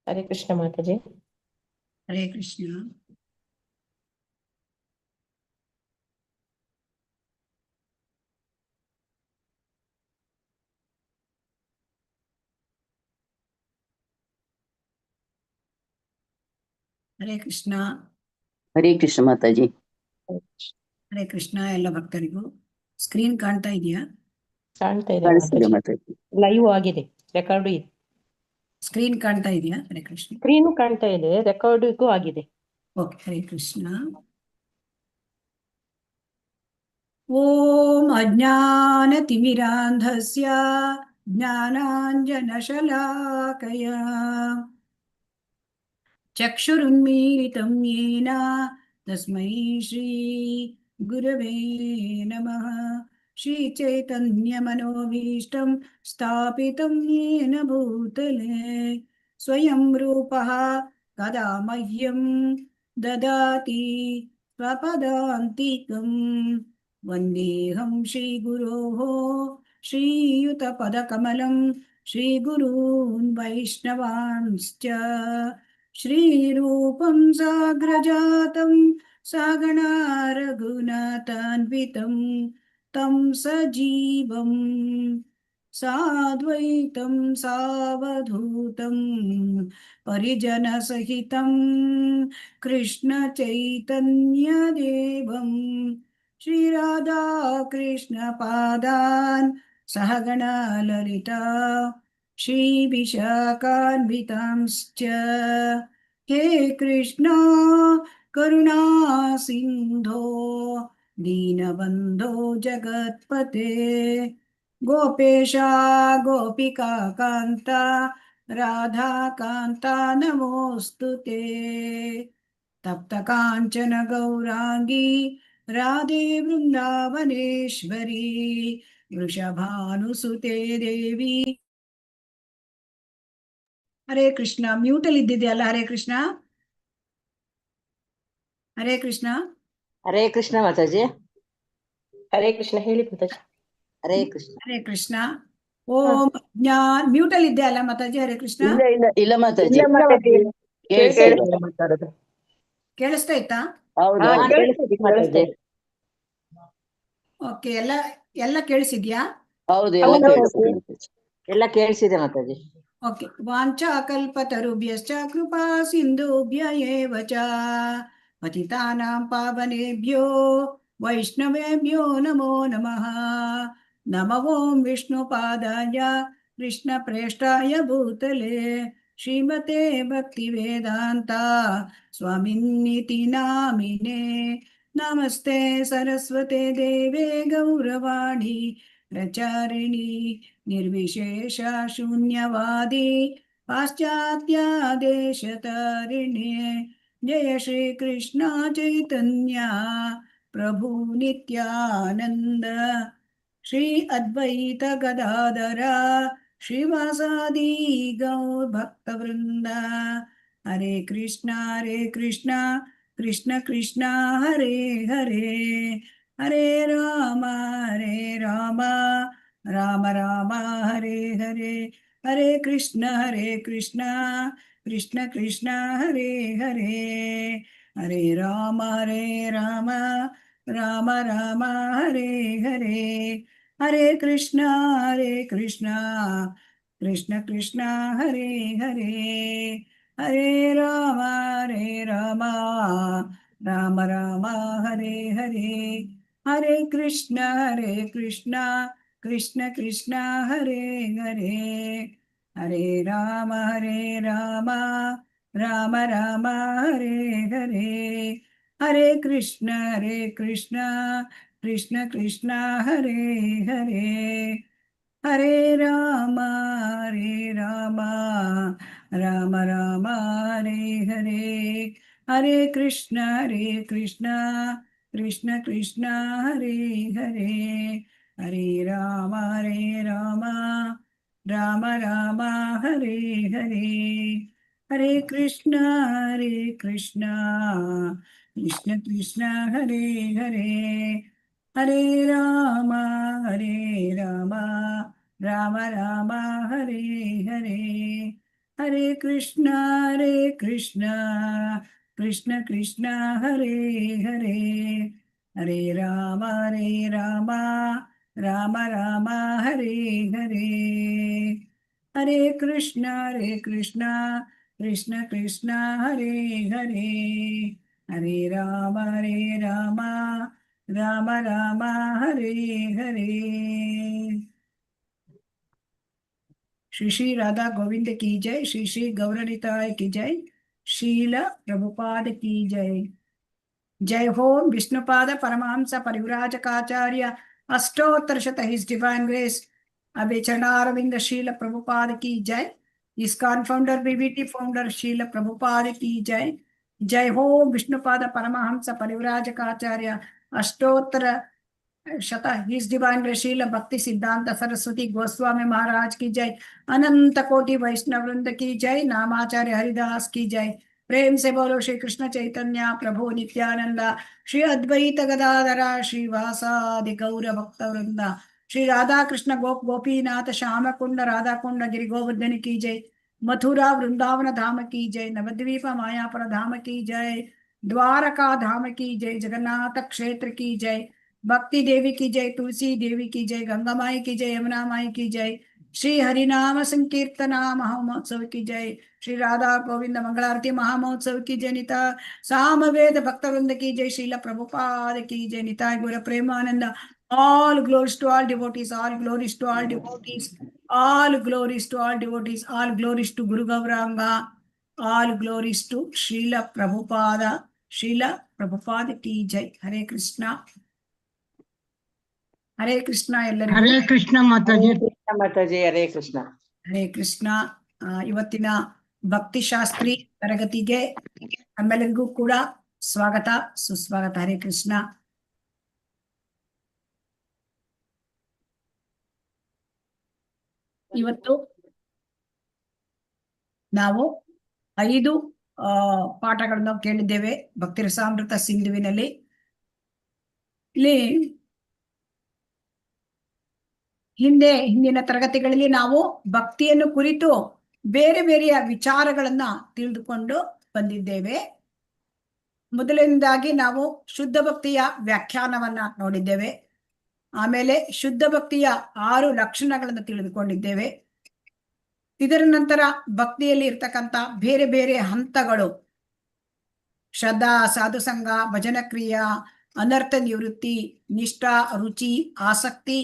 हरे कृष्ण माता जी। हरे कृष्ण। हरे कृष्ण। ಹರೇ ಕೃಷ್ಣ ಮಾತಾಜಿ. ಹರೇ ಕೃಷ್ಣ. ಎಲ್ಲ ಭಕ್ತರಿಗೂ ಸ್ಕ್ರೀನ್ ಕಾಣ್ತಾ ಇದೆಯಾ? ಕಾಣ್ತಾ ಇದೆ ಕಾಣಿಸ್ತಿದೆ ಮಾತಾಜಿ. ಮಾತಾಜಿ. ಲೈವ್ ಆಗಿದೆ, ರೆಕಾರ್ಡು ಇದೆ. ಸ್ಕ್ರೀನ್ ಕಾಣ್ತಾ ಇದೆಯಾ? ಹರೇ ಕೃಷ್ಣ. ಸ್ಕ್ರೀನು ಕಾಣ್ತಾ ಇದೆ, ರೆಕಾರ್ಡಿಗೂ ಆಗಿದೆ. ಓಕೆ. ಹರೇ ಕೃಷ್ಣ. ಓಂ ಅಜ್ಞಾನತಿಮಿರಾಂಧಸ್ಯ ಜ್ಞಾನಾಂಜನಶಲಾಕಯ ಚಕ್ಷುರುನ್ಮೀಲಿತಂ ಯೇನ ತಸ್ಮೈ ಶ್ರೀ ಗುರವೇ ನಮಃ. ಶ್ರೀಚೈತನ್ಯಮನೋಭೀಷ್ಟಂ ಸ್ಥಾಪಿತಂ ಯೇನ ಭೂತಲೆ ಸ್ವಯಂ ರೂಪಃ ಕದಾ ಮಹ್ಯಂ ದದಾತಿ ಸ್ವಪದಾಂತಿಕಂ. ವಂದೇಹಂ ಶ್ರೀಗುರೋಃ ಶ್ರೀಯುತಪದಕಮಲಂ ಶ್ರೀಗುರೂನ್ ವೈಷ್ಣವಾಂಶ್ಚ श्रीरूपं साग्रजातं सागणा रघुनाथान्वितं तं सजीवं साद्वैतं सावधूतं परिजनसहितं कृष्णचैतन्यदेवं श्रीराधाकृष्णपादान् सहगणा ललिता श्रीविशाखान्वितांश्च। हे कृष्णा करुणा सिन्धो दीनबन्धो जगत्पते गोपेशा गोपिका कान्ता राधा कान्ता नमोऽस्तु ते। तप्तकाञ्चन गौराङ्गी राधे वृन्दावनेश्वरी ವೃಷಭಾನುಸುತೆ ದೇವಿ. ಹರೇ ಕೃಷ್ಣ. ಮ್ಯೂಟ್ ಅಲ್ಲಿ ಇದ್ದಿದೆಯಲ್ಲ? ಹರೇ ಕೃಷ್ಣ. ಹರೇ ಕೃಷ್ಣ. ಹರೇ ಕೃಷ್ಣ ಮಾತಾಜಿ. ಹರೇ ಕೃಷ್ಣ ಹೇಳಿ ಮಾತಾಜಿ. ಹರೇ ಕೃಷ್ಣ. ಹರೇ ಕೃಷ್ಣ. ಓಂ ಮ್ಯೂಟ್ ಅಲ್ಲಿ ಇದೆಯಲ್ಲ ಮಾತಾಜಿ? ಹರೇ ಕೃಷ್ಣ. ಇಲ್ಲ ಇಲ್ಲ ಇಲ್ಲ ಮಾತಾಜಿ. ಇಲ್ಲ ಮಾತಾಜಿ, ಕೇಳಿಸ್ತಾ ಇಲ್ಲ. ಕೇಳಿಸ್ತಿದೆ ಮಾತಾಡೋದು. ಕೇಳಿಸ್ತಾ ಇತ್ತಾ? ಹೌದು ಹೌದು. ಕೇಳಿಸ್ತಿದೆ ಮಾತಾಜಿ. ಓಕೆ. ಎಲ್ಲ ಕೇಳಿಸಿದ್ಯಾ? ಹೌದು ಎಲ್ಲ ಹೌದು ಕೇಳಿಸ್ತಿದೆ ಮಾತಾಜಿ. ಮಾತಾಜಿ. ಎಲ್ಲ ಕೇಳಿಸಿದೆ ಮಾತಾಜಿ. ಓಕೆ. ವಾಂಛಾಕಲ್ಪತರುಭ್ಯಶ್ಚ ಕೃಪಾ ಸಿಂಧುಭ್ಯ ಏವ ಚ ಪತಿತಾನಾಂ ಪಾವನೇಭ್ಯೋ ವೈಷ್ಣವೇಭ್ಯೋ ನಮೋ ನಮಃ. ನಮೋ ಓಂ ವಿಷ್ಣುಪಾದಾಯ ಕೃಷ್ಣಪ್ರೇಷ್ಠಾಯ ಭೂತಲೆ ಶ್ರೀಮತೆ ಭಕ್ತಿವೇದಾಂತ ಸ್ವಾಮಿನ್ನಿತಿ ನಾಮಿನೇ. ನಮಸ್ತೆ ಸರಸ್ವತೆ ದೇವೇ ಗೌರವಾಣಿ ಪ್ರಚಾರಿಣಿ ನಿರ್ವಿಶೇಷ ಶೂನ್ಯವಾದಿ ಪಾಶ್ಚಾತ್ಯ ದೇಶತಾರಿಣಿ. ಜಯ ಶ್ರೀ ಕೃಷ್ಣ ಚೈತನ್ಯ ಪ್ರಭು ನಿತ್ಯಾನಂದ ಶ್ರೀ ಅದ್ವೈತ ಗದಾಧರ ಶ್ರೀವಾಸಾದಿ ಗೌರ್ ಭಕ್ತವೃಂದ. ಹರೇ ಕೃಷ್ಣ ಕೃಷ್ಣ ಕೃಷ್ಣ ಹರೇ ಹರೇ ಹರೇ ರಾಮ ರಾಮ ರಾಮ ಹರೇ ಹರೇ. ಹರೇ ಕೃಷ್ಣ ಕೃಷ್ಣ ಕೃಷ್ಣ ಹರೇ ಹರೇ ಹರೇ ರಾಮ ರಾಮ ರಾಮ ಹರೇ ಹರೇ. ಹರೇ ಕೃಷ್ಣ ಕೃಷ್ಣ ಕೃಷ್ಣ ಹರೇ ಹರೇ ಹರೇ ರಾಮ ರಾಮ ರಾಮ ಹರೇ ಹರೇ. ಹರೇ ಕೃಷ್ಣ ಕೃಷ್ಣ ಕೃಷ್ಣ ಹರೇ ಹರೇ ಹರೇ ರಾಮ ರಾಮ ರಾಮ ಹರೇ ಹರೇ. ಹರೇ ಕೃಷ್ಣ ಕೃಷ್ಣ ಕೃಷ್ಣ ಹರೇ ಹರೇ ಹರೇ ರಾಮ ರಾಮ ರಾಮ ಹರೇ ಹರೇ. ಹರೇ ಕೃಷ್ಣ ಕೃಷ್ಣ ಕೃಷ್ಣ ಹರೇ ಹರೇ ಹರೇ ರಾಮ ರಾಮ ಹರೇ ಹರೇ. ಹರೇ ಕೃಷ್ಣ ಕೃಷ್ಣ ಕೃಷ್ಣ ಹರೇ ಹರೇ ಹರೇ ರಾಮ ರಾಮ ರಾಮ ಹರೇ ಹರೇ ಹರೇ ಕೃಷ್ಣ ಕೃಷ್ಣ ಕೃಷ್ಣ ಹರೇ ಹರೇ, ಹರೇ ರಾಮ ರಾಮ ರಾಮ ಹರೇ ಹರೇ, ಹರೇ ಕೃಷ್ಣ ಕೃಷ್ಣ ಕೃಷ್ಣ ಹರೇ ಹರೇ, ಹರೇ ರಾಮ ರಾಮ ರಾಮ ಹರೇ ಹರೇ. श्री श्री राधा गोविंद की जय, श्री श्री गौरनिताय की जय, शील प्रभुपाद की जय. जय हो विष्णुपाद परमहंस परिव्राजकाचार्य अष्टोत्तर शत हिज डिवाइन ग्रेस अभय चरणारविंद शील प्रभुपाद की जय. इस्कॉन फाउंडर बीबीटी फाउंडर शील प्रभुपाद की जय. जय हो विष्णुपाद परमहंस परिव्राजकाचार्य अष्टोत्तर शत हिज डिवाइन ग्रेस शील भक्ति सिद्धांत सरस्वती गोस्वामी महाराज की जय. अनंत कोटि वैष्णव वृंद की जय. नामाचार्य हरिदास की जय. प्रेम से बोलो श्री कृष्ण चैतन्य प्रभु नित्यानंद, श्री अद्वैत गदाधर श्रीवासादि गौर भक्त वृंद, श्री राधा कृष्ण गोप गोपीनाथ श्याम कुंड राधा कुंड गिरि गोवर्धन की जय. मथुरा वृंदावन धाम की जय. नवद्वीप मायापुर धाम की जय. द्वारका धाम की जय. जगन्नाथ क्षेत्र की जय. भक्ति देवी की जय. तुलसी देवी की जय. गंगा माई की जय. यमुना माई की जय. श्री हरिनाम संकीर्तना महामहोत्सव की जय. श्री राधा गोविंद मंगलारती महामहोत्सव की जय. निता सामवेद भक्तवृंद की जय. श्रील प्रभुपाद की जय. निताय गौर Premanand. All glories to all devotees, all glories to all devotees, all glories to all devotees, all glories to Guru Gauranga, all glories to Srila Prabhupada, Srila Prabhupada ki jai. Hare Krishna. Hare Krishna ಎಲ್ಲರಿಗೂ. ಹರೇ ಕೃಷ್ಣ ಮಾತಾಜಿ. ಕೃಷ್ಣ ಮಾತಾಜಿ, ಹರೇ ಕೃಷ್ಣ. ಹರೇ ಕೃಷ್ಣ. ಇವತ್ತಿನ ಭಕ್ತಿಶಾಸ್ತ್ರಿ ತರಗತಿಗೆ ನಮ್ಮೆಲ್ಲರಿಗೂ ಕೂಡ ಸ್ವಾಗತ ಸುಸ್ವಾಗತ. ಹರೇ ಕೃಷ್ಣ. ಇವತ್ತು ನಾವು 5 ಪಾಠಗಳನ್ನು ಕೇಳಿದ್ದೇವೆ ಭಕ್ತಿ ರಸಾಮೃತ ಸಿಂಧುವಿನಲ್ಲಿ. ಇಲ್ಲಿ ಹಿಂದಿನ ತರಗತಿಗಳಲ್ಲಿ ನಾವು ಭಕ್ತಿಯನ್ನು ಕುರಿತು ಬೇರೆ ಬೇರೆಯ ವಿಚಾರಗಳನ್ನ ತಿಳಿದುಕೊಂಡು ಬಂದಿದ್ದೇವೆ. ಮೊದಲನೇದಾಗಿ ನಾವು ಶುದ್ಧ ಭಕ್ತಿಯ ವ್ಯಾಖ್ಯಾನವನ್ನ ನೋಡಿದ್ದೇವೆ. ಆಮೇಲೆ ಶುದ್ಧ ಭಕ್ತಿಯ 6 ಲಕ್ಷಣಗಳನ್ನು ತಿಳಿದುಕೊಂಡಿದ್ದೇವೆ. ಇದರ ನಂತರ ಭಕ್ತಿಯಲ್ಲಿ ಇರ್ತಕ್ಕಂಥ ಬೇರೆ ಬೇರೆ ಹಂತಗಳು, ಶ್ರದ್ಧಾ, ಸಾಧುಸಂಗ, ಭಜನ ಕ್ರಿಯಾ, ಅನರ್ಥ ನಿವೃತ್ತಿ, ನಿಷ್ಠಾ, ರುಚಿ, ಆಸಕ್ತಿ,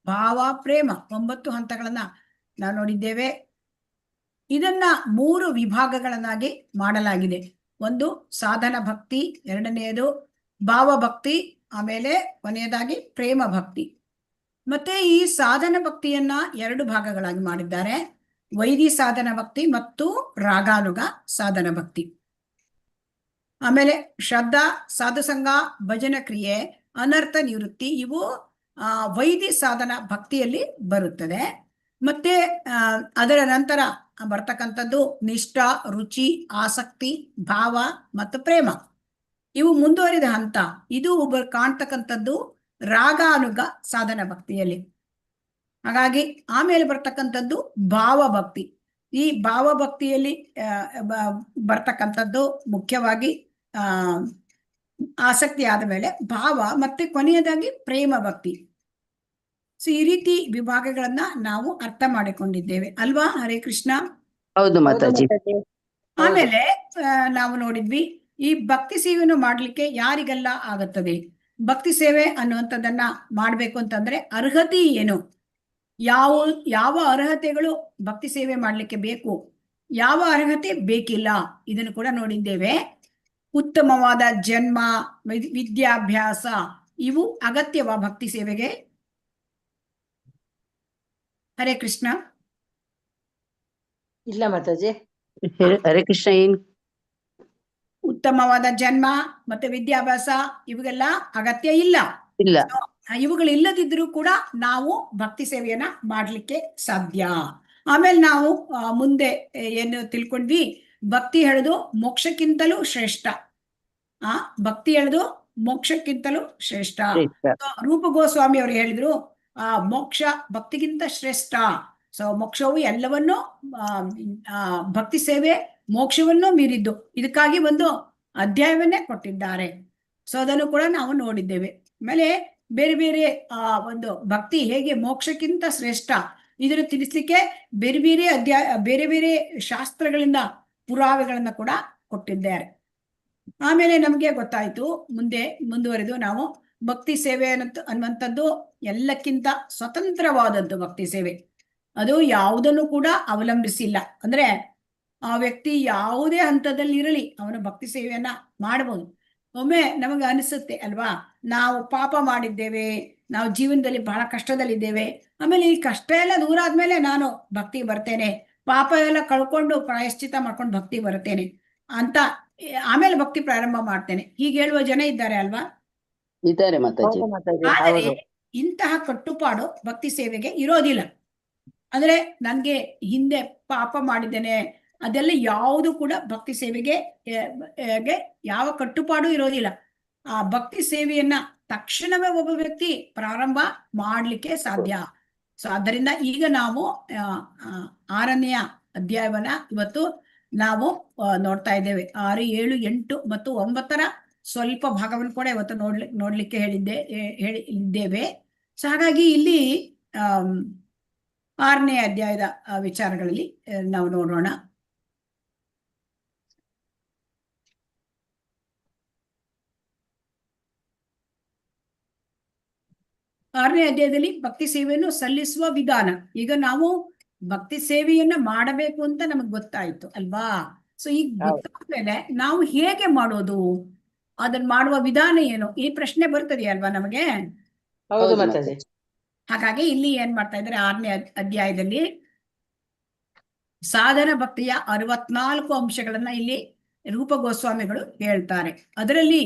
ಭಾವ, ಪ್ರೇಮ, 9 ಹಂತಗಳನ್ನ ನಾವು ನೋಡಿದ್ದೇವೆ. ಇದನ್ನ 3 ವಿಭಾಗಗಳನ್ನಾಗಿ ಮಾಡಲಾಗಿದೆ. ಒಂದು ಸಾಧನ ಭಕ್ತಿ, ಎರಡನೆಯದು ಭಾವಭಕ್ತಿ, ಆಮೇಲೆ ಕೊನೆಯದಾಗಿ ಪ್ರೇಮ ಭಕ್ತಿ. ಮತ್ತೆ ಈ ಸಾಧನ ಭಕ್ತಿಯನ್ನ 2 ಭಾಗಗಳಾಗಿ ಮಾಡಿದ್ದಾರೆ. ವೈದಿ ಸಾಧನ ಭಕ್ತಿ ಮತ್ತು ರಾಗಾನುಗ ಸಾಧನ ಭಕ್ತಿ. ಆಮೇಲೆ ಶ್ರದ್ಧಾ, ಸಾಧುಸಂಗ, ಭಜನ ಕ್ರಿಯೆ, ಅನರ್ಥ ನಿವೃತ್ತಿ ಇವು ವೈದಿ ಸಾಧನ ಭಕ್ತಿಯಲ್ಲಿ ಬರುತ್ತದೆ. ಮತ್ತೆ ಅದರ ನಂತರ ಬರ್ತಕ್ಕಂಥದ್ದು ನಿಷ್ಠಾ, ರುಚಿ, ಆಸಕ್ತಿ, ಭಾವ ಮತ್ತು ಪ್ರೇಮ. ಇವು ಮುಂದುವರಿದ ಹಂತ. ಇದು ಕಾಣ್ತಕ್ಕಂಥದ್ದು ರಾಗಾನುಗ ಸಾಧನ ಭಕ್ತಿಯಲ್ಲಿ. ಹಾಗಾಗಿ ಆಮೇಲೆ ಬರ್ತಕ್ಕಂಥದ್ದು ಭಾವಭಕ್ತಿ. ಈ ಭಾವಭಕ್ತಿಯಲ್ಲಿ ಬರ್ತಕ್ಕಂಥದ್ದು ಮುಖ್ಯವಾಗಿ ಆಸಕ್ತಿ ಆದ ಮೇಲೆ ಭಾವ, ಮತ್ತೆ ಕೊನೆಯದಾಗಿ ಪ್ರೇಮ ಭಕ್ತಿ. ಸೊ ಈ ರೀತಿ ವಿಭಾಗಗಳನ್ನ ನಾವು ಅರ್ಥ ಮಾಡಿಕೊಂಡಿದ್ದೇವೆ ಅಲ್ವಾ? ಹರೇ ಕೃಷ್ಣ. ಹೌದು ಮಾತಾಜಿ. ಆಮೇಲೆ ನಾವು ನೋಡಿದ್ವಿ ಈ ಭಕ್ತಿ ಸೇವೆಯನ್ನು ಮಾಡ್ಲಿಕ್ಕೆ ಯಾರಿಗೆಲ್ಲ ಆಗುತ್ತದೆ, ಭಕ್ತಿ ಸೇವೆ ಅನ್ನುವಂಥದ್ದನ್ನ ಮಾಡ್ಬೇಕು ಅಂತಂದ್ರೆ ಅರ್ಹತೆ ಏನು, ಯಾವ ಅರ್ಹತೆಗಳು ಭಕ್ತಿ ಸೇವೆ ಮಾಡ್ಲಿಕ್ಕೆ ಬೇಕು, ಯಾವ ಅರ್ಹತೆ ಬೇಕಿಲ್ಲ, ಇದನ್ನು ಕೂಡ ನೋಡಿದ್ದೇವೆ. ಉತ್ತಮವಾದ ಜನ್ಮ, ವಿದ್ಯಾಭ್ಯಾಸ ಇವು ಅಗತ್ಯವಾ ಭಕ್ತಿ ಸೇವೆಗೆ? ಹರೇ ಕೃಷ್ಣ. ಇಲ್ಲ ಮಾತಾಜಿ. ಹರೇ ಕೃಷ್ಣ. ಏನ್ ಉತ್ತಮವಾದ ಜನ್ಮ ಮತ್ತೆ ವಿದ್ಯಾಭ್ಯಾಸ ಇವುಗೆಲ್ಲ ಅಗತ್ಯ ಇಲ್ಲ. ಇಲ್ಲ. ಇವುಗಳಿಲ್ಲದಿದ್ರೂ ಕೂಡ ನಾವು ಭಕ್ತಿ ಸೇವೆಯನ್ನ ಮಾಡ್ಲಿಕ್ಕೆ ಸಾಧ್ಯ. ಆಮೇಲೆ ನಾವು ಮುಂದೆ ಏನು ತಿಳ್ಕೊಂಡ್ವಿ, ಭಕ್ತಿ ಹೇಳುದು ಮೋಕ್ಷಕ್ಕಿಂತಲೂ ಶ್ರೇಷ್ಠ. ಭಕ್ತಿ ಹೇಳುದು ಮೋಕ್ಷಕ್ಕಿಂತಲೂ ಶ್ರೇಷ್ಠ. ರೂಪ ಗೋಸ್ವಾಮಿ ಅವರು ಹೇಳಿದ್ರು ಮೋಕ್ಷ ಭಕ್ತಿಗಿಂತ ಶ್ರೇಷ್ಠ. ಸೊ ಮೋಕ್ಷವು ಎಲ್ಲವನ್ನೂ ಭಕ್ತಿ ಸೇವೆ ಮೋಕ್ಷವನ್ನು ಮೀರಿದ್ದು, ಇದಕ್ಕಾಗಿ ಒಂದು ಅಧ್ಯಾಯವನ್ನೇ ಕೊಟ್ಟಿದ್ದಾರೆ. ಸೊ ಅದನ್ನು ಕೂಡ ನಾವು ನೋಡಿದ್ದೇವೆ. ಆಮೇಲೆ ಬೇರೆ ಬೇರೆ ಒಂದು ಭಕ್ತಿ ಹೇಗೆ ಮೋಕ್ಷಕ್ಕಿಂತ ಶ್ರೇಷ್ಠ ಇದನ್ನು ತಿಳಿಸ್ಲಿಕ್ಕೆ ಬೇರೆ ಬೇರೆ ಬೇರೆ ಬೇರೆ ಶಾಸ್ತ್ರಗಳಿಂದ ಪುರಾವೆಗಳನ್ನ ಕೂಡ ಕೊಟ್ಟಿದ್ದಾರೆ. ಆಮೇಲೆ ನಮಗೆ ಗೊತ್ತಾಯ್ತು, ಮುಂದೆ ಮುಂದುವರೆದು ನಾವು ಭಕ್ತಿ ಸೇವೆ ಅನ್ನುವಂಥದ್ದು ಎಲ್ಲಕ್ಕಿಂತ ಸ್ವತಂತ್ರವಾದದ್ದು ಭಕ್ತಿ ಸೇವೆ. ಅದು ಯಾವುದನ್ನು ಕೂಡ ಅವಲಂಬಿಸಿಲ್ಲ. ಅಂದ್ರೆ ಆ ವ್ಯಕ್ತಿ ಯಾವುದೇ ಹಂತದಲ್ಲಿ ಇರಲಿ ಅವನು ಭಕ್ತಿ ಸೇವೆಯನ್ನ ಮಾಡಬಹುದು. ಒಮ್ಮೆ ನಮಗೆ ಅನಿಸುತ್ತೆ ಅಲ್ವಾ, ನಾವು ಪಾಪ ಮಾಡಿದ್ದೇವೆ, ನಾವು ಜೀವನದಲ್ಲಿ ಬಹಳ ಕಷ್ಟದಲ್ಲಿದ್ದೇವೆ, ಆಮೇಲೆ ಈ ಕಷ್ಟ ಎಲ್ಲ ದೂರ ಆದ್ಮೇಲೆ ನಾನು ಭಕ್ತಿ ಬರ್ತೇನೆ, ಪಾಪ ಎಲ್ಲ ಕಳ್ಕೊಂಡು ಪ್ರಾಯಶ್ಚಿತ ಮಾಡ್ಕೊಂಡು ಭಕ್ತಿ ಬರ್ತೇನೆ ಅಂತ ಆಮೇಲೆ ಭಕ್ತಿ ಪ್ರಾರಂಭ ಮಾಡ್ತೇನೆ, ಹೀಗೆ ಹೇಳುವ ಜನ ಇದ್ದಾರೆ ಅಲ್ವಾ? ಇದ್ದಾರೆ ಮಾತಾಜಿ. ಆದರೆ ಇಂತಹ ಕಟ್ಟುಪಾಡು ಭಕ್ತಿ ಸೇವೆಗೆ ಇರೋದಿಲ್ಲ. ಅಂದ್ರೆ ನನ್ಗೆ ಹಿಂದೆ ಪಾಪ ಮಾಡಿದ್ದೇನೆ ಅದೆಲ್ಲ ಯಾವುದು ಕೂಡ ಭಕ್ತಿ ಸೇವೆಗೆ ಯಾವ ಕಟ್ಟುಪಾಡು ಇರೋದಿಲ್ಲ. ಆ ಭಕ್ತಿ ಸೇವೆಯನ್ನ ತಕ್ಷಣವೇ ಒಬ್ಬ ವ್ಯಕ್ತಿ ಪ್ರಾರಂಭ ಮಾಡ್ಲಿಕ್ಕೆ ಸಾಧ್ಯ. ಸೊ ಆದ್ದರಿಂದ ಈಗ ನಾವು 6ನೇ ಅಧ್ಯಾಯವನ್ನ ಇವತ್ತು ನಾವು ನೋಡ್ತಾ ಇದ್ದೇವೆ. 6, 7, 8 ಮತ್ತು 9ರ ಸ್ವಲ್ಪ ಭಾಗವನ್ನು ಕೂಡ ಇವತ್ತು ನೋಡ್ಲಿಕ್ಕೆ ಹೇಳಿದ್ದೇವೆ. ಸೊ ಹಾಗಾಗಿ ಇಲ್ಲಿ 6ನೇ ಅಧ್ಯಾಯದ ವಿಚಾರಗಳಲ್ಲಿ ನಾವು ನೋಡೋಣ. ಆರನೇ ಅಧ್ಯಾಯದಲ್ಲಿ ಭಕ್ತಿ ಸೇವೆಯನ್ನು ಸಲ್ಲಿಸುವ ವಿಧಾನ. ಈಗ ನಾವು ಭಕ್ತಿ ಸೇವೆಯನ್ನ ಮಾಡಬೇಕು ಅಂತ ನಮಗ್ ಗೊತ್ತಾಯ್ತು ಅಲ್ವಾ? ಸೊ ಈಗ ಗೊತ್ತಾದ್ಮೇಲೆ ನಾವು ಹೇಗೆ ಮಾಡೋದು, ಅದನ್ನ ಮಾಡುವ ವಿಧಾನ ಏನು, ಈ ಪ್ರಶ್ನೆ ಬರ್ತದೆಯಲ್ವಾ ನಮಗೆ? ಹೌದು ಮಾತಾಜಿ. ಹಾಗಾಗಿ ಇಲ್ಲಿ ಏನ್ ಮಾಡ್ತಾ ಇದ್ದಾರೆ, 6ನೇ ಅಧ್ಯಾಯದಲ್ಲಿ ಸಾಧನ ಭಕ್ತಿಯ 64 ಅಂಶಗಳನ್ನ ಇಲ್ಲಿ ರೂಪ ಗೋಸ್ವಾಮಿಗಳು ಹೇಳ್ತಾರೆ. ಅದರಲ್ಲಿ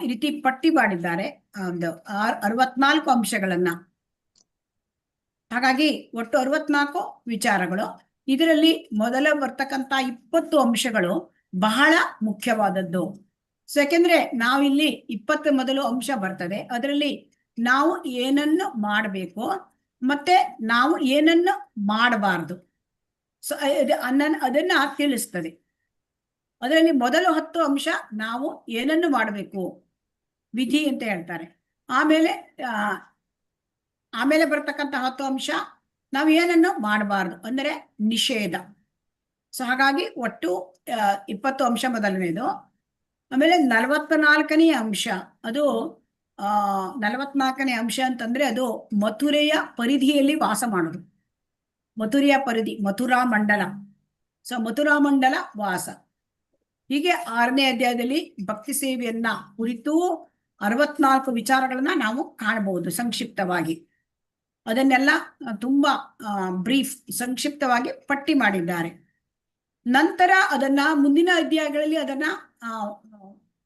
ಈ ರೀತಿ ಪಟ್ಟಿ ಮಾಡಿದ್ದಾರೆ, ಒಂದು 64 ಅಂಶಗಳನ್ನ. ಹಾಗಾಗಿ ಒಟ್ಟು 64 ವಿಚಾರಗಳು. ಇದರಲ್ಲಿ ಮೊದಲ ಬರ್ತಕ್ಕಂತ 20 ಅಂಶಗಳು ಬಹಳ ಮುಖ್ಯವಾದದ್ದು. ಸೊ ಯಾಕೆಂದ್ರೆ ನಾವಿಲ್ಲಿ 20 ಮೊದಲು ಅಂಶ ಬರ್ತದೆ, ಅದರಲ್ಲಿ ನಾವು ಏನನ್ನು ಮಾಡಬೇಕು ಮತ್ತೆ ನಾವು ಏನನ್ನು ಮಾಡಬಾರ್ದು, ಸೊ ಅದನ್ನ ತಿಳಿಸ್ತದೆ. ಅದರಲ್ಲಿ ಮೊದಲು 10 ಅಂಶ ನಾವು ಏನನ್ನು ಮಾಡಬೇಕು, ವಿಧಿ ಅಂತ ಹೇಳ್ತಾರೆ. ಆಮೇಲೆ ಬರ್ತಕ್ಕಂಥ 10 ಅಂಶ ನಾವು ಏನನ್ನು ಮಾಡಬಾರ್ದು ಅಂದರೆ ನಿಷೇಧ. ಸೊ ಹಾಗಾಗಿ ಒಟ್ಟು 20 ಅಂಶ ಮೊದಲನೇದು. ಆಮೇಲೆ 44ನೇ ಅಂಶ, ಅದು 44ನೇ ಅಂಶ ಅಂತಂದ್ರೆ ಅದು ಮಥುರೆಯ ಪರಿಧಿಯಲ್ಲಿ ವಾಸ ಮಾಡೋದು. ಮಥುರೆಯ ಪರಿಧಿ, ಮಥುರಾ ಮಂಡಲ. ಸೊ ಮಥುರಾ ಮಂಡಲ ವಾಸ. ಹೀಗೆ 6ನೇ ಅಧ್ಯಾಯದಲ್ಲಿ ಭಕ್ತಿ ಸೇವೆಯನ್ನ ಕುರಿತು 64 ವಿಚಾರಗಳನ್ನ ನಾವು ಕಾಣಬಹುದು ಸಂಕ್ಷಿಪ್ತವಾಗಿ. ಅದನ್ನೆಲ್ಲ ತುಂಬಾ ಬ್ರೀಫ್ ಸಂಕ್ಷಿಪ್ತವಾಗಿ ಪಟ್ಟಿ ಮಾಡಿದ್ದಾರೆ. ನಂತರ ಅದನ್ನ ಮುಂದಿನ ಅಧ್ಯಾಯಗಳಲ್ಲಿ ಅದನ್ನ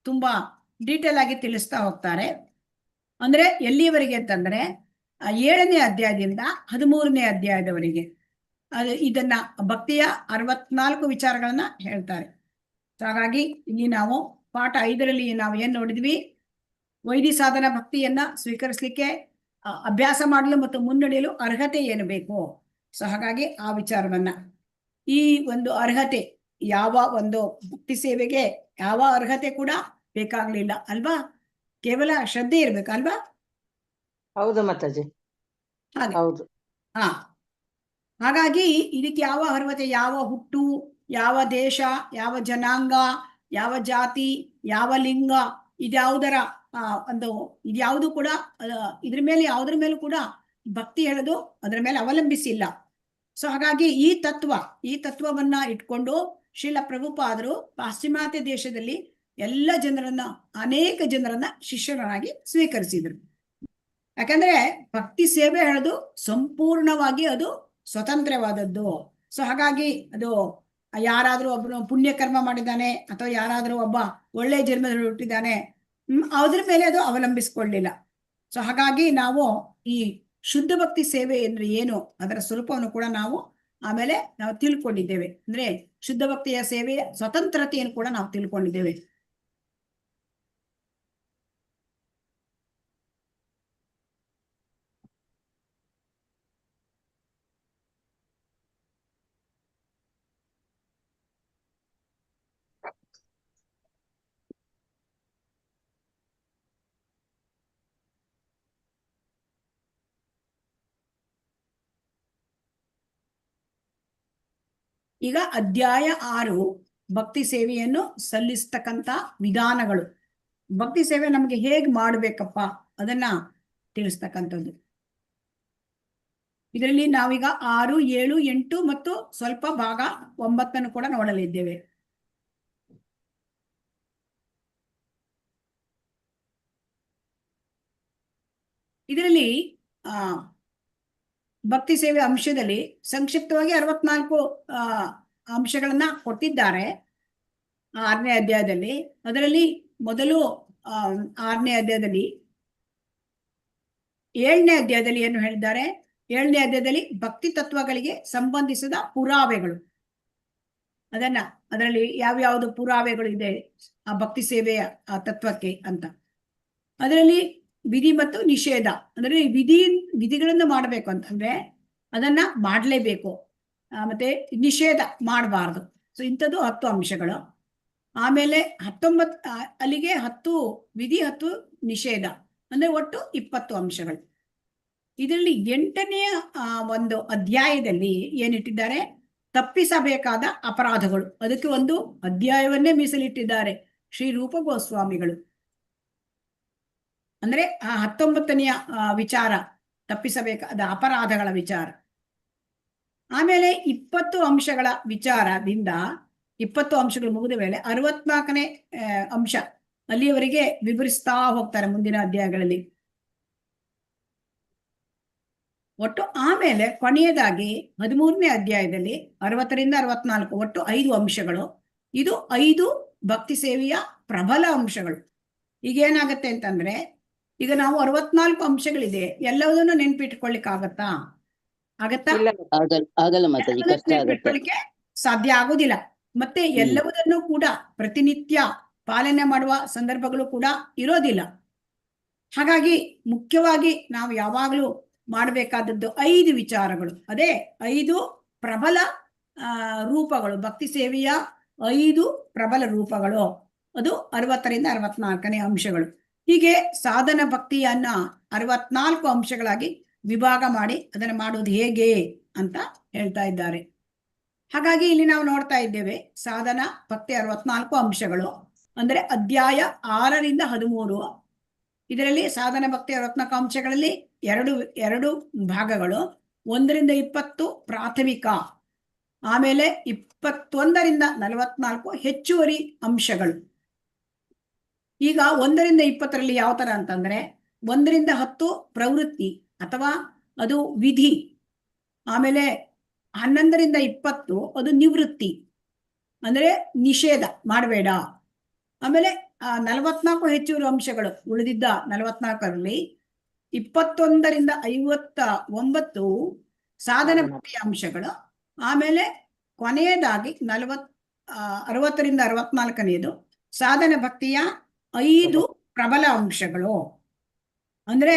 ತುಂಬಾ ಡೀಟೇಲ್ ಆಗಿ ತಿಳಿಸ್ತಾ ಹೋಗ್ತಾರೆ. ಅಂದ್ರೆ ಎಲ್ಲಿಯವರೆಗೆ ಅಂತಂದ್ರೆ 7ನೇ ಅಧ್ಯಾಯದಿಂದ 13ನೇ ಅಧ್ಯಾಯದವರೆಗೆ ಇದನ್ನ ಭಕ್ತಿಯ 64 ವಿಚಾರಗಳನ್ನ ಹೇಳ್ತಾರೆ. ಹಾಗಾಗಿ ಇಲ್ಲಿ ನಾವು ಪಾಠ 5ರಲ್ಲಿ ನಾವು ಏನ್ ನೋಡಿದ್ವಿ, ವೈದಿ ಸಾಧನ ಭಕ್ತಿಯನ್ನ ಸ್ವೀಕರಿಸಲಿಕ್ಕೆ ಅಭ್ಯಾಸ ಮಾಡಲು ಮತ್ತು ಮುನ್ನಡೆಯಲು ಅರ್ಹತೆ ಏನು ಬೇಕು. ಸೊ ಹಾಗಾಗಿ ಆ ವಿಚಾರವನ್ನ, ಈ ಒಂದು ಅರ್ಹತೆ, ಯಾವ ಒಂದು ಭಕ್ತಿ ಸೇವೆಗೆ ಯಾವ ಅರ್ಹತೆ ಕೂಡ ಬೇಕಾಗ್ಲಿಲ್ಲ ಅಲ್ವಾ, ಕೇವಲ ಶ್ರದ್ಧೆ ಇರ್ಬೇಕು ಅಲ್ವಾ? ಹೌದು ಮಾತಾಜಿ. ಹಾಗೆ ಹೌದು. ಹಾಗಾಗಿ ಇದಕ್ಕೆ ಯಾವ ಅರ್ಹತೆ, ಯಾವ ಹುಟ್ಟು, ಯಾವ ದೇಶ, ಯಾವ ಜನಾಂಗ, ಯಾವ ಜಾತಿ, ಯಾವ ಲಿಂಗ, ಇದ್ಯಾವುದರ ಇದ್ಯಾವುದು ಕೂಡ ಇದ್ರ ಮೇಲೆ ಯಾವುದ್ರ ಮೇಲೂ ಕೂಡ ಭಕ್ತಿ ಹೇಳೋದು ಅದರ ಮೇಲೆ ಅವಲಂಬಿಸಿಲ್ಲ. ಸೊ ಹಾಗಾಗಿ ಈ ತತ್ವವನ್ನ ಇಟ್ಕೊಂಡು ಶ್ರೀಲ ಪ್ರಭುಪಾದರು ಪಾಶ್ಚಿಮಾತ್ಯ ದೇಶದಲ್ಲಿ ಎಲ್ಲ ಜನರನ್ನ, ಅನೇಕ ಜನರನ್ನ ಶಿಷ್ಯರನ್ನಾಗಿ ಸ್ವೀಕರಿಸಿದ್ರು. ಯಾಕಂದ್ರೆ ಭಕ್ತಿ ಸೇವೆ ಹೇಳೋದು ಸಂಪೂರ್ಣವಾಗಿ ಅದು ಸ್ವತಂತ್ರವಾದದ್ದು. ಸೊ ಹಾಗಾಗಿ ಅದು ಯಾರಾದ್ರೂ ಒಬ್ಬನು ಪುಣ್ಯಕರ್ಮ ಮಾಡಿದ್ದಾನೆ ಅಥವಾ ಯಾರಾದ್ರೂ ಒಬ್ಬ ಒಳ್ಳೆ ಜನ್ಮದಲ್ಲಿ ಹುಟ್ಟಿದ್ದಾನೆ, ಅದ್ರ ಮೇಲೆ ಅದು ಅವಲಂಬಿಸ್ಕೊಳ್ಳಿಲ್ಲ. ಸೊ ಹಾಗಾಗಿ ನಾವು ಈ ಶುದ್ಧ ಭಕ್ತಿ ಸೇವೆ ಅಂದ್ರೆ ಏನು ಅದರ ಸ್ವರೂಪವನ್ನು ಕೂಡ ನಾವು ಆಮೇಲೆ ನಾವು ತಿಳ್ಕೊಂಡಿದ್ದೇವೆ. ಅಂದ್ರೆ ಶುದ್ಧ ಭಕ್ತಿಯ ಸೇವೆಯ ಸ್ವತಂತ್ರತೆಯನ್ನು ಕೂಡ ನಾವು ತಿಳ್ಕೊಂಡಿದ್ದೇವೆ. ಈಗ ಅಧ್ಯಾಯ 6 ಭಕ್ತಿ ಸೇವೆಯನ್ನು ಸಲ್ಲಿಸ್ತಕ್ಕಂಥ ವಿಧಾನಗಳು. ಭಕ್ತಿ ಸೇವೆ ನಮಗೆ ಹೇಗ್ ಮಾಡ್ಬೇಕಪ್ಪ ಅದನ್ನ ತಿಳಿಸ್ತಕ್ಕಂಥದ್ದು. ಇದರಲ್ಲಿ ನಾವೀಗ 6, 7, 8 ಮತ್ತು ಸ್ವಲ್ಪ ಭಾಗ 9 ಕೂಡ ನೋಡಲಿದ್ದೇವೆ. ಇದರಲ್ಲಿ ಭಕ್ತಿ ಸೇವೆ ಅಂಶದಲ್ಲಿ ಸಂಕ್ಷಿಪ್ತವಾಗಿ 64 ಅಂಶಗಳನ್ನ ಕೊಟ್ಟಿದ್ದಾರೆ 6ನೇ ಅಧ್ಯಾಯದಲ್ಲಿ. ಅದರಲ್ಲಿ ಮೊದಲು 6ನೇ ಅಧ್ಯಾಯದಲ್ಲಿ 7ನೇ ಅಧ್ಯಾಯದಲ್ಲಿ ಏನು ಹೇಳಿದ್ದಾರೆ? 7ನೇ ಅಧ್ಯಾಯದಲ್ಲಿ ಭಕ್ತಿ ತತ್ವಗಳಿಗೆ ಸಂಬಂಧಿಸಿದ ಪುರಾವೆಗಳು, ಅದರಲ್ಲಿ ಯಾವ್ಯಾವುದು ಪುರಾವೆಗಳು ಇದೆ ಆ ಭಕ್ತಿ ಸೇವೆಯ ಆ ತತ್ವಕ್ಕೆ ಅಂತ. ಅದರಲ್ಲಿ ವಿಧಿ ಮತ್ತು ನಿಷೇಧ, ಅಂದ್ರೆ ವಿಧಿಗಳನ್ನು ಮಾಡಬೇಕು ಅಂತಂದ್ರೆ ಅದನ್ನ ಮಾಡಲೇಬೇಕು, ಮತ್ತೆ ನಿಷೇಧ ಮಾಡಬಾರ್ದು. ಸೊ ಇಂಥದ್ದು 10 ಅಂಶಗಳು. ಆಮೇಲೆ 19 ಅಲ್ಲಿಗೆ 10 ವಿಧಿ 10 ನಿಷೇಧ, ಅಂದ್ರೆ ಒಟ್ಟು 20 ಅಂಶಗಳು. ಇದರಲ್ಲಿ 8ನೇ ಒಂದು ಅಧ್ಯಾಯದಲ್ಲಿ ಏನಿಟ್ಟಿದ್ದಾರೆ? ತಪ್ಪಿಸಬೇಕಾದ ಅಪರಾಧಗಳು. ಅದಕ್ಕೆ ಒಂದು ಅಧ್ಯಾಯವನ್ನೇ ಮೀಸಲಿಟ್ಟಿದ್ದಾರೆ ಶ್ರೀ ರೂಪ ಗೋಸ್ವಾಮಿಗಳು. ಅಂದ್ರೆ ಆ 19ನೆಯ ವಿಚಾರ ತಪ್ಪಿಸಬೇಕಾದ ಅಪರಾಧಗಳ ವಿಚಾರ. ಆಮೇಲೆ 20 ಅಂಶಗಳ ವಿಚಾರದಿಂದ 20 ಅಂಶಗಳು ಮುಗಿದ ಮೇಲೆ 64ನೇ ಅಂಶ ಅಲ್ಲಿಯವರೆಗೆ ವಿವರಿಸ್ತಾ ಹೋಗ್ತಾರೆ ಮುಂದಿನ ಅಧ್ಯಾಯಗಳಲ್ಲಿ ಒಟ್ಟು. ಆಮೇಲೆ ಕೊನೆಯದಾಗಿ 13ನೇ ಅಧ್ಯಾಯದಲ್ಲಿ 60ರಿಂದ 64 ಒಟ್ಟು 5 ಅಂಶಗಳು. ಇದು 5 ಭಕ್ತಿ ಸೇವೆಯ ಪ್ರಬಲ ಅಂಶಗಳು. ಈಗ ಏನಾಗತ್ತೆ ಅಂತಂದ್ರೆ, ಈಗ ನಾವು 64 ಅಂಶಗಳಿದೆ, ಎಲ್ಲವನ್ನೂ ನೆನ್ಪಿಟ್ಕೊಳ್ಳಿಕ್ ಆಗತ್ತಾ? ಆಗಲ್ಲ ಮಾತಾಜಿ, ಕಷ್ಟ ಆಗುತ್ತೆ. ನೆನ್ಪಿಟ್ಕೊಳ್ಳಿಕ್ಕೆ ಸಾಧ್ಯ ಆಗುದಿಲ್ಲ. ಮತ್ತೆ ಎಲ್ಲವುದನ್ನು ಕೂಡ ಪ್ರತಿನಿತ್ಯ ಪಾಲನೆ ಮಾಡುವ ಸಂದರ್ಭಗಳು ಕೂಡ ಇರೋದಿಲ್ಲ. ಹಾಗಾಗಿ ಮುಖ್ಯವಾಗಿ ನಾವು ಯಾವಾಗಲೂ ಮಾಡಬೇಕಾದದ್ದು 5 ವಿಚಾರಗಳು. ಅದೇ 5 ಪ್ರಬಲ ರೂಪಗಳು, ಭಕ್ತಿ ಸೇವೆಯ 5 ಪ್ರಬಲ ರೂಪಗಳು. ಅದು 60ರಿಂದ 64ನೇ ಅಂಶಗಳು. ಹೀಗೆ ಸಾಧನ ಭಕ್ತಿಯನ್ನ 64 ಅಂಶಗಳಾಗಿ ವಿಭಾಗ ಮಾಡಿ ಅದನ್ನು ಮಾಡೋದು ಹೇಗೆ ಅಂತ ಹೇಳ್ತಾ ಇದ್ದಾರೆ. ಹಾಗಾಗಿ ಇಲ್ಲಿ ನಾವು ನೋಡ್ತಾ ಇದ್ದೇವೆ ಸಾಧನ ಭಕ್ತಿ 64 ಅಂಶಗಳು, ಅಂದ್ರೆ ಅಧ್ಯಾಯ 6ರಿಂದ 13. ಇದರಲ್ಲಿ ಸಾಧನ ಭಕ್ತಿ 64 ಅಂಶಗಳಲ್ಲಿ ಎರಡು ಭಾಗಗಳು. 1ರಿಂದ 20 ಪ್ರಾಥಮಿಕ, ಆಮೇಲೆ 21ರಿಂದ 44 ಹೆಚ್ಚುವರಿ ಅಂಶಗಳು. ಈಗ 1ರಿಂದ 20ರಲ್ಲಿ ಯಾವ ತರ ಅಂತಂದ್ರೆ 1ರಿಂದ 10 ಪ್ರವೃತ್ತಿ ಅಥವಾ ಅದು ವಿಧಿ, ಆಮೇಲೆ 11ರಿಂದ 20 ಅದು ನಿವೃತ್ತಿ, ಅಂದ್ರೆ ನಿಷೇಧ ಮಾಡಬೇಡ. ಆಮೇಲೆ 44 ಹೆಚ್ಚುವರಿ ಅಂಶಗಳು. ಉಳಿದಿದ್ದ 44ರಲ್ಲಿ 21ರಿಂದ 59 ಸಾಧನ ಭಕ್ತಿಯ ಅಂಶಗಳು. ಆಮೇಲೆ ಕೊನೆಯದಾಗಿ 60ರಿಂದ 64ನೇದು ಸಾಧನ ಭಕ್ತಿಯ 5 ಪ್ರಬಲ ಅಂಶಗಳು. ಅಂದ್ರೆ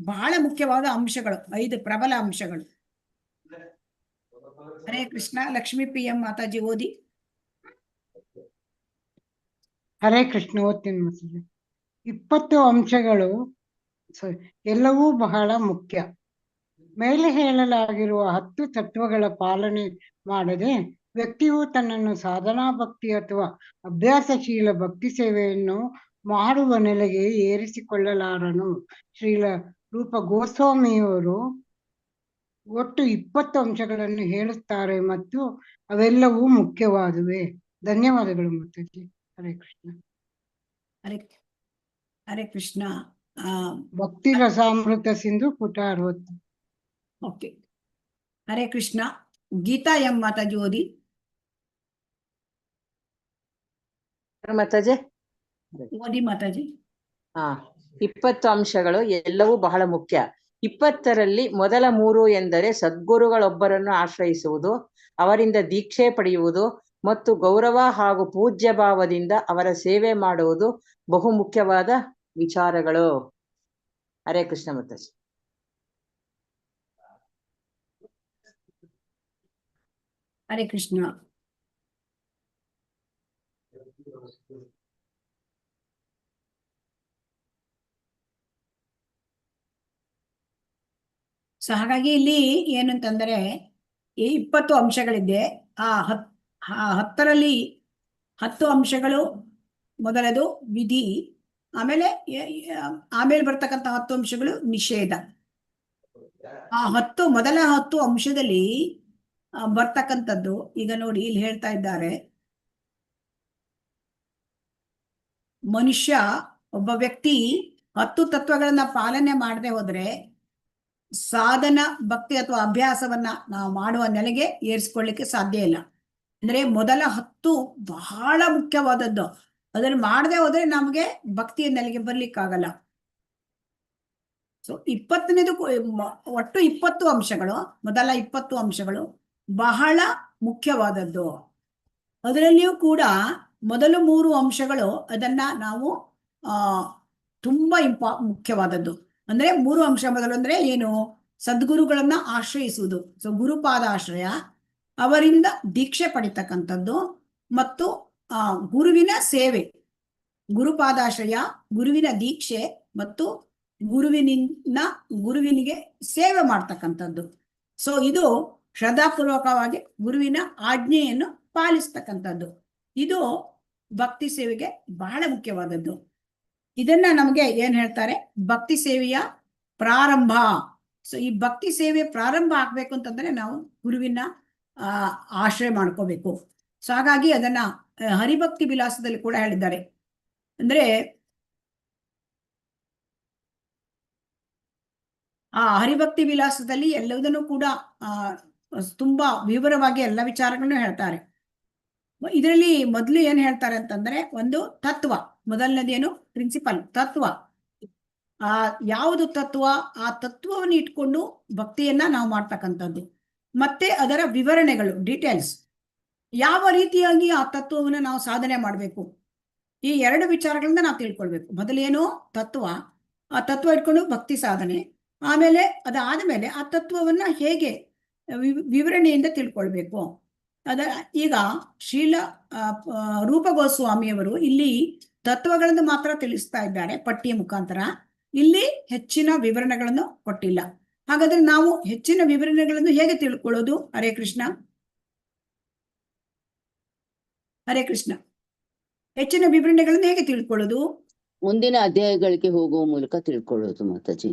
ಬಹಳ ಮುಖ್ಯವಾದ ಅಂಶಗಳು, 5 ಪ್ರಬಲ ಅಂಶಗಳು. ಹರೇ ಕೃಷ್ಣ. ಲಕ್ಷ್ಮೀ PM ಮಾತಾಜಿ ಓದಿ. ಹರೇ ಕೃಷ್ಣ. ಓದ್ತೀನಿ ಮಾತಾಜಿ. 20 ಅಂಶಗಳು ಎಲ್ಲವೂ ಬಹಳ ಮುಖ್ಯ. ಮೇಲೆ ಹೇಳಲಾಗಿರುವ 10 ತತ್ವಗಳ ಪಾಲನೆ ಮಾಡದೆ ವ್ಯಕ್ತಿಯು ತನ್ನನ್ನು ಸಾಧನಾ ಭಕ್ತಿ ಅಥವಾ ಅಭ್ಯಾಸಶೀಲ ಭಕ್ತಿ ಸೇವೆಯನ್ನು ಮಾಡುವ ನೆಲೆಗೆ ಏರಿಸಿಕೊಳ್ಳಲಾರನು. ಶ್ರೀಲ ರೂಪ ಗೋಸ್ವಾಮಿಯವರು ಒಟ್ಟು 20 ಅಂಶಗಳನ್ನು ಹೇಳುತ್ತಾರೆ ಮತ್ತು ಅವೆಲ್ಲವೂ ಮುಖ್ಯವಾದುವೆ. ಧನ್ಯವಾದಗಳು ಮಾತಾಜಿ. ಹರೇ ಕೃಷ್ಣ. ಹರೇ ಕೃಷ್ಣ. ಭಕ್ತಿ ರಸಾಮೃತ ಸಿಂಧು ಪುಟ 60. ಓಕೆ. ಹರೇ ಕೃಷ್ಣ. ಗೀತಾ ಎಂ ಮಾತಾಜಿ ಓದಿ. ಮಾತಾಜಿ ಓದಿ ಮಾತಾಜಿ. 20 ಅಂಶಗಳು ಎಲ್ಲವೂ ಬಹಳ ಮುಖ್ಯ. 20ರಲ್ಲಿ ಮೊದಲ 3 ಎಂದರೆ ಸದ್ಗುರುಗಳೊಬ್ಬರನ್ನು ಆಶ್ರಯಿಸುವುದು, ಅವರಿಂದ ದೀಕ್ಷೆ ಪಡೆಯುವುದು ಮತ್ತು ಗೌರವ ಹಾಗೂ ಪೂಜ್ಯ ಭಾವದಿಂದ ಅವರ ಸೇವೆ ಮಾಡುವುದು ಬಹು ಮುಖ್ಯವಾದ ವಿಚಾರಗಳು. ಹರೇ ಕೃಷ್ಣ ಮಾತಾಜಿ. ಹರೇ ಕೃಷ್ಣ. ಸೊ ಹಾಗಾಗಿ ಇಲ್ಲಿ ಏನಂತಂದ್ರೆ ಈ 20 ಅಂಶಗಳಿದೆ. ಆ 10ರಲ್ಲಿ 10 ಅಂಶಗಳು ಮೊದಲದು ವಿಧಿ, ಆಮೇಲೆ ಆಮೇಲೆ ಬರ್ತಕ್ಕಂಥ 10 ಅಂಶಗಳು ನಿಷೇಧ. ಆ ಮೊದಲ 10 ಅಂಶದಲ್ಲಿ ಬರ್ತಕ್ಕಂಥದ್ದು ಈಗ ನೋಡಿ ಇಲ್ಲಿ ಹೇಳ್ತಾ ಇದ್ದಾರೆ. ಮನುಷ್ಯ ಒಬ್ಬ ವ್ಯಕ್ತಿ 10 ತತ್ವಗಳನ್ನ ಪಾಲನೆ ಮಾಡದೆ ಹೋದ್ರೆ ಸಾಧನ ಭಕ್ತಿ ಅಥವಾ ಅಭ್ಯಾಸವನ್ನ ನಾವು ಮಾಡುವ ನೆಲೆಗೆ ಏರಿಸ್ಕೊಳ್ಳಿಕ್ಕೆ ಸಾಧ್ಯ ಇಲ್ಲ. ಅಂದ್ರೆ ಮೊದಲ 10 ಬಹಳ ಮುಖ್ಯವಾದದ್ದು. ಅದನ್ನು ಮಾಡದೆ ಹೋದ್ರೆ ನಮಗೆ ಭಕ್ತಿಯ ನೆಲೆಗೆ ಬರ್ಲಿಕ್ಕಾಗಲ್ಲ. ಸೊ 20ನೇದು ಒಟ್ಟು 20 ಅಂಶಗಳು, ಮೊದಲ 20 ಅಂಶಗಳು ಬಹಳ ಮುಖ್ಯವಾದದ್ದು. ಅದರಲ್ಲಿಯೂ ಕೂಡ ಮೊದಲು 3 ಅಂಶಗಳು ಅದನ್ನ ನಾವು ತುಂಬಾ ಮುಖ್ಯವಾದದ್ದು. ಅಂದ್ರೆ 3 ಅಂಶ ಮೊದಲು ಅಂದ್ರೆ ಏನು? ಸದ್ಗುರುಗಳನ್ನ ಆಶ್ರಯಿಸುವುದು, ಸೊ ಗುರುಪಾದಾಶ್ರಯ, ಅವರಿಂದ ದೀಕ್ಷೆ ಪಡಿತಕ್ಕಂಥದ್ದು, ಮತ್ತು ಗುರುವಿನ ಸೇವೆ. ಗುರುಪಾದಾಶ್ರಯ, ಗುರುವಿನ ದೀಕ್ಷೆ ಮತ್ತು ಗುರುವಿನಿಗೆ ಸೇವೆ ಮಾಡ್ತಕ್ಕಂಥದ್ದು. ಸೊ ಇದು ಶ್ರದ್ಧಾಪೂರ್ವಕವಾಗಿ ಗುರುವಿನ ಆಜ್ಞೆಯನ್ನು ಪಾಲಿಸ್ತಕ್ಕಂಥದ್ದು. ಇದು ಭಕ್ತಿ ಸೇವೆಗೆ ಬಹಳ ಮುಖ್ಯವಾದದ್ದು. ಇದನ್ನ ನಮಗೆ ಏನ್ ಹೇಳ್ತಾರೆ? ಭಕ್ತಿ ಸೇವೆಯ ಪ್ರಾರಂಭ. ಸೊ ಈ ಭಕ್ತಿ ಸೇವೆ ಪ್ರಾರಂಭ ಆಗ್ಬೇಕು ಅಂತಂದ್ರೆ ನಾವು ಗುರುವಿನ ಆಶ್ರಯ ಮಾಡ್ಕೋಬೇಕು. ಸೊ ಹಾಗಾಗಿ ಅದನ್ನ ಹರಿಭಕ್ತಿ ವಿಲಾಸದಲ್ಲಿ ಕೂಡ ಹೇಳಿದ್ದಾರೆ. ಅಂದ್ರೆ ಆ ಹರಿಭಕ್ತಿ ವಿಲಾಸದಲ್ಲಿ ಎಲ್ಲದನ್ನು ಕೂಡ ತುಂಬಾ ವಿವರವಾಗಿ ಎಲ್ಲ ವಿಚಾರಗಳನ್ನು ಹೇಳ್ತಾರೆ. ಇದರಲ್ಲಿ ಮೊದಲು ಏನ್ ಹೇಳ್ತಾರೆ ಅಂತಂದ್ರೆ, ಒಂದು ತತ್ವ, ಮೊದಲನೇದೇನು? ಪ್ರಿನ್ಸಿಪಲ್ ತತ್ವ. ಯಾವುದು ತತ್ವ? ಆ ತತ್ವವನ್ನು ಇಟ್ಕೊಂಡು ಭಕ್ತಿಯನ್ನ ನಾವು ಮಾಡ್ತಕ್ಕಂಥದ್ದು. ಮತ್ತೆ ಅದರ ವಿವರಣೆಗಳು, ಡೀಟೇಲ್ಸ್, ಯಾವ ರೀತಿಯಾಗಿ ಆ ತತ್ವವನ್ನು ನಾವು ಸಾಧನೆ ಮಾಡಬೇಕು, ಈ 2 ವಿಚಾರಗಳಿಂದ ನಾವು ತಿಳ್ಕೊಳ್ಬೇಕು. ಮೊದಲೇನು? ತತ್ವ. ಆ ತತ್ವ ಇಟ್ಕೊಂಡು ಭಕ್ತಿ ಸಾಧನೆ. ಆಮೇಲೆ ಅದಾದ್ಮೇಲೆ ಆ ತತ್ವವನ್ನ ಹೇಗೆ ವಿವರಣೆಯಿಂದ ತಿಳ್ಕೊಳ್ಬೇಕು. ಈಗ ಶ್ರೀಲ ರೂಪ ಗೋಸ್ವಾಮಿಯವರು ಇಲ್ಲಿ ತತ್ವಗಳನ್ನು ಮಾತ್ರ ತಿಳಿಸ್ತಾ ಇದ್ದಾರೆ ಪಟ್ಟಿಯ ಮುಖಾಂತರ. ಇಲ್ಲಿ ಹೆಚ್ಚಿನ ವಿವರಣೆಗಳನ್ನು ಕೊಟ್ಟಿಲ್ಲ. ಹಾಗಾದ್ರೆ ನಾವು ಹೆಚ್ಚಿನ ವಿವರಣೆಗಳನ್ನು ಹೇಗೆ ತಿಳ್ಕೊಳ್ಳೋದು? ಹರೇ ಕೃಷ್ಣ. ಹರೇ ಕೃಷ್ಣ. ಹೆಚ್ಚಿನ ವಿವರಣೆಗಳನ್ನು ಹೇಗೆ ತಿಳ್ಕೊಳ್ಳೋದು? ಮುಂದಿನ ಅಧ್ಯಾಯಗಳಿಗೆ ಹೋಗುವ ಮೂಲಕ ತಿಳ್ಕೊಳ್ಳೋದು ಮಾತಾಜಿ.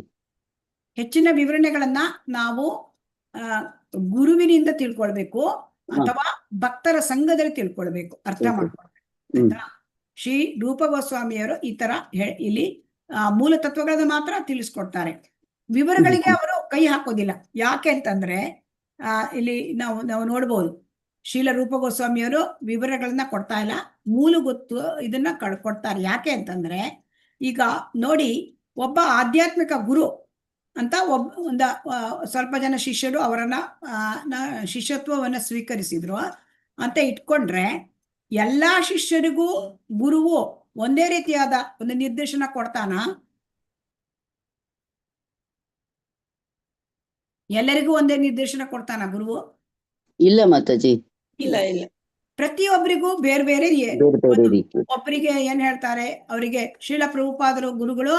ಹೆಚ್ಚಿನ ವಿವರಣೆಗಳನ್ನ ನಾವು ಗುರುವಿನಿಂದ ತಿಳ್ಕೊಳ್ಬೇಕು, ಅಥವಾ ಭಕ್ತರ ಸಂಘದಲ್ಲಿ ತಿಳ್ಕೊಳ್ಬೇಕು, ಅರ್ಥ ಮಾಡ್ಕೊಳ್ಬೇಕು. ಆಯ್ತಾ? ಶ್ರೀ ರೂಪ ಗೋಸ್ವಾಮಿಯವರು ಈ ತರ ಇಲ್ಲಿ ಮೂಲ ತತ್ವಗಳನ್ನ ಮಾತ್ರ ತಿಳಿಸ್ಕೊಡ್ತಾರೆ. ವಿವರಗಳಿಗೆ ಅವರು ಕೈ ಹಾಕೋದಿಲ್ಲ. ಯಾಕೆ ಅಂತಂದ್ರೆ ಇಲ್ಲಿ ನಾವು ನೋಡ್ಬೋದು, ಶ್ರೀಲ ರೂಪ ಗೋಸ್ವಾಮಿಯವರು ವಿವರಗಳನ್ನ ಕೊಡ್ತಾ ಇಲ್ಲ, ಮೂಲ ಗೊತ್ತು ಇದನ್ನ ಕೊಡ್ತಾರೆ. ಯಾಕೆ ಅಂತಂದ್ರೆ ಈಗ ನೋಡಿ, ಒಬ್ಬ ಆಧ್ಯಾತ್ಮಿಕ ಗುರು ಅಂತ ಸ್ವಲ್ಪ ಜನ ಶಿಷ್ಯರು ಅವರನ್ನ ಶಿಷ್ಯತ್ವವನ್ನ ಸ್ವೀಕರಿಸಿದ್ರು ಅಂತ ಇಟ್ಕೊಂಡ್ರೆ, ಎಲ್ಲಾ ಶಿಷ್ಯರಿಗೂ ಗುರುವು ಒಂದೇ ರೀತಿಯಾದ ಒಂದು ನಿರ್ದೇಶನ ಕೊಡ್ತಾನ? ಎಲ್ಲರಿಗೂ ಒಂದೇ ನಿರ್ದೇಶನ ಕೊಡ್ತಾನ ಗುರುವು? ಇಲ್ಲ ಮಾತಾಜಿ, ಇಲ್ಲ. ಪ್ರತಿಯೊಬ್ಬರಿಗೂ ಬೇರೆ ಬೇರೆ. ಒಬ್ಬರಿಗೆ ಏನ್ ಹೇಳ್ತಾರೆ, ಅವರಿಗೆ ಶ್ರೀಲ ಪ್ರಭುಪಾದರು ಗುರುಗಳು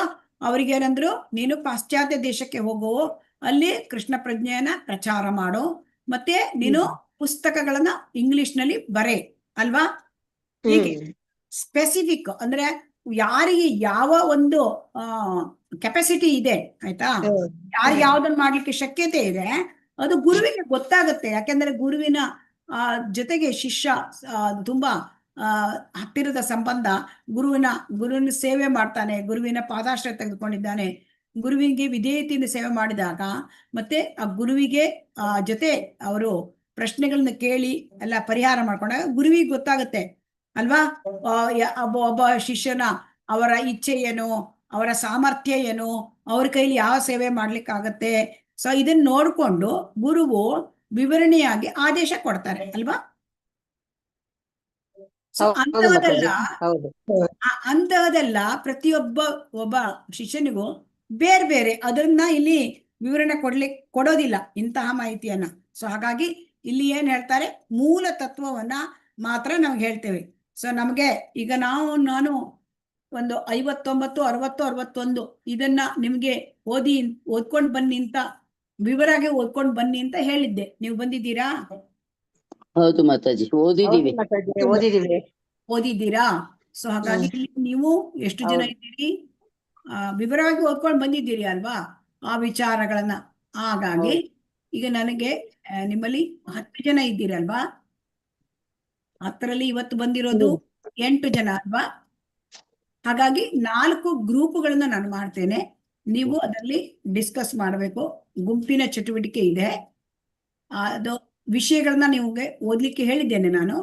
ಅವ್ರಿಗೆ ಏನಂದ್ರು, ನೀನು ಪಾಶ್ಚಾತ್ಯ ದೇಶಕ್ಕೆ ಹೋಗು, ಅಲ್ಲಿ ಕೃಷ್ಣ ಪ್ರಜ್ಞೆಯನ್ನ ಪ್ರಚಾರ ಮಾಡು, ಮತ್ತೆ ನೀನು ಪುಸ್ತಕಗಳನ್ನ ಇಂಗ್ಲಿಷ್ ನಲ್ಲಿ ಬರೆ ಅಲ್ವಾ? ಹೀಗೆ ಸ್ಪೆಸಿಫಿಕ್, ಅಂದ್ರೆ ಯಾರಿಗೆ ಯಾವ ಒಂದು ಕೆಪಾಸಿಟಿ ಇದೆ, ಆಯ್ತಾ, ಯಾರಿಗೆ ಯಾವ್ದನ್ನ ಮಾಡ್ಲಿಕ್ಕೆ ಶಕ್ಯತೆ ಇದೆ ಅದು ಗುರುವಿಗೆ ಗೊತ್ತಾಗುತ್ತೆ. ಯಾಕೆಂದ್ರೆ ಗುರುವಿನ ಜೊತೆಗೆ ಶಿಷ್ಯ ತುಂಬಾ ಹತ್ತಿರದ ಸಂಬಂಧ. ಗುರುವಿನ ಸೇವೆ ಮಾಡ್ತಾನೆ, ಗುರುವಿನ ಪಾದಾಶ್ರಯ ತೆಗೆದುಕೊಂಡಿದ್ದಾನೆ, ಗುರುವಿಗೆ ವಿಧೇಯತೆಯಿಂದ ಸೇವೆ ಮಾಡಿದಾಗ, ಮತ್ತೆ ಆ ಗುರುವಿಗೆ ಜೊತೆ ಅವರು ಪ್ರಶ್ನೆಗಳನ್ನ ಕೇಳಿ ಎಲ್ಲ ಪರಿಹಾರ ಮಾಡ್ಕೊಂಡಾಗ ಗುರುವಿಗೆ ಗೊತ್ತಾಗುತ್ತೆ ಅಲ್ವಾ, ಒಬ್ಬ ಶಿಷ್ಯನ ಅವರ ಇಚ್ಛೆ ಏನು, ಅವರ ಸಾಮರ್ಥ್ಯ ಏನು, ಅವ್ರ ಕೈಲಿ ಯಾವ ಸೇವೆ ಮಾಡ್ಲಿಕ್ಕಾಗತ್ತೆ. ಸೊ ಇದನ್ನ ನೋಡ್ಕೊಂಡು ಗುರುವು ವಿವರಣೆಯಾಗಿ ಆದೇಶ ಕೊಡ್ತಾರೆ ಅಲ್ವಾ. ಅಂತಹದೆಲ್ಲ ಒಬ್ಬ ಶಿಷ್ಯನಿಗೂ ಬೇರೆ ಬೇರೆ, ಅದನ್ನ ಇಲ್ಲಿ ವಿವರಣೆ ಕೊಡೋದಿಲ್ಲ ಇಂತಹ ಮಾಹಿತಿಯನ್ನ. ಸೊ ಹಾಗಾಗಿ ಇಲ್ಲಿ ಏನ್ ಹೇಳ್ತಾರೆ, ಮೂಲ ತತ್ವವನ್ನ ಮಾತ್ರ ನಾವು ಹೇಳ್ತೇವೆ. ಸೊ ನಮ್ಗೆ ಈಗ ನಾನು ಒಂದು 59, 60, 61 ಇದನ್ನ ನಿಮ್ಗೆ ಓದ್ಕೊಂಡು ಬನ್ನಿ ಅಂತ ವಿವರಾಗಿ ಓದ್ಕೊಂಡು ಬನ್ನಿ ಅಂತ ಹೇಳಿದ್ದೆ. ನೀವು ಬಂದಿದ್ದೀರಾ? ಹೌದು ಮಾತಾಜಿ, ಓದಿದೀವಿ. ಓದಿದೀವಿ. ಓದಿದ್ದೀರಾ? ಸೊ ಹಾಗಾಗಿ ಇಲ್ಲಿ ನೀವು ಎಷ್ಟು ಜನ ಇದ್ದೀರಿ? ವಿವರವಾಗಿ ಓದ್ಕೊಂಡು ಬಂದಿದ್ದೀರಿ ಅಲ್ವಾ ಆ ವಿಚಾರಗಳನ್ನ. ಹಾಗಾಗಿ ಈಗ ನನಗೆ ನಿಮ್ಮಲ್ಲಿ 10 ಜನ ಇದ್ದೀರಲ್ವಾ? 10ರಲ್ಲಿ ಇವತ್ತು ಬಂದಿರೋದು 8 ಜನ ಅಲ್ವಾ? ಹಾಗಾಗಿ 4 ಗ್ರೂಪ್ಗಳನ್ನ ನಾನು ಮಾಡ್ತೇನೆ. ನೀವು ಅದರಲ್ಲಿ ಡಿಸ್ಕಸ್ ಮಾಡಬೇಕು. ಗುಂಪಿನ ಚಟುವಟಿಕೆ ಇದೆ. ಅದು ವಿಷಯಗಳನ್ನ ನಿಮಗೆ ಓದ್ಲಿಕ್ಕೆ ಹೇಳಿದ್ದೇನೆ ನಾನು.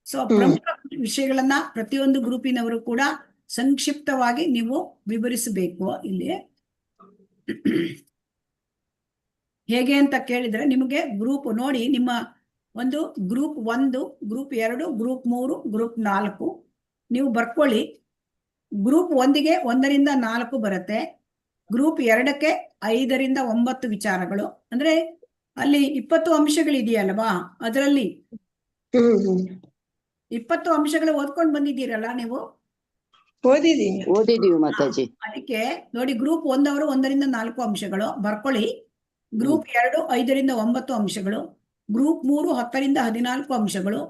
ಸೊ ಪ್ರಮುಖ ವಿಷಯಗಳನ್ನ ಪ್ರತಿಯೊಂದು ಗ್ರೂಪಿನವರು ಕೂಡ ಸಂಕ್ಷಿಪ್ತವಾಗಿ ನೀವು ವಿವರಿಸಬೇಕು. ಇಲ್ಲಿ ಹೇಗೆ ಅಂತ ಕೇಳಿದ್ರೆ ನಿಮಗೆ ಗ್ರೂಪ್ ನೋಡಿ, ನಿಮ್ಮ ಒಂದು ಗ್ರೂಪ್ 1, ಗ್ರೂಪ್ 2, ಗ್ರೂಪ್ 3, ಗ್ರೂಪ್ 4 ನೀವು ಬರ್ಕೊಳ್ಳಿ. ಗ್ರೂಪ್ 1ಗೆ 1ರಿಂದ 4 ಬರುತ್ತೆ. ಗ್ರೂಪ್ 2ಕ್ಕೆ 5ರಿಂದ 9 ವಿಚಾರಗಳು. ಅಂದ್ರೆ ಅಲ್ಲಿ 20 ಅಂಶಗಳಿದೆಯಲ್ವಾ? ಅದರಲ್ಲಿ 20 ಅಂಶಗಳು ಓದ್ಕೊಂಡು ಬಂದಿದ್ದೀರಲ್ಲ ನೀವು? ಓದಿದೀವಿ ಮಾತಾಜಿ. ಅದಕ್ಕೆ ನೋಡಿ, ಗ್ರೂಪ್ 1 ಅವರು 1ರಿಂದ 4 ಅಂಶಗಳು ಬರ್ಕೊಳ್ಳಿ. ಗ್ರೂಪ್ 2 5ರಿಂದ 9 ಅಂಶಗಳು. ಗ್ರೂಪ್ 3 10ರಿಂದ 14 ಅಂಶಗಳು.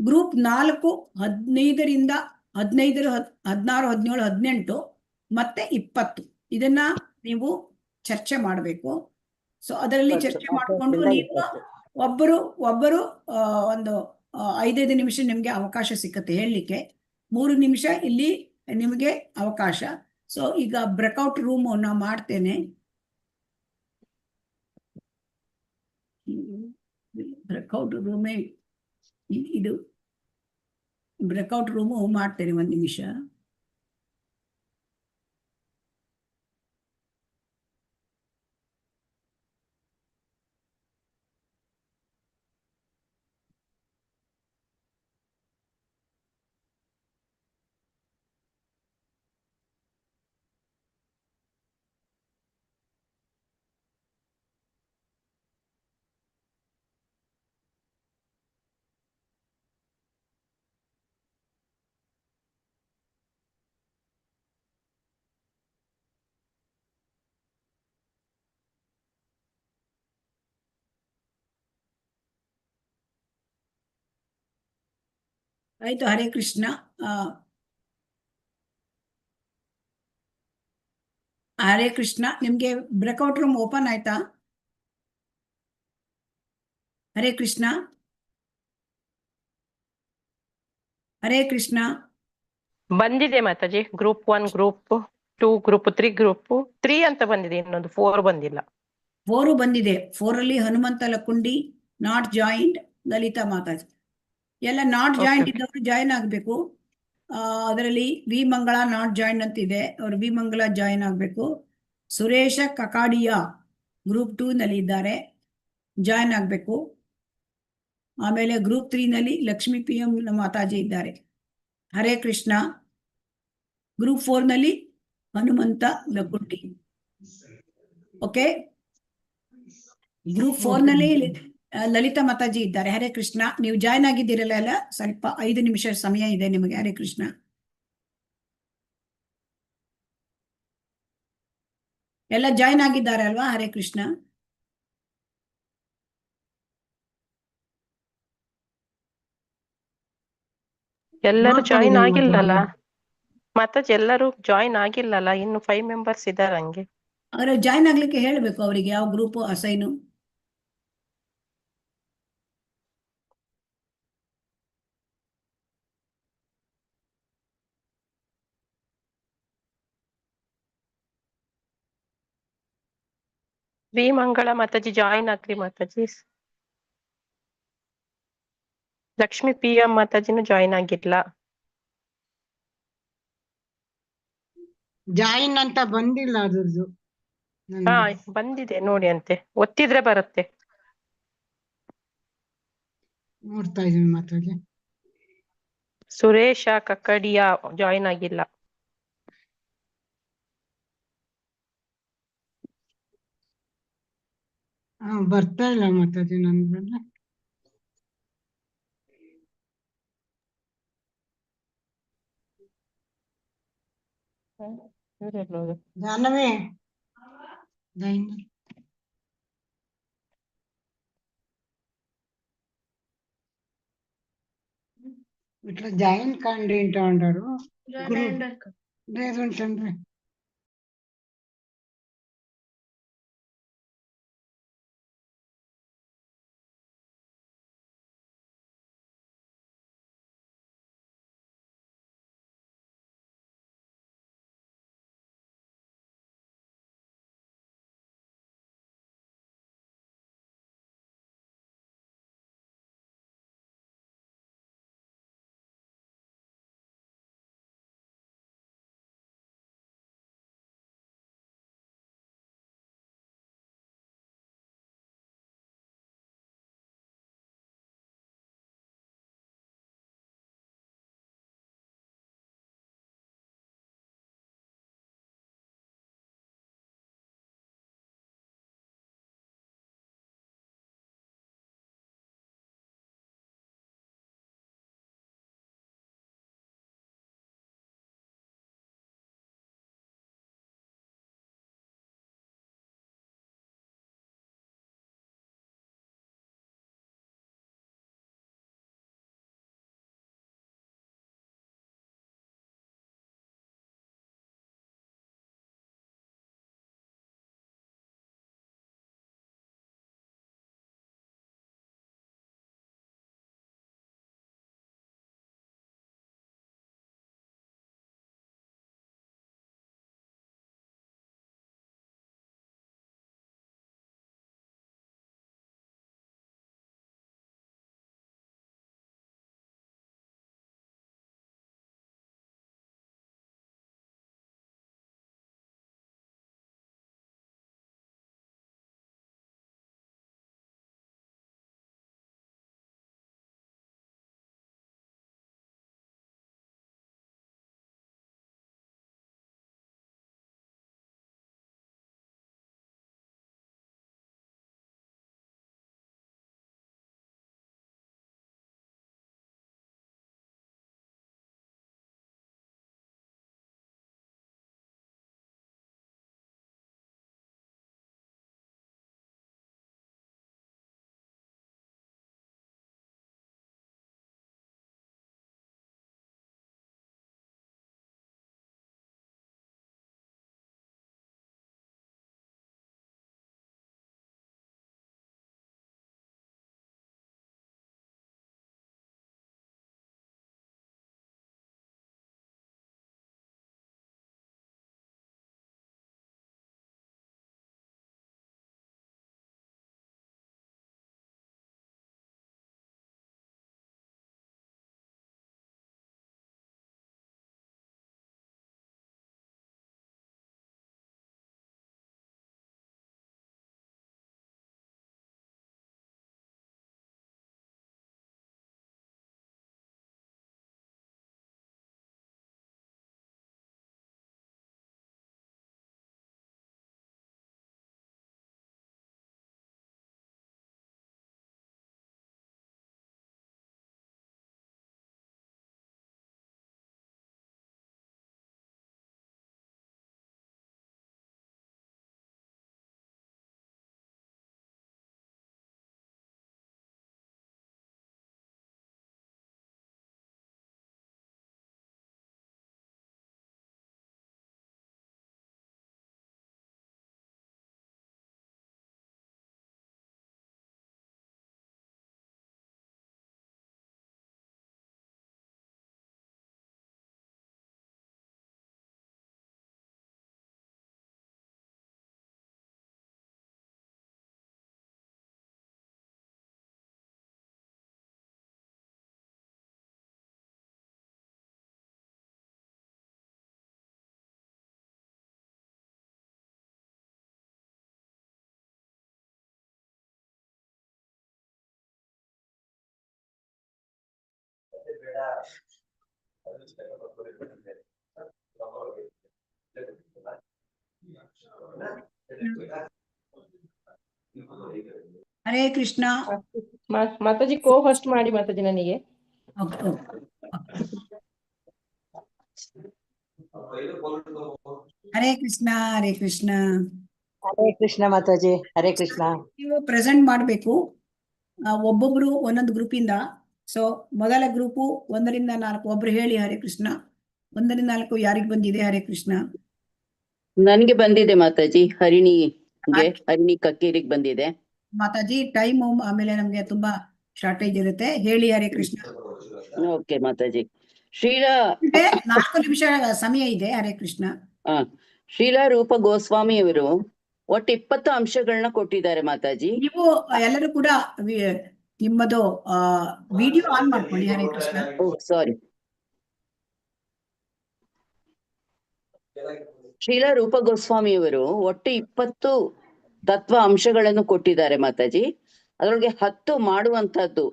ಗ್ರೂಪ್ 4 15ರಿಂದ 15, 16, 17, 18 ಮತ್ತೆ 20. ಇದನ್ನ ನೀವು ಚರ್ಚೆ ಮಾಡಬೇಕು. ಸೊ ಅದರಲ್ಲಿ ಚರ್ಚೆ ಮಾಡಿಕೊಂಡು ನೀವು ಒಬ್ಬರು ಒಂದು 5 ನಿಮಿಷ ನಿಮ್ಗೆ ಅವಕಾಶ ಸಿಕ್ಕತ್ತೆ ಹೇಳಲಿಕ್ಕೆ. 3 ನಿಮಿಷ ಇಲ್ಲಿ ನಿಮಗೆ ಅವಕಾಶ. ಸೊ ಈಗ ಬ್ರೇಕ್ಔಟ್ ರೂಮ್ ನಾ ಮಾಡ್ತೇನೆ. ಬ್ರೇಕ್ಔಟ್ ರೂಮೇ ಇದು. ಬ್ರೇಕ್ಔಟ್ ರೂಮು ಮಾಡ್ತೇನೆ, 1 ನಿಮಿಷ. ಆಯ್ತು. ಹರೇ ಕೃಷ್ಣ. ಹರೇ ಕೃಷ್ಣ. ನಿಮ್ಗೆ ಬ್ರೇಕ್ಔಟ್ ರೂಮ್ ಓಪನ್ ಆಯ್ತಾ? ಹರೇ ಕೃಷ್ಣ. ಹರೇ ಕೃಷ್ಣ. ಬಂದಿದೆ Mataji. Group 1, group 2, group 3, group 3 ಅಂತ ಬಂದಿದೆ. ಇನ್ನೊಂದು 4 ಬಂದಿಲ್ಲ. 4 ಬಂದಿದೆ. 4ರಲ್ಲಿ ಹನುಮಂತ ಲಕ್ಕುಂಡಿ ನಾಟ್ ಜಾಯಿಂಟ್, ಲಲಿತಾ ಮಾತಾಜಿ ಎಲ್ಲ ನಾಟ್ ಜಾಯಿಂಟ್ ಇದ್ದವರು ಜಾಯಿನ್ ಆಗಬೇಕು. ಅದರಲ್ಲಿ ವಿ ಮಂಗಳ ನಾಟ್ ಜಾಯಿನ್ ಅಂತ ಇದೆ. ಅವರು ವಿ ಮಂಗಳ ಜಾಯಿನ್ ಆಗಬೇಕು. ಸುರೇಶ ಕಕಾಡಿಯಾ ಗ್ರೂಪ್ 2 ನಲ್ಲಿ ಇದ್ದಾರೆ, ಜಾಯಿನ್ ಆಗಬೇಕು. ಆಮೇಲೆ ಗ್ರೂಪ್ 3 ನಲ್ಲಿ ಲಕ್ಷ್ಮೀ PM ಮಾತಾಜಿ ಇದ್ದಾರೆ. ಹರೇ ಕೃಷ್ಣ. ಗ್ರೂಪ್ 4 ನಲ್ಲಿ ಹನುಮಂತ ಲಕ್ಕುಂಡಿ. ಓಕೆ. ಗ್ರೂಪ್ 4 ನಲ್ಲಿ ಲಲಿತಾ ಮಾತಾಜಿ ಇದ್ದಾರೆ. ಹರೇ ಕೃಷ್ಣ. ನೀವು ಜಾಯ್ನ್ ಆಗಿದ್ದೀರಲ್ಲ ಎಲ್ಲ, ಸ್ವಲ್ಪ 5 ನಿಮಿಷ ಸಮಯ ಇದೆ ನಿಮಗೆ. ಹರೇ ಕೃಷ್ಣ. ಎಲ್ಲ ಜಾಯ್ನ್ ಆಗಿದ್ದಾರೆ ಅಲ್ವಾ? ಹರೇ ಕೃಷ್ಣ. ಎಲ್ಲರೂ ಜಾಯಿನ್ ಆಗಿಲ್ಲಲ್ಲ ಮಾತಾಜಿ? ಎಲ್ಲರೂ ಜಾಯಿನ್ ಆಗಿಲ್ಲಲ್ಲ, ಇನ್ನು 5 ಮೆಂಬರ್ಸ್ ಇದ್ದಾರೆ ಹಂಗೆ. ಅವ್ರ ಜಾಯ್ನ್ ಆಗ್ಲಿಕ್ಕೆ ಹೇಳ್ಬೇಕು ಅವರಿಗೆ, ಯಾವ ಗ್ರೂಪ್ ಅಸೈನು. ವಿ ಮಂಗಳ ಮಾತಾಜಿ ಜಾಯಿನ್ ಆಗ್ರಿ ಮಾತಾಜಿ. ಲಕ್ಷ್ಮಿ PM ಮಾತಾಜಿನೂ ಜಾಯಿನ್ ಆಗಿಲ್ಲ. ಜಾಯಿನ್ ಅಂತ ಬಂದಿಲ್ಲ ಅದ್ರದ್ದು. ಹಾ ಬಂದಿದೆ ನೋಡಿ ಅಂತೆ, ಒತ್ತಿದ್ರೆ ಬರುತ್ತೆ. ನೋಡ್ತಾ ಇದೀನಿ ಮಾತಾಡಿ. ಸುರೇಶ ಕಕ್ಕಡಿಯಾ ಜಾಯಿನ್ ಆಗಿಲ್ಲ. ಬರ್ತಾ ಇಲ್ಲ ಮಾತಾಡಿ ನನ್ಗೆ. ಜಾಹ್ನವಿ ఇట్లా జాయిన్ కండి అంటూ ఉంటారు. లేదు తండ్రి. ಹರೇ ಕೃಷ್ಣ. ಮಾತಾಜಿ ಕೋ ಹೋಸ್ಟ್ ಮಾಡಿ ಮಾತಾಜಿ ನನಗೆ. ಹರೇ ಕೃಷ್ಣ. ಹರೇ ಕೃಷ್ಣ. ಹರೇ ಕೃಷ್ಣ ಮಾತಾಜಿ. ಹರೇ ಕೃಷ್ಣ. ನೀವು ಪ್ರೆಸೆಂಟ್ ಮಾಡಬೇಕು, ಒಬ್ಬೊಬ್ರು ಒಂದೊಂದು ಗ್ರೂಪ್ ಇಂದ ಸೊ ಮೊದಲ ಗ್ರೂಪು 1ರಿಂದ 4 ಒಬ್ರು ಹೇಳಿ. ಹರೇ ಕೃಷ್ಣ. 1ರಿಂದ 4 ಯಾರಿಗೆ ಬಂದಿದೆ? ಹರೇ ಕೃಷ್ಣ. ನನ್ಗೆ ಬಂದಿದೆ ಮಾತಾಜಿ. ಹರಿಣಿ ಕಕ್ಕೇರಿಗೆ ಬಂದಿದೆ. ಮಾತಾಜಿ ಟೈಮ್ ಆಮೇಲೆ ನಮ್ಗೆ ತುಂಬಾ ಶಾರ್ಟೇಜ್ ಇರುತ್ತೆ. ಹೇಳಿ ಹರೇ ಕೃಷ್ಣ. ಓಕೆ ಮಾತಾಜಿ. 4 ನಿಮಿಷ ಸಮಯ ಇದೆ. ಹರೇ ಕೃಷ್ಣ. ಶ್ರೀಲಾ ರೂಪ ಗೋಸ್ವಾಮಿಯವರು ಒಟ್ಟು 20 ಅಂಶಗಳನ್ನ ಕೊಟ್ಟಿದ್ದಾರೆ ಮಾತಾಜಿ. ನೀವು ಎಲ್ಲರೂ ಕೂಡ ನಿಮ್ಮದು ವಿಡಿಯೋ ಆನ್ ಮಾಡ್ಕೊಳ್ಳಿ. ಹರೇ ಕೃಷ್ಣ. ಸಾರಿ. ಶ್ರೀಲಾ ರೂಪ ಗೋಸ್ವಾಮಿಯವರು ಒಟ್ಟು 20 ತತ್ವ ಅಂಶಗಳನ್ನು ಕೊಟ್ಟಿದ್ದಾರೆ ಮಾತಾಜಿ. ಅದರೊಳಗೆ 10 ಮಾಡುವಂತಹದ್ದು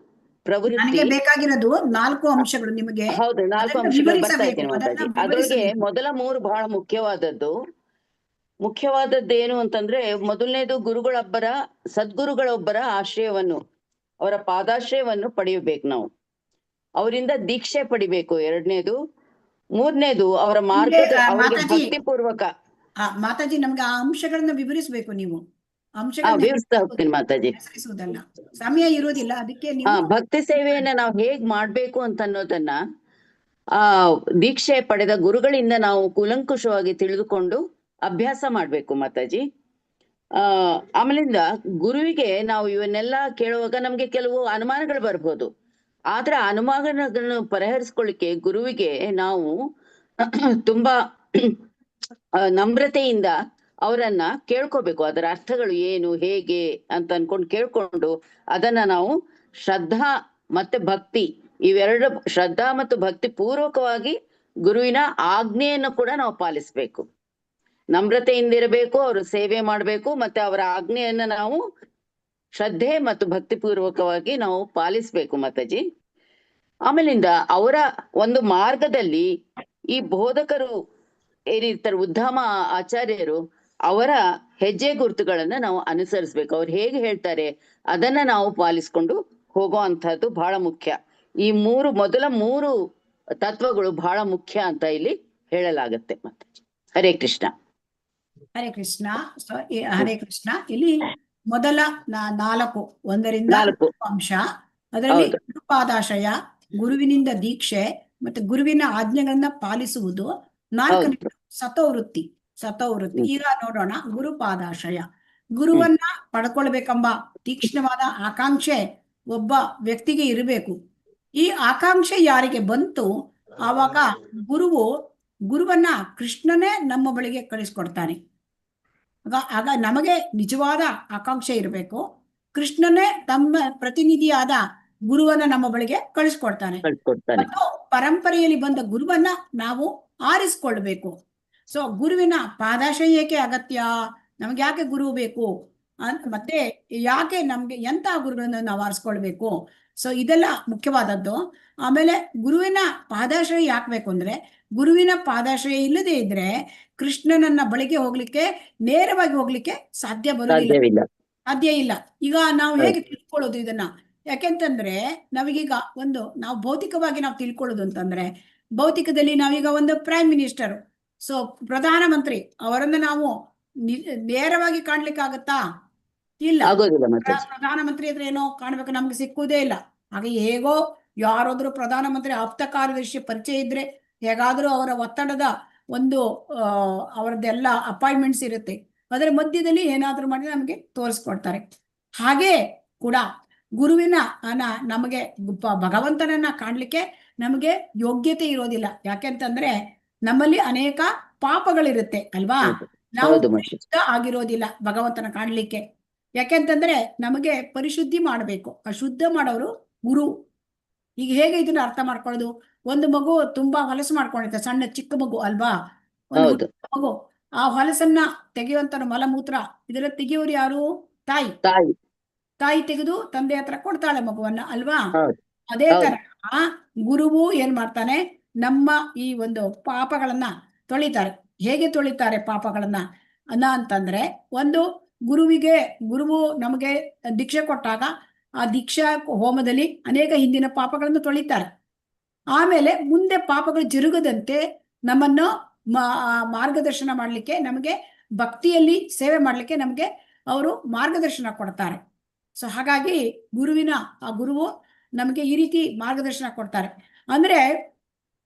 ಪ್ರವೃತ್ತಿ. ನನಗೆ ಬೇಕಾಗಿರೋದು 4 ಅಂಶಗಳು. ನಿಮಗೆ ಹೌದು, 4 ಅಂಶಗಳು ಬರ್ತಾ ಇದ್ದೀನಿ ಮಾತಾಜಿ. ಅದರೊಳಗೆ ಮೊದಲ 3 ಬಹಳ ಮುಖ್ಯವಾದದ್ದೇನು ಅಂತಂದ್ರೆ, ಮೊದಲನೇದು ಸದ್ಗುರುಗಳೊಬ್ಬರ ಆಶ್ರಯವನ್ನು, ಅವರ ಪಾದಾಶ್ರಯವನ್ನು ಪಡೆಯಬೇಕು ನಾವು. ಅವರಿಂದ ದೀಕ್ಷೆ ಪಡಿಬೇಕು. 2ನೇದು. 3ನೇದು ಅವರ ಮಾರ್ಗದ ಭಕ್ತಿಪೂರ್ವಕ. ಮಾತಾಜಿ ನಮ್ಗೆ ಆ ಅಂಶಗಳನ್ನ ವಿವರಿಸಬೇಕು. ನೀವು ವಿವರಿಸ್ತಾ ಹೋಗ್ತೀನಿ ಮಾತಾಜಿ. ಹೆಸರಿಸುವುದಲ್ಲ, ಸಮಯ ಇರೋದಿಲ್ಲ. ಅದಕ್ಕೆ ಭಕ್ತಿ ಸೇವೆಯನ್ನ ನಾವು ಹೇಗ್ ಮಾಡ್ಬೇಕು ಅಂತ ಅನ್ನೋದನ್ನ ದೀಕ್ಷೆ ಪಡೆದ ಗುರುಗಳಿಂದ ನಾವು ಕೂಲಂಕುಷವಾಗಿ ತಿಳಿದುಕೊಂಡು ಅಭ್ಯಾಸ ಮಾಡ್ಬೇಕು ಮಾತಾಜಿ. ಆಮೇಲಿಂದ ಗುರುವಿಗೆ ನಾವು ಇವನ್ನೆಲ್ಲ ಕೇಳುವಾಗ ನಮ್ಗೆ ಕೆಲವು ಅನುಮಾನಗಳು ಬರ್ಬೋದು. ಆದ್ರೆ ಅನುಮಾನಗಳನ್ನು ಪರಿಹರಿಸ್ಕೊಳ್ಳಿಕ್ಕೆ ಗುರುವಿಗೆ ನಾವು ತುಂಬಾ ನಮ್ರತೆಯಿಂದ ಅವರನ್ನ ಕೇಳ್ಕೋಬೇಕು. ಅದರ ಅರ್ಥಗಳು ಏನು, ಹೇಗೆ ಅಂತ ಅನ್ಕೊಂಡು ಕೇಳ್ಕೊಂಡು ಅದನ್ನ ನಾವು ಶ್ರದ್ಧಾ ಮತ್ತೆ ಭಕ್ತಿ, ಇವೆರಡು, ಶ್ರದ್ಧಾ ಮತ್ತು ಭಕ್ತಿ ಪೂರ್ವಕವಾಗಿ ಗುರುವಿನ ಆಜ್ಞೆಯನ್ನು ಕೂಡ ನಾವು ಪಾಲಿಸ್ಬೇಕು. ನಮ್ರತೆಯಿಂದ ಇರಬೇಕು, ಅವರು ಸೇವೆ ಮಾಡ್ಬೇಕು, ಮತ್ತೆ ಅವರ ಆಜ್ಞೆಯನ್ನ ನಾವು ಶ್ರದ್ಧೆ ಮತ್ತು ಭಕ್ತಿ ಪೂರ್ವಕವಾಗಿ ನಾವು ಪಾಲಿಸ್ಬೇಕು ಮಾತಾಜಿ. ಆಮೇಲಿಂದ ಅವರ ಒಂದು ಮಾರ್ಗದಲ್ಲಿ ಈ ಬೋಧಕರು ಏನಿರ್ತಾರೆ, ಉದ್ಧಾಮ ಆಚಾರ್ಯರು, ಅವರ ಹೆಜ್ಜೆ ಗುರುತುಗಳನ್ನ ನಾವು ಅನುಸರಿಸ್ಬೇಕು. ಅವ್ರು ಹೇಗೆ ಹೇಳ್ತಾರೆ ಅದನ್ನ ನಾವು ಪಾಲಿಸ್ಕೊಂಡು ಹೋಗೋ ಅಂತಹದ್ದು ಬಹಳ ಮುಖ್ಯ. ಈ ಮೊದಲ 3 ತತ್ವಗಳು ಬಹಳ ಮುಖ್ಯ ಅಂತ ಇಲ್ಲಿ ಹೇಳಲಾಗತ್ತೆ ಮಾತಾಜಿ. ಹರೇ ಕೃಷ್ಣ. ಹರೇ ಕೃಷ್ಣ. ಹರೇ ಕೃಷ್ಣ. ಇಲ್ಲಿ ಮೊದಲ 4 1ರಿಂದ 4 ಅಂಶ. ಅದರಲ್ಲಿ ಗುರುಪಾದಾಶಯ, ಗುರುವಿನಿಂದ ದೀಕ್ಷೆ ಮತ್ತೆ ಗುರುವಿನ ಆಜ್ಞೆಗಳನ್ನ ಪಾಲಿಸುವುದು. 4ನೇದು ಸತೋವೃತ್ತಿ. ಈಗ ನೋಡೋಣ. ಗುರುಪಾದಾಶಯ, ಗುರುವನ್ನ ಪಡ್ಕೊಳ್ಬೇಕೆಂಬ ತೀಕ್ಷ್ಣವಾದ ಆಕಾಂಕ್ಷೆ ಒಬ್ಬ ವ್ಯಕ್ತಿಗೆ ಇರಬೇಕು. ಈ ಆಕಾಂಕ್ಷೆ ಯಾರಿಗೆ ಬಂತು ಆವಾಗ ಗುರುವನ್ನ ಕೃಷ್ಣನೇ ನಮ್ಮ ಬಳಿಗೆ ಕಳಿಸ್ಕೊಡ್ತಾನೆ. ಆಗ ನಮಗೆ ನಿಜವಾದ ಆಕಾಂಕ್ಷೆ ಇರಬೇಕು. ಕೃಷ್ಣನೇ ತಮ್ಮ ಪ್ರತಿನಿಧಿಯಾದ ಗುರುವನ್ನ ನಮ್ಮ ಬಳಿಗೆ ಕಳಿಸ್ಕೊಡ್ತಾನೆ. ಮತ್ತು ಪರಂಪರೆಯಲ್ಲಿ ಬಂದ ಗುರುವನ್ನ ನಾವು ಆರಿಸ್ಕೊಳ್ಬೇಕು. ಸೊ ಗುರುವಿನ ಪಾದಾಶಯ ಏಕೆ ಅಗತ್ಯ? ನಮ್ಗೆ ಯಾಕೆ ಗುರು ಬೇಕು? ಮತ್ತೆ ಯಾಕೆ ನಮ್ಗೆ ಎಂತ ಗುರುಗಳನ್ನ ನಾವು ಆರಿಸ್ಕೊಳ್ಬೇಕು? ಸೊ ಇದೆಲ್ಲ ಮುಖ್ಯವಾದದ್ದು. ಆಮೇಲೆ ಗುರುವಿನ ಪಾದಾಶ್ರಯ ಯಾಕೆ ಬೇಕು ಅಂದ್ರೆ, ಗುರುವಿನ ಪಾದಾಶ್ರಯ ಇಲ್ಲದೆ ಇದ್ರೆ ಕೃಷ್ಣನನ್ನ ಬಳಿಗೆ ಹೋಗ್ಲಿಕ್ಕೆ, ನೇರವಾಗಿ ಹೋಗ್ಲಿಕ್ಕೆ ಸಾಧ್ಯ ಇಲ್ಲ. ಈಗ ನಾವು ಹೇಗೆ ತಿಳ್ಕೊಳ್ಳೋದು ಇದನ್ನ? ಯಾಕೆಂತಂದ್ರೆ ನಾವೀಗ ನಾವು ಭೌತಿಕವಾಗಿ ನಾವು ತಿಳ್ಕೊಳ್ಳೋದು ಅಂತಂದ್ರೆ, ಭೌತಿಕದಲ್ಲಿ ನಾವೀಗ ಒಂದು ಪ್ರೈಮ್ ಮಿನಿಸ್ಟರ್, ಸೊ ಪ್ರಧಾನಮಂತ್ರಿ, ಅವರನ್ನ ನಾವು ನೇರವಾಗಿ ಕಾಣ್ಲಿಕ್ಕಾಗತ್ತಾ? ಇಲ್ಲ. ಪ್ರಧಾನಮಂತ್ರಿ ಹತ್ರ ಏನೋ ಕಾಣ್ಬೇಕು, ನಮ್ಗೆ ಸಿಕ್ಕುವುದೇ ಇಲ್ಲ. ಹಾಗೆ ಹೇಗೋ ಯಾರಾದ್ರೂ ಪ್ರಧಾನಮಂತ್ರಿ ಆಪ್ತ ಕಾರ್ಯದರ್ಶಿ ಪರಿಚಯ ಇದ್ರೆ ಹೇಗಾದ್ರೂ ಅವರ ಒತ್ತಡದ ಅವರದ್ದೆಲ್ಲ ಅಪಾಯಿಂಟ್ಮೆಂಟ್ಸ್ ಇರುತ್ತೆ, ಅದರ ಮಧ್ಯದಲ್ಲಿ ಏನಾದ್ರೂ ಮಾಡಿ ನಮಗೆ ತೋರಿಸ್ಕೊಡ್ತಾರೆ. ಹಾಗೆ ಕೂಡ ಗುರುವಿನ ನಮಗೆ ಭಗವಂತನನ್ನ ಕಾಣ್ಲಿಕ್ಕೆ ನಮಗೆ ಯೋಗ್ಯತೆ ಇರೋದಿಲ್ಲ. ಯಾಕೆಂತಂದ್ರೆ ನಮ್ಮಲ್ಲಿ ಅನೇಕ ಪಾಪಗಳಿರುತ್ತೆ ಅಲ್ವಾ? ನಾವು ಪರಿಶುದ್ಧ ಆಗಿರೋದಿಲ್ಲ ಭಗವಂತನ ಕಾಣ್ಲಿಕ್ಕೆ. ಯಾಕೆಂತಂದ್ರೆ ನಮಗೆ ಪರಿಶುದ್ಧಿ ಮಾಡಬೇಕು. ಅಶುದ್ಧ ಮಾಡೋರು ಗುರು. ಈಗ ಹೇಗೆ ಇದನ್ನ ಅರ್ಥ ಮಾಡ್ಕೊಳ್ಳೋದು? ಒಂದು ಮಗು ತುಂಬಾ ಹೊಲಸು ಮಾಡ್ಕೊಂಡಿರುತ್ತೆ, ಸಣ್ಣ ಚಿಕ್ಕ ಮಗು ಅಲ್ವಾ? ಒಂದು ಮಗು, ಆ ಹೊಲಸನ್ನ ತೆಗೆಯುವಂತ ಮಲಮೂತ್ರ ಇದೆಲ್ಲ ತೆಗೆಯೋರು ಯಾರು? ತಾಯಿ ತೆಗೆದು ತಂದೆ ಹತ್ರ ಕೊಡ್ತಾಳೆ ಮಗುವನ್ನ ಅಲ್ವಾ? ಅದೇ ತರ ಗುರುವು ಏನ್ ಮಾಡ್ತಾನೆ, ನಮ್ಮ ಈ ಒಂದು ಪಾಪಗಳನ್ನ ತೊಳಿತಾರೆ. ಹೇಗೆ ತೊಳಿತಾರೆ ಪಾಪಗಳನ್ನ ಅಂತಂದ್ರೆ, ಗುರುವು ನಮಗೆ ದೀಕ್ಷೆ ಕೊಟ್ಟಾಗ ಆ ದೀಕ್ಷಾ ಹೋಮದಲ್ಲಿ ಅನೇಕ ಹಿಂದಿನ ಪಾಪಗಳನ್ನು ತೊಳಿತಾರೆ. ಆಮೇಲೆ ಮುಂದೆ ಪಾಪಗಳು ಜರುಗದಂತೆ ನಮ್ಮನ್ನು ಮಾರ್ಗದರ್ಶನ ಮಾಡ್ಲಿಕ್ಕೆ, ನಮಗೆ ಭಕ್ತಿಯಲ್ಲಿ ಸೇವೆ ಮಾಡ್ಲಿಕ್ಕೆ ನಮಗೆ ಅವರು ಮಾರ್ಗದರ್ಶನ ಕೊಡ್ತಾರೆ. ಸೊ ಹಾಗಾಗಿ ಗುರುವು ನಮಗೆ ಈ ರೀತಿ ಮಾರ್ಗದರ್ಶನ ಕೊಡ್ತಾರೆ. ಅಂದ್ರೆ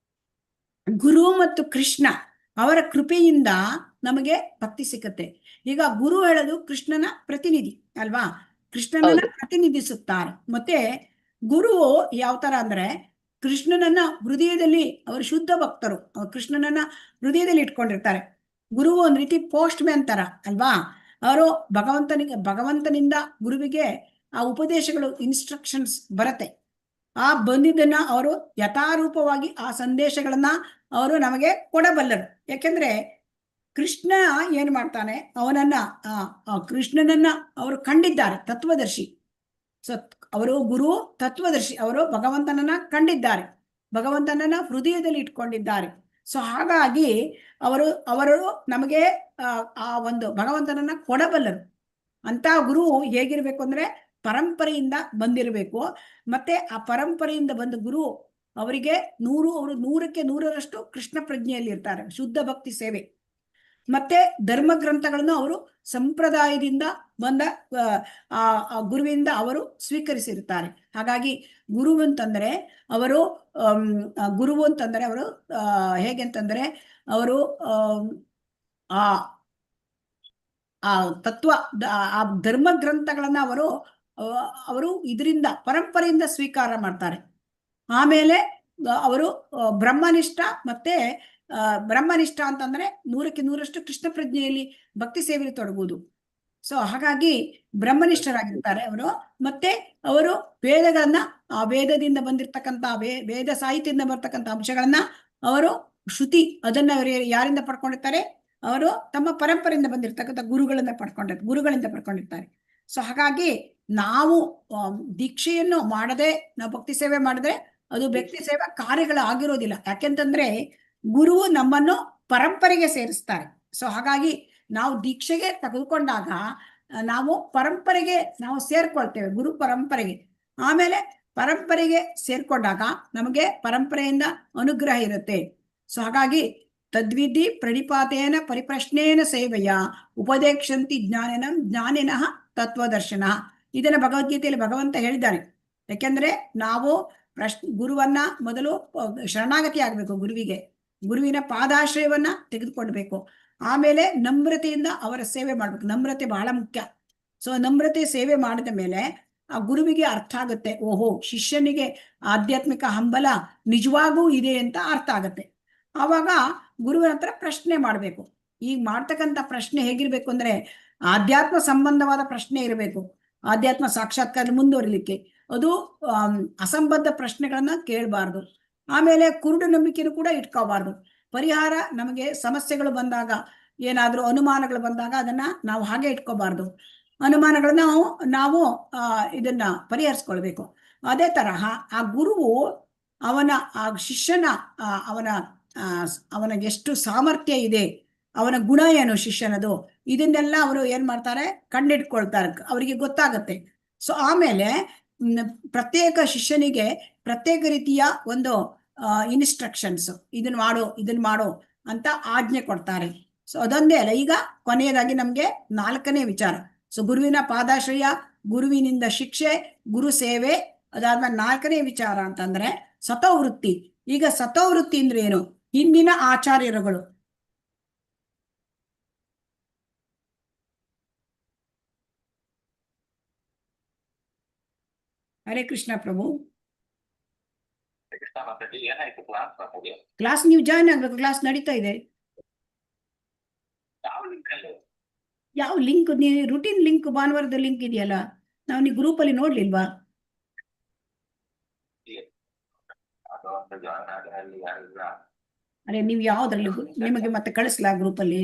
ಗುರು ಮತ್ತು ಕೃಷ್ಣ ಅವರ ಕೃಪೆಯಿಂದ ನಮಗೆ ಭಕ್ತಿ ಸಿಕ್ಕತ್ತೆ. ಈಗ ಗುರು ಹೇಳೋದು ಕೃಷ್ಣನ ಪ್ರತಿನಿಧಿ ಅಲ್ವಾ, ಕೃಷ್ಣನನ್ನ ಪ್ರತಿನಿಧಿಸುತ್ತಾರೆ. ಮತ್ತೆ ಗುರು ಯಾವ ತರ ಅಂದ್ರೆ ಕೃಷ್ಣನನ್ನ ಹೃದಯದಲ್ಲಿ, ಅವರು ಶುದ್ಧ ಭಕ್ತರು, ಅವ್ರು ಕೃಷ್ಣನನ್ನ ಹೃದಯದಲ್ಲಿ ಇಟ್ಕೊಂಡಿರ್ತಾರೆ. ಗುರು ಒಂದ್ ರೀತಿ ಪೋಸ್ಟ್ ಮ್ಯಾನ್ ತರ ಅಲ್ವಾ, ಅವರು ಭಗವಂತನಿಂದ ಗುರುವಿಗೆ ಆ ಉಪದೇಶಗಳು, ಇನ್ಸ್ಟ್ರಕ್ಷನ್ಸ್ ಬರತ್ತೆ. ಆ ಬಂದಿದ್ದನ್ನ ಅವರು ಯಥಾರೂಪವಾಗಿ ಆ ಸಂದೇಶಗಳನ್ನ ಅವರು ನಮಗೆ ಕೊಡಬಲ್ಲರು. ಯಾಕೆಂದ್ರೆ ಕೃಷ್ಣ ಏನ್ ಮಾಡ್ತಾನೆ, ಅವನನ್ನ ಕೃಷ್ಣನನ್ನ ಅವರು ಕಂಡಿದ್ದಾರೆ, ತತ್ವದರ್ಶಿ. ಸೊ ಅವರು ಗುರು ತತ್ವದರ್ಶಿ, ಅವರು ಭಗವಂತನನ್ನ ಕಂಡಿದ್ದಾರೆ, ಭಗವಂತನನ್ನ ಹೃದಯದಲ್ಲಿ ಇಟ್ಕೊಂಡಿದ್ದಾರೆ. ಸೊ ಹಾಗಾಗಿ ಅವರು ನಮಗೆ ಆ ಒಂದು ಭಗವಂತನನ್ನ ಕೊಡಬಲ್ಲರು. ಅಂತ ಗುರು ಹೇಗಿರ್ಬೇಕು ಅಂದ್ರೆ ಪರಂಪರೆಯಿಂದ ಬಂದಿರಬೇಕು. ಮತ್ತೆ ಆ ಪರಂಪರೆಯಿಂದ ಬಂದ ಗುರು ಅವರಿಗೆ ಅವರು 100% ಕೃಷ್ಣ ಪ್ರಜ್ಞೆಯಲ್ಲಿ ಇರ್ತಾರೆ, ಶುದ್ಧ ಭಕ್ತಿ ಸೇವೆ. ಮತ್ತೆ ಧರ್ಮ ಗ್ರಂಥಗಳನ್ನು ಅವರು ಸಂಪ್ರದಾಯದಿಂದ ಬಂದ ಗುರುವಿಂದ ಅವರು ಸ್ವೀಕರಿಸಿರ್ತಾರೆ. ಹಾಗಾಗಿ ಗುರು ಅಂತಂದ್ರೆ ಅವರು ಹೇಗೆ ಅಂತಂದ್ರೆ ಅವರು ಆ ತತ್ವ, ಆ ಧರ್ಮ ಗ್ರಂಥಗಳನ್ನ ಅವರು ಇದರಿಂದ ಪರಂಪರೆಯಿಂದ ಸ್ವೀಕಾರ ಮಾಡ್ತಾರೆ. ಆಮೇಲೆ ಅವರು ಬ್ರಹ್ಮನಿಷ್ಠ ಅಂತಂದ್ರೆ 100% ಕೃಷ್ಣ ಪ್ರಜ್ಞೆಯಲ್ಲಿ ಭಕ್ತಿ ಸೇವೆಯಲ್ಲಿ ತೊಡಗುವುದು. ಸೊ ಹಾಗಾಗಿ ಬ್ರಹ್ಮನಿಷ್ಠರಾಗಿರ್ತಾರೆ ಅವರು. ಮತ್ತೆ ಅವರು ವೇದಗಳನ್ನ, ಆ ವೇದದಿಂದ ಬಂದಿರ್ತಕ್ಕಂಥ ವೇದ ಸಾಹಿತ್ಯದಿಂದ ಬರ್ತಕ್ಕಂಥ ಅಂಶಗಳನ್ನ ಅವರು ಶ್ರುತಿ, ಅದನ್ನ ಯಾರಿಂದ ಪಡ್ಕೊಂಡಿರ್ತಾರೆ, ಅವರು ತಮ್ಮ ಪರಂಪರೆಯಿಂದ ಬಂದಿರತಕ್ಕಂಥ ಗುರುಗಳಿಂದ ಪಡ್ಕೊಂಡಿರ್ತಾರೆ. ಸೊ ಹಾಗಾಗಿ ನಾವು ದೀಕ್ಷೆಯನ್ನು ಮಾಡದೆ ನಾವು ಭಕ್ತಿ ಸೇವೆ ಮಾಡಿದ್ರೆ ಅದು ಭಕ್ತಿ ಸೇವಾ ಕಾರ್ಯಗಳು ಆಗಿರೋದಿಲ್ಲ. ಯಾಕೆಂತಂದ್ರೆ ಗುರುವು ನಮ್ಮನ್ನು ಪರಂಪರೆಗೆ ಸೇರಿಸ್ತಾರೆ. ಸೊ ಹಾಗಾಗಿ ನಾವು ದೀಕ್ಷೆಗೆ ತೆಗೆದುಕೊಂಡಾಗ ನಾವು ಪರಂಪರೆಗೆ ನಾವು ಸೇರ್ಕೊಳ್ತೇವೆ, ಗುರು ಪರಂಪರೆಗೆ. ಆಮೇಲೆ ಪರಂಪರೆಗೆ ಸೇರ್ಕೊಂಡಾಗ ನಮಗೆ ಪರಂಪರೆಯಿಂದ ಅನುಗ್ರಹ ಇರುತ್ತೆ. ಸೊ ಹಾಗಾಗಿ ತದ್ವಿಧಿ ಪ್ರಣಿಪಾತೇನ ಪರಿಪ್ರಶ್ನೇನ ಸೇವೆಯ ಉಪದೇಕ್ಷಂತಿ ಜ್ಞಾನಿನಃ ತತ್ವದರ್ಶನ. ಇದನ್ನ ಭಗವದ್ಗೀತೆಯಲ್ಲಿ ಭಗವಂತ ಹೇಳಿದ್ದಾನೆ. ಯಾಕೆಂದ್ರೆ ನಾವು ಗುರುವನ್ನ ಮೊದಲು ಶರಣಾಗತಿ ಆಗ್ಬೇಕು, ಗುರುವಿನ ಪಾದಾಶ್ರಯವನ್ನ ತೆಗೆದುಕೊಳ್ಬೇಕು. ಆಮೇಲೆ ನಮ್ರತೆಯಿಂದ ಅವರ ಸೇವೆ ಮಾಡ್ಬೇಕು. ನಮ್ರತೆ ಬಹಳ ಮುಖ್ಯ. ಸೊ ನಮ್ರತೆ ಸೇವೆ ಮಾಡಿದ ಮೇಲೆ ಆ ಗುರುವಿಗೆ ಅರ್ಥ ಆಗುತ್ತೆ, ಓಹೋ ಶಿಷ್ಯನಿಗೆ ಆಧ್ಯಾತ್ಮಿಕ ಹಂಬಲ ನಿಜವಾಗೂ ಇದೆ ಅಂತ ಅರ್ಥ ಆಗತ್ತೆ. ಆವಾಗ ಗುರುವಿನ ಹತ್ರ ಪ್ರಶ್ನೆ ಮಾಡ್ಬೇಕು. ಈಗ ಮಾಡ್ತಕ್ಕಂಥ ಪ್ರಶ್ನೆ ಹೇಗಿರ್ಬೇಕು ಅಂದ್ರೆ ಆಧ್ಯಾತ್ಮ ಸಂಬಂಧವಾದ ಪ್ರಶ್ನೆ ಇರಬೇಕು. ಆಧ್ಯಾತ್ಮ ಸಾಕ್ಷಾತ್ಕಾರ ಮುಂದುವರಿಲಿಕ್ಕೆ ಅದು ಅಸಂಬದ್ಧ ಪ್ರಶ್ನೆಗಳನ್ನ ಕೇಳಬಾರ್ದು. ಆಮೇಲೆ ಕುರುಡು ನಂಬಿಕೆನೂ ಕೂಡ ಇಟ್ಕೋಬಾರ್ದು. ಪರಿಹಾರ, ನಮಗೆ ಸಮಸ್ಯೆಗಳು ಬಂದಾಗ, ಏನಾದ್ರೂ ಅನುಮಾನಗಳು ಬಂದಾಗ ಅದನ್ನ ನಾವು ಹಾಗೆ ಇಟ್ಕೋಬಾರ್ದು. ಅನುಮಾನಗಳನ್ನ ನಾವು ಇದನ್ನ ಪರಿಹರಿಸ್ಕೊಳ್ಬೇಕು. ಅದೇ ತರಹ ಆ ಗುರುವು ಆ ಶಿಷ್ಯನ ಅವನ ಎಷ್ಟು ಸಾಮರ್ಥ್ಯ ಇದೆ, ಅವನ ಗುಣ ಏನು ಶಿಷ್ಯನದು, ಇದನ್ನೆಲ್ಲ ಅವರು ಏನ್ ಮಾಡ್ತಾರೆ, ಕಂಡಿಡ್ಕೊಳ್ತಾರೆ, ಅವರಿಗೆ ಗೊತ್ತಾಗತ್ತೆ. ಸೊ ಆಮೇಲೆ ಪ್ರತ್ಯೇಕ ಶಿಷ್ಯನಿಗೆ ಪ್ರತ್ಯೇಕ ರೀತಿಯ ಒಂದು ಇನ್ಸ್ಟ್ರಕ್ಷನ್ಸ್, ಇದನ್ನ ಮಾಡು ಅಂತ ಆಜ್ಞೆ ಕೊಡ್ತಾರೆ. ಸೊ ಅದೊಂದೇ ಅಲ್ಲ, ಈಗ ಕೊನೆಯದಾಗಿ ನಮ್ಗೆ 4ನೇ ವಿಚಾರ. ಸೊ ಗುರುವಿನ ಪಾದಾಶ್ರಯ, ಗುರುವಿನಿಂದ ಶಿಕ್ಷೆ, ಗುರು ಸೇವೆ. ಅದಾದ್ಮೇಲೆ 4ನೇ ವಿಚಾರ ಅಂತಂದ್ರೆ ಸತೋವೃತ್ತಿ. ಈಗ ಸತೋವೃತ್ತಿ ಅಂದ್ರೆ ಏನು? ಹಿಂದಿನ ಆಚಾರ್ಯರುಗಳು, ಹರೇ ಕೃಷ್ಣ ಪ್ರಭು. ಕ್ಲಾಸ್ ನೀವು ಜಾಯ್ನ್ ಆಗ್ಬೇಕು, ಕ್ಲಾಸ್ ನಡೀತಾ ಇದೆ. ಯಾವ ಲಿಂಕ್? ನೀವು ರುಟೀನ್ ಲಿಂಕ್, ಭಾನುವಾರದ ಲಿಂಕ್ ಇದೆಯಲ್ಲ, ನಾವು ನೀವು ಗ್ರೂಪ್ ಅಲ್ಲಿ ನೋಡ್ಲಿಲ್ವಾ? ಅರೆ ನೀವು ಯಾವ್ದ್ರಲ್ಲಿ, ನಿಮಗೆ ಮತ್ತೆ ಕಳಿಸ್ಲಾ ಗ್ರೂಪ್ ಅಲ್ಲಿ?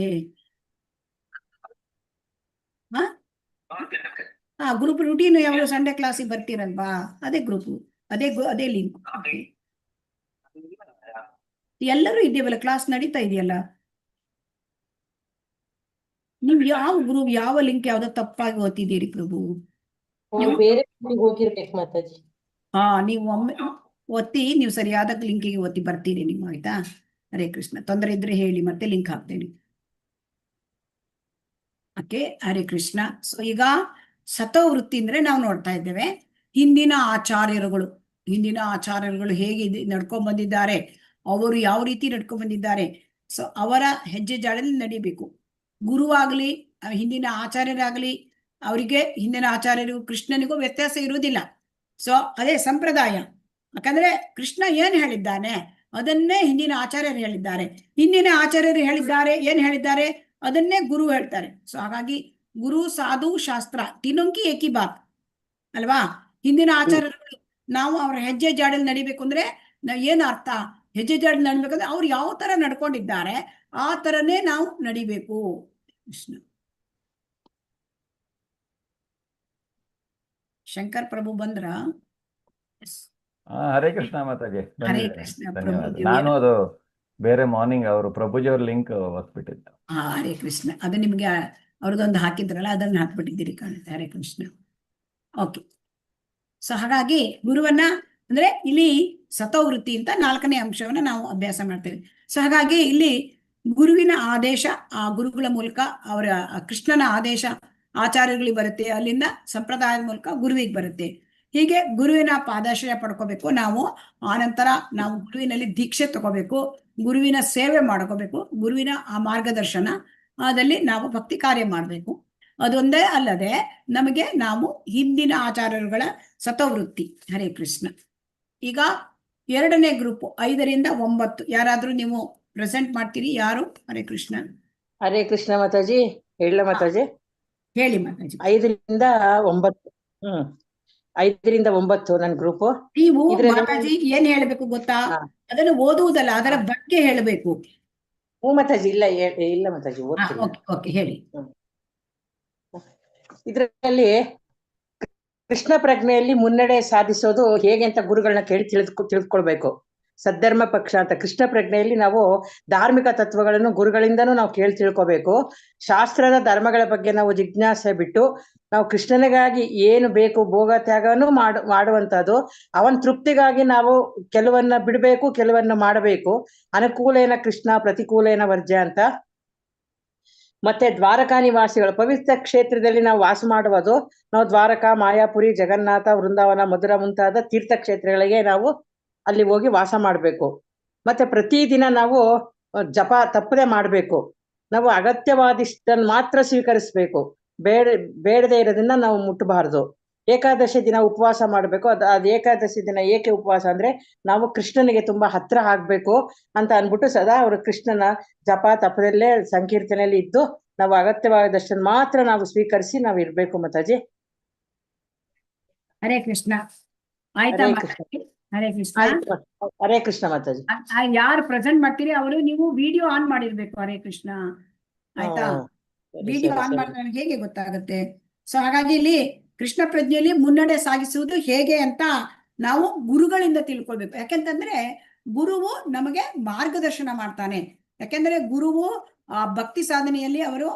ಗ್ರೂಪ್ ರುಟೀನ್ ಯಾವಾಗ ಸಂಡೇ ಕ್ಲಾಸಿಗೆ ಬರ್ತೀರಲ್ವಾ, ಅದೇ ಗ್ರೂಪ್, ಅದೇ ಲಿಂಕ್. ಎಲ್ಲರೂ ಇದೆಯಲ್ಲ, ಕ್ಲಾಸ್ ನಡೀತಾ ಇದೆಯಲ್ಲ. ನೀವು ಯಾವ ಗ್ರೂಪ್, ಯಾವ ಲಿಂಕ್ ಯಾವ್ದೋ ತಪ್ಪಾಗಿ ಓದ್ತಿದ್ದೀರಿ ಪ್ರಭು? ನೀವು ಒಮ್ಮೆ ಒತ್ತಿ, ನೀವು ಸರಿಯಾದ ಲಿಂಕಿಗೆ ಒತ್ತಿ ಬರ್ತೀರಿ ನೀವು, ಆಯ್ತಾ? ಹರೇ ಕೃಷ್ಣ. ತೊಂದರೆ ಇದ್ರೆ ಹೇಳಿ, ಮತ್ತೆ ಲಿಂಕ್ ಹಾಕ್ತೇನೆ. ಓಕೆ, ಹರೇ ಕೃಷ್ಣ. ಸೊ ಈಗ ಸತೋವೃತ್ತಿ ಅಂದ್ರೆ ನಾವು ನೋಡ್ತಾ ಇದ್ದೇವೆ ಹಿಂದಿನ ಆಚಾರ್ಯರುಗಳು. ಹಿಂದಿನ ಆಚಾರ್ಯರುಗಳು ಹೇಗೆ ನಡ್ಕೊಂಡ್ ಬಂದಿದ್ದಾರೆ, ಅವರು ಯಾವ ರೀತಿ ನಡ್ಕೊಂಡ್ ಬಂದಿದ್ದಾರೆ. ಸೊ ಅವರ ಹೆಜ್ಜೆ ಜಾಡಲ್ಲಿ ನಡಿಬೇಕು. ಗುರುವಾಗ್ಲಿ ಹಿಂದಿನ ಆಚಾರ್ಯರಾಗ್ಲಿ ಅವರಿಗೆ ಹಿಂದಿನ ಆಚಾರ್ಯರು ಕೃಷ್ಣನಿಗೂ ವ್ಯತ್ಯಾಸ ಇರುವುದಿಲ್ಲ. ಸೊ ಅದೇ ಸಂಪ್ರದಾಯ. ಯಾಕಂದ್ರೆ ಕೃಷ್ಣ ಏನ್ ಹೇಳಿದ್ದಾನೆ ಅದನ್ನೇ ಹಿಂದಿನ ಆಚಾರ್ಯರು ಹೇಳಿದ್ದಾರೆ. ಹಿಂದಿನ ಆಚಾರ್ಯರು ಹೇಳಿದ್ದಾರೆ ಏನ್ ಹೇಳಿದ್ದಾರೆ ಅದನ್ನೇ ಗುರು ಹೇಳ್ತಾರೆ. ಸೊ ಹಾಗಾಗಿ ಗುರು ಸಾಧು ಶಾಸ್ತ್ರ ತಿನ್ನೊಂಕಿ ಏಕಿ ಬಾತ್ ಅಲ್ವಾ. ಹಿಂದಿನ ಆಚಾರ್ಯರುಗಳು ನಾವು ಅವ್ರ ಹೆಜ್ಜೆ ಜಾಡಲ್ಲಿ ನಡಿಬೇಕು ಅಂದ್ರೆ ಏನ್ ಅರ್ಥ, ಹೆಜ್ಜೆ ಜಾಡಲ್ಲಿ ನಡಿಬೇಕಂದ್ರೆ ಅವ್ರು ಯಾವ ತರ ನಡ್ಕೊಂಡಿದ್ದಾರೆ ಆ ತರನೇ ನಾವು ನಡಿಬೇಕು. ಕೃಷ್ಣ. ಶಂಕರ್ ಪ್ರಭು ಬಂದ್ರ? ಹರೇ ಕೃಷ್ಣ ಮಾತಾಜಿ. ಹರೇ ಕೃಷ್ಣ ಪ್ರಭು. ನಾನು ಅದು ಬೇರೆ ಮಾರ್ನಿಂಗ್ ಅವರು ಪ್ರಭುಜಿ ಅವ್ರ ಲಿಂಕ್ ಹೊಸ್ಬಿಟ್ಟಿದ್ದೆ. ಹರೇ ಕೃಷ್ಣ. ಅದು ನಿಮ್ಗೆ ಅವ್ರದೊಂದು ಹಾಕಿದ್ರಲ್ಲ ಅದನ್ನ ಹಾಕ್ಬಿಟ್ಟಿದ್ದೀರಿ ಕಾಣುತ್ತೆ. ಹರೇ ಕೃಷ್ಣ. ಓಕೆ. ಸೊ ಹಾಗಾಗಿ ಗುರುವನ್ನ ಅಂದ್ರೆ ಇಲ್ಲಿ ಸತೋವೃತ್ತಿ ಅಂತ 4ನೇ ಅಂಶವನ್ನ ನಾವು ಅಭ್ಯಾಸ ಮಾಡ್ತೇವೆ. ಸೊ ಹಾಗಾಗಿ ಇಲ್ಲಿ ಗುರುವಿನ ಆದೇಶ, ಆ ಗುರುಗಳ ಮೂಲಕ ಅವರ ಕೃಷ್ಣನ ಆದೇಶ ಆಚಾರ್ಯಗಳಿಗೆ ಬರುತ್ತೆ, ಅಲ್ಲಿಂದ ಸಂಪ್ರದಾಯದ ಮೂಲಕ ಗುರುವಿಗೆ ಬರುತ್ತೆ. ಹೀಗೆ ಗುರುವಿನ ಪಾದಾಶ್ರಯ ಪಡ್ಕೋಬೇಕು ನಾವು. ಆನಂತರ ನಾವು ಗುರುವಿನಲ್ಲಿ ದೀಕ್ಷೆ ತಗೋಬೇಕು, ಗುರುವಿನ ಸೇವೆ ಮಾಡ್ಕೋಬೇಕು, ಗುರುವಿನ ಆ ಮಾರ್ಗದರ್ಶನ ಅದಲ್ಲಿ ನಾವು ಭಕ್ತಿ ಕಾರ್ಯ ಮಾಡಬೇಕು. ಅದೊಂದೇ ಅಲ್ಲದೆ ನಮಗೆ ನಾವು ಹಿಂದಿನ ಆಚಾರ್ಯರುಗಳ ಸತವೃತ್ತಿ. ಹರೇ ಕೃಷ್ಣ. ಈಗ 2ನೇ ಗ್ರೂಪ್ 5ರಿಂದ 9 ಯಾರಾದ್ರೂ ನೀವು ಪ್ರೆಸೆಂಟ್ ಮಾಡ್ತೀರಿ? ಯಾರು? ಹರೇ ಕೃಷ್ಣ. ಹರೇ ಕೃಷ್ಣ ಮಾತಾಜಿ. ಹೇಳ ಮಾತಾಜಿ. ಹೇಳಿ ಮಾತಾಜಿ. 5ರಿಂದ 9. 5ರಿಂದ 9 ನನ್ನ ಗ್ರೂಪ್. ನೀವು ಮಾತಾಜಿ ಏನ್ ಹೇಳ್ಬೇಕು ಗೊತ್ತಾ, ಅದನ್ನು ಓದುವುದಲ್ಲ, ಅದರ ಬಗ್ಗೆ ಹೇಳಬೇಕು. ಹ್ಞೂ ಮಾತಾಜಿ. ಇಲ್ಲ ಮಾತಾಜಿ ಓದ್ತೀನಿ. ಓಕೆ ಹೇಳಿ. ಇದರಲ್ಲಿ ಕೃಷ್ಣ ಪ್ರಜ್ಞೆಯಲ್ಲಿ ಮುನ್ನಡೆ ಸಾಧಿಸೋದು ಹೇಗೆ ಅಂತ ಗುರುಗಳನ್ನ ಕೇಳಿ ತಿಳಿದುಕೊಳ್ಬೇಕು. ಸದ್ಧರ್ಮ ಪಕ್ಷ ಅಂತ ಕೃಷ್ಣ ಪ್ರಜ್ಞೆಯಲ್ಲಿ ನಾವು ಧಾರ್ಮಿಕ ತತ್ವಗಳನ್ನು ಗುರುಗಳಿಂದನೂ ನಾವು ಕೇಳಿ ತಿಳ್ಕೊಬೇಕು. ಶಾಸ್ತ್ರದ ಧರ್ಮಗಳ ಬಗ್ಗೆ ನಾವು ಜಿಜ್ಞಾಸೆ ಬಿಟ್ಟು ನಾವು ಕೃಷ್ಣನಿಗಾಗಿ ಏನು ಬೇಕು ಭೋಗ ತ್ಯಾಗನೂ ಮಾಡುವಂತದ್ದು. ಅವನ ತೃಪ್ತಿಗಾಗಿ ನಾವು ಕೆಲವನ್ನ ಬಿಡಬೇಕು, ಕೆಲವನ್ನ ಮಾಡಬೇಕು. ಅನುಕೂಲೇನ ಕೃಷ್ಣ ಪ್ರತಿಕೂಲೇನ ವರ್ಜ್ಯ ಅಂತ. ಮತ್ತೆ ದ್ವಾರಕಾ ನಿವಾಸಿಗಳು ಪವಿತ್ರ ಕ್ಷೇತ್ರದಲ್ಲಿ ನಾವು ವಾಸ ಮಾಡುವುದು. ನಾವು ದ್ವಾರಕಾ, ಮಾಯಾಪುರಿ, ಜಗನ್ನಾಥ, ವೃಂದಾವನ, ಮಧುರ ಮುಂತಾದ ತೀರ್ಥ ಕ್ಷೇತ್ರಗಳಿಗೆ ನಾವು ಅಲ್ಲಿ ಹೋಗಿ ವಾಸ ಮಾಡಬೇಕು. ಮತ್ತೆ ಪ್ರತಿದಿನ ನಾವು ಜಪ ತಪ್ಪದೆ ಮಾಡಬೇಕು. ನಾವು ಅಗತ್ಯವಾದಿಷ್ಟನ್ನು ಮಾತ್ರ ಸ್ವೀಕರಿಸ್ಬೇಕು, ಬೇಡದೇ ಇರೋದನ್ನ ನಾವು ಮುಟ್ಟಬಾರದು. ಏಕಾದಶಿ ದಿನ ಉಪವಾಸ ಮಾಡಬೇಕು. ಅದು ಏಕಾದಶಿ ದಿನ ಏಕೆ ಉಪವಾಸ ಅಂದ್ರೆ ನಾವು ಕೃಷ್ಣನಿಗೆ ತುಂಬಾ ಹತ್ರ ಆಗ್ಬೇಕು ಅಂತ ಅನ್ಬಿಟ್ಟು ಸದಾ ಅವರು ಕೃಷ್ಣನ ಜಪ ತಪದಲ್ಲೇ ಸಂಕೀರ್ತನೆಯಲ್ಲಿ ಇದ್ದು ನಾವು ಅಗತ್ಯವಾದಷ್ಟನ್ನು ಮಾತ್ರ ನಾವು ಸ್ವೀಕರಿಸಿ ನಾವು ಇರ್ಬೇಕು ಮಾತಾಜಿ. ಹರೇ ಕೃಷ್ಣ. ಆಯ್ತಾ? ಹರೇ ಕೃಷ್ಣ. ಹರೇ ಕೃಷ್ಣ ಮಾತಾಜಿ. ಯಾರು ಪ್ರೆಸೆಂಟ್ ಮಾಡ್ತೀರಿ ಅವರು ನೀವು ವಿಡಿಯೋ ಆನ್ ಮಾಡಿರ್ಬೇಕು. ಹರೇ ಕೃಷ್ಣ. ಆಯ್ತಾ? ವಿಡಿಯೋ ಆನ್ ಮಾಡಿದ್ರೆ ನನಗೆ ಹೇಗೆ ಗೊತ್ತಾಗುತ್ತೆ? ಸೊ ಹಾಗಾಗಿ ಇಲ್ಲಿ ಕೃಷ್ಣ ಪ್ರಜ್ಞೆಯಲ್ಲಿ ಮುನ್ನಡೆ ಸಾಗಿಸುವುದು ಹೇಗೆ ಅಂತ ನಾವು ಗುರುಗಳಿಂದ ತಿಳ್ಕೊಳ್ಬೇಕು. ಯಾಕೆಂತಂದ್ರೆ ಗುರುವು ನಮಗೆ ಮಾರ್ಗದರ್ಶನ ಮಾಡ್ತಾನೆ. ಯಾಕೆಂದ್ರೆ ಗುರುವು ಆ ಭಕ್ತಿ ಸಾಧನೆಯಲ್ಲಿ ಅವರು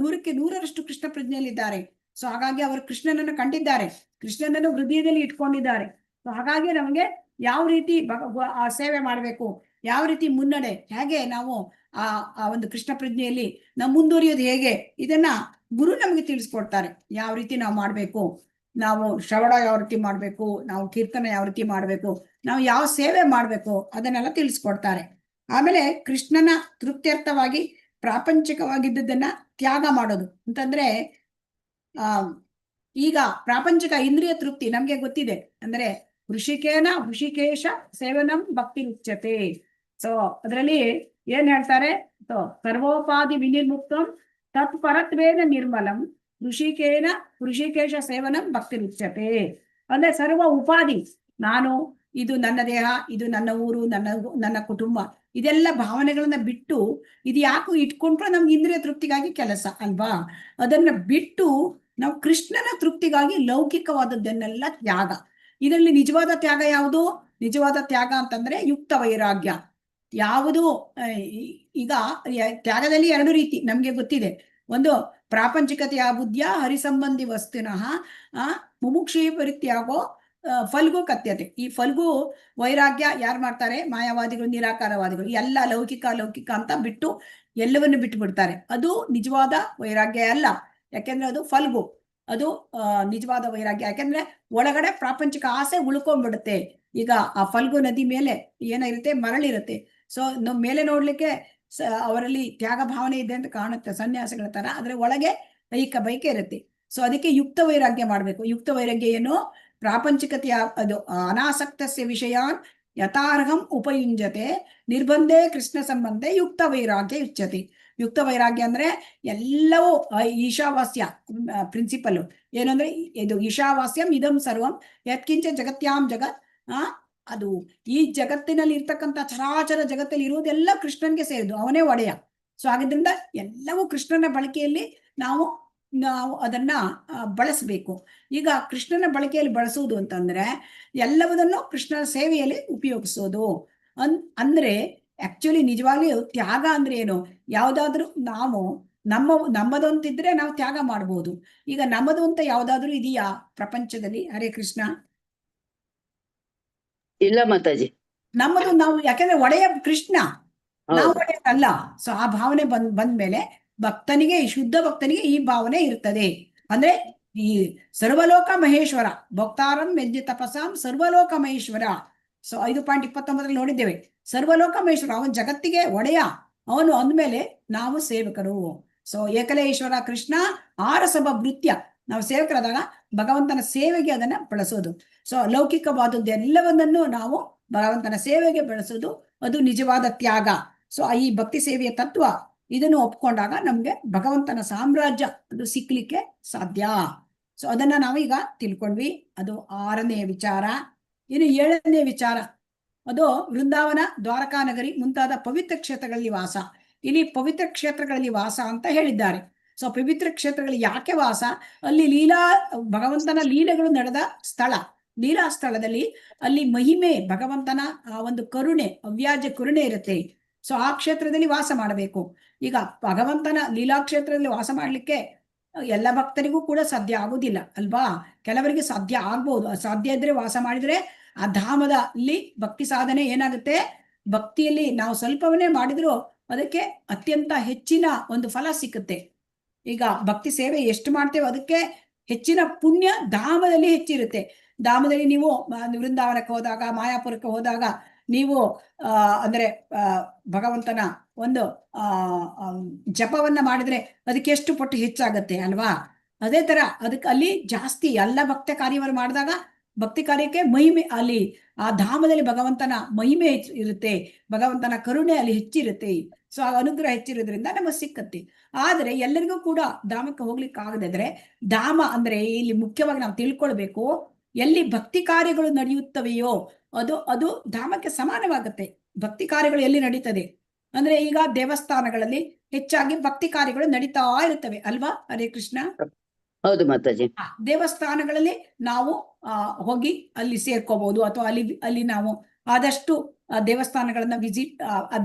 100ಕ್ಕೆ 100ರಷ್ಟು ಕೃಷ್ಣ ಪ್ರಜ್ಞೆಯಲ್ಲಿದ್ದಾರೆ. ಸೊ ಹಾಗಾಗಿ ಅವರು ಕೃಷ್ಣನನ್ನು ಕಂಡಿದ್ದಾರೆ, ಕೃಷ್ಣನನ್ನು ಹೃದಯದಲ್ಲಿ ಇಟ್ಕೊಂಡಿದ್ದಾರೆ. ಸೊ ಹಾಗಾಗಿ ನಮಗೆ ಯಾವ ರೀತಿ ಆ ಸೇವೆ ಮಾಡಬೇಕು, ಯಾವ ರೀತಿ ಮುನ್ನಡೆ, ಹೇಗೆ ನಾವು ಆ ಒಂದು ಕೃಷ್ಣ ಪ್ರಜ್ಞೆಯಲ್ಲಿ ನಾವು ಮುಂದುವರಿಯೋದು ಹೇಗೆ, ಇದನ್ನ ಗುರು ನಮಗೆ ತಿಳಿಸ್ಕೊಡ್ತಾರೆ. ಯಾವ ರೀತಿ ನಾವು ಮಾಡ್ಬೇಕು, ನಾವು ಶ್ರವಣ ಯಾವ ರೀತಿ ಮಾಡ್ಬೇಕು, ನಾವು ಕೀರ್ತನ ಯಾವ ರೀತಿ ಮಾಡ್ಬೇಕು, ನಾವು ಯಾವ ಸೇವೆ ಮಾಡ್ಬೇಕು ಅದನ್ನೆಲ್ಲ ತಿಳಿಸ್ಕೊಡ್ತಾರೆ. ಆಮೇಲೆ ಕೃಷ್ಣನ ತೃಪ್ತ್ಯರ್ಥವಾಗಿ ಪ್ರಾಪಂಚಿಕವಾಗಿದ್ದದನ್ನ ತ್ಯಾಗ ಮಾಡೋದು ಅಂತಂದ್ರೆ ಈಗ ಪ್ರಾಪಂಚಿಕ ಇಂದ್ರಿಯ ತೃಪ್ತಿ ನಮ್ಗೆ ಗೊತ್ತಿದೆ. ಅಂದ್ರೆ ಋಷಿಕೇಶ ಸೇವನಂ ಭಕ್ತಿ ಉಚ್ಯತೆ. ಸೊ ಅದರಲ್ಲಿ ಏನ್ ಹೇಳ್ತಾರೆ, ಸರ್ವೋಪಾಧಿ ವಿನಿರ್ಮುಕ್ತಂ ತತ್ಪರತ್ವೇನ ನಿರ್ಮಲಂ ಋಷಿಕೇಶ ಸೇವನಂ ಭಕ್ತಿ ಉಚ್ಯತೆ. ಅಂದ್ರೆ ಸರ್ವ ಉಪಾಧಿ, ನಾನು ಇದು ನನ್ನ ದೇಹ, ಇದು ನನ್ನ ಊರು, ನನ್ನ ಕುಟುಂಬ, ಇದೆಲ್ಲ ಭಾವನೆಗಳನ್ನ ಬಿಟ್ಟು ಇದು ಯಾಕೆ ಇಟ್ಕೊಂಡ್ರೆ ನಮ್ಗೆ ಇಂದ್ರಿಯ ತೃಪ್ತಿಗಾಗಿ ಕೆಲಸ ಅಲ್ವಾ, ಅದನ್ನ ಬಿಟ್ಟು ನಾವು ಕೃಷ್ಣನ ತೃಪ್ತಿಗಾಗಿ ಲೌಕಿಕವಾದದ್ದನ್ನೆಲ್ಲ ತ್ಯಾಗ. ಇದರಲ್ಲಿ ನಿಜವಾದ ತ್ಯಾಗ ಯಾವುದು? ನಿಜವಾದ ತ್ಯಾಗ ಅಂತಂದ್ರೆ ಯುಕ್ತ ವೈರಾಗ್ಯ. ಯಾವುದು ಈಗ ತ್ಯಾಗದಲ್ಲಿ 2 ರೀತಿ ನಮ್ಗೆ ಗೊತ್ತಿದೆ. ಒಂದು ಪ್ರಾಪಂಚಿಕತೆಯ ಬುದ್ಧಿಯ ಹರಿಸಂಬಂಧಿ ವಸ್ತುನಃ ಮುಮುಕ್ಷಿ ಪರಿತ್ಯಾಗೋ ಫಲ್ಗು ಕತ್ಯತೆ. ಈ ಫಲ್ಗು ವೈರಾಗ್ಯ ಯಾರು ಮಾಡ್ತಾರೆ? ಮಾಯಾವಾದಿಗಳು, ನಿರಾಕಾರವಾದಿಗಳು. ಎಲ್ಲ ಲೌಕಿಕ ಅಂತ ಬಿಟ್ಟು ಎಲ್ಲವನ್ನು ಬಿಟ್ಟು ಬಿಡ್ತಾರೆ. ಅದು ನಿಜವಾದ ವೈರಾಗ್ಯ ಅಲ್ಲ. ಯಾಕೆಂದ್ರೆ ಅದು ಫಲ್ಗು, ಅದು ನಿಜವಾದ ವೈರಾಗ್ಯ. ಯಾಕೆಂದ್ರೆ ಒಳಗಡೆ ಪ್ರಾಪಂಚಿಕ ಆಸೆ ಉಳ್ಕೊಂಡ್ಬಿಡುತ್ತೆ. ಈಗ ಆ ಫಲ್ಗು ನದಿ ಮೇಲೆ ಏನಿರುತ್ತೆ, ಮರಳಿರುತ್ತೆ. ಸೊ ಮೇಲೆ ನೋಡ್ಲಿಕ್ಕೆ ಅವರಲ್ಲಿ ತ್ಯಾಗ ಭಾವನೆ ಇದೆ ಅಂತ ಕಾಣುತ್ತೆ ಸನ್ಯಾಸಿಗಳ ತರ, ಆದ್ರೆ ಒಳಗೆ ಐಕ ಬೈಕೆ ಇರುತ್ತೆ. ಸೊ ಅದಕ್ಕೆ ಯುಕ್ತ ವೈರಾಗ್ಯ ಮಾಡ್ಬೇಕು. ಯುಕ್ತ ವೈರಾಗ್ಯ ಏನು? ಪ್ರಾಪಂಚಿಕತೆಯ ಅದು ಅನಾಸಕ್ತಸ್ಯ ವಿಷಯಾನ್ ಯಥಾರ್ಹಂ ಉಪಯುಂಜತೆ ನಿರ್ಬಂಧೆ ಕೃಷ್ಣ ಸಂಬಂಧೆ ಯುಕ್ತ ವೈರಾಗ್ಯ ಉಚ್ಯತೆ. ಯುಕ್ತ ವೈರಾಗ್ಯ ಅಂದ್ರೆ ಎಲ್ಲವೂ ಈಶಾವಾಸ್ಯ ಪ್ರಿನ್ಸಿಪಲ್ ಏನಂದ್ರೆ ಇದು ಈಶಾವಾಸ್ಯಂ ಇದಂ ಸರ್ವಂ ಯತ್ಕಿಂಚ ಜಗತ್ಯಾಂ ಜಗತ್. ಅದು ಈ ಜಗತ್ತಿನಲ್ಲಿ ಇರ್ತಕ್ಕಂಥ ಚರಾಚರ ಜಗತ್ತಲ್ಲಿ ಇರುವುದೆಲ್ಲ ಕೃಷ್ಣನ್ಗೆ ಸೇರಿದ್ದು, ಅವನೇ ಒಡೆಯ. ಸೊ ಹಾಗಿದ್ರಿಂದ ಎಲ್ಲವೂ ಕೃಷ್ಣನ ಬಳಕೆಯಲ್ಲಿ ನಾವು ಅದನ್ನ ಬಳಸಬೇಕು. ಈಗ ಕೃಷ್ಣನ ಬಳಕೆಯಲ್ಲಿ ಬಳಸುವುದು ಅಂತಂದ್ರೆ ಎಲ್ಲವುದನ್ನು ಕೃಷ್ಣನ ಸೇವೆಯಲ್ಲಿ ಉಪಯೋಗಿಸೋದು ಅಂದ್ರೆ ಆಕ್ಚುಲಿ ನಿಜವಾಗ್ಲೂ ತ್ಯಾಗ ಅಂದ್ರೆ ಏನು? ಯಾವ್ದಾದ್ರು ನಾವು ನಮ್ಮದು ಅಂತಿದ್ರೆ ನಾವು ತ್ಯಾಗ ಮಾಡ್ಬೋದು. ಈಗ ನಮ್ಮದು ಅಂತ ಯಾವ್ದಾದ್ರು ಇದೆಯಾ ಪ್ರಪಂಚದಲ್ಲಿ? ಹರೇ ಕೃಷ್ಣ. ಇಲ್ಲ ಮಾತಾಜಿ, ನಮ್ಮದು ನಾವು, ಯಾಕಂದ್ರೆ ಒಡೆಯ ಕೃಷ್ಣ, ನಾವು ಒಡೆಯಲ್ಲ. ಸೊ ಆ ಭಾವನೆ ಬಂದ್ಮೇಲೆ ಭಕ್ತನಿಗೆ, ಶುದ್ಧ ಭಕ್ತನಿಗೆ ಈ ಭಾವನೆ ಇರ್ತದೆ. ಅಂದ್ರೆ ಈ ಸರ್ವಲೋಕ ಮಹೇಶ್ವರ ಭಕ್ತಾರಂ ಮೆಜ್ಜಿ ತಪಸಾಂ ಸರ್ವಲೋಕ ಮಹೇಶ್ವರ. ಸೊ 5.29 ನೋಡಿದ್ದೇವೆ. ಸರ್ವಲೋಕ ಮಹೇಶ್ವರ, ಅವನ್ ಜಗತ್ತಿಗೆ ಒಡೆಯ, ಅವನು ಅಂದ್ಮೇಲೆ ನಾವು ಸೇವಕರು. ಸೊ ಏಕಲೇಶ್ವರ ಕೃಷ್ಣ ಆರಸಭ ಭೃತ್ಯ, ನಾವು ಸೇವಕರಾದಾಗ ಭಗವಂತನ ಸೇವೆಗೆ ಅದನ್ನ ಬಳಸೋದು. ಸೊ ಲೌಕಿಕವಾದದ್ದು ಎಲ್ಲವನ್ನೂ ನಾವು ಭಗವಂತನ ಸೇವೆಗೆ ಬಳಸೋದು, ಅದು ನಿಜವಾದ ತ್ಯಾಗ. ಸೊ ಈ ಭಕ್ತಿ ಸೇವೆಯ ತತ್ವ ಇದನ್ನು ಒಪ್ಕೊಂಡಾಗ ನಮ್ಗೆ ಭಗವಂತನ ಸಾಮ್ರಾಜ್ಯ ಅದು ಸಿಕ್ಲಿಕ್ಕೆ ಸಾಧ್ಯ. ಸೊ ಅದನ್ನ ನಾವು ಈಗ ತಿಳ್ಕೊಂಡ್ವಿ. ಅದು 6ನೇ ವಿಚಾರ. ಇನ್ನು 7ನೇ ವಿಚಾರ, ಅದು ವೃಂದಾವನ, ದ್ವಾರಕಾ ನಗರಿ ಮುಂತಾದ ಪವಿತ್ರ ಕ್ಷೇತ್ರಗಳಲ್ಲಿ ವಾಸ. ಇಲ್ಲಿ ಪವಿತ್ರ ಕ್ಷೇತ್ರಗಳಲ್ಲಿ ವಾಸ ಅಂತ ಹೇಳಿದ್ದಾರೆ. ಸೊ ಪವಿತ್ರ ಕ್ಷೇತ್ರಗಳಲ್ಲಿ ಯಾಕೆ ವಾಸ? ಅಲ್ಲಿ ಭಗವಂತನ ಲೀಲೆಗಳು ನಡೆದ ಸ್ಥಳ, ಲೀಲಾ ಸ್ಥಳದಲ್ಲಿ ಅಲ್ಲಿ ಮಹಿಮೆ, ಭಗವಂತನ ಆ ಒಂದು ಕರುಣೆ, ಅವ್ಯಾಜ್ಯ ಕರುಣೆ ಇರುತ್ತೆ. ಸೊ ಆ ಕ್ಷೇತ್ರದಲ್ಲಿ ವಾಸ ಮಾಡಬೇಕು. ಈಗ ಭಗವಂತನ ಲೀಲಾ ಕ್ಷೇತ್ರದಲ್ಲಿ ವಾಸ ಮಾಡ್ಲಿಕ್ಕೆ ಎಲ್ಲ ಭಕ್ತರಿಗೂ ಕೂಡ ಸಾಧ್ಯ ಆಗುದಿಲ್ಲ ಅಲ್ವಾ? ಕೆಲವರಿಗೆ ಸಾಧ್ಯ ಆಗ್ಬಹುದು. ಸಾಧ್ಯ ಇದ್ರೆ ವಾಸ ಮಾಡಿದ್ರೆ ಆ ಧಾಮದಲ್ಲಿ ಭಕ್ತಿ ಸಾಧನೆ ಏನಾಗುತ್ತೆ, ಭಕ್ತಿಯಲ್ಲಿ ನಾವು ಸ್ವಲ್ಪವನ್ನೇ ಮಾಡಿದ್ರು ಅದಕ್ಕೆ ಅತ್ಯಂತ ಹೆಚ್ಚಿನ ಒಂದು ಫಲ ಸಿಕ್ಕುತ್ತೆ. ಈಗ ಭಕ್ತಿ ಸೇವೆ ಎಷ್ಟು ಮಾಡ್ತೇವೆ ಅದಕ್ಕೆ ಹೆಚ್ಚಿನ ಪುಣ್ಯ ಧಾಮದಲ್ಲಿ ಹೆಚ್ಚಿರುತ್ತೆ. ಧಾಮದಲ್ಲಿ ನೀವು ವೃಂದಾವನಕ್ಕೆ ಹೋದಾಗ, ಮಾಯಾಪುರಕ್ಕೆ ಹೋದಾಗ ನೀವು ಅಂದ್ರೆ ಭಗವಂತನ ಒಂದು ಜಪವನ್ನ ಮಾಡಿದ್ರೆ ಅದಕ್ಕೆ ಎಷ್ಟು ಪಟ್ಟು ಹೆಚ್ಚಾಗತ್ತೆ ಅಲ್ವಾ? ಅದೇ ತರ ಅದಕ್ಕೆ ಅಲ್ಲಿ ಜಾಸ್ತಿ ಎಲ್ಲ ಭಕ್ತ ಕಾರ್ಯವನ್ನು ಮಾಡಿದಾಗ ಭಕ್ತಿ ಕಾರ್ಯಕ್ಕೆ ಮಹಿಮೆ, ಅಲ್ಲಿ ಆ ಧಾಮದಲ್ಲಿ ಭಗವಂತನ ಮಹಿಮೆ ಇರುತ್ತೆ, ಭಗವಂತನ ಕರುಣೆ ಅಲ್ಲಿ ಹೆಚ್ಚಿರುತ್ತೆ. ಸೊ ಆ ಅನುಗ್ರಹ ಹೆಚ್ಚಿರೋದ್ರಿಂದ ನಮಗೆ ಸಿಕ್ಕತ್ತೆ. ಆದ್ರೆ ಎಲ್ಲರಿಗೂ ಕೂಡ ಧಾಮಕ್ಕೆ ಹೋಗ್ಲಿಕ್ಕೆ ಆಗದಿದ್ರೆ, ಧಾಮ ಅಂದ್ರೆ ಇಲ್ಲಿ ಮುಖ್ಯವಾಗಿ ನಾವು ತಿಳ್ಕೊಳ್ಬೇಕು, ಎಲ್ಲಿ ಭಕ್ತಿ ಕಾರ್ಯಗಳು ನಡೆಯುತ್ತವೆಯೋ ಅದು ಧಾಮಕ್ಕೆ ಸಮಾನವಾಗುತ್ತೆ. ಭಕ್ತಿ ಕಾರ್ಯಗಳು ಎಲ್ಲಿ ನಡೀತದೆ ಅಂದ್ರೆ ಈಗ ದೇವಸ್ಥಾನಗಳಲ್ಲಿ ಹೆಚ್ಚಾಗಿ ಭಕ್ತಿ ಕಾರ್ಯಗಳು ನಡೀತಾ ಇರುತ್ತವೆ ಅಲ್ವಾ? ಹರೇ ಕೃಷ್ಣ. ಹೌದು ಮಾತಾಜಿ. ದೇವಸ್ಥಾನಗಳಲ್ಲಿ ನಾವು ಹೋಗಿ ಅಲ್ಲಿ ಸೇರ್ಕೋಬಹುದು, ಅಥವಾ ಅಲ್ಲಿ ನಾವು ಆದಷ್ಟು ದೇವಸ್ಥಾನಗಳನ್ನ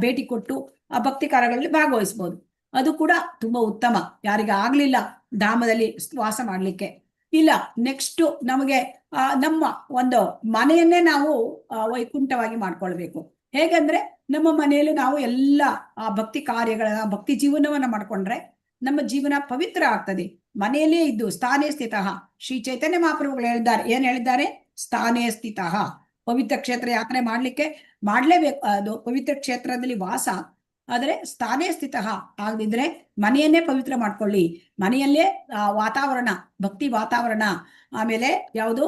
ಭೇಟಿ ಕೊಟ್ಟು ಆ ಭಕ್ತಿ ಕಾರ್ಯಗಳಲ್ಲಿ ಭಾಗವಹಿಸಬಹುದು. ಅದು ಕೂಡ ತುಂಬಾ ಉತ್ತಮ. ಯಾರಿಗೆ ಆಗ್ಲಿಲ್ಲ ಧಾಮದಲ್ಲಿ ವಾಸ ಮಾಡ್ಲಿಕ್ಕೆ, ಇಲ್ಲ ನೆಕ್ಸ್ಟ್ ನಮಗೆ ನಮ್ಮ ಒಂದು ಮನೆಯನ್ನೇ ನಾವು ವೈಕುಂಠವಾಗಿ ಮಾಡ್ಕೊಳ್ಬೇಕು. ಹೇಗಂದ್ರೆ ನಮ್ಮ ಮನೆಯಲ್ಲಿ ನಾವು ಎಲ್ಲ ಭಕ್ತಿ ಕಾರ್ಯಗಳನ್ನ, ಭಕ್ತಿ ಜೀವನವನ್ನ ಮಾಡ್ಕೊಂಡ್ರೆ ನಮ್ಮ ಜೀವನ ಪವಿತ್ರ ಆಗ್ತದೆ. ಮನೆಯಲ್ಲೇ ಇದ್ದು ಸ್ಥಾನೇ ಸ್ಥಿತ, ಶ್ರೀ ಚೈತನ್ಯ ಮಹಾಪ್ರಭುಗಳು ಹೇಳಿದ್ದಾರೆ. ಏನ್ ಹೇಳಿದ್ದಾರೆ? ಸ್ಥಾನೇ ಸ್ಥಿತ. ಪವಿತ್ರ ಕ್ಷೇತ್ರ ಯಾತ್ರೆ ಮಾಡ್ಲೇಬೇಕು. ಅದು ಪವಿತ್ರ ಕ್ಷೇತ್ರದಲ್ಲಿ ವಾಸ, ಆದ್ರೆ ಸ್ಥಾನೇ ಸ್ಥಿತ ಆಗದಿದ್ರೆ ಮನೆಯನ್ನೇ ಪವಿತ್ರ ಮಾಡ್ಕೊಳ್ಳಿ. ಮನೆಯಲ್ಲೇ ವಾತಾವರಣ, ಭಕ್ತಿ ವಾತಾವರಣ, ಆಮೇಲೆ ಯಾವುದು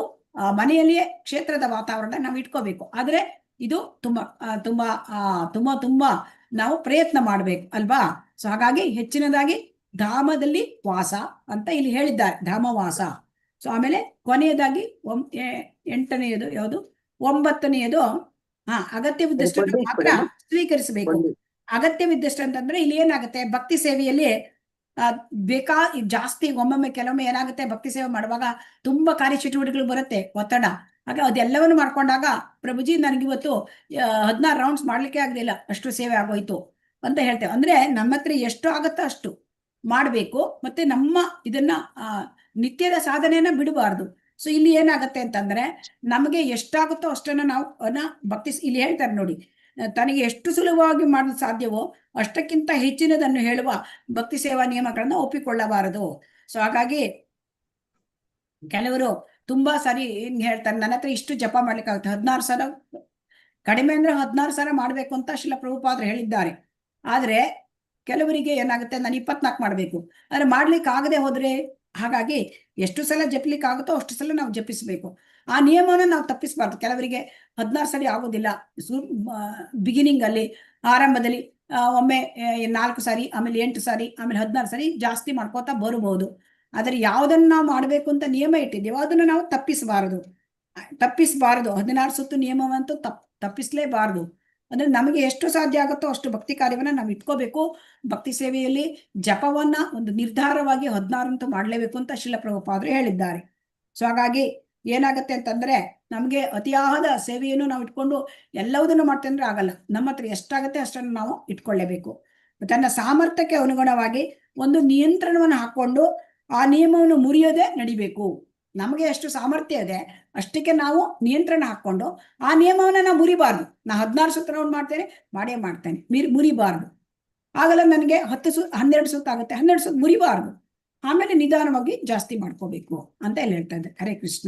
ಮನೆಯಲ್ಲಿಯೇ ಕ್ಷೇತ್ರದ ವಾತಾವರಣ ನಾವು ಇಟ್ಕೋಬೇಕು. ಆದ್ರೆ ಇದು ತುಂಬಾ ತುಂಬಾ ತುಂಬಾ ತುಂಬಾ ನಾವು ಪ್ರಯತ್ನ ಮಾಡ್ಬೇಕು ಅಲ್ವಾ? ಸೊ ಹಾಗಾಗಿ ಹೆಚ್ಚಿನದಾಗಿ ಧಾಮದಲ್ಲಿ ವಾಸ ಅಂತ ಇಲ್ಲಿ ಹೇಳಿದ್ದಾರೆ, ಧಾಮವಾಸ. ಸೊ ಆಮೇಲೆ ಕೊನೆಯದಾಗಿ 8ನೇಯದು ಯಾವುದು? 9ನೇಯದು ಅಗತ್ಯವಿದ್ದಷ್ಟು ಮಾತ್ರ ಸ್ವೀಕರಿಸಬೇಕು. ಅಗತ್ಯವಿದ್ದಷ್ಟು ಅಂತಂದ್ರೆ ಇಲ್ಲಿ ಏನಾಗುತ್ತೆ, ಭಕ್ತಿ ಸೇವೆಯಲ್ಲಿ ಜಾಸ್ತಿ ಒಮ್ಮೊಮ್ಮೆ ಕೆಲವೊಮ್ಮೆ ಏನಾಗುತ್ತೆ, ಭಕ್ತಿ ಸೇವೆ ಮಾಡುವಾಗ ತುಂಬಾ ಕಾರ್ಯಚಟುವಟಿಕೆಗಳು ಬರುತ್ತೆ, ಒತ್ತಡ. ಹಾಗೆ ಅದೆಲ್ಲವನ್ನು ಮಾಡ್ಕೊಂಡಾಗ ಪ್ರಭುಜಿ ನನಗಿವತ್ತು 16 ರೌಂಡ್ಸ್ ಮಾಡ್ಲಿಕ್ಕೆ ಆಗಲಿಲ್ಲ, ಅಷ್ಟು ಸೇವೆ ಆಗೋಯ್ತು ಅಂತ ಹೇಳ್ತೇವೆ. ಅಂದ್ರೆ ನಮ್ಮ ಹತ್ರ ಎಷ್ಟು ಆಗುತ್ತೋ ಅಷ್ಟು ಮಾಡ್ಬೇಕು, ಮತ್ತೆ ನಮ್ಮ ಇದನ್ನ ನಿತ್ಯದ ಸಾಧನೆಯನ್ನ ಬಿಡಬಾರ್ದು. ಸೊ ಇಲ್ಲಿ ಏನಾಗತ್ತೆ ಅಂತಂದ್ರೆ ನಮಗೆ ಎಷ್ಟಾಗುತ್ತೋ ಅಷ್ಟನ್ನ ನಾವು ಭಕ್ತಿ, ಇಲ್ಲಿ ಹೇಳ್ತಾರೆ ನೋಡಿ, ತನಗೆ ಎಷ್ಟು ಸುಲಭವಾಗಿ ಮಾಡಲು ಸಾಧ್ಯವೋ ಅಷ್ಟಕ್ಕಿಂತ ಹೆಚ್ಚಿನದನ್ನು ಹೇಳುವ ಭಕ್ತಿ ಸೇವಾ ನಿಯಮಗಳನ್ನ ಒಪ್ಪಿಕೊಳ್ಳಬಾರದು. ಸೊ ಹಾಗಾಗಿ ಕೆಲವರು ತುಂಬಾ ಸರಿ ಏನ್ ಹೇಳ್ತಾರೆ, ನನ್ನ ಹತ್ರ ಇಷ್ಟು ಜಪ ಮಾಡ್ಲಿಕ್ಕಾಗುತ್ತೆ, 16 ಸಲ, ಕಡಿಮೆ ಅಂದ್ರೆ 16 ಸಲ ಮಾಡ್ಬೇಕು ಅಂತ ಶ್ರೀಲ ಪ್ರಭುಪಾದರು ಹೇಳಿದ್ದಾರೆ. ಆದ್ರೆ ಕೆಲವರಿಗೆ ಏನಾಗುತ್ತೆ, ನಾನು 24 ಮಾಡ್ಬೇಕು, ಆದ್ರೆ ಮಾಡ್ಲಿಕ್ಕೆ ಆಗದೆ ಹೋದ್ರೆ, ಹಾಗಾಗಿ ಎಷ್ಟು ಸಲ ಜಪಿಲಿಕ್ಕೆ ಆಗುತ್ತೋ ಅಷ್ಟು ಸಲ ನಾವು ಜಪಿಸ್ಬೇಕು. ಆ ನಿಯಮವನ್ನು ನಾವು ತಪ್ಪಿಸಬಾರ್ದು. ಕೆಲವರಿಗೆ 16 ಸಲ ಆಗೋದಿಲ್ಲ, ಬಿಗಿನಿಂಗ್ ಅಲ್ಲಿ, ಆರಂಭದಲ್ಲಿ ಒಮ್ಮೆ 4 ಸಾರಿ, ಆಮೇಲೆ 8 ಸಾರಿ, ಆಮೇಲೆ 16 ಸಾರಿ ಜಾಸ್ತಿ ಮಾಡ್ಕೋತಾ ಬರಬಹುದು. ಆದ್ರೆ ಯಾವ್ದನ್ನ ನಾವು ಮಾಡ್ಬೇಕು ಅಂತ ನಿಯಮ ಇಟ್ಟಿದ್ದೇವೋ ಅದನ್ನ ನಾವು ತಪ್ಪಿಸಬಾರದು. 16 ಸುತ್ತು ನಿಯಮವಂತೂ ತಪ್ಪಿಸ್ಲೇಬಾರದು. ಅಂದ್ರೆ ನಮಗೆ ಎಷ್ಟು ಸಾಧ್ಯ ಆಗುತ್ತೋ ಅಷ್ಟು ಭಕ್ತಿ ಕಾರ್ಯವನ್ನ ನಾವು ಇಟ್ಕೋಬೇಕು. ಭಕ್ತಿ ಸೇವೆಯಲ್ಲಿ ಜಪವನ್ನ ಒಂದು ನಿರ್ಧಾರವಾಗಿ 16 ಅಂತೂ ಮಾಡ್ಲೇಬೇಕು ಅಂತ ಶ್ರೀಲ ಪ್ರಭುಪಾದರು ಹೇಳಿದ್ದಾರೆ. ಸೊ ಹಾಗಾಗಿ ಏನಾಗತ್ತೆ ಅಂತಂದ್ರೆ, ನಮ್ಗೆ ಅತಿಯಾದ ಸೇವೆಯನ್ನು ನಾವು ಇಟ್ಕೊಂಡು ಎಲ್ಲವುದನ್ನು ಮಾಡ್ತೇವೆ ಅಂದ್ರೆ ಆಗಲ್ಲ. ನಮ್ಮ ಹತ್ರ ಎಷ್ಟಾಗತ್ತೆ ಅಷ್ಟನ್ನು ನಾವು ಇಟ್ಕೊಳ್ಳೇಬೇಕು. ತನ್ನ ಸಾಮರ್ಥ್ಯಕ್ಕೆ ಅನುಗುಣವಾಗಿ ಒಂದು ನಿಯಂತ್ರಣವನ್ನು ಹಾಕೊಂಡು ಆ ನಿಯಮವನ್ನು ಮುರಿಯೋದೇ ನಡಿಬೇಕು. ನಮಗೆ ಎಷ್ಟು ಸಾಮರ್ಥ್ಯ ಇದೆ ಅಷ್ಟಕ್ಕೆ ನಾವು ನಿಯಂತ್ರಣ ಹಾಕೊಂಡು ಆ ನಿಯಮವನ್ನ ನಾವು ಮುರಿಬಾರ್ದು. ನಾ 16 ಸೂತ್ರವನ್ನು ಮಾಡೇ ಮಾಡ್ತೇನೆ, ಮುರಿಬಾರ್ದು. ಆಗಲ್ಲ ನನಗೆ 12 ಸುತ್ತ ಆಗುತ್ತೆ, 12 ಸುತ್ತ ಮುರಿಬಾರ್ದು. ಆಮೇಲೆ ನಿಧಾನವಾಗಿ ಜಾಸ್ತಿ ಮಾಡ್ಕೋಬೇಕು ಅಂತ ಇಲ್ಲಿ ಹೇಳ್ತಾ ಇದ್ದಾರೆ. ಹರೇ ಕೃಷ್ಣ.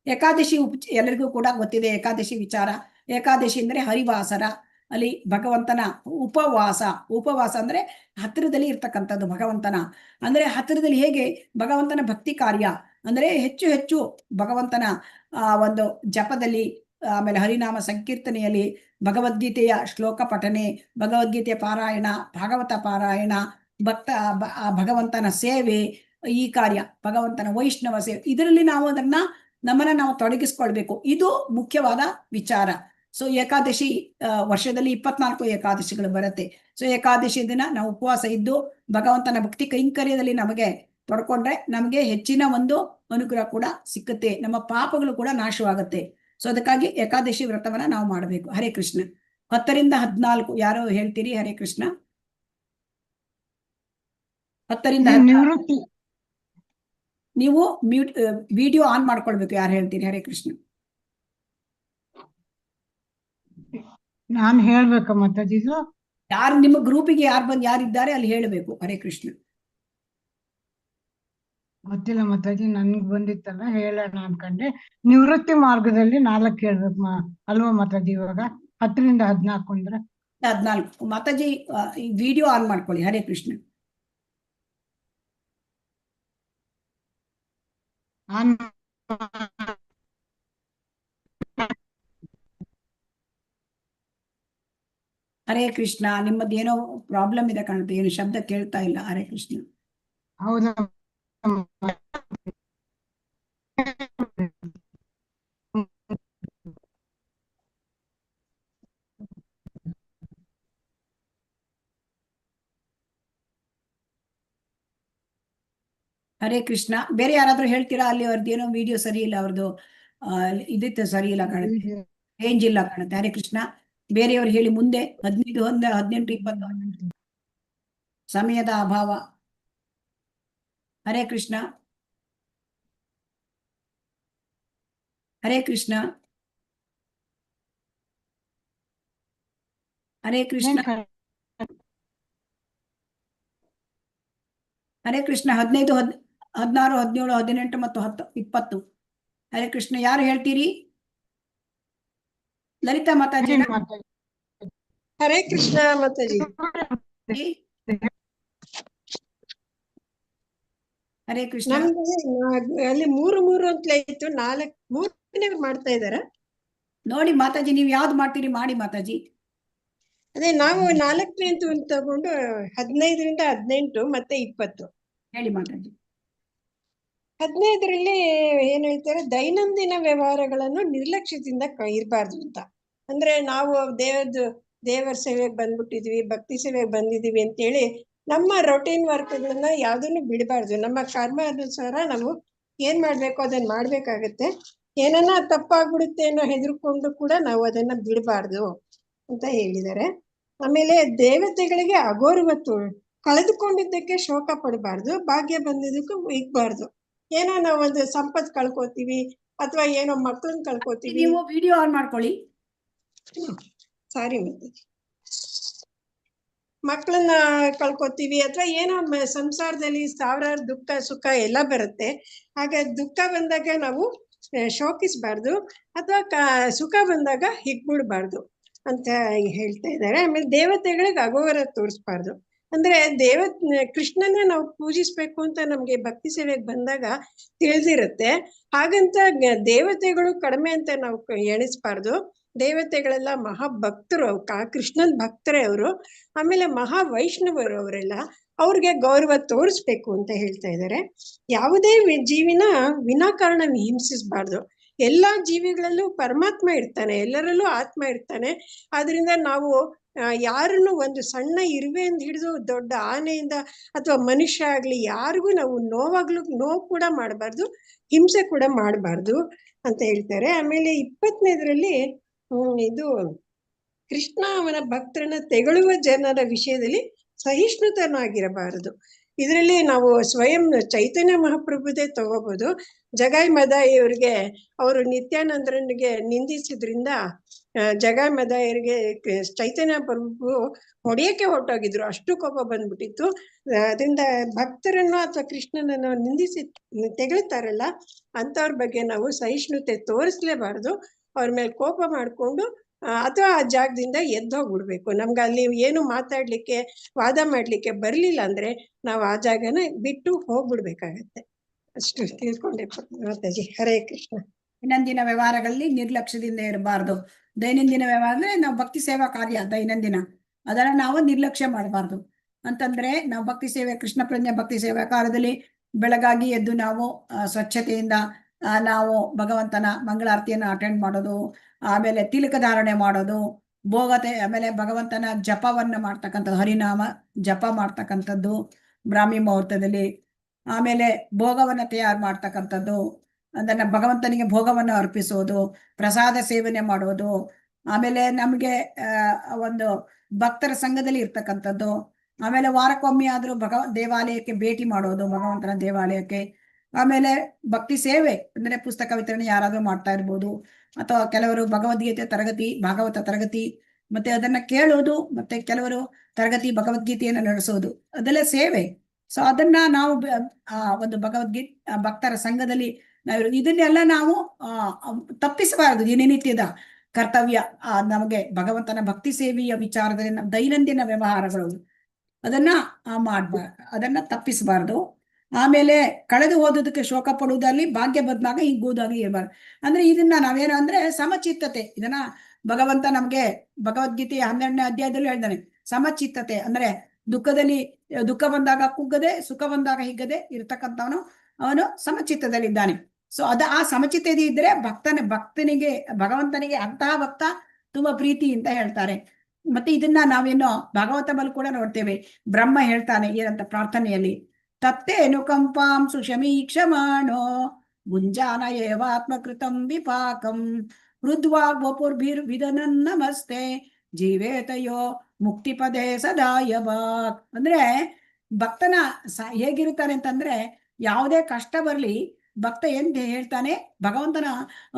ಏಕಾದಶಿ ಎಲ್ಲರಿಗೂ ಕೂಡ ಗೊತ್ತಿದೆ ಏಕಾದಶಿ ವಿಚಾರ. ಏಕಾದಶಿ ಅಂದ್ರೆ ಹರಿವಾಸರ, ಅಲ್ಲಿ ಭಗವಂತನ ಉಪವಾಸ ಅಂದ್ರೆ ಹತ್ತಿರದಲ್ಲಿ ಇರ್ತಕ್ಕಂಥದ್ದು ಭಗವಂತನ. ಅಂದ್ರೆ ಹತ್ತಿರದಲ್ಲಿ ಹೇಗೆ ಭಗವಂತನ ಭಕ್ತಿ ಕಾರ್ಯ ಅಂದ್ರೆ ಹೆಚ್ಚು ಹೆಚ್ಚು ಭಗವಂತನ ಒಂದು ಜಪದಲ್ಲಿ, ಆಮೇಲೆ ಹರಿನಾಮ ಸಂಕೀರ್ತನೆಯಲ್ಲಿ, ಭಗವದ್ಗೀತೆಯ ಶ್ಲೋಕ ಪಠನೆ, ಭಗವದ್ಗೀತೆಯ ಪಾರಾಯಣ, ಭಾಗವತ ಪಾರಾಯಣ, ಭಗವಂತನ ಸೇವೆ, ಈ ಕಾರ್ಯ ಭಗವಂತನ ವೈಷ್ಣವ ಸೇವೆ, ಇದರಲ್ಲಿ ನಾವು ನಮ್ಮನ್ನ ನಾವು ತೊಡಗಿಸ್ಕೊಳ್ಬೇಕು. ಇದು ಮುಖ್ಯವಾದ ವಿಚಾರ. ಸೊ ಏಕಾದಶಿ ವರ್ಷದಲ್ಲಿ 24 ಏಕಾದಶಿಗಳು ಬರುತ್ತೆ. ಸೊ ಏಕಾದಶಿ ದಿನ ನಾವು ಉಪವಾಸ ಇದ್ದು ಭಗವಂತನ ಭಕ್ತಿ ಕೈಂಕರ್ಯದಲ್ಲಿ ನಮಗೆ ತೊಡ್ಕೊಂಡ್ರೆ ನಮಗೆ ಹೆಚ್ಚಿನ ಒಂದು ಅನುಗ್ರಹ ಕೂಡ ಸಿಕ್ಕುತ್ತೆ, ನಮ್ಮ ಪಾಪಗಳು ಕೂಡ ನಾಶವಾಗುತ್ತೆ. ಸೊ ಅದಕ್ಕಾಗಿ ಏಕಾದಶಿ ವ್ರತವನ್ನ ನಾವು ಮಾಡಬೇಕು. ಹರೇ ಕೃಷ್ಣ. 10 ರಿಂದ 14 ಯಾರೋ ಹೇಳ್ತೀರಿ? ಹರೇ ಕೃಷ್ಣ. 10 ರಿಂದ 14 ನೀವು ವಿಡಿಯೋ ಆನ್ ಮಾಡ್ಕೊಳ್ಬೇಕು. ಯಾರು ಹೇಳ್ತೀರಿ? ಹರೇ ಕೃಷ್ಣ. ನಾನು ಹೇಳ್ಬೇಕ ಮಾತಾಜಿ? ಯಾರು ನಿಮ್ಮ ಗ್ರೂಪಿಗೆ ಯಾರಿದ್ದಾರೆ ಅಲ್ಲಿ ಹೇಳಬೇಕು. ಹರೇ ಕೃಷ್ಣ. ಗೊತ್ತಿಲ್ಲ ಮಾತಾಜಿ, ನನ್ಗೆ ಬಂದಿತ್ತಲ್ಲ ಹೇಳೋಣ ಅನ್ಕೊಂಡೆ. ನಿವೃತ್ತಿ ಮಾರ್ಗದಲ್ಲಿ 4 ಹೇಳ್ಬೇಕು ಅಲ್ವಾ ಮಾತಾಜಿ? ಇವಾಗ 10 ರಿಂದ 14 ಅಂದ್ರೆ 14 ಮಾತಾಜಿ ಈ ವಿಡಿಯೋ ಆನ್ ಮಾಡ್ಕೊಳ್ಳಿ. ಹರೇ ಕೃಷ್ಣ. ಹರೇ ಕೃಷ್ಣ. ನಿಮ್ಮದೇನೋ ಪ್ರಾಬ್ಲಮ್ ಇದೆ ಕಾಣುತ್ತೆ, ಏನು ಶಬ್ದ ಕೇಳ್ತಾ ಇಲ್ಲ. ಹರೇ ಕೃಷ್ಣ. ಹೌದಾ? ಹರೇ ಕೃಷ್ಣ. ಬೇರೆ ಯಾರಾದ್ರೂ ಹೇಳ್ತೀರಾ? ಅಲ್ಲಿ ಅವ್ರದ್ದು ಏನೋ ವಿಡಿಯೋ ಸರಿ ಇಲ್ಲ, ಅವ್ರದ್ದು ಇದಿತ್ತು ಸರಿ ಇಲ್ಲ ಕಾಣುತ್ತೆ, ರೇಂಜ್ ಇಲ್ಲ ಕಾಣುತ್ತೆ. ಹರೇ ಕೃಷ್ಣ. ಬೇರೆಯವ್ರು ಹೇಳಿ ಮುಂದೆ. 15, 18, 20 ಸಮಯದ ಅಭಾವ. ಹರೇ ಕೃಷ್ಣ. ಹರೇ ಕೃಷ್ಣ. ಹರೇ ಕೃಷ್ಣ. ಹರೇ ಕೃಷ್ಣ. 15, 16, 17, 18 ಮತ್ತು 10, 20. ಹರೇ ಕೃಷ್ಣ. ಯಾರು ಹೇಳ್ತೀರಿ? ಲಲಿತಾ ಮಾತಾಜಿ. ಹರೇ ಕೃಷ್ಣ ಮಾತಾಜಿ. ಹರೇ ಕೃಷ್ಣ. ನಮ್ಗೆ ಅಲ್ಲಿ 3 ಅಂತಲೇ ಇತ್ತು, 4 ಮಾಡ್ತಾ ಇದಾರ ನೋಡಿ ಮಾತಾಜಿ, ನೀವು ಯಾವ್ದು ಮಾಡ್ತೀರಿ ಮಾಡಿ ಮಾತಾಜಿ. ಅದೇ ನಾವು 4ನೇ ತಗೊಂಡು 15 ರಿಂದ 18 ಮತ್ತೆ 20 ಹೇಳಿ ಮಾತಾಜಿ. 15ರಲ್ಲಿ ಏನ್ ಹೇಳ್ತಾರೆ, ದೈನಂದಿನ ವ್ಯವಹಾರಗಳನ್ನು ನಿರ್ಲಕ್ಷ್ಯದಿಂದ ಇರಬಾರ್ದು ಅಂತ. ಅಂದ್ರೆ ನಾವು ದೇವರ ಸೇವೆಗೆ ಬಂದ್ಬಿಟ್ಟಿದ್ವಿ, ಭಕ್ತಿ ಸೇವೆಗೆ ಬಂದಿದೀವಿ ಅಂತೇಳಿ ನಮ್ಮ ರೊಟೀನ್ ವರ್ಕ್ಗಳನ್ನ ಯಾವ್ದನ್ನು ಬಿಡಬಾರ್ದು. ನಮ್ಮ ಕರ್ಮ ಅನುಸಾರ ನಾವು ಏನ್ ಮಾಡ್ಬೇಕು ಅದನ್ನ ಮಾಡ್ಬೇಕಾಗತ್ತೆ. ಏನನ್ನ ತಪ್ಪಾಗ್ಬಿಡುತ್ತೆ ಅನ್ನೋ ಹೆದರ್ಕೊಂಡು ಕೂಡ ನಾವು ಅದನ್ನ ಬಿಡಬಾರ್ದು ಅಂತ ಹೇಳಿದ್ದಾರೆ. ಆಮೇಲೆ ದೇವತೆಗಳಿಗೆ ಅಗೌರವತ್ತು, ಕಳೆದುಕೊಂಡಿದ್ದಕ್ಕೆ ಶೋಕ ಪಡಬಾರ್ದು, ಭಾಗ್ಯ ಬಂದಿದ್ದಕ್ಕೂ ಇಗ್ಬಾರ್ದು. ಏನೋ ನಾವು ಒಂದು ಸಂಪತ್ ಕಳ್ಕೊತೀವಿ ಅಥವಾ ಏನೋ ಮಕ್ಳನ್ನ ಕಳ್ಕೊತೀವಿ. ನೀವು ವಿಡಿಯೋ ಆನ್ ಮಾಡ್ಕೊಳ್ಳಿ. ಸಾರಿ ಮಕ್ಕಳನ್ನ ಕಳ್ಕೊತೀವಿ, ಅಥವಾ ಏನೋ ಸಂಸಾರದಲ್ಲಿ ಸಾವಿರಾರು ದುಃಖ ಸುಖ ಎಲ್ಲ ಬರುತ್ತೆ. ಹಾಗೆ ದುಃಖ ಬಂದಾಗ ನಾವು ಶೋಕಿಸ್ಬಾರ್ದು, ಅಥವಾ ಸುಖ ಬಂದಾಗ ಹಿಗ್ಬಿಡ್ಬಾರ್ದು ಅಂತ ಹೇಳ್ತಾ ಇದ್ದಾರೆ. ಆಮೇಲೆ ದೇವತೆಗಳಿಗೆ ಅಗೋರ ತೋರಿಸ್ಬಾರ್ದು. ಅಂದ್ರೆ ಕೃಷ್ಣನೇ ನಾವು ಪೂಜಿಸ್ಬೇಕು ಅಂತ ನಮ್ಗೆ ಭಕ್ತಿ ಸೇವೆಗೆ ಬಂದಾಗ ತಿಳಿದಿರುತ್ತೆ. ಹಾಗಂತ ದೇವತೆಗಳು ಕಡಿಮೆ ಅಂತ ನಾವು ಎಣಿಸ್ಬಾರ್ದು. ದೇವತೆಗಳೆಲ್ಲ ಮಹಾಭಕ್ತರು, ಕೃಷ್ಣನ್ ಭಕ್ತರೇ ಅವರು. ಆಮೇಲೆ ಮಹಾ ವೈಷ್ಣವರು ಅವರೆಲ್ಲ, ಅವ್ರಿಗೆ ಗೌರವ ತೋರಿಸ್ಬೇಕು ಅಂತ ಹೇಳ್ತಾ ಇದ್ದಾರೆ. ಯಾವುದೇ ಜೀವಿನ ವಿನಾಕಾರಣ ಹಿಂಸಿಸಬಾರ್ದು. ಎಲ್ಲಾ ಜೀವಿಗಳಲ್ಲೂ ಪರಮಾತ್ಮ ಇರ್ತಾನೆ, ಎಲ್ಲರಲ್ಲೂ ಆತ್ಮ ಇರ್ತಾನೆ. ಆದ್ರಿಂದ ನಾವು ಯಾರನ್ನು ಒಂದು ಸಣ್ಣ ಇರುವೆಯಿಂದ ಹಿಡಿದು ದೊಡ್ಡ ಆನೆಯಿಂದ ಅಥವಾ ಮನುಷ್ಯ ಆಗ್ಲಿ ಯಾರಿಗೂ ನಾವು ನೋವು ಕೂಡ ಮಾಡಬಾರ್ದು, ಹಿಂಸೆ ಕೂಡ ಮಾಡಬಾರ್ದು ಅಂತ ಹೇಳ್ತಾರೆ. ಆಮೇಲೆ 20ನೇದರಲ್ಲಿ ಇದು ಕೃಷ್ಣ ಅವನ ಭಕ್ತರನ್ನ ತೆಗಳುವ ಜನರ ವಿಷಯದಲ್ಲಿ ಸಹಿಷ್ಣುತನಾಗಿರಬಾರದು. ಇದರಲ್ಲಿ ನಾವು ಸ್ವಯಂ ಚೈತನ್ಯ ಮಹಾಪ್ರಭುದೇ ತಗೋಬಹುದು. ಜಗಾಯ್ ಮದಾಯಿಯವ್ರಿಗೆ ಅವರು ನಿತ್ಯಾನಂದರನಿಗೆ ನಿಂದಿಸಿದ್ರಿಂದ ಜಗಾಯ್ ಮದಾಯಿಯರಿಗೆ ಚೈತನ್ಯ ಪ್ರಭು ಹೊಡೆಯಕ್ಕೆ ಹೊರಟೋಗಿದ್ರು, ಅಷ್ಟು ಕೋಪ ಬಂದ್ಬಿಟ್ಟಿತ್ತು. ಅದರಿಂದ ಭಕ್ತರನ್ನು ಅಥವಾ ಕೃಷ್ಣನನ್ನು ನಿಂದಿಸಿ ತೆಗಳ್ತಾರಲ್ಲ ಅಂತವ್ರ ಬಗ್ಗೆ ನಾವು ಸಹಿಷ್ಣುತೆ ತೋರಿಸ್ಲೇಬಾರ್ದು. ಅವ್ರ ಮೇಲೆ ಕೋಪ ಮಾಡ್ಕೊಂಡು ಅಥವಾ ಆ ಜಾಗದಿಂದ ಎದ್ದೋಗ್ಬಿಡ್ಬೇಕು. ನಮ್ಗೆ ಅಲ್ಲಿ ಏನು ಮಾತಾಡ್ಲಿಕ್ಕೆ ವಾದ ಮಾಡ್ಲಿಕ್ಕೆ ಬರ್ಲಿಲ್ಲ ಅಂದ್ರೆ ನಾವು ಆ ಜಾಗನ ಬಿಟ್ಟು ಹೋಗ್ಬಿಡ್ಬೇಕಾಗತ್ತೆ. ಅಷ್ಟು ತಿಳ್ಕೊಂಡೆ ಮಾತಾಜಿ. ಹರೇ ಕೃಷ್ಣ. ದೈನಂದಿನ ವ್ಯವಹಾರಗಳಲ್ಲಿ ನಿರ್ಲಕ್ಷ್ಯದಿಂದ ಇರಬಾರ್ದು. ದೈನಂದಿನ ವ್ಯವಹಾರ ಅಂದ್ರೆ ನಾವು ಭಕ್ತಿ ಸೇವಾ ಕಾರ್ಯ ದೈನಂದಿನ, ಅದನ್ನ ನಾವು ನಿರ್ಲಕ್ಷ್ಯ ಮಾಡಬಾರ್ದು. ಅಂತಂದ್ರೆ ನಾವು ಭಕ್ತಿ ಸೇವೆ, ಕೃಷ್ಣ ಪ್ರಜ್ಞೆ ಭಕ್ತಿ ಸೇವಾ ಕಾರ್ಯದಲ್ಲಿ ಬೆಳಗಾಗಿ ಎದ್ದು ನಾವು ಸ್ವಚ್ಛತೆಯಿಂದ ನಾವು ಭಗವಂತನ ಮಂಗಳಾರತಿಯನ್ನು ಅಟೆಂಡ್ ಮಾಡೋದು, ಆಮೇಲೆ ತಿಲಕ ಧಾರಣೆ ಮಾಡೋದು, ಭೋಗತೆ, ಆಮೇಲೆ ಭಗವಂತನ ಜಪವನ್ನ ಮಾಡ್ತಕ್ಕಂಥದ್ದು, ಹರಿನಾಮ ಜಪ ಮಾಡ್ತಕ್ಕಂಥದ್ದು ಬ್ರಾಹ್ಮಿ ಮುಹೂರ್ತದಲ್ಲಿ, ಆಮೇಲೆ ಭೋಗವನ್ನ ತಯಾರು ಮಾಡ್ತಕ್ಕಂಥದ್ದು, ಅದನ್ನ ಭಗವಂತನಿಗೆ ಭೋಗವನ್ನು ಅರ್ಪಿಸೋದು, ಪ್ರಸಾದ ಸೇವನೆ ಮಾಡೋದು, ಆಮೇಲೆ ನಮ್ಗೆ ಒಂದು ಭಕ್ತರ ಸಂಘದಲ್ಲಿ ಇರ್ತಕ್ಕಂಥದ್ದು, ಆಮೇಲೆ ವಾರಕ್ಕೊಮ್ಮೆ ಆದ್ರೂ ದೇವಾಲಯಕ್ಕೆ ಭೇಟಿ ಮಾಡೋದು, ಭಗವಂತನ ದೇವಾಲಯಕ್ಕೆ. ಆಮೇಲೆ ಭಕ್ತಿ ಸೇವೆ ಅಂದ್ರೆ ಪುಸ್ತಕ ವಿತರಣೆ ಯಾರಾದ್ರೂ ಮಾಡ್ತಾ ಇರ್ಬೋದು, ಅಥವಾ ಕೆಲವರು ಭಗವದ್ಗೀತೆ ತರಗತಿ, ಭಾಗವತ ತರಗತಿ, ಮತ್ತೆ ಅದನ್ನ ಕೇಳೋದು, ಮತ್ತೆ ಕೆಲವರು ತರಗತಿ ಭಗವದ್ಗೀತೆಯನ್ನು ನಡೆಸೋದು, ಅದೆಲ್ಲ ಸೇವೆ. ಸೊ ಅದನ್ನ ನಾವು ಒಂದು ಭಕ್ತರ ಸಂಘದಲ್ಲಿ ನಾವು ಇದನ್ನೆಲ್ಲ ನಾವು ತಪ್ಪಿಸಬಾರದು. ದಿನನಿತ್ಯದ ಕರ್ತವ್ಯ ನಮಗೆ ಭಗವಂತನ ಭಕ್ತಿ ಸೇವೆಯ ವಿಚಾರದಲ್ಲಿ ದೈನಂದಿನ ವ್ಯವಹಾರಗಳು ಅದನ್ನ ಅದನ್ನ ತಪ್ಪಿಸಬಾರ್ದು. ಆಮೇಲೆ ಕಳೆದು ಹೋದದಕ್ಕೆ ಶೋಕ ಪಡುವುದಲ್ಲಿ ಭಾಗ್ಯ ಬಂದಾಗ ಹಿಗ್ಗುವುದಾಗಲಿ ಇರಬಾರ್ದು. ಅಂದ್ರೆ ಇದನ್ನ ನಾವೇನು ಅಂದ್ರೆ ಸಮಚಿತ್ತತೆ, ಇದನ್ನ ಭಗವಂತ ನಮ್ಗೆ ಭಗವದ್ಗೀತೆಯ 12ನೇ ಅಧ್ಯಾಯದಲ್ಲಿ ಹೇಳ್ತಾನೆ. ಸಮಚಿತ್ತತೆ ಅಂದ್ರೆ ದುಃಖ ಬಂದಾಗ ಕುಗ್ಗದೆ, ಸುಖ ಬಂದಾಗ ಹಿಗ್ಗದೆ ಇರ್ತಕ್ಕಂಥವನು ಅವನು ಸಮಚಿತ್ತದಲ್ಲಿದ್ದಾನೆ. ಸೊ ಆ ಸಮಚಿತ್ತತೆ ಇದ್ರೆ ಭಕ್ತನಿಗೆ ಭಗವಂತನಿಗೆ ಅಂತಹ ಭಕ್ತ ತುಂಬಾ ಪ್ರೀತಿ ಅಂತ ಹೇಳ್ತಾರೆ. ಮತ್ತೆ ಇದನ್ನ ನಾವೇನೋ ಭಾಗವತ ಬಲ್ ಕೂಡ ನೋಡ್ತೇವೆ. ಬ್ರಹ್ಮ ಹೇಳ್ತಾನೆ ಏನಂತ ಪ್ರಾರ್ಥನೆಯಲ್ಲಿ, ತತ್ತೇನು ಕಂಪಾಂ ಸುಷಮೀಕ್ಷಮಾಣೋ ಗುಂಜಾನ ಏವಾತ್ಮಕೃತಂ ವಿಪಾಕಂ ಹೃದ್ವಾಗ್ ವಪುರ್ಭಿರ್ವಿದನನ್ ನಮಸ್ತೆ ಜೀವೇತಯೋ ಮುಕ್ತಿ ಪದೇ ಸದಾಯವಾಕ್. ಅಂದ್ರೆ ಭಕ್ತನ ಹೇಗಿರ್ತಾನೆ ಅಂತಂದ್ರೆ, ಯಾವುದೇ ಕಷ್ಟ ಬರ್ಲಿ ಭಕ್ತ ಏನ್ ಹೇಳ್ತಾನೆ, ಭಗವಂತನ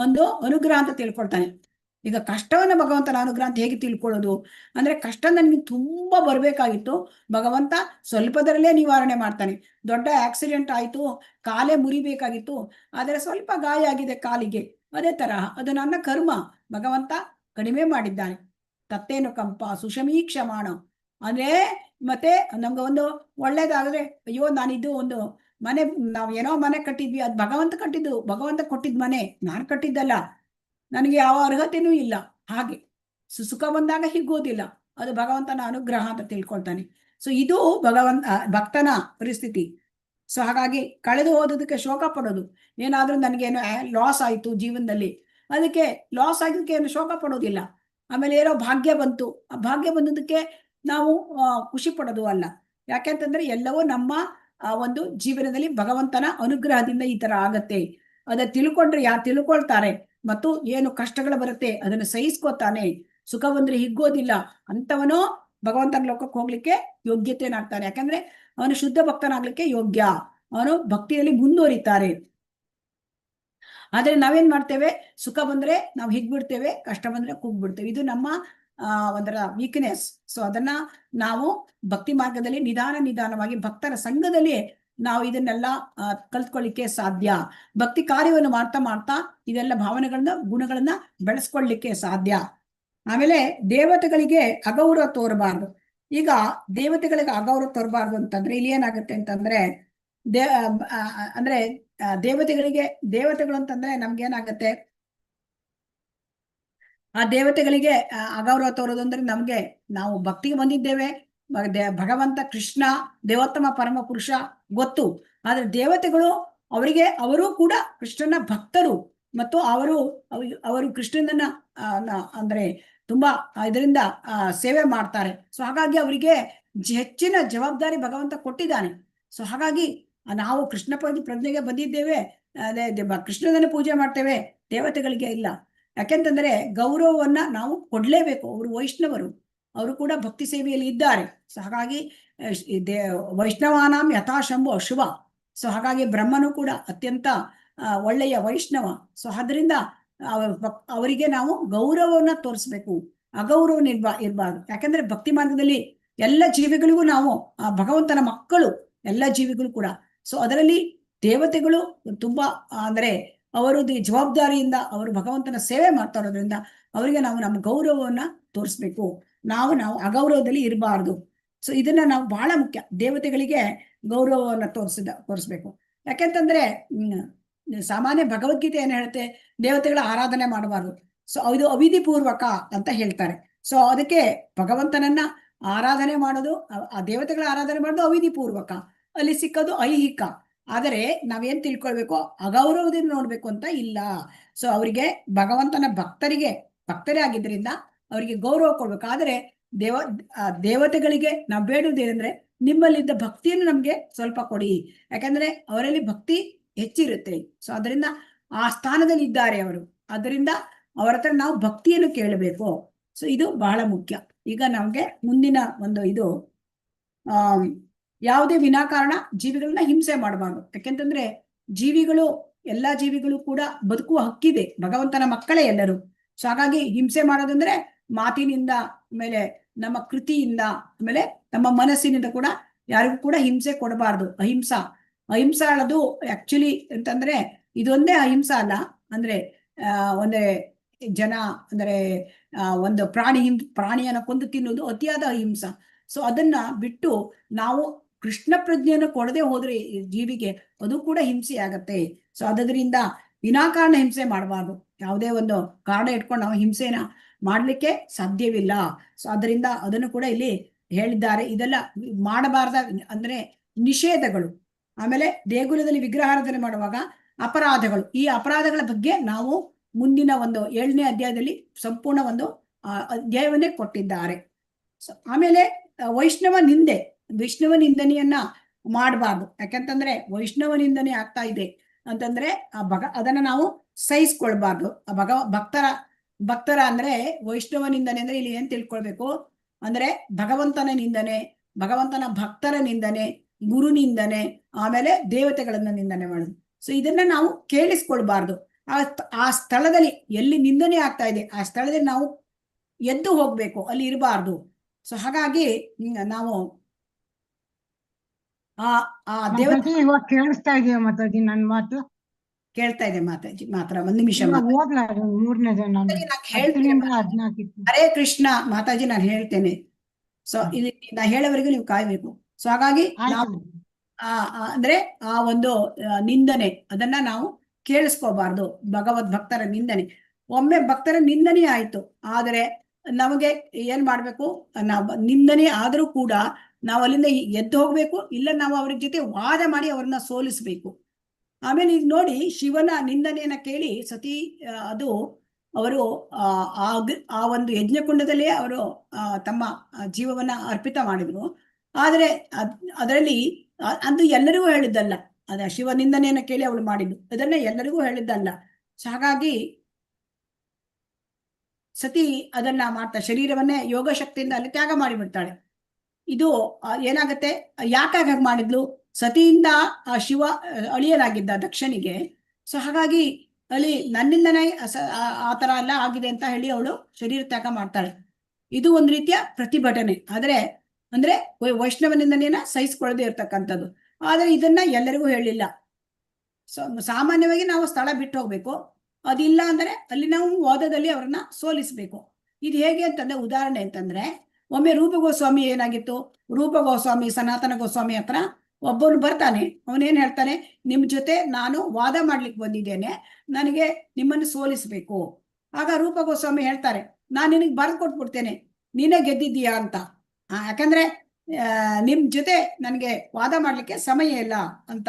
ಒಂದು ಅನುಗ್ರಹ ಅಂತ ತಿಳ್ಕೊಳ್ತಾನೆ. ಈಗ ಕಷ್ಟವನ್ನ ಭಗವಂತನ ಅನುಗ್ರಹ ಅಂತ ಹೇಗೆ ತಿಳ್ಕೊಳ್ಳೋದು ಅಂದ್ರೆ, ಕಷ್ಟ ನನಗೆ ತುಂಬಾ ಬರ್ಬೇಕಾಗಿತ್ತು, ಭಗವಂತ ಸ್ವಲ್ಪದರಲ್ಲೇ ನಿವಾರಣೆ ಮಾಡ್ತಾನೆ. ದೊಡ್ಡ ಆಕ್ಸಿಡೆಂಟ್ ಆಯ್ತು, ಕಾಲೇ ಮುರಿಬೇಕಾಗಿತ್ತು, ಆದರೆ ಸ್ವಲ್ಪ ಗಾಯ ಆಗಿದೆ ಕಾಲಿಗೆ, ಅದೇ ತರಹ ಅದು ನನ್ನ ಕರ್ಮ, ಭಗವಂತ ಕಡಿಮೆ ಮಾಡಿದ್ದಾನೆ. ತತ್ತೇನು ಕಂಪ ಸುಷಮೀಕ್ಷಮಾಣ ಅಂದ್ರೆ, ಮತ್ತೆ ನಮ್ಗೆ ಒಂದು ಒಳ್ಳೇದಾದ್ರೆ, ಅಯ್ಯೋ ನಾನಿದ್ದು ಒಂದು ಮನೆ, ನಾವ್ ಏನೋ ಮನೆ ಕಟ್ಟಿದ್ವಿ, ಅದು ಭಗವಂತ ಕಟ್ಟಿದ್ದು, ಭಗವಂತ ಕೊಟ್ಟಿದ್ ಮನೆ, ನಾನ್ ಕಟ್ಟಿದ್ದಲ್ಲ, ನನಗೆ ಯಾವ ಅರ್ಹತೆನೂ ಇಲ್ಲ. ಹಾಗೆ ಸುಖ ಬಂದಾಗ ಹಿಗ್ಗೋದಿಲ್ಲ, ಅದು ಭಗವಂತನ ಅನುಗ್ರಹ ಅಂತ ತಿಳ್ಕೊಳ್ತಾನೆ. ಸೊ ಇದು ಭಕ್ತನ ಪರಿಸ್ಥಿತಿ. ಸೊ ಹಾಗಾಗಿ ಕಳೆದು ಹೋದದಕ್ಕೆ ಶೋಕ ಪಡೋದು, ಏನಾದ್ರೂ ನನಗೇನು ಲಾಸ್ ಆಯ್ತು ಜೀವನದಲ್ಲಿ, ಅದಕ್ಕೆ ಲಾಸ್ ಆಗಿದ್ದಕ್ಕೆ ಏನು ಶೋಕ ಪಡೋದಿಲ್ಲ. ಆಮೇಲೆ ಏನೋ ಭಾಗ್ಯ ಬಂತು, ಆ ಭಾಗ್ಯ ಬಂದದಕ್ಕೆ ನಾವು ಖುಷಿ ಪಡೋದು ಅಲ್ಲ. ಯಾಕೆಂತಂದ್ರೆ ಎಲ್ಲವೂ ನಮ್ಮ ಒಂದು ಜೀವನದಲ್ಲಿ ಭಗವಂತನ ಅನುಗ್ರಹದಿಂದ ಈ ತರ ಆಗತ್ತೆ. ಅದ ತಿಳ್ಕೊಂಡ್ರೆ ಯಾರು ತಿಳ್ಕೊಳ್ತಾರೆ ಮತ್ತು ಏನು ಕಷ್ಟಗಳು ಬರುತ್ತೆ ಅದನ್ನು ಸಹಿಸ್ಕೋತಾನೆ, ಸುಖ ಬಂದ್ರೆ ಹಿಗ್ಗೋದಿಲ್ಲ ಅಂತವನು ಭಗವಂತನ ಲೋಕಕ್ಕೆ ಹೋಗ್ಲಿಕ್ಕೆ ಯೋಗ್ಯತೆನಾಗ್ತಾನೆ. ಯಾಕಂದ್ರೆ ಅವನು ಶುದ್ಧ ಭಕ್ತನಾಗ್ಲಿಕ್ಕೆ ಯೋಗ್ಯ, ಅವನು ಭಕ್ತಿಯಲ್ಲಿ ಮುಂದುವರಿತಾರೆ. ಆದ್ರೆ ನಾವೇನ್ ಮಾಡ್ತೇವೆ, ಸುಖ ಬಂದ್ರೆ ನಾವು ಹಿಗ್ಬಿಡ್ತೇವೆ, ಕಷ್ಟ ಬಂದ್ರೆ ಕುಗ್ಬಿಡ್ತೇವೆ. ಇದು ನಮ್ಮ ಒಂದರ ವೀಕ್ನೆಸ್. ಸೊ ಅದನ್ನ ನಾವು ಭಕ್ತಿ ಮಾರ್ಗದಲ್ಲಿ ನಿಧಾನವಾಗಿ ಭಕ್ತರ ಸಂಘದಲ್ಲಿ ನಾವು ಇದನ್ನೆಲ್ಲ ಕಲ್ತ್ಕೊಳ್ಳಿಕ್ಕೆ ಸಾಧ್ಯ. ಭಕ್ತಿ ಕಾರ್ಯವನ್ನು ಮಾಡ್ತಾ ಇದೆಲ್ಲ ಭಾವನೆಗಳನ್ನ ಗುಣಗಳನ್ನ ಬೆಳೆಸ್ಕೊಳ್ಳಿಕ್ಕೆ ಸಾಧ್ಯ. ಆಮೇಲೆ ದೇವತೆಗಳಿಗೆ ಅಗೌರವ ತೋರಬಾರ್ದು. ಈಗ ದೇವತೆಗಳಿಗೆ ಅಗೌರವ ತೋರಬಾರ್ದು ಅಂತಂದ್ರೆ ಇಲ್ಲಿ ಏನಾಗುತ್ತೆ ಅಂತಂದ್ರೆ ದೇವತೆಗಳು ಅಂತಂದ್ರೆ ನಮ್ಗೆ ಏನಾಗುತ್ತೆ, ಆ ದೇವತೆಗಳಿಗೆ ಅಗೌರವ ತೋರೋದು ಅಂದ್ರೆ ನಮ್ಗೆ ನಾವು ಭಕ್ತಿಗೆ ಬಂದಿದ್ದೇವೆ, ಭಗವಂತ ಕೃಷ್ಣ ದೇವೋತ್ತಮ ಪರಮ ಪುರುಷ ಗೊತ್ತು. ಆದ್ರೆ ದೇವತೆಗಳು ಅವರು ಕೂಡ ಕೃಷ್ಣನ ಭಕ್ತರು ಮತ್ತು ಅವರು ಕೃಷ್ಣನನ್ನ ಅಂದ್ರೆ ತುಂಬಾ ಇದರಿಂದ ಸೇವೆ ಮಾಡ್ತಾರೆ. ಸೊ ಹಾಗಾಗಿ ಅವರಿಗೆ ಹೆಚ್ಚಿನ ಜವಾಬ್ದಾರಿ ಭಗವಂತ ಕೊಟ್ಟಿದ್ದಾನೆ. ಸೊ ಹಾಗಾಗಿ ನಾವು ಕೃಷ್ಣ ಪ್ರಜ್ಞೆಗೆ ಬಂದಿದ್ದೇವೆ, ಕೃಷ್ಣನನ್ನ ಪೂಜೆ ಮಾಡ್ತೇವೆ, ದೇವತೆಗಳಿಗೆ ಇಲ್ಲ. ಯಾಕೆಂತಂದ್ರೆ ಗೌರವವನ್ನ ನಾವು ಕೊಡ್ಲೇಬೇಕು. ಅವರು ವೈಷ್ಣವರು, ಅವರು ಕೂಡ ಭಕ್ತಿ ಸೇವೆಯಲ್ಲಿ ಇದ್ದಾರೆ. ಸೊ ಹಾಗಾಗಿ ವೈಷ್ಣವಾನಾಂ ಯಥಾಶಂಭು ಅಶುಭ. ಸೊ ಹಾಗಾಗಿ ಬ್ರಹ್ಮನು ಕೂಡ ಅತ್ಯಂತ ಒಳ್ಳೆಯ ವೈಷ್ಣವ. ಸೊ ಅದರಿಂದ ಅವರಿಗೆ ನಾವು ಗೌರವವನ್ನ ತೋರಿಸ್ಬೇಕು, ಅಗೌರವನ ಇರಬಾರ್ದು. ಯಾಕಂದ್ರೆ ಭಕ್ತಿ ಮಾರ್ಗದಲ್ಲಿ ಎಲ್ಲ ಜೀವಿಗಳಿಗೂ ನಾವು ಭಗವಂತನ ಮಕ್ಕಳು, ಎಲ್ಲ ಜೀವಿಗಳು ಕೂಡ. ಸೊ ಅದರಲ್ಲಿ ದೇವತೆಗಳು ತುಂಬಾ ಅಂದ್ರೆ ಅವರು ಜವಾಬ್ದಾರಿಯಿಂದ ಅವರು ಭಗವಂತನ ಸೇವೆ ಮಾಡ್ತಾ ಇರೋದ್ರಿಂದ ಅವರಿಗೆ ನಾವು ನಮ್ಮ ಗೌರವವನ್ನ ತೋರಿಸ್ಬೇಕು. ನಾವು ಅಗೌರವದಲ್ಲಿ ಇರಬಾರ್ದು. ಸೊ ಇದನ್ನ ನಾವು ಬಹಳ ಮುಖ್ಯ, ದೇವತೆಗಳಿಗೆ ಗೌರವವನ್ನ ತೋರಿಸ್ಬೇಕು. ಯಾಕೆಂತಂದ್ರೆ ಸಾಮಾನ್ಯ ಭಗವದ್ಗೀತೆ ಏನ್ ಹೇಳುತ್ತೆ, ದೇವತೆಗಳ ಆರಾಧನೆ ಮಾಡಬಾರ್ದು. ಸೊ ಇದು ಅವಿಧಿ ಪೂರ್ವಕ ಅಂತ ಹೇಳ್ತಾರೆ. ಸೊ ಅದಕ್ಕೆ ಭಗವಂತನನ್ನ ಆರಾಧನೆ ಮಾಡೋದು, ಆ ದೇವತೆಗಳ ಆರಾಧನೆ ಮಾಡೋದು ಅವಿಧಿ ಪೂರ್ವಕ, ಅಲ್ಲಿ ಸಿಕ್ಕೋದು ಐಹಿಕ. ಆದರೆ ನಾವೇನ್ ತಿಳ್ಕೊಳ್ಬೇಕು, ಅಗೌರವದಿಂದ ನೋಡ್ಬೇಕು ಅಂತ ಇಲ್ಲ. ಸೊ ಅವರಿಗೆ ಭಗವಂತನ ಭಕ್ತರೇ ಆಗಿದ್ರಿಂದ ಅವರಿಗೆ ಗೌರವ ಕೊಡ್ಬೇಕು. ಆದ್ರೆ ದೇವತೆಗಳಿಗೆ ನಾವು ಬೇಡುವುದೇನೆಂದ್ರೆ ನಿಮ್ಮಲ್ಲಿದ್ದ ಭಕ್ತಿಯನ್ನು ನಮ್ಗೆ ಸ್ವಲ್ಪ ಕೊಡಿ, ಯಾಕಂದ್ರೆ ಅವರಲ್ಲಿ ಭಕ್ತಿ ಹೆಚ್ಚಿರುತ್ತೆ. ಸೊ ಅದರಿಂದ ಆ ಸ್ಥಾನದಲ್ಲಿ ಇದ್ದಾರೆ ಅವರು, ಅದರಿಂದ ಅವರ ಹತ್ರ ನಾವು ಭಕ್ತಿಯನ್ನು ಕೇಳಬೇಕು. ಸೊ ಇದು ಬಹಳ ಮುಖ್ಯ. ಈಗ ನಮ್ಗೆ ಮುಂದಿನ ಒಂದು ಇದು ಯಾವುದೇ ವಿನಾಕಾರಣ ಜೀವಿಗಳನ್ನ ಹಿಂಸೆ ಮಾಡಬಾರ್ದು. ಯಾಕೆಂತಂದ್ರೆ ಎಲ್ಲಾ ಜೀವಿಗಳು ಕೂಡ ಬದುಕುವ ಹಕ್ಕಿದೆ, ಭಗವಂತನ ಮಕ್ಕಳೇ ಎಲ್ಲರೂ. ಸೊ ಹಾಗಾಗಿ ಹಿಂಸೆ ಮಾಡೋದಂದ್ರೆ ಮಾತಿನಿಂದ, ಆಮೇಲೆ ನಮ್ಮ ಕೃತಿಯಿಂದ, ಆಮೇಲೆ ನಮ್ಮ ಮನಸ್ಸಿನಿಂದ ಕೂಡ ಯಾರಿಗೂ ಕೂಡ ಹಿಂಸೆ ಕೊಡಬಾರ್ದು. ಅಹಿಂಸಾ ಅನ್ನೋದು ಆಕ್ಚುಲಿ ಅಂತಂದ್ರೆ ಇದೊಂದೇ ಅಹಿಂಸಾ ಅಲ್ಲ, ಅಂದ್ರೆ ಒಂದೇ ಜನ ಅಂದ್ರೆ ಒಂದು ಪ್ರಾಣಿಯನ್ನ ಕೊಂದು ತಿನ್ನುವುದು ಅತಿಯಾದ ಅಹಿಂಸಾ. ಸೊ ಅದನ್ನ ಬಿಟ್ಟು ನಾವು ಕೃಷ್ಣ ಪ್ರಜ್ಞೆಯನ್ನು ಕೊಡದೆ ಹೋದ್ರೆ ಜೀವಿಗೆ ಅದು ಕೂಡ ಹಿಂಸೆ ಆಗತ್ತೆ. ಸೊ ಅದರಿಂದ ವಿನಾಕಾರಣ ಹಿಂಸೆ ಮಾಡಬಾರ್ದು. ಯಾವುದೇ ಒಂದು ಕಾರಣ ಇಟ್ಕೊಂಡು ನಾವು ಹಿಂಸೆನ ಮಾಡ್ಲಿಕ್ಕೆ ಸಾಧ್ಯವಿಲ್ಲ. ಸೊ ಅದರಿಂದ ಅದನ್ನು ಕೂಡ ಇಲ್ಲಿ ಹೇಳಿದ್ದಾರೆ. ಇದೆಲ್ಲ ಮಾಡಬಾರ್ದ ಅಂದ್ರೆ ನಿಷೇಧಗಳು. ಆಮೇಲೆ ದೇಗುಲದಲ್ಲಿ ವಿಗ್ರಹಾರಾಧನೆ ಮಾಡುವಾಗ ಅಪರಾಧಗಳು, ಈ ಅಪರಾಧಗಳ ಬಗ್ಗೆ ನಾವು ಮುಂದಿನ ಒಂದು 7ನೇ ಅಧ್ಯಾಯದಲ್ಲಿ ಸಂಪೂರ್ಣ ಒಂದು ಅಧ್ಯಾಯವನ್ನೇ ಕೊಟ್ಟಿದ್ದಾರೆ. ಸೊ ಆಮೇಲೆ ವೈಷ್ಣವ ನಿಂದನೆಯನ್ನ ಮಾಡಬಾರ್ದು. ಯಾಕಂತಂದ್ರೆ ವೈಷ್ಣವ ನಿಂದನೆ ಆಗ್ತಾ ಇದೆ ಅಂತಂದ್ರೆ ಅದನ್ನ ನಾವು ಸಹಿಸ್ಕೊಳ್ಬಾರ್ದು. ಭಕ್ತರ ಅಂದ್ರೆ ವೈಷ್ಣವ ನಿಂದನೆ ಅಂದ್ರೆ ಇಲ್ಲಿ ಏನ್ ತಿಳ್ಕೊಳ್ಬೇಕು ಅಂದ್ರೆ ಭಗವಂತನ ನಿಂದನೆ, ಭಗವಂತನ ಭಕ್ತರ ನಿಂದನೆ, ಗುರು ನಿಂದನೆ, ಆಮೇಲೆ ದೇವತೆಗಳನ್ನ ನಿಂದನೆ ಮಾಡುದು. ಸೊ ಇದನ್ನ ನಾವು ಕೇಳಿಸ್ಕೊಳ್ಬಾರ್ದು. ಆ ಸ್ಥಳದಲ್ಲಿ ಎಲ್ಲಿ ನಿಂದನೆ ಆಗ್ತಾ ಇದೆ ಆ ಸ್ಥಳದಲ್ಲಿ ನಾವು ಎದ್ದು ಹೋಗ್ಬೇಕು, ಅಲ್ಲಿ ಇರಬಾರ್ದು. ಸೊ ಹಾಗಾಗಿ ನಾವು ಮಾತಾಜಿ ಇವಾಗ ಕೇಳಿಸ್ತಾ ಇದೆಯಾ ಮಾತಾಜಿ? ನನ್ನ ಮಾತು ಕೇಳ್ತಾ ಇದೆ ಮಾತಾಜಿ. ಮಾತ್ರ ಒಂದ್ ನಿಮಿಷ ಓದ್ಲಾ 3ನೇದು ನಾನು 10ರಿಂದ 14. ಹರೇ ಕೃಷ್ಣ ಮಾತಾಜಿ, ನಾನು ಹೇಳ್ತೇನೆ. ಸೊ ಇಲ್ಲಿ ನಾ ಹೇಳೋವರೆಗೂ ನೀವು ಕಾಯ್ಬೇಕು. ಸೊ ಹಾಗಾಗಿ ನಾವು ಅಂದ್ರೆ ಆ ಒಂದು ನಿಂದನೆ ಅದನ್ನ ನಾವು ಕೇಳಿಸ್ಕೋಬಾರ್ದು. ಭಕ್ತರ ನಿಂದನೆ, ಒಮ್ಮೆ ಭಕ್ತರ ನಿಂದನೆ ಆಯ್ತು, ಆದ್ರೆ ನಮಗೆ ಏನ್ ಮಾಡ್ಬೇಕು, ನಿಂದನೆ ಆದ್ರೂ ಕೂಡ ನಾವು ಅಲ್ಲಿಂದ ಎದ್ದು ಹೋಗ್ಬೇಕು, ಇಲ್ಲ ನಾವು ಅವ್ರ ಜೊತೆ ವಾದ ಮಾಡಿ ಅವ್ರನ್ನ ಸೋಲಿಸ್ಬೇಕು. ಆಮೇಲೆ ಈಗ ನೋಡಿ, ಶಿವನ ನಿಂದನೆಯನ್ನ ಕೇಳಿ ಸತಿ ಅವರು ಆ ಒಂದು ಯಜ್ಞಕುಂಡದಲ್ಲೇ ಅವರು ತಮ್ಮ ಜೀವವನ್ನ ಅರ್ಪಿತ ಮಾಡಿದ್ರು. ಆದ್ರೆ ಅದರಲ್ಲಿ ಅದು ಎಲ್ಲರಿಗೂ ಹೇಳಿದ್ದಲ್ಲ, ಶಿವ ನಿಂದನೆಯನ್ನ ಕೇಳಿ ಅವಳು ಮಾಡಿದ್ದು, ಅದನ್ನ ಎಲ್ಲರಿಗೂ ಹೇಳಿದ್ದಲ್ಲ. ಹಾಗಾಗಿ ಸತಿ ಅದನ್ನ ಮಾಡ್ತಾ ಶರೀರವನ್ನೇ ಯೋಗ ಶಕ್ತಿಯಿಂದ ಅಲ್ಲಿ ತ್ಯಾಗ ಮಾಡಿಬಿಡ್ತಾಳೆ. ಇದು ಏನಾಗತ್ತೆ, ಯಾಕಾಗ ಮಾಡಿದ್ಲು? ಸತಿಯಿಂದ ಆ ಶಿವ ಅಳಿಯಲಾಗಿದ್ದ ದಕ್ಷನಿಗೆ. ಸೊ ಹಾಗಾಗಿ ಅಲ್ಲಿ ನನ್ನಿಂದನೇ ಆ ತರ ಎಲ್ಲ ಆಗಿದೆ ಅಂತ ಹೇಳಿ ಅವಳು ಶರೀರ ತ್ಯಾಗ ಮಾಡ್ತಾಳೆ. ಇದು ಒಂದು ರೀತಿಯ ಪ್ರತಿಭಟನೆ. ಅಂದ್ರೆ ವೈಷ್ಣವ ನಿಂದನೆಯನ್ನ ಸಹಿಸ್ಕೊಳ್ಳದೆ ಇರ್ತಕ್ಕಂಥದ್ದು. ಆದ್ರೆ ಇದನ್ನ ಎಲ್ಲರಿಗೂ ಹೇಳಿಲ್ಲ. ಸಾಮಾನ್ಯವಾಗಿ ನಾವು ಸ್ಥಳ ಬಿಟ್ಟು ಹೋಗ್ಬೇಕು. ಅದಿಲ್ಲ ಅಂದ್ರೆ ಅಲ್ಲಿ ನಾವು ವಾದದಲ್ಲಿ ಅವ್ರನ್ನ ಸೋಲಿಸ್ಬೇಕು. ಇದು ಹೇಗೆ ಅಂತಂದ್ರೆ, ಉದಾಹರಣೆ ಅಂತಂದ್ರೆ, ಒಮ್ಮೆ ರೂಪ ಗೋಸ್ವಾಮಿ ಏನಾಗಿತ್ತು, ರೂಪ ಗೋಸ್ವಾಮಿ ಸನಾತನ ಗೋಸ್ವಾಮಿ ಹತ್ರ ಒಬ್ಬನು ಬರ್ತಾನೆ. ಅವನೇನ್ ಹೇಳ್ತಾನೆ, ನಿಮ್ ಜೊತೆ ನಾನು ವಾದ ಮಾಡ್ಲಿಕ್ಕೆ ಬಂದಿದ್ದೇನೆ, ನನಗೆ ನಿಮ್ಮನ್ನು ಸೋಲಿಸ್ಬೇಕು. ಆಗ ರೂಪ ಗೋಸ್ವಾಮಿ ಹೇಳ್ತಾರೆ, ನಾನು ನಿನಗೆ ಬರೆದು ಕೊಟ್ಬಿಡ್ತೇನೆ, ನೀನೇ ಗೆದ್ದಿದ್ದೀಯಾ ಅಂತ. ಯಾಕಂದ್ರೆ ನಿಮ್ ಜೊತೆ ನನಗೆ ವಾದ ಮಾಡ್ಲಿಕ್ಕೆ ಸಮಯ ಇಲ್ಲ ಅಂತ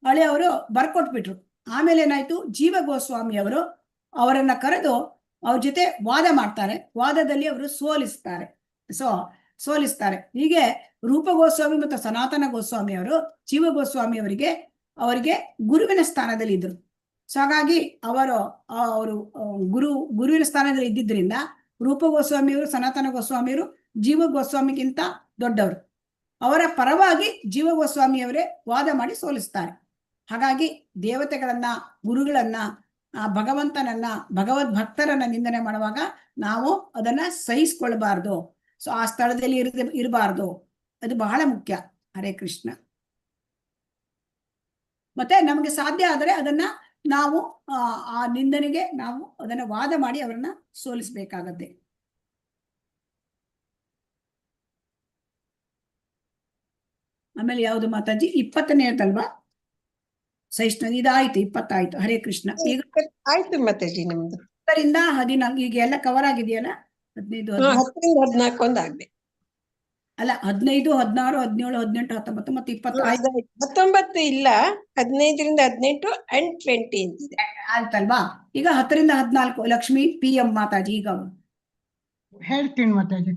ಹಳೆ ಅವರು ಬರ್ಕೊಟ್ಬಿಟ್ರು. ಆಮೇಲೆ ಏನಾಯ್ತು, ಜೀವ ಗೋಸ್ವಾಮಿ ಅವರು ಅವರನ್ನ ಕರೆದು ಅವ್ರ ಜೊತೆ ವಾದ ಮಾಡ್ತಾರೆ. ವಾದದಲ್ಲಿ ಅವರು ಸೋಲಿಸ್ತಾರೆ. ಹೀಗೆ ರೂಪ ಗೋಸ್ವಾಮಿ ಮತ್ತು ಸನಾತನ ಗೋಸ್ವಾಮಿ ಅವರು ಜೀವ ಗೋಸ್ವಾಮಿ ಅವರಿಗೆ ಗುರುವಿನ ಸ್ಥಾನದಲ್ಲಿ ಇದ್ರು. ಸೊ ಹಾಗಾಗಿ ಅವರು ಗುರುವಿನ ಸ್ಥಾನದಲ್ಲಿ ಇದ್ದಿದ್ರಿಂದ ರೂಪ ಗೋಸ್ವಾಮಿಯವರು ಸನಾತನ ಗೋಸ್ವಾಮಿಯವರು ಜೀವ ಗೋಸ್ವಾಮಿಗಿಂತ ದೊಡ್ಡವರು. ಅವರ ಪರವಾಗಿ ಜೀವ ಗೋಸ್ವಾಮಿಯವರೇ ವಾದ ಮಾಡಿ ಸೋಲಿಸ್ತಾರೆ. ಹಾಗಾಗಿ ದೇವತೆಗಳನ್ನ, ಗುರುಗಳನ್ನ, ಭಗವಂತನನ್ನ, ಭಗವದ್ ಭಕ್ತರನ್ನ ನಿಂದನೆ ಮಾಡುವಾಗ ನಾವು ಅದನ್ನ ಸಹಿಸ್ಕೊಳ್ಬಾರ್ದು. ಸೊ ಆ ಸ್ಥಳದಲ್ಲಿ ಇರಬಾರ್ದು. ಅದು ಬಹಳ ಮುಖ್ಯ. ಹರೇ ಕೃಷ್ಣ. ಮತ್ತೆ ನಮಗೆ ಸಾಧ್ಯ ಆದರೆ ಅದನ್ನ ನಾವು ಆ ನಿಂದನೆಗೆ ನಾವು ಅದನ್ನ ವಾದ ಮಾಡಿ ಅವರನ್ನ ಸೋಲಿಸ್ಬೇಕಾಗತ್ತೆ. ಆಮೇಲೆ ಯಾವುದು ಮಾತಾಜಿ? 20ನೇದಲ್ವಾ ಸಹಿಷ್ಣು? ಇದಾಯ್ತು, 20 ಆಯ್ತು. ಹರೇ ಕೃಷ್ಣ. ಈಗ ಆಯ್ತು ಮಾತಾಜಿ ನಮ್ದು. 10ರಿಂದ 14 ಈಗ ಎಲ್ಲ ಕವರ್ ಆಗಿದೆಯಲ್ಲ? 15, 10ರಿಂದ 14 ಒಂದು ಆಗ್ಬೇಕು. ಅಲ್ಲ, 15, 16, 17, 18, 19 ಮತ್ತೆ 20 ಆಯ್ತು. 19 ಇಲ್ಲ, 15ರಿಂದ 18 and 20 ಅಂತಿದೆ. ಆಯ್ತಲ್ವಾ? ಈಗ 10ರಿಂದ 14 ಲಕ್ಷ್ಮಿ PM ಮಾತಾಜಿ. ಈಗ ಹೇಳ್ತೀನಿ ಮಾತಾಜಿ.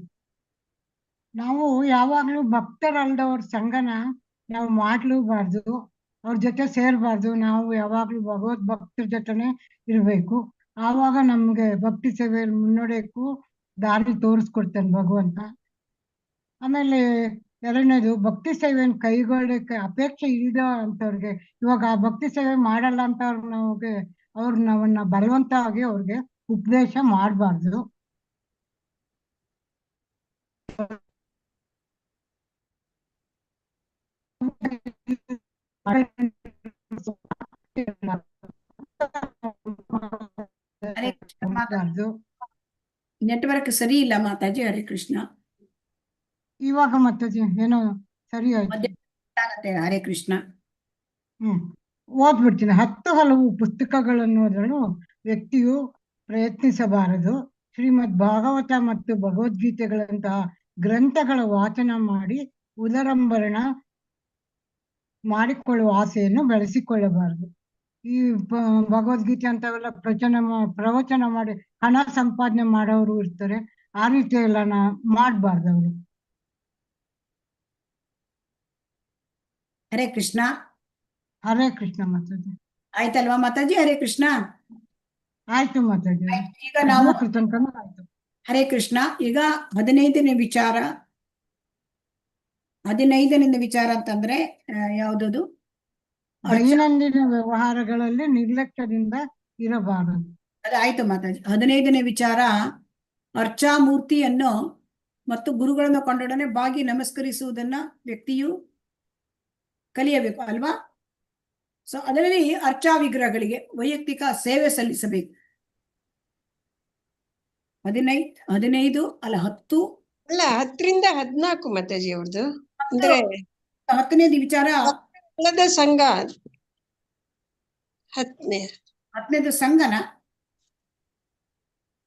ನಾವು ಯಾವಾಗ್ಲೂ ಭಕ್ತರಲ್ದವ್ರ ಸಂಘನ ನಾವು ಮಾಡ್ಲೂಬಾರ್ದು, ಅವ್ರ ಜೊತೆ ಸೇರ್ಬಾರ್ದು. ನಾವು ಯಾವಾಗ್ಲೂ ಭಗವದ್ ಭಕ್ತರ ಜೊತೆನೆ ಇರ್ಬೇಕು. ಆವಾಗ ನಮ್ಗೆ ಭಕ್ತಿ ಸೇವೆಯಲ್ಲಿ ಮುನ್ನಡೆಯಕ್ಕೂ ದಾರಿ ತೋರಿಸ್ಕೊಡ್ತಾನೆ ಭಗವಂತ. ಆಮೇಲೆ ಎರಡನೇದು, ಭಕ್ತಿ ಸೇವೆಯನ್ನು ಕೈಗೊಳ್ಳಕ್ಕೆ ಅಪೇಕ್ಷೆ ಇಲ್ದ ಅಂತವ್ರಿಗೆ, ಇವಾಗ ಆ ಭಕ್ತಿ ಸೇವೆ ಮಾಡಲ್ಲ ಅಂತ ನಾವನ್ನ ಬಲವಂತವಾಗಿ ಅವ್ರಿಗೆ ಉಪದೇಶ ಮಾಡಬಾರ್ದು. ನೆಟ್ವರ್ಕ್ ಸರಿ ಇಲ್ಲ ಮಾತಾಜಿ. ಹರೇ ಕೃಷ್ಣ. ಇವಾಗ ಮಾತಾಜಿ ಏನೋ ಸರಿ ಆಯ್ತು. ಹರೇ ಕೃಷ್ಣ. ಓದ್ಬಿಡ್ತೀನಿ. 10 ಹಲವು ಪುಸ್ತಕಗಳನ್ನು ಓದಲು ವ್ಯಕ್ತಿಯು ಪ್ರಯತ್ನಿಸಬಾರದು. ಶ್ರೀಮದ್ ಭಾಗವತ ಮತ್ತು ಭಗವದ್ಗೀತೆಗಳಂತಹ ಗ್ರಂಥಗಳ ವಾಚನ ಮಾಡಿ ಉದರಂಬರಣ ಮಾಡಿಕೊಳ್ಳುವ ಆಸೆಯನ್ನು ಬೆಳೆಸಿಕೊಳ್ಳಬಾರದು. ಈ ಭಗವದ್ಗೀತೆ ಅಂತವೆಲ್ಲ ಪ್ರವಚನ ಮಾಡಿ ಹಣ ಸಂಪಾದನೆ ಮಾಡೋರು ಇರ್ತಾರೆ. ಆ ರೀತಿ ಎಲ್ಲ ಮಾಡಬಾರ್ದು ಅವರು. ಹರೇ ಕೃಷ್ಣ. ಹರೇ ಕೃಷ್ಣ ಮಾತಾಜಿ. ಆಯ್ತಲ್ವಾ ಮಾತಾಜಿ? ಹರೇ ಕೃಷ್ಣ. ಆಯ್ತು ಮಾತಾಜಿ. ಈಗ ನಾವು ಆಯ್ತು. ಹರೇ ಕೃಷ್ಣ. ಈಗ 15ನೇ ವಿಚಾರ. 15ನೇ ವಿಚಾರ ಅಂತಂದ್ರೆ ಯಾವ್ದದು? ದೈನಂದಿನ ವ್ಯವಹಾರಗಳಲ್ಲಿ ನಿರ್ಲಕ್ಷ್ಯದಿಂದ ಇರಬಾರದು. ಅದಾಯ್ತು ಮಾತಾಜಿ. 15ನೇ ವಿಚಾರ, ಅರ್ಚಾಮೂರ್ತಿಯನ್ನು ಮತ್ತು ಗುರುಗಳನ್ನು ಕೊಂಡೊಡನೆ ಬಾಗಿ ನಮಸ್ಕರಿಸುವುದನ್ನ ವ್ಯಕ್ತಿಯು ಕಲಿಯಬೇಕು ಅಲ್ವಾ? ಸೊ ಅದರಲ್ಲಿ ಅರ್ಚಾ ವಿಗ್ರಹಗಳಿಗೆ ವೈಯಕ್ತಿಕ ಸೇವೆ ಸಲ್ಲಿಸಬೇಕು. 15 ಅಲ್ಲ 10 ಅಲ್ಲ 10ರಿಂದ 14 ಮಾತಾಜಿ ಅವ್ರದ್ದು. ಅಂದ್ರೆ 10ನೇದು ವಿಚಾರ ಸಂಘ. 10ನೇದು ಸಂಘನ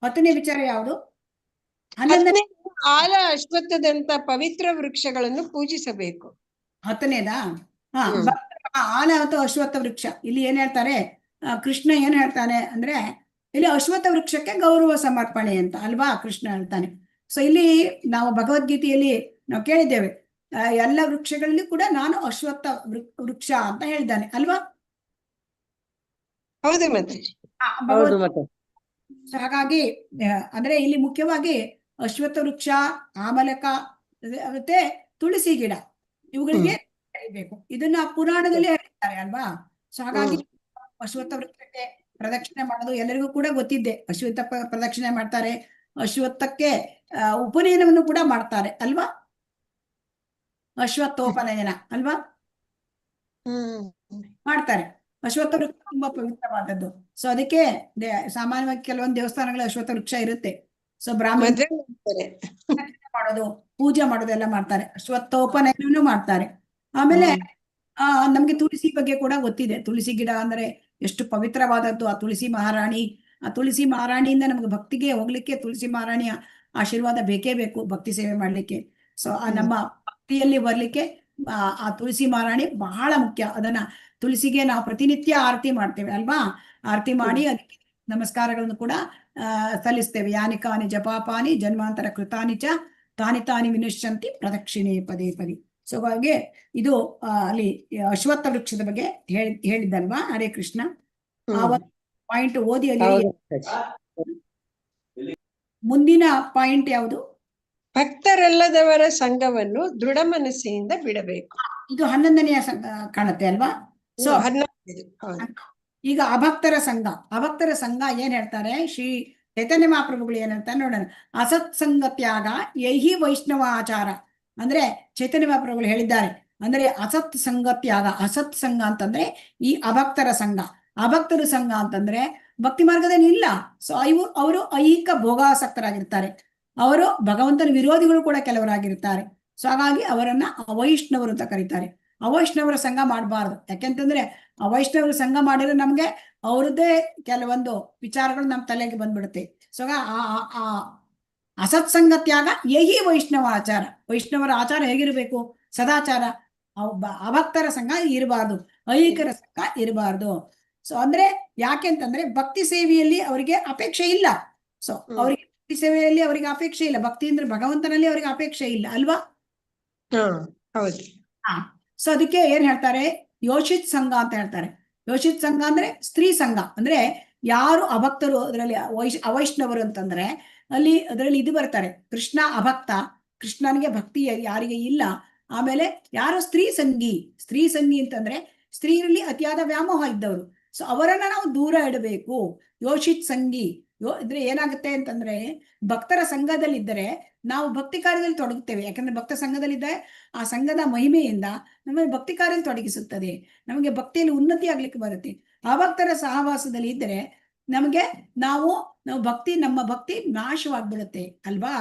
10ನೇ ವಿಚಾರ ಯಾವುದು? 11ನೇ ಆಲ ಅಶ್ವತ್ಥದಂತ ಪವಿತ್ರ ವೃಕ್ಷಗಳನ್ನು ಪೂಜಿಸಬೇಕು. 10ನೇದಾ? ಆಲ ಅಥವಾ ಅಶ್ವತ್ಥ ವೃಕ್ಷ. ಇಲ್ಲಿ ಏನ್ ಹೇಳ್ತಾರೆ, ಕೃಷ್ಣ ಏನ್ ಹೇಳ್ತಾನೆ ಅಂದ್ರೆ, ಇಲ್ಲಿ ಅಶ್ವತ್ಥ ವೃಕ್ಷಕ್ಕೆ ಗೌರವ ಸಮರ್ಪಣೆ ಅಂತ ಅಲ್ವಾ ಕೃಷ್ಣ ಹೇಳ್ತಾನೆ. ಸೊ ಇಲ್ಲಿ ನಾವು ಭಗವದ್ಗೀತೆಯಲ್ಲಿ ನಾವು ಕೇಳಿದ್ದೇವೆ, ಎಲ್ಲ ವೃಕ್ಷಗಳಲ್ಲಿ ಕೂಡ ನಾನು ಅಶ್ವತ್ಥ ವೃಕ್ಷ ಅಂತ ಹೇಳಿದ್ದಾನೆ ಅಲ್ವಾ? ಹೌದು ಮತ್ತೆ. ಹಾಗಾಗಿ ಅಂದ್ರೆ ಇಲ್ಲಿ ಮುಖ್ಯವಾಗಿ ಅಶ್ವತ್ಥ ವೃಕ್ಷ, ಆಮಲಕ ಮತ್ತೆ ತುಳಸಿ ಗಿಡ ಇವುಗಳಿಗೆ ಬೇಕು. ಇದನ್ನ ಪುರಾಣದಲ್ಲಿ ಹೇಳ್ತಾರೆ ಅಲ್ವಾ? ಸೊ ಹಾಗಾಗಿ ಅಶ್ವತ್ಥ ವೃಕ್ಷಕ್ಕೆ ಪ್ರದಕ್ಷಿಣೆ ಮಾಡೋದು ಎಲ್ಲರಿಗೂ ಕೂಡ ಗೊತ್ತಿದ್ದೆ. ಅಶ್ವತ್ಥ ಪ್ರದಕ್ಷಿಣೆ ಮಾಡ್ತಾರೆ. ಅಶ್ವತ್ಥಕ್ಕೆ ಉಪನಯನವನ್ನು ಕೂಡ ಮಾಡ್ತಾರೆ ಅಲ್ವಾ? ಅಶ್ವತ್ಥೋಪನಯನ ಅಲ್ವಾ ಮಾಡ್ತಾರೆ. ಅಶ್ವತ್ಥ ವೃಕ್ಷ ತುಂಬಾ ಪವಿತ್ರವಾದದ್ದು. ಸೊ ಅದಕ್ಕೆ ಸಾಮಾನ್ಯವಾಗಿ ಕೆಲವೊಂದು ದೇವಸ್ಥಾನಗಳ ಅಶ್ವತ್ಥ ವೃಕ್ಷ ಇರುತ್ತೆ. ಸೊ ಬ್ರಾಹ್ಮಣ ಮಾಡೋದು, ಪೂಜೆ ಮಾಡೋದು ಎಲ್ಲ ಮಾಡ್ತಾರೆ. ಅಶ್ವತ್ಥೋಪನಯನವನ್ನು ಮಾಡ್ತಾರೆ. ಆಮೇಲೆ ನಮ್ಗೆ ತುಳಸಿ ಬಗ್ಗೆ ಕೂಡ ಗೊತ್ತಿದೆ. ತುಳಸಿ ಗಿಡ ಅಂದ್ರೆ ಎಷ್ಟು ಪವಿತ್ರವಾದದ್ದು. ಆ ತುಳಸಿ ಮಹಾರಾಣಿ, ಆ ತುಳಸಿ ಮಹಾರಾಣಿಯಿಂದ ನಮ್ಗೆ ಭಕ್ತಿಗೆ ಹೋಗ್ಲಿಕ್ಕೆ ತುಳಸಿ ಮಹಾರಾಣಿಯ ಆಶೀರ್ವಾದ ಬೇಕೇ ಬೇಕು ಭಕ್ತಿ ಸೇವೆ ಮಾಡ್ಲಿಕ್ಕೆ. ಸೊ ನಮ್ಮ ಭಕ್ತಿಯಲ್ಲಿ ಬರ್ಲಿಕ್ಕೆ ಆ ತುಳಸಿ ಮಹಾರಾಣಿ ಬಹಳ ಮುಖ್ಯ. ಅದನ್ನ ತುಳಸಿಗೆ ನಾವು ಪ್ರತಿನಿತ್ಯ ಆರತಿ ಮಾಡ್ತೇವೆ ಅಲ್ವಾ? ಆರತಿ ಮಾಡಿ ಅದಕ್ಕೆ ನಮಸ್ಕಾರಗಳನ್ನು ಕೂಡ ಸಲ್ಲಿಸ್ತೇವೆ. ಯಾನಿ ಕಾನಿ ಜಪಾಪಾನಿ ಜನ್ಮಾಂತರ ಕೃತಾನಿ ಚ ತಾನಿ ತಾನಿ ವಿನುಷ್ಯಂತಿ ಪ್ರದಕ್ಷಿಣೆ ಪದೇ ಪದೇ. ಸೊ ಹಾಗೆ ಇದು ಅಲ್ಲಿ ಅಶ್ವತ್ಥ ವೃಕ್ಷದ ಬಗ್ಗೆ ಹೇಳಿದ್ದಲ್ವಾ? ಹರೇ ಕೃಷ್ಣ. ಆ ಒಂದು ಪಾಯಿಂಟ್ ಓದಿ ಅಲ್ಲಿ ಮುಂದಿನ ಪಾಯಿಂಟ್ ಯಾವುದು? ಭಕ್ತರಲ್ಲದವರ ಸಂಘವನ್ನು ದೃಢ ಮನಸ್ಸಿನಿಂದ ಬಿಡಬೇಕು. ಇದು 11ನೆಯ ಕಾಣುತ್ತೆ ಅಲ್ವಾ? ಸೊ ಈಗ ಅಭಕ್ತರ ಸಂಘ, ಅಭಕ್ತರ ಸಂಘ ಏನ್ ಹೇಳ್ತಾರೆ ಶ್ರೀ ಚೈತನ್ಯ ಮಹಾಪ್ರಭುಗಳು ಏನ್ ಹೇಳ್ತಾರೆ ನೋಡೋಣ. ಅಸತ್ಸಂಗ ತ್ಯಾಗ ಯಹಿ ವೈಷ್ಣವ ಆಚಾರ ಅಂದ್ರೆ ಚೈತನ್ಯ ಮಹಾಪ್ರಭುಗಳು ಹೇಳಿದ್ದಾರೆ. ಅಂದ್ರೆ ಅಸತ್ ಸಂಘ ತ್ಯಾಗ, ಅಸತ್ ಸಂಘ ಅಂತಂದ್ರೆ ಈ ಅಭಕ್ತರ ಸಂಘ. ಅಭಕ್ತರ ಸಂಘ ಅಂತಂದ್ರೆ ಭಕ್ತಿ ಮಾರ್ಗದಲ್ಲಿ ಇಲ್ಲ. ಸೊ ಅವರು ಐಹಿಕ ಭೋಗಾಸಕ್ತರಾಗಿರ್ತಾರೆ. ಅವರು ಭಗವಂತನ ವಿರೋಧಿಗಳು ಕೂಡ ಕೆಲವರಾಗಿರ್ತಾರೆ. ಸೊ ಹಾಗಾಗಿ ಅವರನ್ನ ಅವೈಷ್ಣವರು ಅಂತ ಕರೀತಾರೆ. ಅವೈಷ್ಣವರ ಸಂಘ ಮಾಡಬಾರ್ದು. ಯಾಕೆಂತಂದ್ರೆ ಅವೈಷ್ಣವರ ಸಂಘ ಮಾಡಿದ್ರೆ ನಮ್ಗೆ ಅವ್ರದ್ದೇ ಕೆಲವೊಂದು ವಿಚಾರಗಳು ನಮ್ಮ ತಲೆಗೆ ಬಂದ್ಬಿಡುತ್ತೆ. ಸೊ ಆ ಅಸತ್ಸಂಗ ತ್ಯಾಗ ಯಹಿ ವೈಷ್ಣವ ಆಚಾರ. ವೈಷ್ಣವರ ಆಚಾರ ಹೇಗಿರ್ಬೇಕು? ಸದಾಚಾರ. ಅಭಕ್ತರ ಸಂಘ ಇರಬಾರ್ದು, ಐಹಿಕರ ಸಂಘ ಇರಬಾರ್ದು. ಸೊ ಅಂದ್ರೆ ಯಾಕೆಂತಂದ್ರೆ ಭಕ್ತಿ ಸೇವೆಯಲ್ಲಿ ಅವರಿಗೆ ಅಪೇಕ್ಷೆ ಇಲ್ಲ. ಸೊ ಅವರಿಗೆ ಭಕ್ತಿ ಸೇವೆಯಲ್ಲಿ ಅವರಿಗೆ ಅಪೇಕ್ಷೆ ಇಲ್ಲ. ಭಕ್ತಿ ಅಂದ್ರೆ ಭಗವಂತನಲ್ಲಿ ಅವರಿಗೆ ಅಪೇಕ್ಷೆ ಇಲ್ಲ ಅಲ್ವಾ? ಹೌದು. ಸೊ ಅದಕ್ಕೆ ಏನ್ ಹೇಳ್ತಾರೆ? ಯೋಷಿತ್ ಸಂಘ ಅಂತ ಹೇಳ್ತಾರೆ. ಯೋಷಿತ್ ಸಂಘ ಅಂದ್ರೆ ಸ್ತ್ರೀ ಸಂಘ. ಅಂದ್ರೆ ಯಾರು ಅಭಕ್ತರು ಅದರಲ್ಲಿ ಅವೈಷ್ಣವರು ಅಂತಂದ್ರೆ ಅದರಲ್ಲಿ ಇದು ಬರ್ತಾರೆ. ಕೃಷ್ಣ ಅಭಕ್ತ, ಕೃಷ್ಣನಿಗೆ ಭಕ್ತಿ ಯಾರಿಗೆ ಇಲ್ಲ. ಆಮೇಲೆ ಯಾರು ಸ್ತ್ರೀ ಸಂಗಿ ಅಂತಂದ್ರೆ ಸ್ತ್ರೀಯರಲ್ಲಿ ಅತಿಯಾದ ವ್ಯಾಮೋಹ ಇದ್ದವರು. ಸೊ ಅವರನ್ನ ನಾವು ದೂರ ಇಡಬೇಕು. ಯೋಷಿತ್ ಸಂಗಿ ಇದ್ರೆ ಏನಾಗುತ್ತೆ ಅಂತಂದ್ರೆ ಭಕ್ತರ ಸಂಘದಲ್ಲಿದ್ದರೆ ನಾವು ಭಕ್ತಿ ಕಾರ್ಯದಲ್ಲಿ ತೊಡಗುತ್ತೇವೆ. ಯಾಕಂದ್ರೆ ಭಕ್ತ ಸಂಘದಲ್ಲಿದ್ದರೆ ಆ ಸಂಘದ ಮಹಿಮೆಯಿಂದ ನಮಗೆ ಭಕ್ತಿ ಕಾರ್ಯದಲ್ಲಿ ತೊಡಗಿಸುತ್ತದೆ. ನಮಗೆ ಭಕ್ತಿಯಲ್ಲಿ ಉನ್ನತಿ ಆಗ್ಲಿಕ್ಕೆ ಬರುತ್ತೆ. ಅಭಕ್ತರ ಸಹವಾಸದಲ್ಲಿ ಇದ್ದರೆ ನಮಗೆ ನಮ್ಮ ಭಕ್ತಿ ನಾಶವಾಗ್ಬಿಡುತ್ತೆ ಅಲ್ವಾ?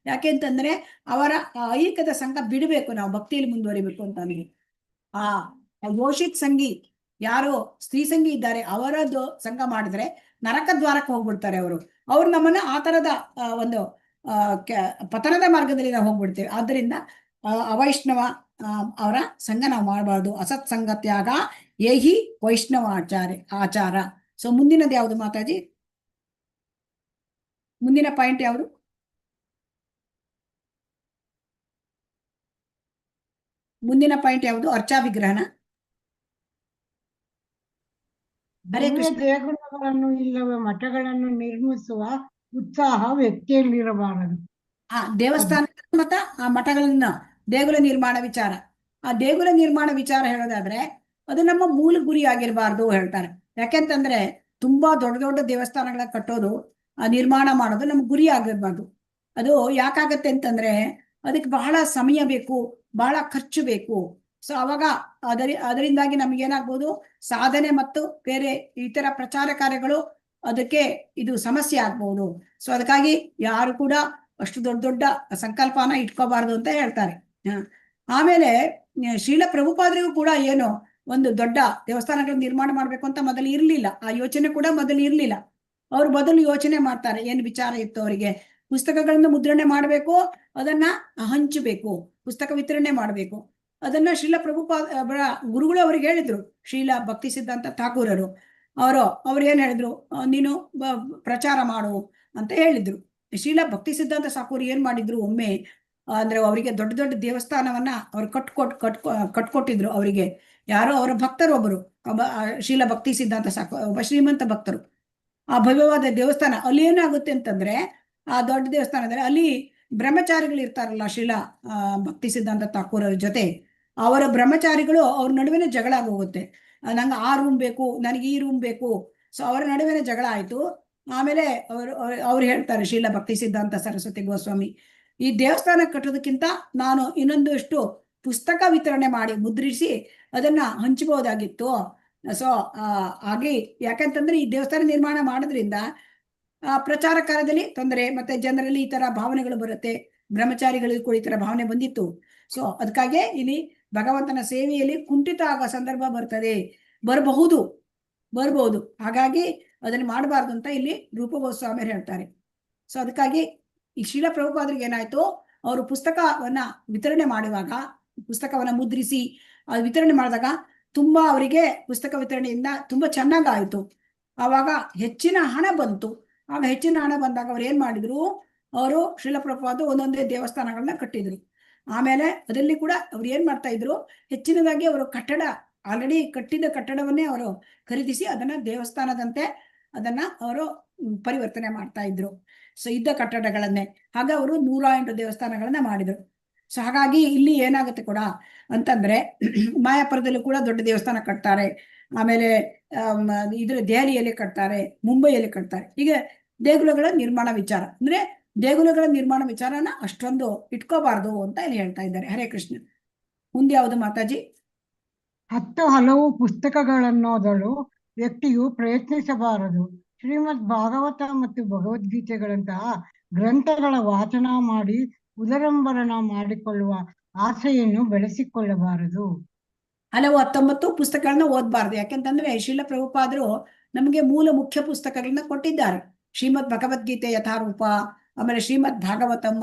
ಯಾಕೆಂತಂದ್ರೆ ಅವರ ಐಹಿಕದ ಸಂಘ ಬಿಡಬೇಕು, ನಾವು ಭಕ್ತಿಯಲ್ಲಿ ಮುಂದುವರಿಬೇಕು ಅಂತಂದ್ರೆ. ಆ ಯೋಷಿತ್ ಸಂಗಿ ಯಾರು ಸ್ತ್ರೀ ಸಂಗಿ ಇದ್ದಾರೆ ಅವರದ್ದು ಸಂಘ ಮಾಡಿದ್ರೆ ನರಕ ದ್ವಾರಕ್ಕೆ ಹೋಗ್ಬಿಡ್ತಾರೆ ಅವ್ರು ನಮ್ಮನ್ನ ಆ ತರದ ಒಂದು ಪತನದ ಮಾರ್ಗದಲ್ಲಿ ನಾವು ಹೋಗ್ಬಿಡ್ತೇವೆ. ಆದ್ರಿಂದ ಅವೈಷ್ಣವ ಅವರ ಸಂಘ ನಾವು ಮಾಡಬಾರ್ದು. ಅಸತ್ ಸಂಘ ತ್ಯಾಗ ಯಹಿ ವೈಷ್ಣವ ಆಚಾರ. ಸೊ ಮುಂದಿನದು ಯಾವುದು ಮಾತಾಜಿ? ಮುಂದಿನ ಪಾಯಿಂಟ್ ಯಾವುದು? ಮುಂದಿನ ಪಾಯಿಂಟ್ ಯಾವುದು? ಅರ್ಚಾ ವಿಗ್ರಹನ. ದೇಗುಲಗಳನ್ನು ಇಲ್ಲವೇ ಮಠಗಳನ್ನು ನಿರ್ಮಿಸುವ ಉತ್ಸಾಹ ವ್ಯಕ್ತಿಯಲ್ಲಿರಬಾರದು. ದೇವಸ್ಥಾನ ಮತ್ತ ಆ ಮಠಗಳನ್ನ ದೇಗುಲ ನಿರ್ಮಾಣ ವಿಚಾರ. ಆ ದೇಗುಲ ನಿರ್ಮಾಣ ವಿಚಾರ ಹೇಳೋದಾದ್ರೆ ಅದು ನಮ್ಮ ಮೂಲ ಗುರಿ ಆಗಿರಬಾರ್ದು ಹೇಳ್ತಾರೆ. ಯಾಕೆಂತಂದ್ರೆ ತುಂಬಾ ದೊಡ್ಡ ದೊಡ್ಡ ದೇವಸ್ಥಾನಗಳ ಕಟ್ಟೋದು, ಆ ನಿರ್ಮಾಣ ಮಾಡೋದು ನಮ್ಮ ಗುರಿ ಆಗಿರ್ಬಾರ್ದು. ಅದು ಯಾಕಾಗತ್ತೆ ಅಂತಂದ್ರೆ ಅದಕ್ಕೆ ಬಹಳ ಸಮಯ ಬೇಕು, ಬಹಳ ಖರ್ಚು ಬೇಕು. ಸೊ ಅವಾಗ ಅದರಿಂದಾಗಿ ನಮ್ಗೇನಾಗ್ಬೋದು, ಸಾಧನೆ ಮತ್ತು ಬೇರೆ ಇತರ ಪ್ರಚಾರ ಕಾರ್ಯಗಳು ಅದಕ್ಕೆ ಇದು ಸಮಸ್ಯೆ ಆಗ್ಬಹುದು. ಸೊ ಅದಕ್ಕಾಗಿ ಯಾರು ಕೂಡ ಅಷ್ಟು ದೊಡ್ಡ ದೊಡ್ಡ ಸಂಕಲ್ಪನ ಇಟ್ಕೋಬಾರ್ದು ಅಂತ ಹೇಳ್ತಾರೆ. ಆಮೇಲೆ ಶ್ರೀಲ ಪ್ರಭುಪಾದರಿಗೂ ಕೂಡ ಏನು ಒಂದು ದೊಡ್ಡ ದೇವಸ್ಥಾನಗಳ ನಿರ್ಮಾಣ ಮಾಡ್ಬೇಕು ಅಂತ ಮೊದಲು ಇರ್ಲಿಲ್ಲ. ಆ ಯೋಚನೆ ಕೂಡ ಮೊದಲು ಇರ್ಲಿಲ್ಲ. ಅವ್ರು ಮೊದಲು ಯೋಚನೆ ಮಾಡ್ತಾರೆ. ಏನ್ ವಿಚಾರ ಇತ್ತು ಅವರಿಗೆ? ಪುಸ್ತಕಗಳನ್ನ ಮುದ್ರಣೆ ಮಾಡ್ಬೇಕು, ಅದನ್ನ ಹಂಚಬೇಕು, ಪುಸ್ತಕ ವಿತರಣೆ ಮಾಡ್ಬೇಕು. ಅದನ್ನ ಶ್ರೀಲ ಪ್ರಭುಪಾದ ಗುರುಗಳು ಅವ್ರಿಗೆ ಹೇಳಿದ್ರು. ಶ್ರೀಲ ಭಕ್ತಿ ಸಿದ್ಧಾಂತ ಠಾಕೂರರು ಅವ್ರು ಏನ್ ಹೇಳಿದ್ರು? ನೀನು ಪ್ರಚಾರ ಮಾಡು ಅಂತ ಹೇಳಿದ್ರು. ಶ್ರೀಲ ಭಕ್ತಿ ಸಿದ್ಧಾಂತ ಠಾಕೂರ್ ಏನ್ ಮಾಡಿದ್ರು, ಒಮ್ಮೆ ಅಂದ್ರೆ ಅವರಿಗೆ ದೊಡ್ಡ ದೊಡ್ಡ ದೇವಸ್ಥಾನವನ್ನ ಅವ್ರು ಕಟ್ಕೊಟ್ಟಿದ್ರು. ಅವರಿಗೆ ಯಾರೋ ಅವರ ಭಕ್ತರು ಒಬ್ಬರು, ಶ್ರೀಲ ಭಕ್ತಿ ಸಿದ್ಧಾಂತ ಒಬ್ಬ ಶ್ರೀಮಂತ ಭಕ್ತರು. ಆ ಭವ್ಯವಾದ ದೇವಸ್ಥಾನ ಅಲ್ಲಿ ಏನಾಗುತ್ತೆ ಅಂತಂದ್ರೆ, ಆ ದೊಡ್ಡ ದೇವಸ್ಥಾನದಲ್ಲಿ ಅಲ್ಲಿ ಬ್ರಹ್ಮಚಾರಿಗಳು ಇರ್ತಾರಲ್ಲ ಶ್ರೀಲ ಭಕ್ತಿ ಸಿದ್ಧಾಂತ ಠಾಕೂರ್ ಅವ್ರ ಜೊತೆ, ಅವರ ಬ್ರಹ್ಮಚಾರಿಗಳು ಅವ್ರ ನಡುವೆನೇ ಜಗಳ ಆಗೋಗುತ್ತೆ. ನಂಗೆ ಆ ರೂಮ್ ಬೇಕು, ನನಗೆ ಈ ರೂಮ್ ಬೇಕು. ಸೊ ಅವರ ನಡುವೆನೇ ಜಗಳ ಆಯ್ತು. ಆಮೇಲೆ ಅವ್ರು ಹೇಳ್ತಾರೆ, ಶ್ರೀಲ ಭಕ್ತಿ ಸಿದ್ಧಾಂತ ಸರಸ್ವತಿ ಗೋಸ್ವಾಮಿ, ಈ ದೇವಸ್ಥಾನ ಕಟ್ಟೋದಕ್ಕಿಂತ ನಾನು ಇನ್ನೊಂದಷ್ಟು ಪುಸ್ತಕ ವಿತರಣೆ ಮಾಡಿ ಮುದ್ರಿಸಿ ಅದನ್ನ ಹಂಚಬಹುದಾಗಿತ್ತು. ಸೊ ಹಾಗೆ ಯಾಕಂತಂದ್ರೆ ಈ ದೇವಸ್ಥಾನ ನಿರ್ಮಾಣ ಮಾಡೋದ್ರಿಂದ ಪ್ರಚಾರ ಕಾರ್ಯದಲ್ಲಿ ತೊಂದರೆ, ಮತ್ತೆ ಜನರಲ್ಲಿ ಈ ತರ ಭಾವನೆಗಳು ಬರುತ್ತೆ, ಬ್ರಹ್ಮಚಾರಿಗಳಿಗೂ ಕೂಡ ಈ ತರ ಭಾವನೆ ಬಂದಿತ್ತು. ಸೊ ಅದಕ್ಕಾಗಿ ಇಲ್ಲಿ ಭಗವಂತನ ಸೇವೆಯಲ್ಲಿ ಕುಂಠಿತ ಆಗೋ ಸಂದರ್ಭ ಬರಬಹುದು. ಹಾಗಾಗಿ ಅದನ್ನ ಮಾಡಬಾರ್ದು ಅಂತ ಇಲ್ಲಿ ರೂಪ ಗೋಸ್ವಾಮಿಯರು ಹೇಳ್ತಾರೆ. ಸೊ ಅದಕ್ಕಾಗಿ ಈ ಶ್ರೀಲ ಪ್ರಭುಪಾದರಿಗೆ ಏನಾಯ್ತು, ಅವರು ಪುಸ್ತಕವನ್ನ ವಿತರಣೆ ಮಾಡುವಾಗ, ಪುಸ್ತಕವನ್ನ ಮುದ್ರಿಸಿ ವಿತರಣೆ ಮಾಡಿದಾಗ ತುಂಬಾ ಅವರಿಗೆ ಪುಸ್ತಕ ವಿತರಣೆಯಿಂದ ತುಂಬಾ ಚೆನ್ನಾಗಾಯ್ತು. ಆವಾಗ ಹೆಚ್ಚಿನ ಹಣ ಬಂತು. ಆಗ ಹೆಚ್ಚಿನ ಹಣ ಬಂದಾಗ ಅವ್ರು ಏನ್ ಮಾಡಿದ್ರು, ಅವರು ಶ್ರೀಲ ಪ್ರಭುಪಾದ ಒಂದೊಂದೇ ದೇವಸ್ಥಾನಗಳನ್ನ ಕಟ್ಟಿದ್ರು. ಆಮೇಲೆ ಅದರಲ್ಲಿ ಕೂಡ ಅವ್ರು ಏನ್ ಮಾಡ್ತಾ ಇದ್ರು, ಹೆಚ್ಚಿನದಾಗಿ ಅವರು ಕಟ್ಟಡ ಆಲ್ರೆಡಿ ಕಟ್ಟಿದ ಕಟ್ಟಡವನ್ನೇ ಅವರು ಖರೀದಿಸಿ ಅದನ್ನ ದೇವಸ್ಥಾನದಂತೆ ಅದನ್ನ ಅವರು ಪರಿವರ್ತನೆ ಮಾಡ್ತಾ ಇದ್ರು. ಸೊ ಇದ್ದ ಕಟ್ಟಡಗಳನ್ನೇ ಹಾಗೆ ಅವರು 108 ದೇವಸ್ಥಾನಗಳನ್ನ ಮಾಡಿದ್ರು. ಸೊ ಹಾಗಾಗಿ ಇಲ್ಲಿ ಏನಾಗುತ್ತೆ ಕೂಡ ಅಂತಂದ್ರೆ, ಮಾಯಾಪುರದಲ್ಲೂ ಕೂಡ ದೊಡ್ಡ ದೇವಸ್ಥಾನ ಕಟ್ತಾರೆ. ಆಮೇಲೆ ದೆಹಲಿಯಲ್ಲಿ ಕಟ್ತಾರೆ, ಮುಂಬೈಯಲ್ಲಿ ಕಟ್ತಾರೆ. ಈಗ ದೇಗುಲಗಳ ನಿರ್ಮಾಣ ವಿಚಾರ ಅಂದ್ರೆ ದೇಗುಲಗಳ ನಿರ್ಮಾಣ ವಿಚಾರನ ಅಷ್ಟೊಂದು ಇಟ್ಕೋಬಾರ್ದು ಅಂತ ಇಲ್ಲಿ ಹೇಳ್ತಾ ಇದ್ದಾರೆ. ಹರೇ ಕೃಷ್ಣ. ಮುಂದೆ ಯಾವುದು ಮಾತಾಜಿ? 10 ಹಲವು ಪುಸ್ತಕಗಳನ್ನೋದಳು ವ್ಯಕ್ತಿಯು ಪ್ರಯತ್ನಿಸಬಾರದು. ಶ್ರೀಮದ್ ಭಾಗವತ ಮತ್ತು ಭಗವದ್ಗೀತೆಗಳಂತಹ ಗ್ರಂಥಗಳ ವಾಚನ ಮಾಡಿ ಉದರಂಬರಣ ಮಾಡಿಕೊಳ್ಳುವ ಆಸೆಯನ್ನು ಬೆಳೆಸಿಕೊಳ್ಳಬಾರದು. ಹಲವು 19 ಪುಸ್ತಕಗಳನ್ನ ಓದಬಾರ್ದು. ಯಾಕೆಂತಂದ್ರೆ ಶ್ರೀಲ ಪ್ರಭುಪಾದರು ನಮಗೆ ಮುಖ್ಯ ಪುಸ್ತಕಗಳನ್ನ ಕೊಟ್ಟಿದ್ದಾರೆ. ಶ್ರೀಮದ್ ಭಗವದ್ಗೀತೆ ಯಥಾರೂಪ, ಆಮೇಲೆ ಶ್ರೀಮದ್ ಭಾಗವತಂ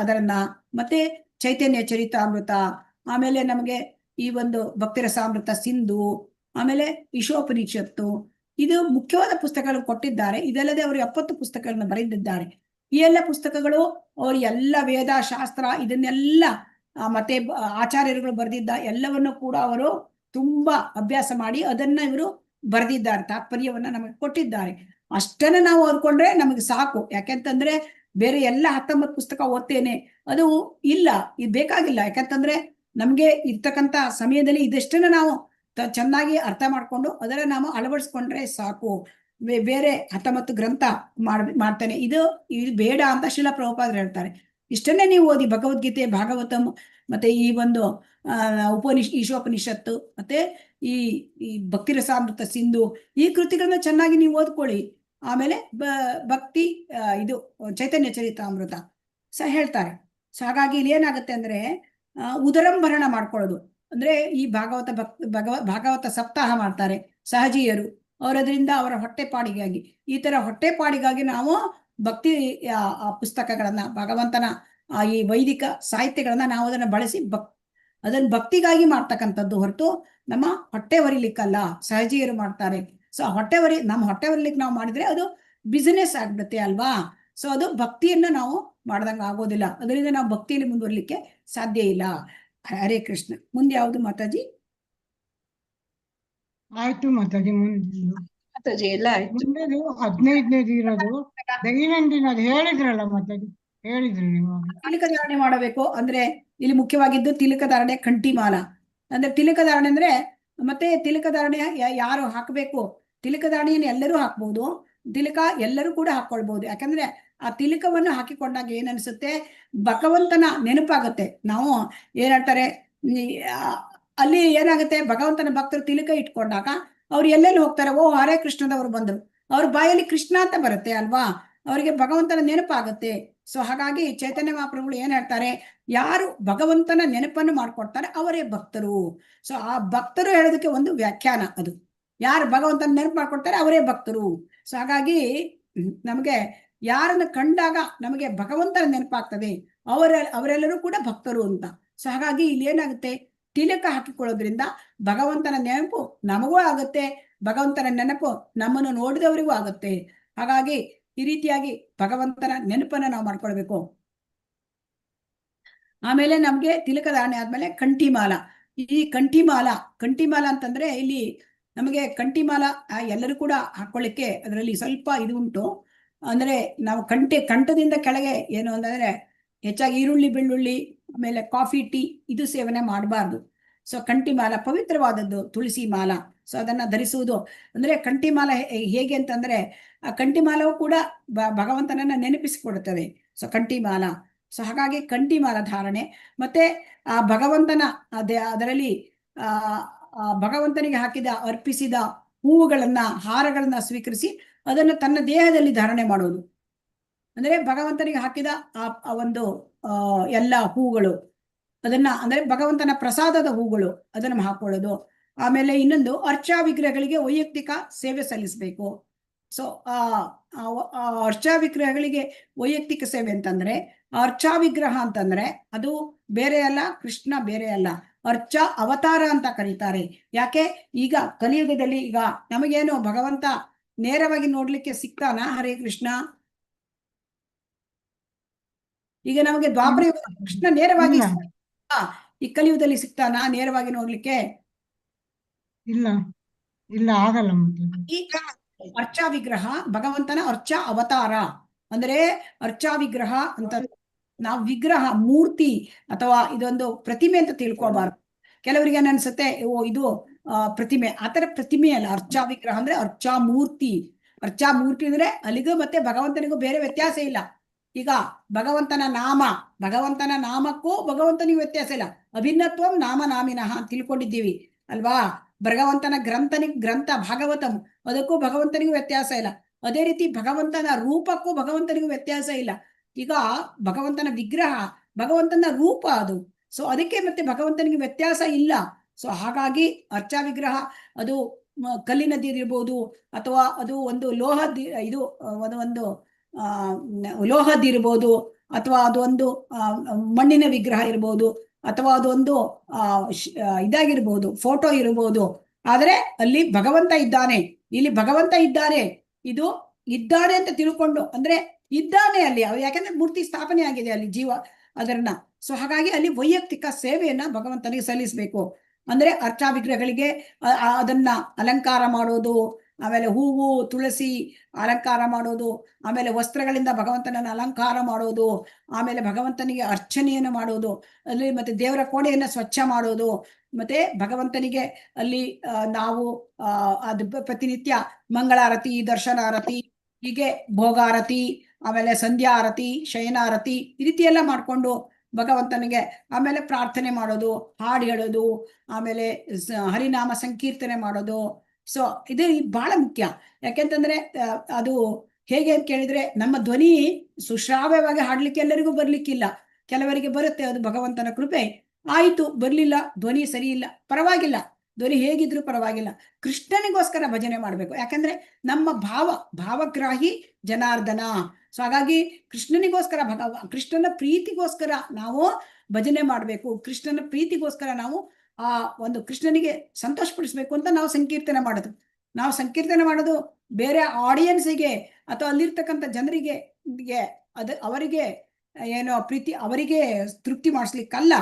ಅದರನ್ನ, ಮತ್ತೆ ಚೈತನ್ಯ ಚರಿತಾಮೃತ, ಆಮೇಲೆ ನಮಗೆ ಈ ಒಂದು ಭಕ್ತಿರಸಾಮೃತ ಸಿಂಧು, ಆಮೇಲೆ ಈಶೋಪನಿಷತ್ತು, ಇದು ಮುಖ್ಯವಾದ ಪುಸ್ತಕಗಳು ಕೊಟ್ಟಿದ್ದಾರೆ. ಇದಲ್ಲದೆ ಅವರು 70 ಪುಸ್ತಕಗಳನ್ನ ಬರೆದಿದ್ದಾರೆ. ಈ ಎಲ್ಲ ಪುಸ್ತಕಗಳು ಅವರು ಎಲ್ಲ ವೇದ ಶಾಸ್ತ್ರ ಇದನ್ನೆಲ್ಲ ಮತ್ತೆ ಆಚಾರ್ಯರುಗಳು ಬರೆದಿದ್ದ ಎಲ್ಲವನ್ನು ಕೂಡ ಅವರು ತುಂಬಾ ಅಭ್ಯಾಸ ಮಾಡಿ ಅದನ್ನ ಇವರು ಬರೆದಿದ್ದಾರೆ, ತಾತ್ಪರ್ಯವನ್ನ ನಮಗೆ ಕೊಟ್ಟಿದ್ದಾರೆ. ಅಷ್ಟನ್ನ ನಾವು ಓದ್ಕೊಂಡ್ರೆ ನಮಗೆ ಸಾಕು. ಯಾಕೆಂತಂದ್ರೆ ಬೇರೆ ಎಲ್ಲ 19 ಪುಸ್ತಕ ಓದ್ತೇನೆ ಅದು ಇಲ್ಲ, ಇದು ಬೇಕಾಗಿಲ್ಲ. ಯಾಕಂತಂದ್ರೆ ನಮ್ಗೆ ಇರ್ತಕ್ಕಂಥ ಸಮಯದಲ್ಲಿ ಇದಷ್ಟನ್ನ ನಾವು ಚೆನ್ನಾಗಿ ಅರ್ಥ ಮಾಡ್ಕೊಂಡು ಅದರ ನಾವು ಅಳವಡಿಸ್ಕೊಂಡ್ರೆ ಸಾಕು. ಬೇರೆ 19 ಗ್ರಂಥ ಮಾಡ್ತಾನೆ ಇದು ಬೇಡ ಅಂತ ಶ್ರೀಲ ಪ್ರಭುಪಾದರು ಹೇಳ್ತಾರೆ. ಇಷ್ಟನ್ನೇ ನೀವು ಓದಿ, ಭಗವದ್ಗೀತೆ, ಭಾಗವತಂ, ಮತ್ತೆ ಈ ಒಂದು ಈಶೋಪನಿಷತ್ತು, ಮತ್ತೆ ಈ ಭಕ್ತಿರಸಾಮೃತ ಸಿಂಧು, ಈ ಕೃತಿಗಳನ್ನ ಚೆನ್ನಾಗಿ ನೀವು ಓದ್ಕೊಳ್ಳಿ. ಆಮೇಲೆ ಭಕ್ತಿ ಇದು ಚೈತನ್ಯ ಚರಿತಾಮೃತ ಹೇಳ್ತಾರೆ. ಸೊ ಹಾಗಾಗಿ ಇಲ್ಲಿ ಏನಾಗುತ್ತೆ ಅಂದ್ರೆ ಉದರಂಭರಣ ಮಾಡ್ಕೊಳ್ಳೋದು ಅಂದ್ರೆ ಈ ಭಾಗವತ ಸಪ್ತಾಹ ಮಾಡ್ತಾರೆ ಸಹಜೀಯರು, ಅವರದ್ರಿಂದ ಅವರ ಹೊಟ್ಟೆಪಾಡಿಗಾಗಿ, ಈ ತರ ಹೊಟ್ಟೆಪಾಡಿಗಾಗಿ ನಾವು ಭಕ್ತಿ ಪುಸ್ತಕಗಳನ್ನ, ಭಗವಂತನ ಈ ವೈದಿಕ ಸಾಹಿತ್ಯಗಳನ್ನ ನಾವು ಅದನ್ನ ಬಳಸಿ ಅದನ್ನ ಭಕ್ತಿಗಾಗಿ ಮಾಡ್ತಕ್ಕಂಥದ್ದು ಹೊರತು ನಮ್ಮ ಹೊಟ್ಟೆ ಹೊರಿಲಿಕ್ಕಲ್ಲ. ಸಹಜೀಯರು ಮಾಡ್ತಾರೆ. ಸೊ ನಮ್ಮ ಹೊಟ್ಟೆ ಹೊರಿಲಿಕ್ಕೆ ನಾವು ಮಾಡಿದ್ರೆ ಅದು ಬಿಸಿನೆಸ್ ಆಗ್ಬಿಡುತ್ತೆ ಅಲ್ವಾ. ಸೊ ಅದು ಭಕ್ತಿಯನ್ನ ನಾವು ಮಾಡ್ದಂಗ ಆಗೋದಿಲ್ಲ. ಅದರಿಂದ ನಾವು ಭಕ್ತಿಯಲ್ಲಿ ಮುಂದುವರಿಲಿಕ್ಕೆ ಸಾಧ್ಯ ಇಲ್ಲ. ಹರೇ ಕೃಷ್ಣ. ಮುಂದೆ ಯಾವುದು ಮಾತಾಜಿ? ಆಯ್ತು ಮಾತಾಜಿ. ಮಾತಾಜಿ ಎಲ್ಲ ಆಯ್ತು. ಮುಂದೆ 15ನೇದು ಇರೋದು ದೈನಂದಿನ ಹೇಳಿದ್ರಲ್ಲ ಮಾತಾಜಿ, ಹೇಳಿದ್ರಿ ನೀವು. ತಿಲಕಧಾರಣೆ ಮಾಡಬೇಕು ಅಂದ್ರೆ ಇಲ್ಲಿ ಮುಖ್ಯವಾಗಿದ್ದು ತಿಲಕಧಾರಣೆ, ಕಂಠಿಮಾಲ ಅಂದ್ರೆ ತಿಲಕಧಾರಣೆ ಅಂದ್ರೆ, ಮತ್ತೆ ತಿಲಕಧಾರಣೆ ಯಾರು ಹಾಕಬೇಕು? ತಿಲಕಧಾರಣೆಯನ್ನು ಎಲ್ಲರೂ ಹಾಕ್ಬಹುದು, ತಿಲಕ ಎಲ್ಲರೂ ಕೂಡ ಹಾಕೊಳ್ಬಹುದು. ಯಾಕಂದ್ರೆ ಆ ತಿಲಕವನ್ನು ಹಾಕಿಕೊಂಡಾಗ ಏನ್ ಅನ್ಸುತ್ತೆ, ಭಗವಂತನ ನೆನಪಾಗುತ್ತೆ. ನಾವು ಏನ್ ಹೇಳ್ತಾರೆ, ಅಲ್ಲಿ ಏನಾಗುತ್ತೆ, ಭಗವಂತನ ಭಕ್ತರು ತಿಲಕ ಇಟ್ಕೊಂಡಾಗ ಅವ್ರು ಎಲ್ಲೆಲ್ಲಿ ಹೋಗ್ತಾರೆ, ಓ ಹರೇ ಕೃಷ್ಣದವರು ಬಂದರು, ಅವ್ರ ಬಾಯಲ್ಲಿ ಕೃಷ್ಣ ಅಂತ ಬರುತ್ತೆ ಅಲ್ವಾ, ಅವರಿಗೆ ಭಗವಂತನ ನೆನಪಾಗುತ್ತೆ. ಸೊ ಹಾಗಾಗಿ ಚೈತನ್ಯ ಮಹಾಪ್ರಭುಗಳು ಏನ್ ಹೇಳ್ತಾರೆ, ಯಾರು ಭಗವಂತನ ನೆನಪನ್ನು ಮಾಡ್ಕೊಡ್ತಾರೆ ಅವರೇ ಭಕ್ತರು. ಸೊ ಆ ಭಕ್ತರು ಹೇಳೋದಕ್ಕೆ ಒಂದು ವ್ಯಾಖ್ಯಾನ ಅದು, ಯಾರು ಭಗವಂತನ ನೆನಪು ಮಾಡ್ಕೊಡ್ತಾರೆ ಅವರೇ ಭಕ್ತರು. ಸೊ ಹಾಗಾಗಿ ನಮಗೆ ಯಾರನ್ನು ಕಂಡಾಗ ನಮಗೆ ಭಗವಂತನ ನೆನಪಾಗ್ತದೆ, ಅವರೆಲ್ಲರೂ ಕೂಡ ಭಕ್ತರು ಅಂತ. ಸೊ ಹಾಗಾಗಿ ಇಲ್ಲಿ ಏನಾಗುತ್ತೆ, ತಿಲಕ ಹಾಕಿಕೊಳ್ಳೋದ್ರಿಂದ ಭಗವಂತನ ನೆನಪು ನಮಗೂ ಆಗುತ್ತೆ, ಭಗವಂತನ ನೆನಪು ನಮ್ಮನ್ನು ನೋಡಿದವರಿಗೂ ಆಗುತ್ತೆ. ಹಾಗಾಗಿ ಈ ರೀತಿಯಾಗಿ ಭಗವಂತನ ನೆನಪನ್ನ ನಾವು ಮಾಡ್ಕೊಳ್ಬೇಕು. ಆಮೇಲೆ ನಮ್ಗೆ ತಿಲಕಧಾರಣೆ ಆದ್ಮೇಲೆ ಕಂಠಿಮಾಲ. ಈ ಕಂಠಿಮಾಲ ಅಂತಂದ್ರೆ ಇಲ್ಲಿ ನಮಗೆ ಕಂಠಿಮಾಲ ಎಲ್ಲರೂ ಕೂಡ ಹಾಕೊಳ್ಳಿಕ್ಕೆ ಅದರಲ್ಲಿ ಸ್ವಲ್ಪ ಇದು ಉಂಟು. ಅಂದ್ರೆ ನಾವು ಕಂಠದಿಂದ ಕೆಳಗೆ ಏನು ಅಂತಂದ್ರೆ ಹೆಚ್ಚಾಗಿ ಈರುಳ್ಳಿ, ಬೆಳ್ಳುಳ್ಳಿ, ಆಮೇಲೆ ಕಾಫಿ, ಟೀ ಇದು ಸೇವನೆ ಮಾಡಬಾರ್ದು. ಸೊ ಕಂಠಿಮಾಲ ಪವಿತ್ರವಾದದ್ದು, ತುಳಸಿ ಮಾಲ. ಸೊ ಅದನ್ನ ಧರಿಸುವುದು ಅಂದ್ರೆ ಕಂಠಿಮಾಲ ಹೇಗೆ ಅಂತಂದ್ರೆ ಆ ಕಂಠಿಮಾಲವು ಕೂಡ ಭಗವಂತನನ್ನ ನೆನಪಿಸಿಕೊಡುತ್ತದೆ. ಸೊ ಕಂಠಿಮಾಲ. ಸೊ ಹಾಗಾಗಿ ಕಂಠಿಮಾಲ ಧಾರಣೆ ಮತ್ತೆ ಆ ಭಗವಂತನ ಅದರಲ್ಲಿ ಭಗವಂತನಿಗೆ ಅರ್ಪಿಸಿದ ಹೂವುಗಳನ್ನ, ಹಾರಗಳನ್ನ ಸ್ವೀಕರಿಸಿ ಅದನ್ನು ತನ್ನ ದೇಹದಲ್ಲಿ ಧಾರಣೆ ಮಾಡುವುದು. ಅಂದ್ರೆ ಭಗವಂತನಿಗೆ ಹಾಕಿದ ಆ ಒಂದು ಎಲ್ಲ ಹೂಗಳು, ಅದನ್ನ ಅಂದ್ರೆ ಭಗವಂತನ ಪ್ರಸಾದದ ಹೂಗಳು ಅದನ್ನ ಹಾಕೊಳ್ಳೋದು. ಆಮೇಲೆ ಇನ್ನೊಂದು ಅರ್ಚಾ ವಿಗ್ರಹಗಳಿಗೆ ವೈಯಕ್ತಿಕ ಸೇವೆ ಸಲ್ಲಿಸಬೇಕು. ಸೊ ಅರ್ಚಾ ವಿಗ್ರಹಗಳಿಗೆ ವೈಯಕ್ತಿಕ ಸೇವೆ ಅಂತಂದ್ರೆ, ಅರ್ಚಾ ವಿಗ್ರಹ ಅಂತಂದ್ರೆ ಅದು ಬೇರೆ ಅಲ್ಲ, ಕೃಷ್ಣ ಬೇರೆ ಅಲ್ಲ, ಅರ್ಚಾ ಅವತಾರ ಅಂತ ಕರೀತಾರೆ. ಯಾಕೆ ಈಗ ಕಲಿಯುಗದಲ್ಲಿ ಈಗ ನಮಗೇನು ಭಗವಂತ ನೇರವಾಗಿ ನೋಡ್ಲಿಕ್ಕೆ ಸಿಗ್ತಾನ? ಹರೇ ಕೃಷ್ಣ. ಈಗ ನಮಗೆ ದ್ವಾಪರ ಕೃಷ್ಣ ನೇರವಾಗಿ ಈ ಕಲಿಯುಗದಲ್ಲಿ ಸಿಗ್ತಾನ ನೇರವಾಗಿ ನೋಡ್ಲಿಕ್ಕೆ? ಇಲ್ಲ, ಇಲ್ಲ, ಆಗಲ್ಲ. ಈ ಅರ್ಚಾ ವಿಗ್ರಹ ಭಗವಂತನ ಅರ್ಚಾ ಅವತಾರ. ಅಂದ್ರೆ ಅರ್ಚಾ ವಿಗ್ರಹ ಅಂತ ನಾವು ವಿಗ್ರಹ, ಮೂರ್ತಿ ಅಥವಾ ಇದೊಂದು ಪ್ರತಿಮೆ ಅಂತ ತಿಳ್ಕೊಬಾರ್ದು. ಕೆಲವರಿಗೆ ಅನ್ಸುತ್ತೆ ಓ ಇದು ಪ್ರತಿಮೆ. ಆತರ ಪ್ರತಿಮೆ ಅಲ್ಲ. ಅರ್ಚಾ ವಿಗ್ರಹ ಅಂದ್ರೆ ಅರ್ಚಾ ಮೂರ್ತಿ. ಅರ್ಚಾ ಮೂರ್ತಿ ಅಂದ್ರೆ ಅಲ್ಲಿಗೂ ಮತ್ತೆ ಭಗವಂತನಿಗೂ ಬೇರೆ ವ್ಯತ್ಯಾಸ ಇಲ್ಲ. ಈಗ ಭಗವಂತನ ನಾಮಕ್ಕೂ ಭಗವಂತನಿಗೂ ವ್ಯತ್ಯಾಸ ಇಲ್ಲ. ಅಭಿನ್ನತ್ವಂ ನಾಮ ನಾಮಿನಃ ಅಂತ ತಿಳ್ಕೊಂಡಿದ್ದೀವಿ ಅಲ್ವಾ? ಭಗವಂತನ ಗ್ರಂಥ ಭಾಗವತಂ, ಅದಕ್ಕೂ ಭಗವಂತನಿಗೂ ವ್ಯತ್ಯಾಸ ಇಲ್ಲ. ಅದೇ ರೀತಿ ಭಗವಂತನ ರೂಪಕ್ಕೂ ಭಗವಂತನಿಗೂ ವ್ಯತ್ಯಾಸ ಇಲ್ಲ. ಈಗ ಭಗವಂತನ ವಿಗ್ರಹ ಭಗವಂತನ ರೂಪ ಅದು. ಸೊ ಅದಕ್ಕೆ ಮತ್ತೆ ಭಗವಂತನಿಗೆ ವ್ಯತ್ಯಾಸ ಇಲ್ಲ. ಸೊ ಹಾಗಾಗಿ ಅರ್ಚಾ ವಿಗ್ರಹ ಅದು ಕಲ್ಲಿನದಿರ್ಬೋದು ಅಥವಾ ಅದು ಒಂದು ಒಂದು ಲೋಹದ್ದಿರ್ಬೋದು ಅಥವಾ ಅದು ಒಂದು ಮಣ್ಣಿನ ವಿಗ್ರಹ ಇರ್ಬೋದು ಅಥವಾ ಅದೊಂದು ಇದಾಗಿರ್ಬೋದು, ಫೋಟೋ ಇರ್ಬೋದು. ಆದ್ರೆ ಅಲ್ಲಿ ಭಗವಂತ ಇದ್ದಾನೆ, ಇಲ್ಲಿ ಭಗವಂತ ಇದ್ದಾನೆ, ಇದು ಇದ್ದಾನೆ ಅಂತ ತಿಳ್ಕೊಂಡು ಅಂದ್ರೆ ಇದ್ದಾನೆ ಅಲ್ಲಿ. ಯಾಕಂದ್ರೆ ಮೂರ್ತಿ ಸ್ಥಾಪನೆ ಆಗಿದೆ ಅಲ್ಲಿ ಜೀವ ಅದನ್ನ. ಸೊ ಹಾಗಾಗಿ ಅಲ್ಲಿ ವೈಯಕ್ತಿಕ ಸೇವೆಯನ್ನ ಭಗವಂತನಿಗೆ ಸಲ್ಲಿಸಬೇಕು. ಅಂದ್ರೆ ಅರ್ಚಾ ವಿಗ್ರಹಗಳಿಗೆ ಅದನ್ನ ಅಲಂಕಾರ ಮಾಡೋದು, ಆಮೇಲೆ ಹೂವು ತುಳಸಿ ಅಲಂಕಾರ ಮಾಡೋದು, ಆಮೇಲೆ ವಸ್ತ್ರಗಳಿಂದ ಭಗವಂತನನ್ನ ಅಲಂಕಾರ ಮಾಡೋದು, ಆಮೇಲೆ ಭಗವಂತನಿಗೆ ಅರ್ಚನೆಯನ್ನು ಮಾಡೋದು, ಅಲ್ಲಿ ಮತ್ತೆ ದೇವರ ಕೋಣೆಯನ್ನ ಸ್ವಚ್ಛ ಮಾಡೋದು, ಮತ್ತೆ ಭಗವಂತನಿಗೆ ಅಲ್ಲಿ ನಾವು ಅದು ಪ್ರತಿನಿತ್ಯ ಮಂಗಳಾರತಿ, ದರ್ಶನಾರತಿ, ಹೀಗೆ ಭೋಗಾರತಿ, ಆಮೇಲೆ ಸಂಧ್ಯಾ ಆರತಿ, ಶಯನಾರತಿ ಈ ರೀತಿ ಎಲ್ಲ ಮಾಡ್ಕೊಂಡು ಭಗವಂತನಿಗೆ ಆಮೇಲೆ ಪ್ರಾರ್ಥನೆ ಮಾಡೋದು, ಹಾಡು ಹೇಳೋದು, ಆಮೇಲೆ ಹರಿನಾಮ ಸಂಕೀರ್ತನೆ ಮಾಡೋದು. ಸೊ ಇದು ಬಹಳ ಮುಖ್ಯ. ಯಾಕೆಂತಂದ್ರೆ ಅದು ಹೇಗೆ ಅಂತ ಕೇಳಿದ್ರೆ ನಮ್ಮ ಧ್ವನಿ ಸುಶ್ರಾವ್ಯವಾಗಿ ಹಾಡ್ಲಿಕ್ಕೆ ಎಲ್ಲರಿಗೂ ಬರ್ಲಿಕ್ಕಿಲ್ಲ. ಕೆಲವರಿಗೆ ಬರುತ್ತೆ, ಅದು ಭಗವಂತನ ಕೃಪೆ. ಆಯ್ತು, ಬರ್ಲಿಲ್ಲ, ಧ್ವನಿ ಸರಿ ಇಲ್ಲ, ಪರವಾಗಿಲ್ಲ, ಧ್ವನಿ ಹೇಗಿದ್ರು ಪರವಾಗಿಲ್ಲ, ಕೃಷ್ಣನಿಗೋಸ್ಕರ ಭಜನೆ ಮಾಡ್ಬೇಕು. ಯಾಕಂದ್ರೆ ನಮ್ಮ ಭಾವಗ್ರಾಹಿ ಜನಾರ್ದನ. ಸೊ ಹಾಗಾಗಿ ಕೃಷ್ಣನಿಗೋಸ್ಕರ ಕೃಷ್ಣನ ಪ್ರೀತಿಗೋಸ್ಕರ ನಾವು ಭಜನೆ ಮಾಡ್ಬೇಕು. ಕೃಷ್ಣನ ಪ್ರೀತಿಗೋಸ್ಕರ ನಾವು ಆ ಒಂದು ಕೃಷ್ಣನಿಗೆ ಸಂತೋಷಪಡಿಸ್ಬೇಕು ಅಂತ ನಾವು ಸಂಕೀರ್ತನೆ ಮಾಡೋದು ಬೇರೆ ಆಡಿಯನ್ಸಿಗೆ ಅಥವಾ ಅಲ್ಲಿರ್ತಕ್ಕಂಥ ಜನರಿಗೆ ಅವರಿಗೆ ಏನೋ ಪ್ರೀತಿ, ಅವರಿಗೆ ತೃಪ್ತಿ ಮಾಡಿಸ್ಲಿಕ್ಕಲ್ಲ.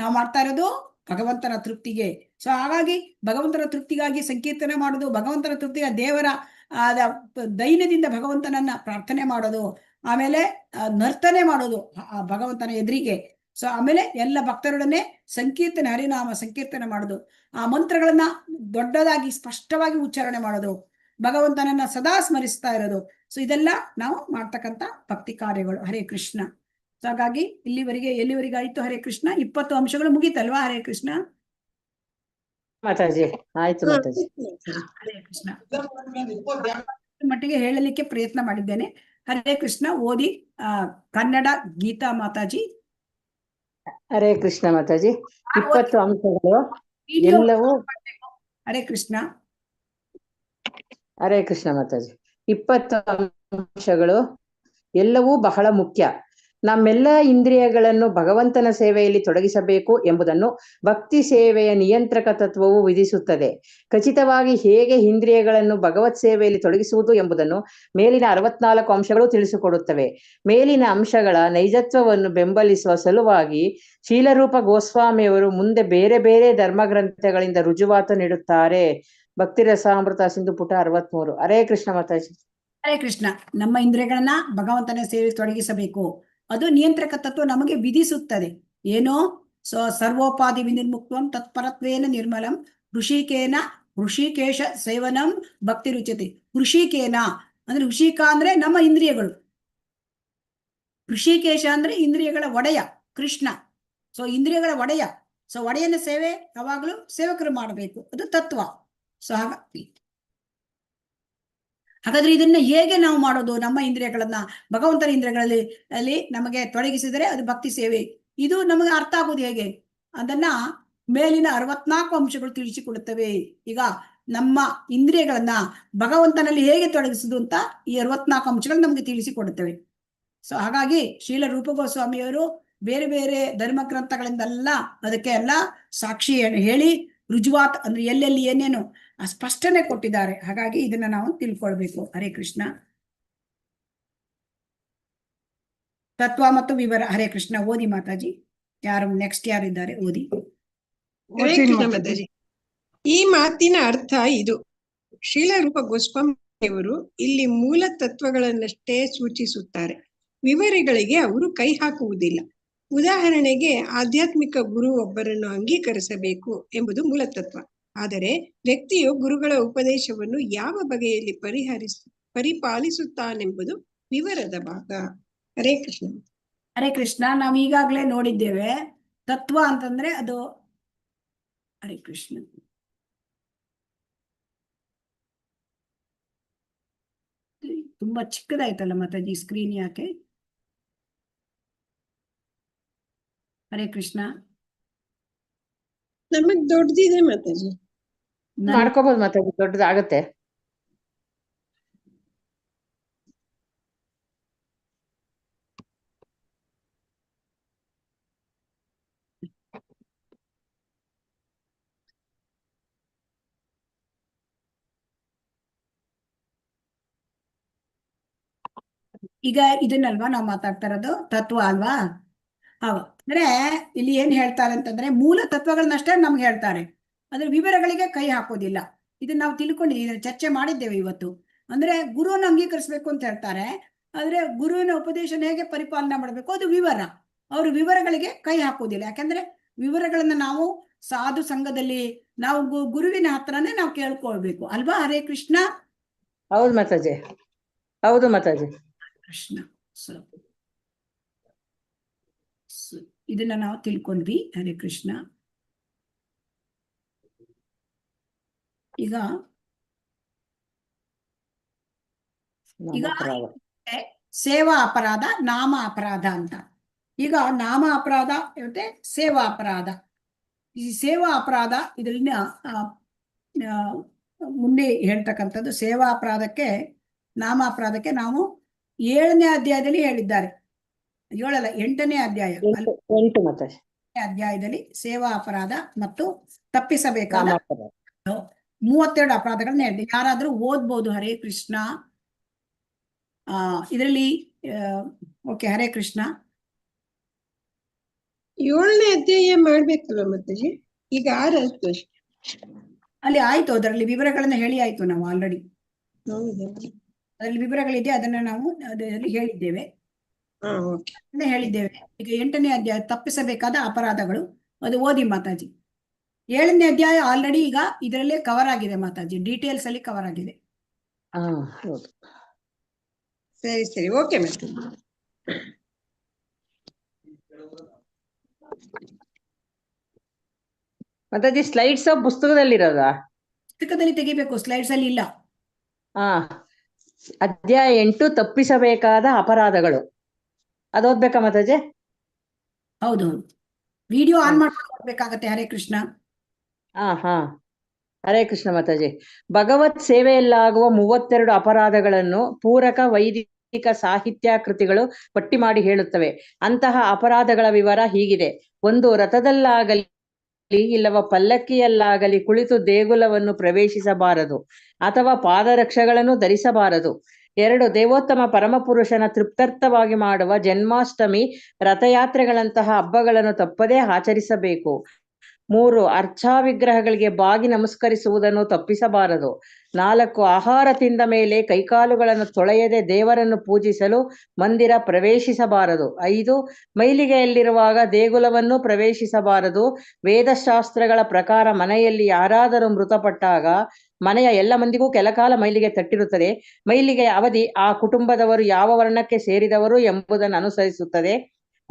ನಾವು ಮಾಡ್ತಾ ಇರೋದು ಭಗವಂತನ ತೃಪ್ತಿಗೆ. ಸೊ ಹಾಗಾಗಿ ಭಗವಂತನ ತೃಪ್ತಿಗಾಗಿ ಸಂಕೀರ್ತನೆ ಮಾಡೋದು, ಭಗವಂತನ ತೃಪ್ತಿಗೆ ದೇವರ ದೈನ್ಯದಿಂದ ಭಗವಂತನನ್ನ ಪ್ರಾರ್ಥನೆ ಮಾಡೋದು, ಆಮೇಲೆ ನರ್ತನೆ ಮಾಡೋದು ಭಗವಂತನ ಎದುರಿಗೆ. ಸೊ ಆಮೇಲೆ ಎಲ್ಲ ಭಕ್ತರೊಡನೆ ಸಂಕೀರ್ತನೆ, ಹರಿನಾಮ ಸಂಕೀರ್ತನೆ ಮಾಡೋದು, ಆ ಮಂತ್ರಗಳನ್ನ ದೊಡ್ಡದಾಗಿ ಸ್ಪಷ್ಟವಾಗಿ ಉಚ್ಚಾರಣೆ ಮಾಡೋದು, ಭಗವಂತನನ್ನ ಸದಾ ಸ್ಮರಿಸ್ತಾ ಇರೋದು. ಸೊ ಇದೆಲ್ಲ ನಾವು ಮಾಡ್ತಕ್ಕಂಥ ಭಕ್ತಿ ಕಾರ್ಯಗಳು. ಹರೇ ಕೃಷ್ಣ. ಸೊ ಹಾಗಾಗಿ ಎಲ್ಲಿವರೆಗೆ ಆಯ್ತು ಹರೇ ಕೃಷ್ಣ? 20 ಅಂಶಗಳು ಮುಗೀತಲ್ವಾ? ಹರೇ ಕೃಷ್ಣ ಮಾತಾಜಿ. ಆಯ್ತು ಮಾತಾಜಿ. ಹರೇ ಕೃಷ್ಣ. ಮಟ್ಟಿಗೆ ಹೇಳಲಿಕ್ಕೆ ಪ್ರಯತ್ನ ಮಾಡಿದ್ದೇನೆ. ಹರೇ ಕೃಷ್ಣ. ಓದಿ ಕನ್ನಡ ಗೀತಾ ಮಾತಾಜಿ. ಹರೇ ಕೃಷ್ಣ ಮಾತಾಜಿ. 20 ಅಂಶಗಳು ಎಲ್ಲವೂ. ಹರೇ ಕೃಷ್ಣ. ಹರೇ ಕೃಷ್ಣ ಮಾತಾಜಿ. 20 ಅಂಶಗಳು ಎಲ್ಲವೂ ಬಹಳ ಮುಖ್ಯ. ನಮ್ಮೆಲ್ಲ ಇಂದ್ರಿಯಗಳನ್ನು ಭಗವಂತನ ಸೇವೆಯಲ್ಲಿ ತೊಡಗಿಸಬೇಕು ಎಂಬುದನ್ನು ಭಕ್ತಿ ಸೇವೆಯ ನಿಯಂತ್ರಕ ತತ್ವವು ವಿಧಿಸುತ್ತದೆ. ಖಚಿತವಾಗಿ ಹೇಗೆ ಇಂದ್ರಿಯಗಳನ್ನು ಭಗವತ್ ಸೇವೆಯಲ್ಲಿ ತೊಡಗಿಸುವುದು ಎಂಬುದನ್ನು ಮೇಲಿನ 64 ಅಂಶಗಳು ತಿಳಿಸಿಕೊಡುತ್ತವೆ. ಮೇಲಿನ ಅಂಶಗಳ ನೈಜತ್ವವನ್ನು ಬೆಂಬಲಿಸುವ ಸಲುವಾಗಿ ಶೀಲರೂಪ ಗೋಸ್ವಾಮಿಯವರು ಮುಂದೆ ಬೇರೆ ಬೇರೆ ಧರ್ಮಗ್ರಂಥಗಳಿಂದ ರುಜುವಾತು ನೀಡುತ್ತಾರೆ. ಭಕ್ತಿ ರಸಾಮೃತ ಸಿಂಧು ಪುಟ 63. ಹರೇ ಕೃಷ್ಣ ಮಾತಾಜಿ. ಹರೇ ಕೃಷ್ಣ. ನಮ್ಮ ಇಂದ್ರಿಯಗಳನ್ನ ಭಗವಂತನ ಸೇವೆ ತೊಡಗಿಸಬೇಕು. ಅದು ನಿಯಂತ್ರಕ ತತ್ವ ನಮಗೆ ವಿಧಿಸುತ್ತದೆ. ಏನೋ ಸರ್ವೋಪಾಧಿ ವಿನಿರ್ಮುಕ್ತಂ ತತ್ಪರತ್ವೇನ ನಿರ್ಮಲಂ ಋಷಿಕೇಶ ಸೇವನಂ ಭಕ್ತಿ ರುಚ್ಯತೆ. ಋಷಿಕೇನ ಅಂದ್ರೆ ಋಷಿಕ ಅಂದ್ರೆ ನಮ್ಮ ಇಂದ್ರಿಯಗಳು, ಋಷಿಕೇಶ ಅಂದ್ರೆ ಇಂದ್ರಿಯಗಳ ಒಡೆಯ ಕೃಷ್ಣ. ಸೊ ಇಂದ್ರಿಯಗಳ ಒಡೆಯ, ಸೊ ಒಡೆಯನ ಸೇವೆ ಯಾವಾಗಲೂ ಸೇವಕರು ಮಾಡಬೇಕು, ಅದು ತತ್ವ. ಸೊ ಹಾಗಾದ್ರೆ ಇದನ್ನ ಹೇಗೆ ನಾವು ಮಾಡೋದು? ನಮ್ಮ ಇಂದ್ರಿಯಗಳನ್ನ ಭಗವಂತನ ಇಂದ್ರಿಯಗಳಲ್ಲಿ ಅಲ್ಲಿ ನಮಗೆ ತೊಡಗಿಸಿದರೆ ಅದು ಭಕ್ತಿ ಸೇವೆ. ಇದು ನಮಗೆ ಅರ್ಥ ಆಗೋದು ಹೇಗೆ? ಅದನ್ನ ಮೇಲಿನ 64 ಅಂಶಗಳು ತಿಳಿಸಿಕೊಡುತ್ತವೆ. ಈಗ ನಮ್ಮ ಇಂದ್ರಿಯಗಳನ್ನ ಭಗವಂತನಲ್ಲಿ ಹೇಗೆ ತೊಡಗಿಸುದು ಅಂತ ಈ 64 ಅಂಶಗಳು ನಮಗೆ ತಿಳಿಸಿಕೊಡುತ್ತವೆ. ಸೊ ಹಾಗಾಗಿ ಶ್ರೀಲ ರೂಪ ಗೋಸ್ವಾಮಿಯವರು ಬೇರೆ ಬೇರೆ ಧರ್ಮ ಗ್ರಂಥಗಳಿಂದೆಲ್ಲ ಅದಕ್ಕೆ ಎಲ್ಲ ಸಾಕ್ಷಿ ಹೇಳಿ ರುಜುವಾತ್ ಅಂದ್ರೆ ಎಲ್ಲೆಲ್ಲಿ ಏನೇನು ಸ್ಪಷ್ಟನೆ ಕೊಟ್ಟಿದ್ದಾರೆ. ಹಾಗಾಗಿ ಇದನ್ನ ನಾವು ತಿಳ್ಕೊಳ್ಬೇಕು. ಹರೇ ಕೃಷ್ಣ. ತತ್ವ ಮತ್ತು ವಿವರ. ಹರೇ ಕೃಷ್ಣ. ಓದಿ ಮಾತಾಜಿ. ಯಾರು ನೆಕ್ಸ್ಟ್ ಯಾರಿದ್ದಾರೆ ಓದಿ. ಹರೇ ಕೃಷ್ಣ ಮಾತಾಜಿ. ಈ ಮಾತಿನ ಅರ್ಥ ಇದು. ಶ್ರೀಲ ರೂಪ ಗೋಸ್ವಾಮಿಯವರು ಇಲ್ಲಿ ಮೂಲ ತತ್ವಗಳನ್ನಷ್ಟೇ ಸೂಚಿಸುತ್ತಾರೆ, ವಿವರಗಳಿಗೆ ಅವರು ಕೈ ಹಾಕುವುದಿಲ್ಲ. ಉದಾಹರಣೆಗೆ ಆಧ್ಯಾತ್ಮಿಕ ಗುರು ಒಬ್ಬರನ್ನು ಅಂಗೀಕರಿಸಬೇಕು ಎಂಬುದು ಮೂಲತತ್ವ. ಆದರೆ ವ್ಯಕ್ತಿಯು ಗುರುಗಳ ಉಪದೇಶವನ್ನು ಯಾವ ಬಗೆಯಲ್ಲಿ ಪರಿಪಾಲಿಸುತ್ತಾನೆಂಬುದು ವಿವರದ ಭಾಗ. ಹರೇ ಕೃಷ್ಣ. ಹರೇ ಕೃಷ್ಣ. ನಾವು ಈಗಾಗಲೇ ನೋಡಿದ್ದೇವೆ ತತ್ವ ಅಂತಂದ್ರೆ ಅದು. ಹರೇ ಕೃಷ್ಣ. ತುಂಬಾ ಚಿಕ್ಕದಾಯ್ತಲ್ಲ ಮಾತಾಜಿ ಸ್ಕ್ರೀನ್, ಯಾಕೆ? ಹರೇ ಕೃಷ್ಣ. ನಮಗ್ ದೊಡ್ಡದಿದೆ ಮಾತಾಜಿ. ಮಾಡ್ಕೋಬಹುದು ಮಾತಾಜಿ, ದೊಡ್ಡದಾಗತ್ತೆ. ಈಗ ಇದನ್ನಲ್ವಾ ನಾವು ಮಾತಾಡ್ತಾ ಇರೋದು, ತತ್ವ ಅಲ್ವಾ? ಅಂದ್ರೆ ಇಲ್ಲಿ ಏನ್ ಹೇಳ್ತಾರೆ ಅಂತಂದ್ರೆ ಮೂಲ ತತ್ವಗಳನ್ನಷ್ಟೇ ನಮ್ಗೆ ಹೇಳ್ತಾರೆ, ಅದ್ರ ವಿವರಗಳಿಗೆ ಕೈ ಹಾಕೋದಿಲ್ಲ. ಇದನ್ನ ನಾವು ತಿಳ್ಕೊಂಡಿದ್ದೀವಿ, ಚರ್ಚೆ ಮಾಡಿದ್ದೇವೆ ಇವತ್ತು. ಅಂದ್ರೆ ಗುರುವನ್ನು ಅಂಗೀಕರಿಸ್ಬೇಕು ಅಂತ ಹೇಳ್ತಾರೆ, ಆದ್ರೆ ಗುರುವಿನ ಉಪದೇಶನ ಹೇಗೆ ಪರಿಪಾಲನೆ ಮಾಡಬೇಕು ಅದು ವಿವರ. ಅವರು ವಿವರಗಳಿಗೆ ಕೈ ಹಾಕೋದಿಲ್ಲ. ಯಾಕಂದ್ರೆ ವಿವರಗಳನ್ನ ನಾವು ಸಾಧು ಸಂಘದಲ್ಲಿ ನಾವು ಗುರುವಿನ ಹತ್ರನೇ ನಾವು ಕೇಳ್ಕೊಳ್ಬೇಕು ಅಲ್ವಾ? ಹರೇ ಕೃಷ್ಣ. ಹೌದು ಮಾತಾಜಿ, ಹೌದು ಮಾತಾಜಿ. ಕೃಷ್ಣ. ಇದನ್ನ ನಾವು ತಿಳ್ಕೊಂಡ್ವಿ. ಹರೇ ಕೃಷ್ಣ. ಈಗ ಸೇವಾ ಅಪರಾಧ, ನಾಮ ಅಪರಾಧ ಅಂತ. ಈಗ ನಾಮ ಅಪರಾಧ ಮತ್ತೆ ಸೇವಾ ಅಪರಾಧ. ಈ ಸೇವಾ ಅಪರಾಧ ಇದರಿಂದ ಮುಂದೆ ಹೇಳ್ತಕ್ಕಂಥದ್ದು. ಸೇವಾ ಅಪರಾಧಕ್ಕೆ ನಾಮ ಅಪರಾಧಕ್ಕೆ ನಾವು 7ನೇ ಅಧ್ಯಾಯದಲ್ಲಿ ಹೇಳಿದ್ದಾರೆ. 7 ಅಲ್ಲ 8ನೇ ಅಧ್ಯಾಯ, 8 ಅಧ್ಯಾಯದಲ್ಲಿ ಸೇವಾ ಅಪರಾಧ ಮತ್ತು ತಪ್ಪಿಸಬೇಕಾದ 32 ಅಪರಾಧಗಳನ್ನ ಹೇಳಿದೆ. ಯಾರಾದ್ರೂ ಓದ್ಬೋದು. ಹರೇ ಕೃಷ್ಣ. ಇದರಲ್ಲಿ ಓಕೆ. ಹರೇ ಕೃಷ್ಣ. 7ನೇ ಅಧ್ಯಾಯ ಮಾಡ್ಬೇಕಲ್ವ ಮಾತಾಜಿ? ಈಗ 6 ಆಯ್ತು ಅಷ್ಟೇ. ಅಲ್ಲಿ ಆಯ್ತು, ಅದರಲ್ಲಿ ವಿವರಗಳನ್ನ ಹೇಳಿ ಆಯ್ತು ನಾವು ಆಲ್ರೆಡಿ. ಹೌದಾ? ಅದರಲ್ಲಿ ವಿವರಗಳಿದೆ, ಅದನ್ನ ನಾವು ಅದರಲ್ಲಿ ಹೇಳಿದ್ದೇವೆ. ಹೇಳಿದ್ದೇವೆ. ಈಗ 8ನೇ ಅಧ್ಯಾಯ ತಪ್ಪಿಸಬೇಕಾದ ಅಪರಾಧಗಳು, ಅದು ಓದಿ ಮಾತಾಜಿ. 7ನೇ ಅಧ್ಯಾಯ ಆಲ್ರೆಡಿ ಈಗ ಇದರಲ್ಲೇ ಕವರ್ ಆಗಿದೆ ಮಾತಾಜಿ, ಡೀಟೇಲ್ಸ್ ಅಲ್ಲಿ ಕವರ್ ಆಗಿದೆ. ಹೌದು. ಸರಿ ಸರಿ, ಓಕೆ ಮಾತಾಜಿ. ಮಾತಾಜಿ ಸ್ಲೈಡ್ಸ್ ಪುಸ್ತಕದಲ್ಲಿರೋದಾ? ಪುಸ್ತಕದಲ್ಲಿ ತೆಗಿಬೇಕು, ಸ್ಲೈಡ್ಸ್ ಅಲ್ಲಿ ಇಲ್ಲ. ಅಧ್ಯಾಯ 8 ತಪ್ಪಿಸಬೇಕಾದ ಅಪರಾಧಗಳು, ಅದು ಓದ್ಬೇಕಾ ಮಾತಾಜಿ? ಹೌದು, ವಿಡಿಯೋ ಆನ್ ಮಾಡ್ಬೇಕಾಗತ್ತೆ. ಹರೇ ಕೃಷ್ಣ. ಹರೇ ಕೃಷ್ಣ ಮಾತಾಜಿ. ಭಗವತ್ ಸೇವೆಯಲ್ಲಾಗುವ 32 ಅಪರಾಧಗಳನ್ನು ಪೂರಕ ವೈದಿಕ ಸಾಹಿತ್ಯ ಕೃತಿಗಳು ಪಟ್ಟಿ ಮಾಡಿ ಹೇಳುತ್ತವೆ. ಅಂತಹ ಅಪರಾಧಗಳ ವಿವರ ಹೀಗಿದೆ. 1, ರಥದಲ್ಲಾಗಲಿ ಇಲ್ಲವ ಪಲ್ಲಕ್ಕಿಯಲ್ಲಾಗಲಿ ಕುಳಿತು ದೇಗುಲವನ್ನು ಪ್ರವೇಶಿಸಬಾರದು ಅಥವಾ ಪಾದರಕ್ಷೆಗಳನ್ನು ಧರಿಸಬಾರದು. 2, ದೇವೋತ್ತಮ ಪರಮಪುರುಷನ ತೃಪ್ತಾರ್ಥವಾಗಿ ಮಾಡುವ ಜನ್ಮಾಷ್ಟಮಿ, ರಥಯಾತ್ರೆಗಳಂತಹ ಹಬ್ಬಗಳನ್ನು ತಪ್ಪದೇ ಆಚರಿಸಬೇಕು. 3 ಅರ್ಚಾ ವಿಗ್ರಹಗಳಿಗೆ ಬಾಗಿ ನಮಸ್ಕರಿಸುವುದನ್ನು ತಪ್ಪಿಸಬಾರದು. 4 ಆಹಾರ ತಿಂದ ಮೇಲೆ ಕೈಕಾಲುಗಳನ್ನು ತೊಳೆಯದೆ ದೇವರನ್ನು ಪೂಜಿಸಲು ಮಂದಿರ ಪ್ರವೇಶಿಸಬಾರದು. 5 ಮೈಲಿಗೆಯಲ್ಲಿರುವಾಗ ದೇಗುಲವನ್ನು ಪ್ರವೇಶಿಸಬಾರದು. ವೇದಶಾಸ್ತ್ರಗಳ ಪ್ರಕಾರ ಮನೆಯಲ್ಲಿ ಯಾರಾದರೂ ಮೃತಪಟ್ಟಾಗ ಮನೆಯ ಎಲ್ಲ ಮಂದಿಗೂ ಕೆಲಕಾಲ ಮೈಲಿಗೆ ತಟ್ಟಿರುತ್ತದೆ. ಮೈಲಿಗೆಯ ಅವಧಿ ಆ ಕುಟುಂಬದವರು ಯಾವ ವರ್ಣಕ್ಕೆ ಸೇರಿದವರು ಎಂಬುದನ್ನು ಅನುಸರಿಸುತ್ತದೆ.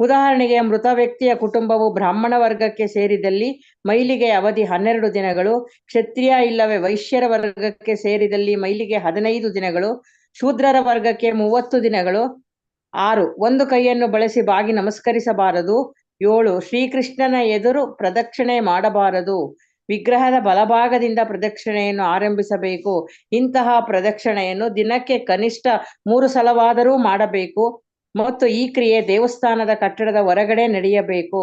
ಉದಾಹರಣೆಗೆ, ಮೃತ ವ್ಯಕ್ತಿಯ ಕುಟುಂಬವು ಬ್ರಾಹ್ಮಣ ವರ್ಗಕ್ಕೆ ಸೇರಿದಲ್ಲಿ ಮೈಲಿಗೆಯ ಅವಧಿ 12 ದಿನಗಳು, ಕ್ಷತ್ರಿಯ ಇಲ್ಲವೇ ವೈಶ್ಯರ ವರ್ಗಕ್ಕೆ ಸೇರಿದಲ್ಲಿ ಮೈಲಿಗೆ 15 ದಿನಗಳು, ಶೂದ್ರರ ವರ್ಗಕ್ಕೆ 30 ದಿನಗಳು. 6 ಒಂದು ಕೈಯನ್ನು ಬಳಸಿ ಬಾಗಿ ನಮಸ್ಕರಿಸಬಾರದು. 7 ಶ್ರೀಕೃಷ್ಣನ ಎದುರು ಪ್ರದಕ್ಷಿಣೆ ಮಾಡಬಾರದು. ವಿಗ್ರಹದ ಬಲಭಾಗದಿಂದ ಪ್ರದಕ್ಷಿಣೆಯನ್ನು ಆರಂಭಿಸಬೇಕು. ಇಂತಹ ಪ್ರದಕ್ಷಿಣೆಯನ್ನು ದಿನಕ್ಕೆ ಕನಿಷ್ಠ 3 ಸಲವಾದರೂ ಮಾಡಬೇಕು ಮತ್ತು ಈ ಕ್ರಿಯೆ ದೇವಸ್ಥಾನದ ಕಟ್ಟಡದ ಹೊರಗಡೆ ನಡೆಯಬೇಕು.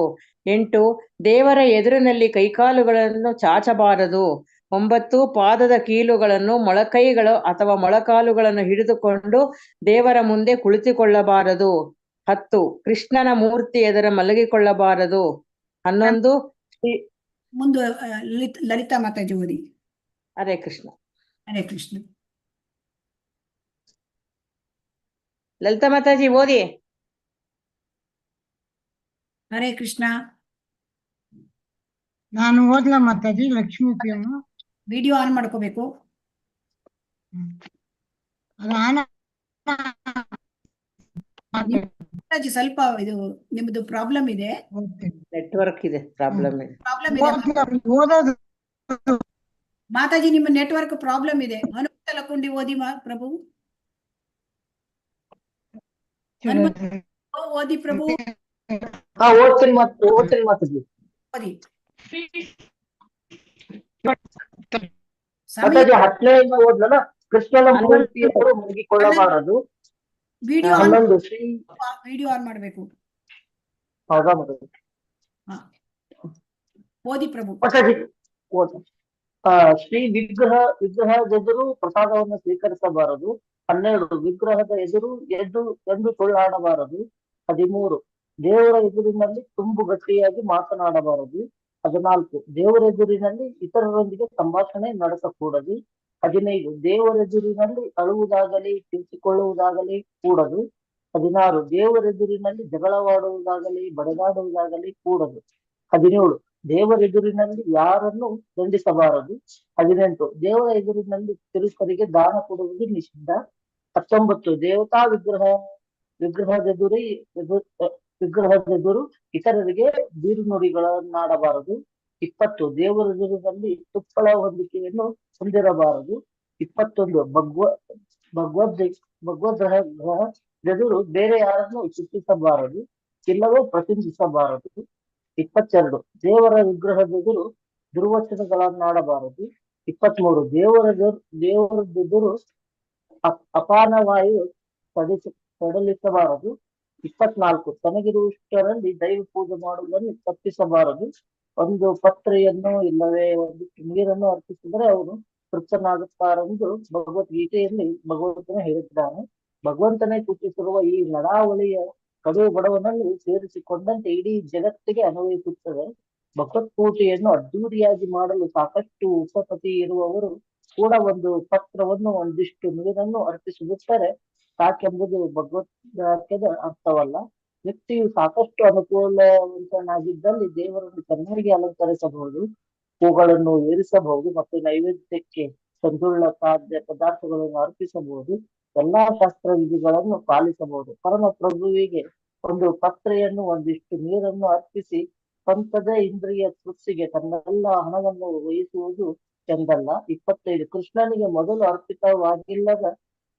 8 ದೇವರ ಎದುರಿನಲ್ಲಿ ಕೈಕಾಲುಗಳನ್ನು ಚಾಚಬಾರದು. 9 ಪಾದದ ಕೀಲುಗಳನ್ನು ಮೊಳಕೈಗಳು ಅಥವಾ ಮೊಳಕಾಲುಗಳನ್ನು ಹಿಡಿದುಕೊಂಡು ದೇವರ ಮುಂದೆ ಕುಳಿತುಕೊಳ್ಳಬಾರದು. 10 ಕೃಷ್ಣನ ಮೂರ್ತಿ ಎದುರು ಮಲಗಿಕೊಳ್ಳಬಾರದು. 11 ಮುಂದೆ ಲಲಿತಾ ಮಾತಾಜಿ ಓದಿ. ಹರೇ ಕೃಷ್ಣ. ಹರೇ ಕೃಷ್ಣ. ಲಲಿತಾ ಮಾತಾಜಿ ಓದಿ. ಹರೇ ಕೃಷ್ಣ. ನಾನು ಓದ್ಲಾ ಮಾತಾಜಿ? ಲಕ್ಷ್ಮೀ ಪ್ರಿಯಮ್ಮ ವಿಡಿಯೋ ಆನ್ ಮಾಡ್ಕೋಬೇಕು. ಅದು ಆನ್ ಮಾತಾಜಿ ಸ್ವಲ್ಪ ಇದು ನಿಮ್ದು ಪ್ರಾಬ್ಲಮ್ ಇದೆ. ನೆಟ್ವರ್ಕ್ ಇದೆ ಪ್ರಾಬ್ಲಮ್ ಇದೆ. ಓದೋದು ಮಾತಾಜಿ ನಿಮ್ಮ ನೆಟ್ವರ್ಕ್ ಪ್ರಾಬ್ಲಮ್ ಇದೆ. ಹನುಮಂತ ಲಕ್ಕುಂಡಿ ಓದಿ ಪ್ರಭು. ಓದಿ ಪ್ರಭು. ಓದ್ತೀನಿ ಮಾತಾಜಿ. ಓದಿ. ಮಾತಾಜಿ 10ನೇಯಿಂದ ಓದ್ಲಲ್ಲ. ಕೃಷ್ಣನ ಮೂರ್ತಿಯವರು ಮಲಗಿಕೊಳ್ಳಬಾರದು. ವಿಡಿಯೋ 11 ಶ್ರೀ ವಿಡಿಯೋ ಆನ್ ಮಾಡ್ಬೇಕು. ಹೌದಾ ಮಾತಾಜಿ? ಓದಿ ಪ್ರಭು. ಮಾತಾಜಿ ಶ್ರೀ ವಿಗ್ರಹದೆದುರು ಪ್ರಸಾದವನ್ನು ಸ್ವೀಕರಿಸಬಾರದು. 12 ವಿಗ್ರಹದ ಎದುರು ಎಂದು ಸುಳ್ಳಾಡಬಾರದು. 13 ದೇವರ ಎದುರಿನಲ್ಲಿ ತುಂಬು ಗಟ್ಟಿಯಾಗಿ ಮಾತನಾಡಬಾರದು. 14 ದೇವರೆದುರಿನಲ್ಲಿ ಇತರರೊಂದಿಗೆ ಸಂಭಾಷಣೆ ನಡೆಸಕೂಡದು. 15 ದೇವರೆದುರಿನಲ್ಲಿ ಅಳುವುದಾಗಲಿ ಕಿಂಚಿಕೊಳ್ಳುವುದಾಗಲಿ ಕೂಡದು. 16 ದೇವರೆದುರಿನಲ್ಲಿ ಜಗಳವಾಡುವುದಾಗಲಿ ಬಡದಾಡುವುದಾಗಲಿ ಕೂಡದು. 17 ದೇವರೆದುರಿನಲ್ಲಿ ಯಾರನ್ನು ದಂಡಿಸಬಾರದು. 18 ದೇವರ ಎದುರಿನಲ್ಲಿ ತಿರುಕರಿಗೆ ದಾನ ಕೊಡುವುದು ನಿಷಿದ್ಧ. 19 ದೇವತಾ ವಿಗ್ರಹದೆದುರು ಇತರರಿಗೆ ಬೀರುನುಡಿಗಳನ್ನಾಡಬಾರದು. 20 ದೇವರೆದುರಿನಲ್ಲಿ ತುಪ್ಪಳ ಹೊಂದಿಕೆಯನ್ನು ಹೊಂದಿರಬಾರದು. 21 ಭಗವದ್ಗ್ರಹದೆದುರು ಬೇರೆ ಯಾರನ್ನು ಚಿಂತಿಸಬಾರದು ಇಲ್ಲವೇ ಪ್ರಶಂಸಿಸಬಾರದು. 22 ದೇವರ ವಿಗ್ರಹದೆದುರು ದುರ್ವಚನಗಳನ್ನಾಡಬಾರದು. 23 ದೇವರದೆದುರು ಅಪಾನವಾಯು ಸಡಲಿಸಬಾರದು. 24 ತನಗಿರುವಷ್ಟರಲ್ಲಿ ದೈವ ಪೂಜೆ ಮಾಡುವುದನ್ನು ತಪ್ಪಿಸಬಾರದು. ಒಂದು ಪತ್ರೆಯನ್ನು ಇಲ್ಲವೇ ಒಂದು ನೀರನ್ನು ಅರ್ಪಿಸಿದರೆ ಅವನು ತೃಪ್ತನಾಗುತ್ತಾರೆಂದು ಭಗವದ್ಗೀತೆಯಲ್ಲಿ ಭಗವಂತನೇ ಹೇಳಿದ್ದಾನೆ. ಭಗವಂತನೇ ಸೂಚಿಸಿರುವ ಈ ನಡಾವಳಿಯ ಕಡು ಬಡವನಲ್ಲಿ ಸೇರಿಸಿಕೊಂಡಂತೆ ಇಡೀ ಜಗತ್ತಿಗೆ ಅನ್ವಯಿಸುತ್ತದೆ. ಭಗವತ್ ಪೂಜೆಯನ್ನು ಅದ್ದೂರಿಯಾಗಿ ಮಾಡಲು ಸಾಕಷ್ಟು ಉಪಪತಿ ಇರುವವರು ಕೂಡ ಒಂದು ಪತ್ರವನ್ನು ಒಂದಿಷ್ಟು ನೀರನ್ನು ಅರ್ಪಿಸಿಬಿಟ್ಟರೆ ಸಾಕೆಂಬುದು ಭಗವದ್ವಾಕ್ಯದ ಅರ್ಥವಲ್ಲ. ವ್ಯಕ್ತಿಯು ಸಾಕಷ್ಟು ಅನುಕೂಲವಂತನಾಗಿದ್ದಲ್ಲಿ ದೇವರನ್ನು ಚೆನ್ನಾಗಿ ಅಲಂಕರಿಸಬಹುದು, ಹೂಗಳನ್ನು ಏರಿಸಬಹುದು ಮತ್ತು ನೈವೇದ್ಯಕ್ಕೆ ಸಂದುಳ್ಳ ಖಾದ್ಯ ಪದಾರ್ಥಗಳನ್ನು ಅರ್ಪಿಸಬಹುದು. ಎಲ್ಲಾ ಶಾಸ್ತ್ರ ವಿಧಿಗಳನ್ನು ಪಾಲಿಸಬಹುದು. ಪರಮ ಪ್ರಭುವಿಗೆ ಒಂದು ಪತ್ರೆಯನ್ನು ಒಂದಿಷ್ಟು ನೀರನ್ನು ಅರ್ಪಿಸಿ ಸ್ವಂತದ ಇಂದ್ರಿಯ ತೃಪ್ತಿಗೆ ತನ್ನೆಲ್ಲ ಹಣವನ್ನು ವಹಿಸುವುದು ಚೆಂದಲ್ಲ. 25 ಕೃಷ್ಣನಿಗೆ ಮೊದಲು ಅರ್ಪಿತವಾಗಿಲ್ಲದ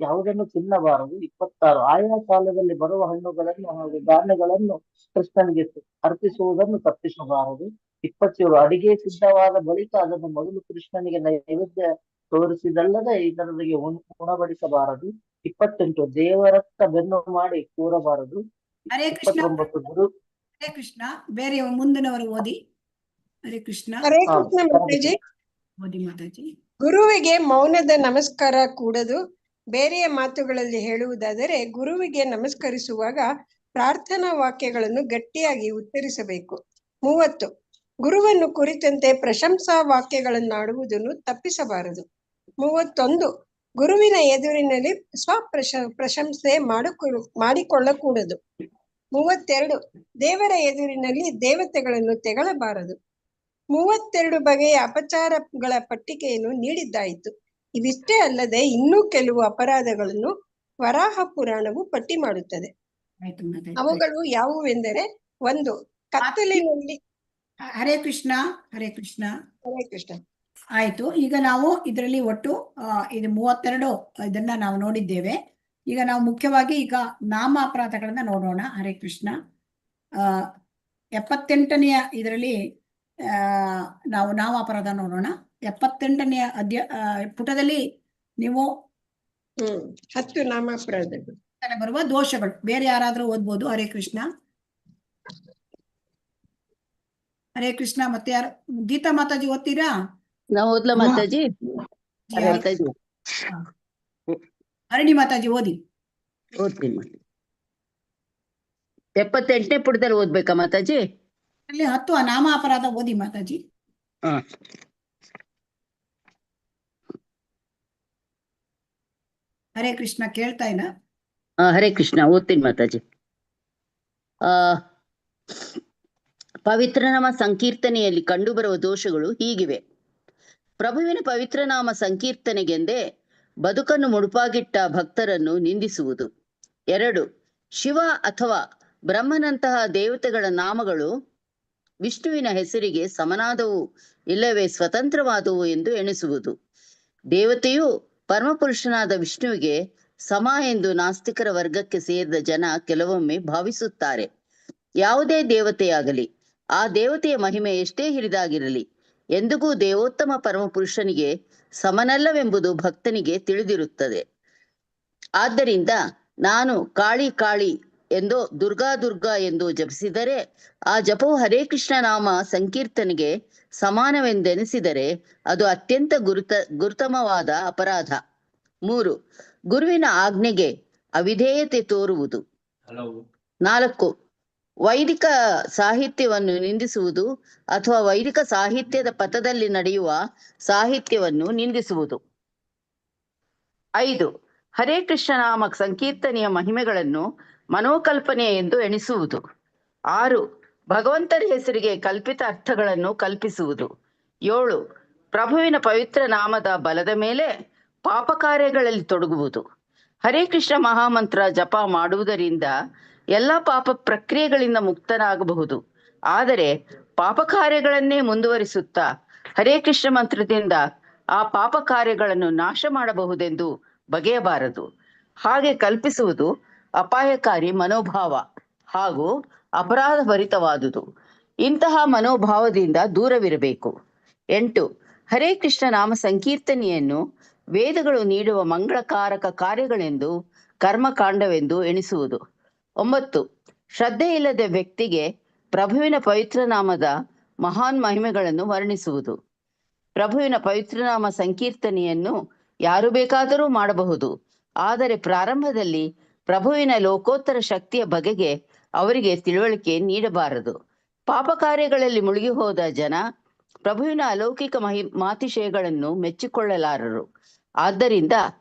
ಯಾವುದನ್ನು ತಿನ್ನಬಾರದು. 26 ಆಯಾ ಕಾಲದಲ್ಲಿ ಬರುವ ಹಣ್ಣುಗಳನ್ನು ಹಾಗೂ ಧಾನ್ಯಗಳನ್ನು ಕೃಷ್ಣನಿಗೆ ಅರ್ಪಿಸುವುದನ್ನು ತಪ್ಪಿಸಬಾರದು. 27 ಅಡಿಗೆ ಸಿದ್ಧವಾದ ಬಳಿಕ ಅದನ್ನು ಮೊದಲು ಕೃಷ್ಣನಿಗೆ ನೈವೇದ್ಯ ತೋರಿಸಿದಲ್ಲದೆ ಇತರರಿಗೆ ಉಣಬಡಿಸಬಾರದು. 28 ದೇವರತ್ತ ಬೆನ್ನು ಮಾಡಿ ಕೂರಬಾರದು. ಹರೇ ಕೃಷ್ಣ. 29 ಗುರು. ಹರೇ ಕೃಷ್ಣ. ಬೇರೆ ಮುಂದಿನವರು ಓದಿ. ಹರೇ ಕೃಷ್ಣ. ಹರೇ ಕೃಷ್ಣ ಮಾತಾಜಿ. ಓದಿ ಮಾತಾಜಿ. ಗುರುವಿಗೆ ಮೌನದ ನಮಸ್ಕಾರ ಕೂಡದು. ಬೇರೆಯ ಮಾತುಗಳಲ್ಲಿ ಹೇಳುವುದಾದರೆ ಗುರುವಿಗೆ ನಮಸ್ಕರಿಸುವಾಗ ಪ್ರಾರ್ಥನಾ ವಾಕ್ಯಗಳನ್ನು ಗಟ್ಟಿಯಾಗಿ ಉಚ್ಚರಿಸಬೇಕು. 30 ಗುರುವನ್ನು ಕುರಿತಂತೆ ಪ್ರಶಂಸಾ ವಾಕ್ಯಗಳನ್ನಾಡುವುದನ್ನು ತಪ್ಪಿಸಬಾರದು. 31 ಗುರುವಿನ ಎದುರಿನಲ್ಲಿ ಪ್ರಶಂಸೆ ಮಾಡಿಕೊಳ್ಳಕೂಡದು. 32 ದೇವರ ಎದುರಿನಲ್ಲಿ ದೇವತೆಗಳನ್ನು ತೆಗಳಬಾರದು. 32 ಬಗೆಯ ಅಪಚಾರಗಳ ಪಟ್ಟಿಕೆಯನ್ನು ನೀಡಿದ್ದಾಯಿತು. ಇವಿಷ್ಟೇ ಅಲ್ಲದೆ ಇನ್ನೂ ಕೆಲವು ಅಪರಾಧಗಳನ್ನು ವರಾಹ ಪುರಾಣವು ಪಟ್ಟಿ ಮಾಡುತ್ತದೆ. ಆಯ್ತು ಮಾತಾಡಿ. ಅವುಗಳು ಯಾವುವೆಂದರೆ 1 ಕತ್ತಲಿನಲ್ಲಿ. ಹರೇ ಕೃಷ್ಣ, ಹರೇ ಕೃಷ್ಣ. ಹರೇ ಕೃಷ್ಣ. ಆಯ್ತು, ಈಗ ನಾವು ಇದರಲ್ಲಿ ಒಟ್ಟು ಇದು 32 ಇದನ್ನ ನಾವು ನೋಡಿದ್ದೇವೆ. ಈಗ ನಾವು ಮುಖ್ಯವಾಗಿ ಈಗ ನಾಮ ಅಪರಾಧಗಳನ್ನ ನೋಡೋಣ. ಹರೇ ಕೃಷ್ಣ. 78ನೆಯ ಇದರಲ್ಲಿ ನಾವು ನಾಮ ಅಪರಾಧ ನೋಡೋಣ. 78ನೆಯ ಪುಟದಲ್ಲಿ ನೀವು 10 ನಾಮಾಪರಾಧಗಳು ಬರುವ ದೋಷಗಳು ಬೇರೆ ಯಾರಾದ್ರೂ ಓದ್ಬೋದು. ಹರೇ ಕೃಷ್ಣ. ಹರೇ ಕೃಷ್ಣ. ಮತ್ತೆ ಯಾರು? ಗೀತಾ ಮಾತಾಜಿ ಓದ್ತೀರಾ? ನಾವು ಓದ್ಲಾ ಮಾತಾಜಿ? ಮಾತಾಜಿ ಹರಿಣಿ ಮಾತಾಜಿ ಓದಿ. ಓದ್ತೀನಿ ಮಾತಾಜಿ. 78ನೇ ಪುಟದಲ್ಲಿ ಓದ್ಬೇಕಾ ಮಾತಾಜಿ? ಅಲ್ಲಿ 10 ನಾಮ ಅಪರಾಧ ಓದಿ ಮಾತಾಜಿ. ಹಾ. ಹರೇ ಕೃಷ್ಣ. ಕೇಳ್ತಾ ಇಲ್ಲ? ಹರೇ ಕೃಷ್ಣ ಓದ್ತೀನಿ ಮಾತಾಜಿ. ಪವಿತ್ರನಾಮ ಸಂಕೀರ್ತನೆಯಲ್ಲಿ ಕಂಡುಬರುವ ದೋಷಗಳು ಹೀಗಿವೆ. ಪ್ರಭುವಿನ ಪವಿತ್ರನಾಮ ಸಂಕೀರ್ತನೆಗೆಂದೇ ಬದುಕನ್ನು ಮುಡುಪಾಗಿಟ್ಟ ಭಕ್ತರನ್ನು ನಿಂದಿಸುವುದು. 2 ಶಿವ ಅಥವಾ ಬ್ರಹ್ಮನಂತಹ ದೇವತೆಗಳ ನಾಮಗಳು ವಿಷ್ಣುವಿನ ಹೆಸರಿಗೆ ಸಮನಾದವು ಇಲ್ಲವೇ ಸ್ವತಂತ್ರವಾದವು ಎಂದು ಎಣಿಸುವುದು. ದೇವತೆಯು ಪರಮಪುರುಷನಾದ ವಿಷ್ಣುವಿಗೆ ಸಮ ಎಂದು ನಾಸ್ತಿಕರ ವರ್ಗಕ್ಕೆ ಸೇರಿದ ಜನ ಕೆಲವೊಮ್ಮೆ ಭಾವಿಸುತ್ತಾರೆ. ಯಾವುದೇ ದೇವತೆಯಾಗಲಿ ಆ ದೇವತೆಯ ಮಹಿಮೆ ಎಷ್ಟೇ ಹಿರಿದಾಗಿರಲಿ ಎಂದಿಗೂ ದೇವೋತ್ತಮ ಪರಮಪುರುಷನಿಗೆ ಸಮನಲ್ಲವೆಂಬುದು ಭಕ್ತನಿಗೆ ತಿಳಿದಿರುತ್ತದೆ. ಆದ್ದರಿಂದ ನಾನು ಕಾಳಿ ಕಾಳಿ ಎಂದೋ ದುರ್ಗಾ ದುರ್ಗಾ ಎಂದು ಜಪಿಸಿದರೆ ಆ ಜಪವು ಹರೇ ಕೃಷ್ಣ ನಾಮ ಸಂಕೀರ್ತನೆಗೆ ಸಮಾನವೆಂದೆನಿಸಿದರೆ ಅದು ಅತ್ಯಂತ ಗುರುತಮವಾದ ಅಪರಾಧ. 3 ಗುರುವಿನ ಆಜ್ಞೆಗೆ ಅವಿಧೇಯತೆ ತೋರುವುದು. 4 ವೈದಿಕ ಸಾಹಿತ್ಯವನ್ನು ನಿಂದಿಸುವುದು ಅಥವಾ ವೈದಿಕ ಸಾಹಿತ್ಯದ ಪಥದಲ್ಲಿ ನಡೆಯುವ ಸಾಹಿತ್ಯವನ್ನು ನಿಂದಿಸುವುದು. 5 ಹರೇ ಕೃಷ್ಣ ನಾಮ ಸಂಕೀರ್ತನೆಯ ಮಹಿಮೆಗಳನ್ನು ಮನೋಕಲ್ಪನೆ ಎಂದು ಎಣಿಸುವುದು. 6 ಭಗವಂತನ ಹೆಸರಿಗೆ ಕಲ್ಪಿತ ಅರ್ಥಗಳನ್ನು ಕಲ್ಪಿಸುವುದು. 7 ಪ್ರಭುವಿನ ಪವಿತ್ರ ನಾಮದ ಬಲದ ಮೇಲೆ ಪಾಪ ಕಾರ್ಯಗಳಲ್ಲಿ ತೊಡಗುವುದು. ಹರೇ ಕೃಷ್ಣ ಮಹಾಮಂತ್ರ ಜಪ ಮಾಡುವುದರಿಂದ ಎಲ್ಲ ಪಾಪ ಪ್ರಕ್ರಿಯೆಗಳಿಂದ ಮುಕ್ತನಾಗಬಹುದು. ಆದರೆ ಪಾಪ ಕಾರ್ಯಗಳನ್ನೇ ಮುಂದುವರಿಸುತ್ತಾ ಹರೇ ಕೃಷ್ಣ ಮಂತ್ರದಿಂದ ಆ ಪಾಪ ಕಾರ್ಯಗಳನ್ನು ನಾಶ ಮಾಡಬಹುದೆಂದು ಬಗೆಯಬಾರದು. ಹಾಗೆ ಕಲ್ಪಿಸುವುದು ಅಪಾಯಕಾರಿ ಮನೋಭಾವ ಹಾಗೂ ಅಪರಾಧ ಭರಿತವಾದುದು. ಇಂತಹ ಮನೋಭಾವದಿಂದ ದೂರವಿರಬೇಕು. 8 ಹರೇ ಕೃಷ್ಣ ನಾಮ ಸಂಕೀರ್ತನೆಯನ್ನು ವೇದಗಳು ನೀಡುವ ಮಂಗಳಕಾರಕ ಕಾರ್ಯಗಳೆಂದು ಕರ್ಮಕಾಂಡವೆಂದು ಎಣಿಸುವುದು. 9 ಶ್ರದ್ಧೆ ಇಲ್ಲದ ವ್ಯಕ್ತಿಗೆ ಪ್ರಭುವಿನ ಪವಿತ್ರ ನಾಮದ ಮಹಾನ್ ಮಹಿಮೆಗಳನ್ನು ವರ್ಣಿಸುವುದು. ಪ್ರಭುವಿನ ಪವಿತ್ರನಾಮ ಸಂಕೀರ್ತನೆಯನ್ನು ಯಾರು ಬೇಕಾದರೂ ಮಾಡಬಹುದು. ಆದರೆ ಪ್ರಾರಂಭದಲ್ಲಿ ಪ್ರಭುವಿನ ಲೋಕೋತ್ತರ ಶಕ್ತಿಯ ಬಗೆಗೆ ಅವರಿಗೆ ತಿಳುವಳಿಕೆ ನೀಡಬಾರದು. ಪಾಪ ಕಾರ್ಯಗಳಲ್ಲಿ ಮುಳುಗಿ ಹೋದ ಜನ ಪ್ರಭುವಿನ ಅಲೌಕಿಕ ಮಾತಿಶಯಗಳನ್ನು ಮೆಚ್ಚಿಕೊಳ್ಳಲಾರರು. ಆದ್ದರಿಂದ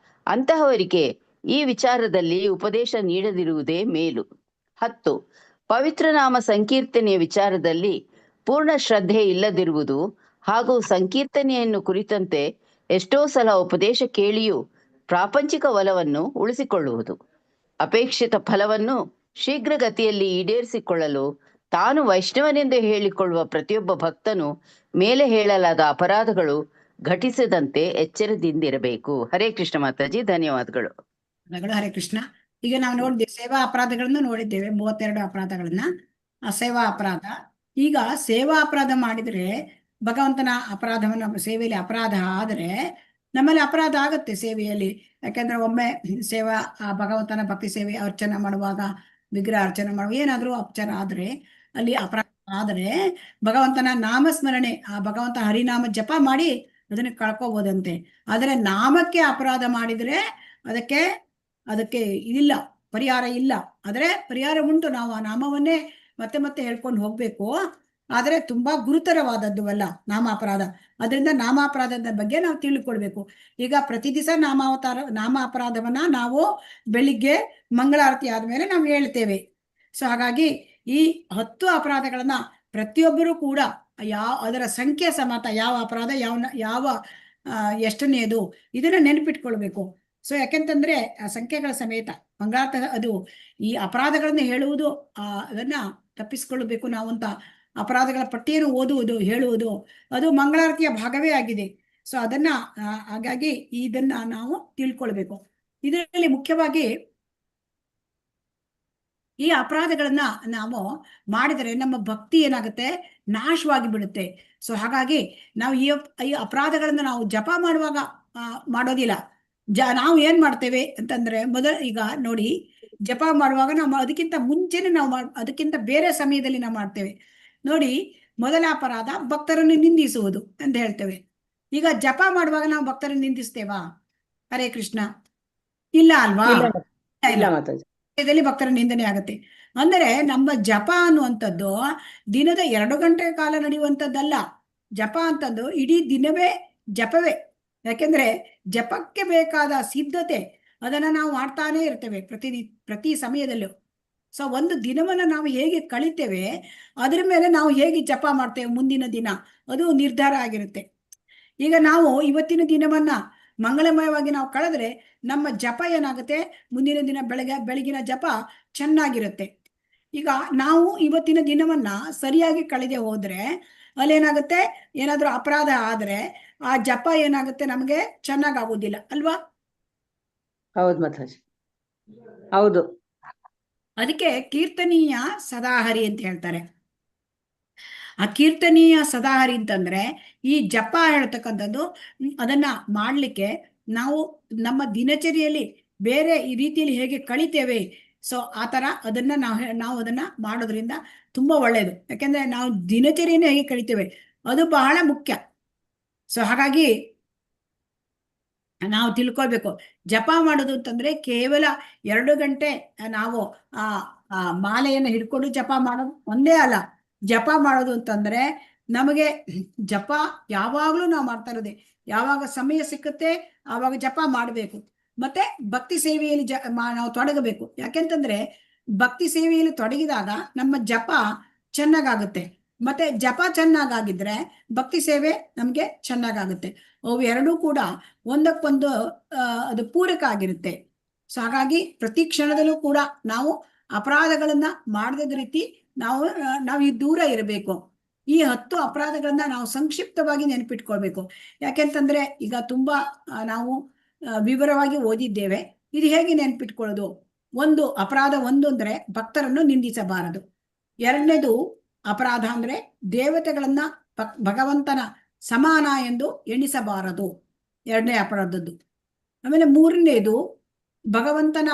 ಅಂತಹವರಿಗೆ ಈ ವಿಚಾರದಲ್ಲಿ ಉಪದೇಶ ನೀಡದಿರುವುದೇ ಮೇಲು. 10 ಪವಿತ್ರನಾಮ ಸಂಕೀರ್ತನೆಯ ವಿಚಾರದಲ್ಲಿ ಪೂರ್ಣ ಶ್ರದ್ಧೆ ಇಲ್ಲದಿರುವುದು ಹಾಗೂ ಸಂಕೀರ್ತನೆಯನ್ನು ಕುರಿತಂತೆ ಎಷ್ಟೋ ಸಲ ಉಪದೇಶ ಕೇಳಿಯೂ ಪ್ರಾಪಂಚಿಕ ಒಲವನ್ನು ಉಳಿಸಿಕೊಳ್ಳುವುದು. ಅಪೇಕ್ಷಿತ ಫಲವನ್ನು ಶೀಘ್ರಗತಿಯಲ್ಲಿ ಈಡೇರಿಸಿಕೊಳ್ಳಲು ತಾನು ವೈಷ್ಣವನೆಂದು ಹೇಳಿಕೊಳ್ಳುವ ಪ್ರತಿಯೊಬ್ಬ ಭಕ್ತನು ಮೇಲೆ ಹೇಳಲಾದ ಅಪರಾಧಗಳು ಘಟಿಸದಂತೆ ಎಚ್ಚರದಿಂದಿರಬೇಕು. ಹರೇ ಕೃಷ್ಣ ಮಾತಾಜಿ, ಧನ್ಯವಾದಗಳು. ಹರೇ ಕೃಷ್ಣ. ಈಗ ನಾವು ನೋಡಿದ್ದೇವೆ ಸೇವಾ ಅಪರಾಧಗಳನ್ನು ನೋಡಿದ್ದೇವೆ, 32 ಅಪರಾಧಗಳನ್ನ. ಸೇವಾ ಅಪರಾಧ. ಈಗ ಸೇವಾ ಅಪರಾಧ ಮಾಡಿದ್ರೆ ಭಗವಂತನ ಅಪರಾಧವನ್ನು ಸೇವೆಯಲ್ಲಿ ಅಪರಾಧ ಆದರೆ ನಮ್ಮಲ್ಲಿ ಅಪರಾಧ ಆಗತ್ತೆ ಸೇವೆಯಲ್ಲಿ. ಯಾಕಂದ್ರೆ ಒಮ್ಮೆ ಸೇವಾ ಭಗವಂತನ ಭಕ್ತಿ ಸೇವೆ ಅರ್ಚನೆ ಮಾಡುವಾಗ ವಿಗ್ರಹ ಅರ್ಚನೆ ಮಾಡುವ ಏನಾದ್ರೂ ಅಪಚಾರ ಆದ್ರೆ ಅಲ್ಲಿ ಅಪರಾಧ ಆದರೆ ಭಗವಂತನ ನಾಮಸ್ಮರಣೆ ಆ ಭಗವಂತ ಹರಿನಾಮ ಜಪ ಮಾಡಿ ಅದನ್ನ ಕಳ್ಕೋಬೋದಂತೆ. ಆದರೆ ನಾಮಕ್ಕೆ ಅಪರಾಧ ಮಾಡಿದ್ರೆ ಅದಕ್ಕೆ ಇದಿಲ್ಲ, ಪರಿಹಾರ ಇಲ್ಲ. ಆದರೆ ಪರಿಹಾರ ಉಂಟು. ನಾವು ಆ ನಾಮವನ್ನೇ ಮತ್ತೆ ಮತ್ತೆ ಹೇಳ್ಕೊಂಡು ಹೋಗ್ಬೇಕು. ಆದರೆ ತುಂಬಾ ಗುರುತರವಾದದ್ದು ಅಲ್ಲ ನಾಮಾಪರಾಧ. ಅದರಿಂದ ನಾಮಾಪರಾಧದ ಬಗ್ಗೆ ನಾವು ತಿಳ್ಕೊಳ್ಬೇಕು. ಈಗ ಪ್ರತಿ ದಿವಸ ನಾಮ ಅಪರಾಧವನ್ನ ನಾವು ಬೆಳಿಗ್ಗೆ ಮಂಗಳಾರತಿ ಆದ್ಮೇಲೆ ನಾವು ಹೇಳ್ತೇವೆ. ಸೊ ಹಾಗಾಗಿ ಈ 10 ಅಪರಾಧಗಳನ್ನ ಪ್ರತಿಯೊಬ್ಬರು ಕೂಡ ಅದರ ಸಂಖ್ಯೆ ಸಮೇತ ಯಾವ ಅಪರಾಧ ಯಾವ ಎಷ್ಟನೆಯದು ಇದನ್ನ ನೆನಪಿಟ್ಕೊಳ್ಬೇಕು. ಸೊ ಯಾಕೆಂತಂದ್ರೆ ಆ ಸಂಖ್ಯೆಗಳ ಸಮೇತ ಮಂಗಳಾರತಿ ಅದು ಈ ಅಪರಾಧಗಳನ್ನ ಹೇಳುವುದು ಅದನ್ನ ತಪ್ಪಿಸ್ಕೊಳ್ಬೇಕು ನಾವು ಅಂತ ಅಪರಾಧಗಳ ಪಟ್ಟಿಯನ್ನು ಓದುವುದು ಹೇಳುವುದು ಅದು ಮಂಗಳಾರತಿಯ ಭಾಗವೇ ಆಗಿದೆ. ಸೊ ಅದನ್ನ ಹಾಗಾಗಿ ಇದನ್ನ ನಾವು ತಿಳ್ಕೊಳ್ಬೇಕು. ಇದರಲ್ಲಿ ಮುಖ್ಯವಾಗಿ ಈ ಅಪರಾಧಗಳನ್ನ ನಾವು ಮಾಡಿದರೆ ನಮ್ಮ ಭಕ್ತಿ ಏನಾಗುತ್ತೆ, ನಾಶವಾಗಿ ಬಿಡುತ್ತೆ. ಸೊ ಹಾಗಾಗಿ ನಾವು ಈ ಅಪರಾಧಗಳನ್ನ ನಾವು ಜಪ ಮಾಡುವಾಗ ಮಾಡೋದಿಲ್ಲ. ನಾವು ಏನ್ ಮಾಡ್ತೇವೆ ಅಂತಂದ್ರೆ ಈಗ ನೋಡಿ, ಜಪ ಮಾಡುವಾಗ ನಾವು ಅದಕ್ಕಿಂತ ಮುಂಚೆನೆ ನಾವು ಅದಕ್ಕಿಂತ ಬೇರೆ ಸಮಯದಲ್ಲಿ ನಾವು ಮಾಡ್ತೇವೆ ನೋಡಿ. ಮೊದಲ ಅಪರಾಧ ಭಕ್ತರನ್ನು ನಿಂದಿಸುವುದು ಅಂತ ಹೇಳ್ತೇವೆ. ಈಗ ಜಪ ಮಾಡುವಾಗ ನಾವು ಭಕ್ತರನ್ನು ನಿಂದಿಸ್ತೇವಾ? ಹರೇ ಕೃಷ್ಣ ಇಲ್ಲ ಅಲ್ವಾ? ಭಕ್ತರ ನಿಂದನೆ ಆಗುತ್ತೆ. ಅಂದರೆ ನಮ್ಮ ಜಪ ಅನ್ನುವಂಥದ್ದು ದಿನದ 2 ಗಂಟೆ ಕಾಲ ನಡೆಯುವಂಥದ್ದಲ್ಲ. ಜಪ ಅಂತದ್ದು ಇಡೀ ದಿನವೇ ಜಪವೇ. ಯಾಕೆಂದ್ರೆ ಜಪಕ್ಕೆ ಬೇಕಾದ ಸಿದ್ಧತೆ ಅದನ್ನ ನಾವು ಮಾಡ್ತಾನೆ ಇರ್ತೇವೆ ಪ್ರತಿ ಸಮಯದಲ್ಲೂ. ಸೊ ಒಂದು ದಿನವನ್ನ ನಾವು ಹೇಗೆ ಕಳಿತೇವೆ ಅದ್ರ ಮೇಲೆ ನಾವು ಹೇಗೆ ಜಪ ಮಾಡ್ತೇವೆ ಮುಂದಿನ ದಿನ ಅದು ನಿರ್ಧಾರ ಆಗಿರುತ್ತೆ. ಈಗ ನಾವು ಇವತ್ತಿನ ದಿನವನ್ನ ಮಂಗಳಮಯವಾಗಿ ನಾವು ಕಳೆದ್ರೆ ನಮ್ಮ ಜಪ ಏನಾಗುತ್ತೆ, ಮುಂದಿನ ದಿನ ಬೆಳಗಿನ ಜಪ ಚೆನ್ನಾಗಿರುತ್ತೆ. ಈಗ ನಾವು ಇವತ್ತಿನ ದಿನವನ್ನ ಸರಿಯಾಗಿ ಕಳೆದೆ ಹೋದ್ರೆ ಅಲ್ಲೇನಾಗುತ್ತೆ, ಏನಾದ್ರೂ ಅಪರಾಧ ಆದ್ರೆ ಆ ಜಪ ಏನಾಗುತ್ತೆ ನಮ್ಗೆ ಚೆನ್ನಾಗಾಗೋದಿಲ್ಲ ಅಲ್ವಾ? ಹೌದು ಮಾತಾಜಿ, ಹೌದು. ಅದಕ್ಕೆ ಕೀರ್ತನೀಯ ಸದಾಹರಿ ಅಂತ ಹೇಳ್ತಾರೆ. ಆ ಕೀರ್ತನೀಯ ಸದಾಹರಿ ಅಂತಂದ್ರೆ ಈ ಜಪ ಹೇಳ್ತಕ್ಕಂಥದ್ದು ಅದನ್ನ ಮಾಡ್ಲಿಕ್ಕೆ ನಾವು ನಮ್ಮ ದಿನಚರಿಯಲ್ಲಿ ಬೇರೆ ಈ ರೀತಿಯಲ್ಲಿ ಹೇಗೆ ಕಳಿತೇವೆ, ಸೊ ಆ ತರ ಅದನ್ನ ನಾವು ಅದನ್ನ ಮಾಡೋದ್ರಿಂದ ತುಂಬಾ ಒಳ್ಳೇದು. ಯಾಕೆಂದ್ರೆ ನಾವು ದಿನಚರಿಯನ್ನು ಹೇಗೆ ಕಳಿತೇವೆ ಅದು ಬಹಳ ಮುಖ್ಯ. ಸೊ ಹಾಗಾಗಿ ನಾವು ತಿಳ್ಕೊಳ್ಬೇಕು. ಜಪ ಮಾಡೋದು ಅಂತಂದ್ರೆ ಕೇವಲ 2 ಗಂಟೆ ನಾವು ಆ ಮಾಲೆಯನ್ನು ಹಿಡ್ಕೊಂಡು ಜಪ ಮಾಡೋದು ಒಂದೇ ಅಲ್ಲ. ಜಪ ಮಾಡೋದು ಅಂತಂದ್ರೆ ನಮಗೆ ಜಪ ಯಾವಾಗ್ಲೂ ನಾವು ಮಾಡ್ತಾ ಇರೋದೆ. ಯಾವಾಗ ಸಮಯ ಸಿಕ್ಕುತ್ತೆ ಆವಾಗ ಜಪ ಮಾಡಬೇಕು. ಮತ್ತೆ ಭಕ್ತಿ ಸೇವೆಯಲ್ಲಿ ನಾವು ತೊಡಗಬೇಕು. ಯಾಕೆಂತಂದ್ರೆ ಭಕ್ತಿ ಸೇವೆಯಲ್ಲಿ ತೊಡಗಿದಾಗ ನಮ್ಮ ಜಪ ಚೆನ್ನಾಗಾಗುತ್ತೆ. ಮತ್ತೆ ಜಪ ಚೆನ್ನಾಗಿದ್ರೆ ಭಕ್ತಿ ಸೇವೆ ನಮ್ಗೆ ಚೆನ್ನಾಗಾಗುತ್ತೆ. ಅವು ಎರಡೂ ಕೂಡ ಒಂದಕ್ಕೊಂದು ಅದು ಪೂರಕ ಆಗಿರುತ್ತೆ. ಸೊ ಹಾಗಾಗಿ ಪ್ರತಿ ಕ್ಷಣದಲ್ಲೂ ಕೂಡ ನಾವು ಅಪರಾಧಗಳನ್ನ ಮಾಡದ ರೀತಿ ನಾವು ಈ ದೂರ ಇರಬೇಕು. ಈ 10 ಅಪರಾಧಗಳನ್ನ ನಾವು ಸಂಕ್ಷಿಪ್ತವಾಗಿ ನೆನಪಿಟ್ಕೊಳ್ಬೇಕು. ಯಾಕೆಂತಂದ್ರೆ ಈಗ ತುಂಬಾ ನಾವು ವಿವರವಾಗಿ ಓದಿದ್ದೇವೆ. ಇದು ಹೇಗೆ ನೆನಪಿಟ್ಕೊಳ್ಳೋದು? ಒಂದು ಅಪರಾಧ ಅಂದ್ರೆ ಭಕ್ತರನ್ನು ನಿಂದಿಸಬಾರದು. 2ನೇದು ಅಪರಾಧ ಅಂದ್ರೆ ದೇವತೆಗಳನ್ನ ಭಗವಂತನ ಸಮಾನ ಎಂದು ಎಣಿಸಬಾರದು, 2ನೇ ಅಪರಾಧದ್ದು. ಆಮೇಲೆ 3ನೇದು ಭಗವಂತನ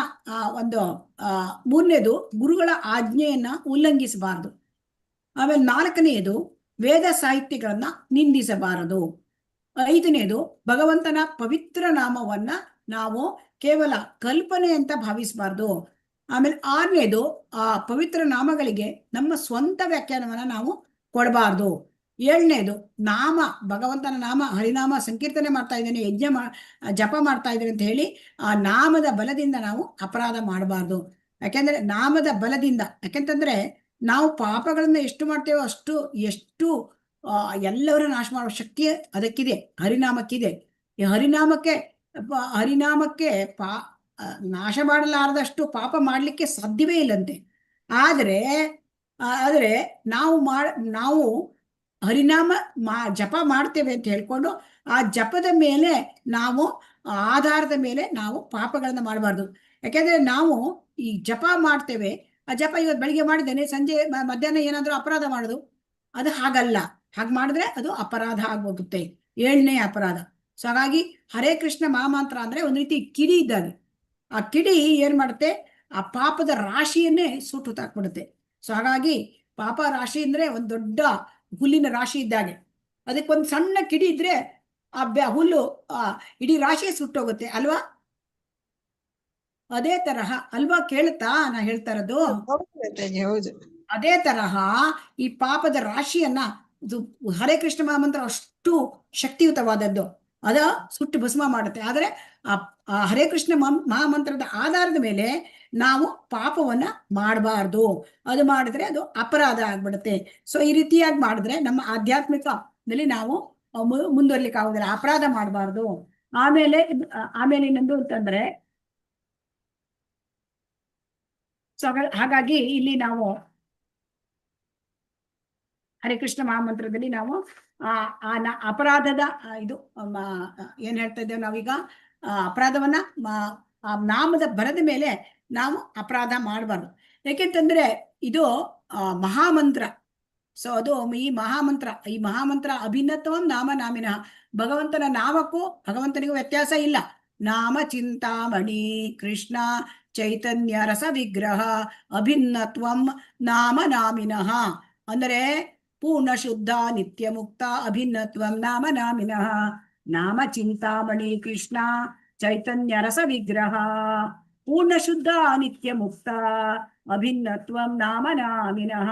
ಮೂರನೇದು ಗುರುಗಳ ಆಜ್ಞೆಯನ್ನ ಉಲ್ಲಂಘಿಸಬಾರದು. ಆಮೇಲೆ 4ನೇದು ವೇದ ಸಾಹಿತ್ಯಗಳನ್ನ ನಿಂದಿಸಬಾರದು. 5ನೇದು ಭಗವಂತನ ಪವಿತ್ರ ನಾಮವನ್ನ ನಾವು ಕೇವಲ ಕಲ್ಪನೆ ಅಂತ ಭಾವಿಸಬಾರ್ದು. ಆಮೇಲೆ 6ನೇದು ಆ ಪವಿತ್ರ ನಾಮಗಳಿಗೆ ನಮ್ಮ ಸ್ವಂತ ವ್ಯಾಖ್ಯಾನವನ್ನ ನಾವು ಕೊಡಬಾರ್ದು. 7ನೇದು ಭಗವಂತನ ನಾಮ ಹರಿನಾಮ ಸಂಕೀರ್ತನೆ ಮಾಡ್ತಾ ಇದ್ದೇನೆ, ಜಪ ಮಾಡ್ತಾ ಇದ್ದೇನೆ ಅಂತ ಹೇಳಿ ಆ ನಾಮದ ಬಲದಿಂದ ನಾವು ಅಪರಾಧ ಮಾಡಬಾರ್ದು. ಯಾಕೆಂದ್ರೆ ನಾಮದ ಬಲದಿಂದ, ಯಾಕೆಂತಂದ್ರೆ ನಾವು ಪಾಪಗಳನ್ನ ಎಷ್ಟು ಮಾಡ್ತೇವೋ ಎಷ್ಟು ಎಲ್ಲವನ್ನ ನಾಶ ಮಾಡುವ ಶಕ್ತಿ ಅದಕ್ಕಿದೆ, ಹರಿನಾಮಕ್ಕಿದೆ. ಈ ಹರಿನಾಮಕ್ಕೆ ನಾಶ ಮಾಡಲಾರದಷ್ಟು ಪಾಪ ಮಾಡ್ಲಿಕ್ಕೆ ಸಾಧ್ಯವೇ ಇಲ್ಲಂತೆ. ಆದ್ರೆ ನಾವು ಹರಿನಾಮ ಜಪ ಮಾಡ್ತೇವೆ ಅಂತ ಹೇಳ್ಕೊಂಡು ಆ ಜಪದ ಮೇಲೆ ಆಧಾರದ ಮೇಲೆ ನಾವು ಪಾಪಗಳನ್ನ ಮಾಡಬಾರ್ದು. ಯಾಕೆಂದ್ರೆ ನಾವು ಈ ಜಪ ಮಾಡ್ತೇವೆ, ಆ ಜಪ ಇವತ್ತು ಬೆಳಿಗ್ಗೆ ಮಾಡಿದ್ದೇನೆ, ಸಂಜೆ ಮಧ್ಯಾಹ್ನ ಏನಾದ್ರೂ ಅಪರಾಧ ಮಾಡೋದು, ಅದು ಹಾಗಲ್ಲ. ಹಾಗೆ ಮಾಡಿದ್ರೆ ಅದು ಅಪರಾಧ ಆಗೋಗುತ್ತೆ, 7ನೇ ಅಪರಾಧ. ಸೊ ಹಾಗಾಗಿ ಹರೇ ಕೃಷ್ಣ ಮಹಾಮಂತ್ರ ಅಂದ್ರೆ ಒಂದು ರೀತಿ ಕಿಡಿ ಇದ್ದಾಗ. ಆ ಕಿಡಿ ಏನ್ ಮಾಡುತ್ತೆ, ಆ ಪಾಪದ ರಾಶಿಯನ್ನೇ ಸುಟ್ಟು ಹಾಕ್ಬಿಡುತ್ತೆ. ಸೊ ಹಾಗಾಗಿ ಪಾಪ ರಾಶಿ ಅಂದ್ರೆ ಒಂದು ದೊಡ್ಡ ಹುಲ್ಲಿನ ರಾಶಿ ಇದ್ದಾಗೆ. ಅದಕ್ಕೊಂದು ಸಣ್ಣ ಕಿಡಿ ಇದ್ರೆ ಆ ಹುಲ್ಲು ಇಡೀ ರಾಶಿ ಸುಟ್ಟೋಗುತ್ತೆ ಅಲ್ವಾ? ಅದೇ ತರಹ ಅಲ್ವಾ? ಕೇಳುತ್ತಾ ನಾ ಹೇಳ್ತಾ ಇರೋದು? ಹೌದು. ಅದೇ ತರಹ ಈ ಪಾಪದ ರಾಶಿಯನ್ನ ಇದು ಹರೇ ಕೃಷ್ಣ ಮಹಾಮಂತ್ರ ಅಷ್ಟು ಶಕ್ತಿಯುತವಾದದ್ದು, ಅದ ಸುಟ್ಟು ಭಸ್ಮ ಮಾಡುತ್ತೆ. ಆದರೆ ಆ ಹರೇ ಕೃಷ್ಣ ಮಹಾಮಂತ್ರದ ಆಧಾರದ ಮೇಲೆ ನಾವು ಪಾಪವನ್ನ ಮಾಡಬಾರ್ದು. ಅದು ಮಾಡಿದ್ರೆ ಅದು ಅಪರಾಧ ಆಗ್ಬಿಡುತ್ತೆ. ಸೊ ಈ ರೀತಿಯಾಗಿ ಮಾಡಿದ್ರೆ ನಮ್ಮ ಆಧ್ಯಾತ್ಮಿಕದಲ್ಲಿ ನಾವು ಮುಂದುವರ್ಲಿಕ್ಕೆ ಆಗುದಿಲ್ಲ, ಅಪರಾಧ ಮಾಡಬಾರ್ದು. ಆಮೇಲೆ ಇನ್ನೊಂದು ಅಂತಂದ್ರೆ, ಸೊ ಹಾಗಾಗಿ ಇಲ್ಲಿ ನಾವು ಹರೇ ಕೃಷ್ಣ ಮಹಾಮಂತ್ರದಲ್ಲಿ ನಾವು ಅಪರಾಧದ ಇದು ಏನ್ ಹೇಳ್ತಾ ಇದ್ದೇವೆ ನಾವೀಗ, ಅಪರಾಧವನ್ನ ಆ ನಾಮದ ಬರದ ಮೇಲೆ ನಾವು ಅಪರಾಧ ಮಾಡಬಾರ್ದು. ಯಾಕೆಂತಂದ್ರೆ ಇದು ಮಹಾಮಂತ್ರ. ಸೊ ಅದು ಈ ಮಹಾಮಂತ್ರ ಅಭಿನ್ನತ್ವಂ ನಾಮ ನಾಮಿನ, ಭಗವಂತನ ನಾಮಕ್ಕೂ ಭಗವಂತನಿಗೂ ವ್ಯತ್ಯಾಸ ಇಲ್ಲ. ನಾಮ ಚಿಂತಾಮಣಿ ಕೃಷ್ಣ ಚೈತನ್ಯ ರಸ ವಿಗ್ರಹ ಅಭಿನ್ನತ್ವಂ ನಾಮ ನಾಮಿನಃ. ಅಂದರೆ ಪೂರ್ಣ ಶುದ್ಧ ನಿತ್ಯ ಮುಕ್ತ ಅಭಿನ್ನತ್ವಂ ನಾಮ ನಾಮಿನಃ. ನಾಮ ಚಿಂತಾಮಣಿ ಕೃಷ್ಣ ಚೈತನ್ಯ ರಸ ವಿಗ್ರಹ ಪೂರ್ಣ ಶುದ್ಧ ನಿತ್ಯ ಮುಕ್ತ ಅಭಿನ್ನತ್ವಂ ನಾಮ ನಾಮಿನಃ.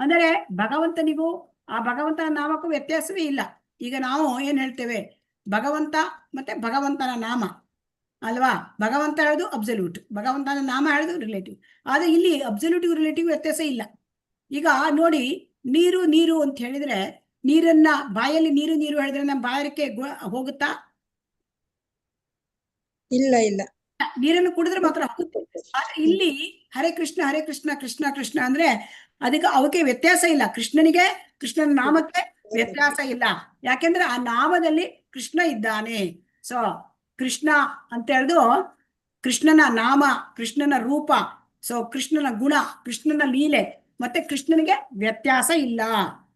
ಅಂದರೆ ಭಗವಂತನಿಗೂ ಆ ಭಗವಂತನ ನಾಮಕ್ಕೂ ವ್ಯತ್ಯಾಸವೇ ಇಲ್ಲ. ಈಗ ನಾವು ಏನ್ ಹೇಳ್ತೇವೆ, ಭಗವಂತ ಮತ್ತೆ ಭಗವಂತನ ನಾಮ ಅಲ್ವಾ? ಭಗವಂತ ಹೇಳೋದು ಅಬ್ಸಲ್ಯೂಟ್, ಭಗವಂತನ ನಾಮ ಹೇಳೋದು ರಿಲೇಟಿವ್. ಆದ್ರೆ ಇಲ್ಲಿ ಅಬ್ಸಲ್ಯೂಟಿವ್ ರಿಲೇಟಿವ್ ವ್ಯತ್ಯಾಸ ಇಲ್ಲ. ಈಗ ನೋಡಿ, ನೀರು ನೀರು ಅಂತ ಹೇಳಿದ್ರೆ, ನೀರನ್ನ ಬಾಯಲ್ಲಿ ನೀರು ನೀರು ಹೇಳಿದ್ರೆ ನಮ್ಮ ಬಾಯಾರಿಕೆ ಹೋಗುತ್ತಾ? ಇಲ್ಲ ಇಲ್ಲ, ನೀರನ್ನು ಕುಡಿದ್ರೆ ಮಾತ್ರ ಹೋಗುತ್ತೆ. ಆದ್ರೆ ಇಲ್ಲಿ ಹರೇ ಕೃಷ್ಣ ಕೃಷ್ಣ ಕೃಷ್ಣ ಅಂದ್ರೆ ಅವಕ್ಕೆ ವ್ಯತ್ಯಾಸ ಇಲ್ಲ. ಕೃಷ್ಣನ ನಾಮಕ್ಕೆ ವ್ಯತ್ಯಾಸ ಇಲ್ಲ. ಯಾಕೆಂದ್ರೆ ಆ ನಾಮದಲ್ಲಿ ಕೃಷ್ಣ ಇದ್ದಾನೆ. ಸೊ ಕೃಷ್ಣ ಅಂತ ಹೇಳಿದು ಕೃಷ್ಣನ ನಾಮ, ಕೃಷ್ಣನ ರೂಪ, ಸೊ ಕೃಷ್ಣನ ಗುಣ, ಕೃಷ್ಣನ ಲೀಲೆ, ಮತ್ತೆ ಕೃಷ್ಣನಿಗೆ ವ್ಯತ್ಯಾಸ ಇಲ್ಲ.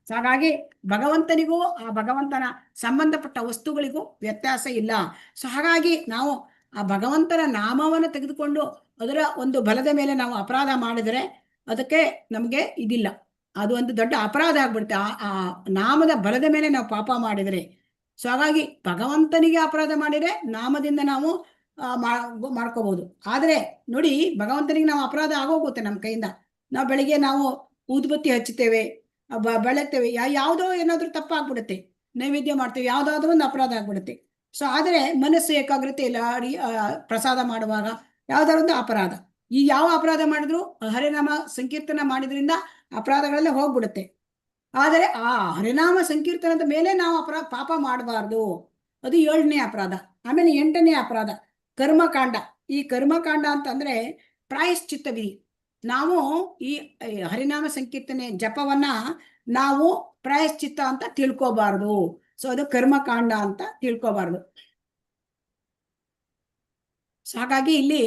ಸೊ ಹಾಗಾಗಿ ಭಗವಂತನಿಗೂ ಆ ಭಗವಂತನ ಸಂಬಂಧಪಟ್ಟ ವಸ್ತುಗಳಿಗೂ ವ್ಯತ್ಯಾಸ ಇಲ್ಲ. ಸೊ ಹಾಗಾಗಿ ನಾವು ಆ ಭಗವಂತನ ನಾಮವನ್ನು ತೆಗೆದುಕೊಂಡು ಅದರ ಒಂದು ಬಲದ ಮೇಲೆ ನಾವು ಅಪರಾಧ ಮಾಡಿದರೆ ಅದಕ್ಕೆ ನಮ್ಗೆ ಇದಿಲ್ಲ, ಅದು ಒಂದು ದೊಡ್ಡ ಅಪರಾಧ ಆಗ್ಬಿಡುತ್ತೆ. ಆ ನಾಮದ ಬಲದ ಮೇಲೆ ನಾವು ಪಾಪ ಮಾಡಿದರೆ. ಸೊ ಹಾಗಾಗಿ ಭಗವಂತನಿಗೆ ಅಪರಾಧ ಮಾಡಿದ್ರೆ ನಾಮದಿಂದ ನಾವು ಮಾಡ್ಕೋಬಹುದು. ಆದ್ರೆ ನೋಡಿ, ಭಗವಂತನಿಗೆ ನಾವು ಅಪರಾಧ ಆಗೋಗುತ್ತೆ ನಮ್ಮ ಕೈಯಿಂದ. ನಾವು ಬೆಳಿಗ್ಗೆ ನಾವು ಊದುಬತ್ತಿ ಹಚ್ಚುತ್ತೇವೆ, ಬೆಳಗ್ತೇವೆ, ಯಾವುದೋ ಏನಾದ್ರೂ ತಪ್ಪಾಗ್ಬಿಡುತ್ತೆ, ನೈವೇದ್ಯ ಮಾಡ್ತೇವೆ, ಯಾವ್ದಾದ್ರೂ ಒಂದು ಅಪರಾಧ ಆಗ್ಬಿಡುತ್ತೆ. ಸೊ ಆದ್ರೆ ಮನಸ್ಸು ಏಕಾಗ್ರತೆ ಇಲ್ಲ, ಪ್ರಸಾದ ಮಾಡುವಾಗ ಯಾವ್ದಾದ್ರು ಒಂದು ಅಪರಾಧ. ಈ ಯಾವ ಅಪರಾಧ ಮಾಡಿದ್ರು ಹರಿನಾಮ ಸಂಕೀರ್ತನ ಮಾಡಿದ್ರಿಂದ ಅಪರಾಧಗಳೆಲ್ಲ ಹೋಗ್ಬಿಡುತ್ತೆ. ಆದರೆ ಆ ಹರಿನಾಮ ಸಂಕೀರ್ತನದ ಮೇಲೆ ನಾವು ಪಾಪ ಮಾಡಬಾರ್ದು. ಅದು 7ನೇ ಅಪರಾಧ. ಆಮೇಲೆ 8ನೇ ಅಪರಾಧ ಕರ್ಮಕಾಂಡ. ಈ ಕರ್ಮಕಾಂಡ ಅಂತಂದ್ರೆ ಪ್ರಾಯಶ್ಚಿತ್ತ ವಿಧಿ. ನಾವು ಈ ಹರಿನಾಮ ಸಂಕೀರ್ತನೆ ಜಪವನ್ನ ನಾವು ಪ್ರಾಯಶ್ಚಿತ್ತ ಅಂತ ತಿಳ್ಕೋಬಾರ್ದು. ಸೊ ಅದು ಕರ್ಮಕಾಂಡ ಅಂತ ತಿಳ್ಕೋಬಾರ್ದು. ಸೊ ಹಾಗಾಗಿ ಇಲ್ಲಿ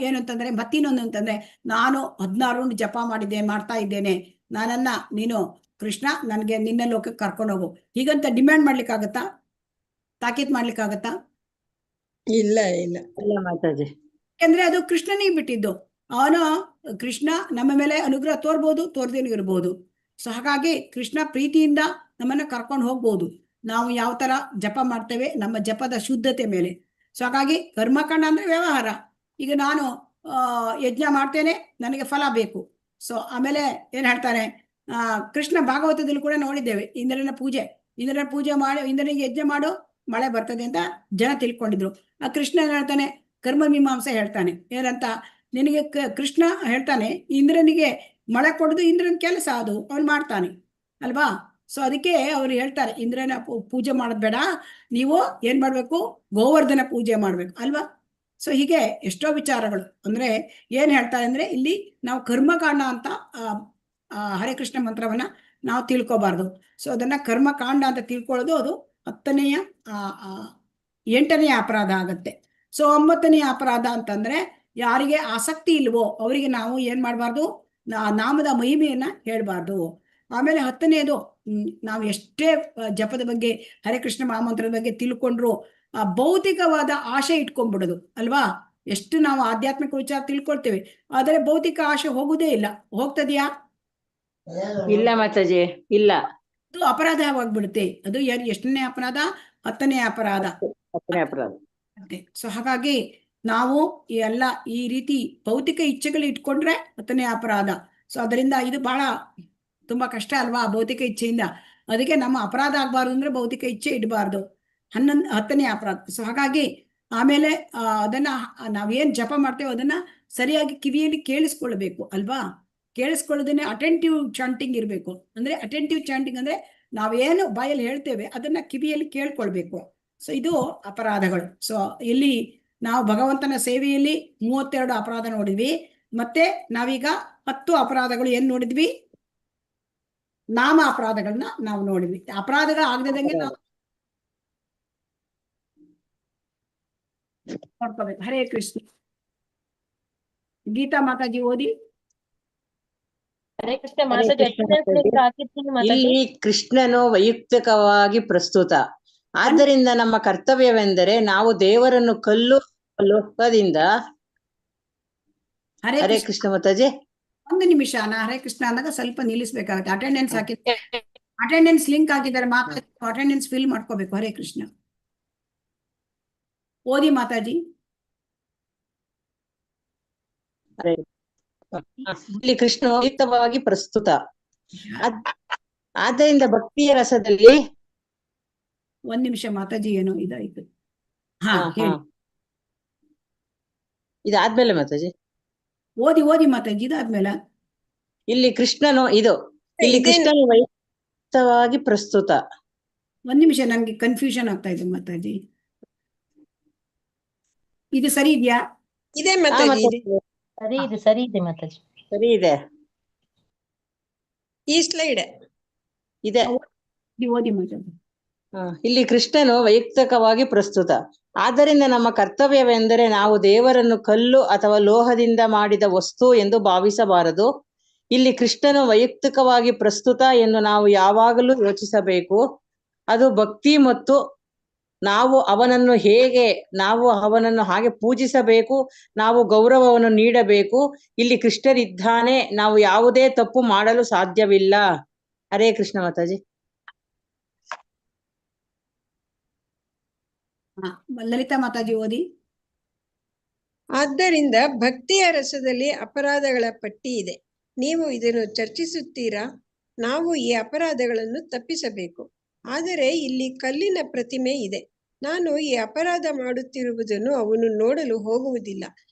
ಏನು ಅಂತಂದ್ರೆ, ಮತ್ತಿನ್ನೊಂದು ಅಂತಂದ್ರೆ, ನಾನು 16 ಜಪ ಮಾಡ್ತಾ ಇದ್ದೇನೆ, ನೀನು ಕೃಷ್ಣ ನನ್ಗೆ ನಿನ್ನ ಲೋಕಕ್ಕೆ ಕರ್ಕೊಂಡು ಹೋಗು, ಹೀಗಂತ ಡಿಮ್ಯಾಂಡ್ ಮಾಡ್ಲಿಕ್ಕಾಗತ್ತಾ? ತಾಕೀತ್ ಮಾಡ್ಲಿಕ್ಕಾಗತ್ತಾ? ಇಲ್ಲ ಇಲ್ಲ ಇಲ್ಲ ಮಾತಾಜಿ. ಯಾಕಂದ್ರೆ ಅದು ಕೃಷ್ಣನಿಗೆ ಬಿಟ್ಟಿದ್ದು. ಕೃಷ್ಣ ನಮ್ಮ ಮೇಲೆ ಅನುಗ್ರಹ ತೋರ್ಬೋದು, ತೋರ್ದೇನು ಇರ್ಬೋದು. ಸೊ ಹಾಗಾಗಿ ಕೃಷ್ಣ ಪ್ರೀತಿಯಿಂದ ನಮ್ಮನ್ನ ಕರ್ಕೊಂಡು ಹೋಗ್ಬೋದು, ನಾವು ಯಾವ ತರ ಜಪ ಮಾಡ್ತೇವೆ ನಮ್ಮ ಜಪದ ಶುದ್ಧತೆ ಮೇಲೆ. ಸೊ ಹಾಗಾಗಿ ಕರ್ಮಕಾಂಡ ಅಂದ್ರೆ ವ್ಯವಹಾರ. ಈಗ ನಾನು ಯಜ್ಞ ಮಾಡ್ತೇನೆ, ನನಗೆ ಫಲ ಬೇಕು. ಸೊ ಆಮೇಲೆ ಏನ್ ಹೇಳ್ತಾರೆ, ಕೃಷ್ಣ ಭಾಗವತದಲ್ಲಿ ಕೂಡ ನೋಡಿದ್ದೇವೆ, ಇಂದ್ರನ ಪೂಜೆ ಮಾಡಿ ಇಂದ್ರನಿಗೆ ಯಜ್ಞ ಮಾಡು, ಮಳೆ ಬರ್ತದೆ ಅಂತ ಜನ ತಿಳ್ಕೊಂಡಿದ್ರು. ಆ ಕೃಷ್ಣ ಏನ್ ಹೇಳ್ತಾನೆ, ಕರ್ಮ ಮೀಮಾಂಸೆ ಹೇಳ್ತಾನೆ. ಏನಂತ, ನಿನಗೆ ಕೃಷ್ಣ ಹೇಳ್ತಾನೆ, ಇಂದ್ರನಿಗೆ ಮಳೆ ಕೊಡುದು ಇಂದ್ರನ ಕೆಲಸ, ಅದು ಅವ್ನು ಮಾಡ್ತಾನೆ ಅಲ್ವಾ? ಸೊ ಅದಕ್ಕೆ ಅವ್ರು ಹೇಳ್ತಾರೆ, ಇಂದ್ರನ ಪೂಜೆ ಮಾಡೋದ್ ಬೇಡ, ನೀವು ಏನ್ ಮಾಡ್ಬೇಕು, ಗೋವರ್ಧನ ಪೂಜೆ ಮಾಡ್ಬೇಕು ಅಲ್ವಾ? ಸೊ ಹೀಗೆ ಎಷ್ಟೋ ವಿಚಾರಗಳು. ಅಂದ್ರೆ ಏನ್ ಹೇಳ್ತಾರೆ ಅಂದ್ರೆ, ಇಲ್ಲಿ ನಾವು ಕರ್ಮಕಾಂಡ ಅಂತ ಹರೇ ಕೃಷ್ಣ ಮಂತ್ರವನ್ನ ನಾವು ತಿಳ್ಕೊಬಾರ್ದು. ಸೊ ಅದನ್ನ ಕರ್ಮಕಾಂಡ ಅಂತ ತಿಳ್ಕೊಳ್ಳೋದು ಅದು 8ನೇ ಅಪರಾಧ ಆಗತ್ತೆ. ಸೊ 9ನೇ ಅಪರಾಧ ಅಂತಂದ್ರೆ, ಯಾರಿಗೆ ಆಸಕ್ತಿ ಇಲ್ವೋ ಅವರಿಗೆ ನಾವು ಏನ್ ಮಾಡ್ಬಾರ್ದು, ನಾಮದ ಮಹಿಮೆಯನ್ನ ಹೇಳ್ಬಾರ್ದು. ಆಮೇಲೆ 10ನೇದು, ನಾವು ಎಷ್ಟೇ ಜಪದ ಬಗ್ಗೆ ಹರೇ ಕೃಷ್ಣ ಮಹಾಮಂತ್ರದ ಬಗ್ಗೆ ತಿಳ್ಕೊಂಡ್ರು ಭೌತಿಕವಾದ ಆಶೆ ಇಟ್ಕೊಂಡ್ಬಿಡೋದು ಅಲ್ವಾ? ಎಷ್ಟು ನಾವು ಆಧ್ಯಾತ್ಮಿಕ ವಿಚಾರ ತಿಳ್ಕೊಳ್ತೇವೆ, ಆದರೆ ಭೌತಿಕ ಆಶೆ ಹೋಗುದೇ ಇಲ್ಲ. ಹೋಗ್ತದೆಯಾ? ಇಲ್ಲ ಮಾತಾಜಿ, ಇಲ್ಲ. ಅದು ಅಪರಾಧವಾಗ್ಬಿಡುತ್ತೆ. ಅದು ಎಷ್ಟನೇ ಅಪರಾಧ? 10ನೇ ಅಪರಾಧ. 10ನೇ ಅಪರಾಧ. ಸೊ ಹಾಗಾಗಿ ನಾವು ಈ ರೀತಿ ಭೌತಿಕ ಇಚ್ಛೆಗಳು ಇಟ್ಕೊಂಡ್ರೆ 10ನೇ ಅಪರಾಧ. ಸೊ ಅದರಿಂದ ಇದು ಬಹಳ ತುಂಬಾ ಕಷ್ಟ ಅಲ್ವಾ ಭೌತಿಕ ಇಚ್ಛೆಯಿಂದ. ಅದಕ್ಕೆ ನಮ್ಮ ಅಪರಾಧ ಆಗ್ಬಾರ್ದು ಅಂದ್ರೆ ಭೌತಿಕ ಇಚ್ಛೆ ಇಡಬಾರ್ದು. 10ನೇ ಅಪರಾಧ. ಸೊ ಹಾಗಾಗಿ ಆಮೇಲೆ ಅದನ್ನ ನಾವೇನ್ ಜಪ ಮಾಡ್ತೇವೆ ಅದನ್ನ ಸರಿಯಾಗಿ ಕಿವಿಯಲ್ಲಿ ಕೇಳಿಸ್ಕೊಳ್ಬೇಕು ಅಲ್ವಾ. ಕೇಳಿಸ್ಕೊಳ್ಳೋದನ್ನೇ ಅಟೆಂಟಿವ್ ಚಾಂಟಿಂಗ್ ಇರಬೇಕು. ಅಂದ್ರೆ ಅಟೆಂಟಿವ್ ಚಾಂಟಿಂಗ್ ಅಂದ್ರೆ ನಾವೇನು ಬಾಯಲ್ಲಿ ಹೇಳ್ತೇವೆ ಅದನ್ನ ಕಿವಿಯಲ್ಲಿ ಕೇಳ್ಕೊಳ್ಬೇಕು. ಸೊ ಇದು ಅಪರಾಧಗಳು. ಸೊ ಇಲ್ಲಿ ನಾವು ಭಗವಂತನ ಸೇವೆಯಲ್ಲಿ 32 ಅಪರಾಧ ನೋಡಿದ್ವಿ. ಮತ್ತೆ ನಾವೀಗ 10 ಅಪರಾಧಗಳು ಏನ್ ನೋಡಿದ್ವಿ? ನಾಮ ಅಪರಾಧಗಳನ್ನ ನಾವು ನೋಡಿದ್ವಿ. ಅಪರಾಧಗಳು ಆಗದಂಗೆ ನಾವು ನೋಡ್ಕೋಬೇಕು. ಹರೇ ಕೃಷ್ಣ. ಗೀತಾ ಮಾತಾಜಿ ಓದಿ. ಹರೇ ಕೃಷ್ಣ ಮಾತಾಜಿ. ಇಲ್ಲಿ ಕೃಷ್ಣನು ವೈಯಕ್ತಿಕವಾಗಿ ಪ್ರಸ್ತುತ. ಆದ್ದರಿಂದ ನಮ್ಮ ಕರ್ತವ್ಯವೆಂದರೆ ನಾವು ದೇವರನ್ನು ಕಲ್ಲು ಲೋಕದಿಂದ. ಹರೇ ಕೃಷ್ಣ ಮಾತಾಜಿ. 1 ನಿಮಿಷ. ಹರೇ ಕೃಷ್ಣ ಅಂದಾಗ ಸ್ವಲ್ಪ ನಿಲ್ಲಿಸ್ಬೇಕಾಗುತ್ತೆ. ಅಟೆಂಡೆನ್ಸ್ ಹಾಕಿದ್ರೆ ಅಟೆಂಡೆನ್ಸ್ ಲಿಂಕ್ ಹಾಕಿದ್ದಾರೆ. ಮಾತಾಜಿ ಅಟೆಂಡೆನ್ಸ್ ಫಿಲ್ ಮಾಡ್ಕೋಬೇಕು. ಹರೇ ಕೃಷ್ಣ. ಓದಿ ಮಾತಾಜಿ. ಇಲ್ಲಿ ಕೃಷ್ಣ ವೈಯಕ್ತಿಕವಾಗಿ ಪ್ರಸ್ತುತ. ಆದ್ದರಿಂದ ಭಕ್ತಿಯ ರಸದಲ್ಲಿ 1 ನಿಮಿಷ ಮಾತಾಜಿ ಏನೋ ಇದಾಯ್ತು. ಹಾ ಹೇಳಿ. ಇದಾದ್ಮೇಲೆ ಮಾತಾಜಿ ಓದಿ ಮಾತಾಜಿ. ಇದಾದ್ಮೇಲೆ ಇಲ್ಲಿ ಕೃಷ್ಣನು ವೈಯಕ್ತಿಕವಾಗಿ ಪ್ರಸ್ತುತ. 1 ನಿಮಿಷ, ನನ್ಗೆ ಕನ್ಫ್ಯೂಷನ್ ಆಗ್ತಾ ಇದೆ ಮಾತಾಜಿ. ಇದು ಸರಿ ಇದೆಯಾ? ಇದೆ ಮಾತಾಜಿ, ಸರಿ ಇದೆ ಮಾತಾಜಿ. ಸರಿ ಇದೆ. ಈ ಸ್ಲೈಡ್ ಇದೆ. ಓದಿ ಮಾತಾಜಿ. ಇಲ್ಲಿ ಕೃಷ್ಣನು ವೈಯಕ್ತಿಕವಾಗಿ ಪ್ರಸ್ತುತ. ಆದ್ದರಿಂದ ನಮ್ಮ ಕರ್ತವ್ಯವೆಂದರೆ ನಾವು ದೇವರನ್ನು ಕಲ್ಲು ಅಥವಾ ಲೋಹದಿಂದ ಮಾಡಿದ ವಸ್ತು ಎಂದು ಭಾವಿಸಬಾರದು. ಇಲ್ಲಿ ಕೃಷ್ಣನು ವೈಯಕ್ತಿಕವಾಗಿ ಪ್ರಸ್ತುತ ಎಂದು ನಾವು ಯಾವಾಗಲೂ ಯೋಚಿಸಬೇಕು. ಅದು ಭಕ್ತಿ ಮತ್ತು ನಾವು ಅವನನ್ನು ಹಾಗೆ ಪೂಜಿಸಬೇಕು. ನಾವು ಗೌರವವನ್ನು ನೀಡಬೇಕು. ಇಲ್ಲಿ ಕೃಷ್ಣನಿದ್ದಾನೆ, ನಾವು ಯಾವುದೇ ತಪ್ಪು ಮಾಡಲು ಸಾಧ್ಯವಿಲ್ಲ. ಹರೇ ಕೃಷ್ಣ ಮಾತಾಜಿ. ಲಲಿತಾ ಮಾತಾಜಿ ಓದಿ. ಆದ್ದರಿಂದ ಭಕ್ತಿಯ ರಸದಲ್ಲಿ ಅಪರಾಧಗಳ ಪಟ್ಟಿ ಇದೆ. ನೀವು ಇದನ್ನು ಚರ್ಚಿಸುತ್ತೀರಾ? ನಾವು ಈ ಅಪರಾಧಗಳನ್ನು ತಪ್ಪಿಸಬೇಕು. ಆದರೆ ಇಲ್ಲಿ ಕಲ್ಲಿನ ಪ್ರತಿಮೆ ಇದೆ. ನಾನು ಈ ಅಪರಾಧ ಮಾಡುತ್ತಿರುವುದನ್ನು ಅವನು ನೋಡಲು ಹೋಗುವುದಿಲ್ಲ.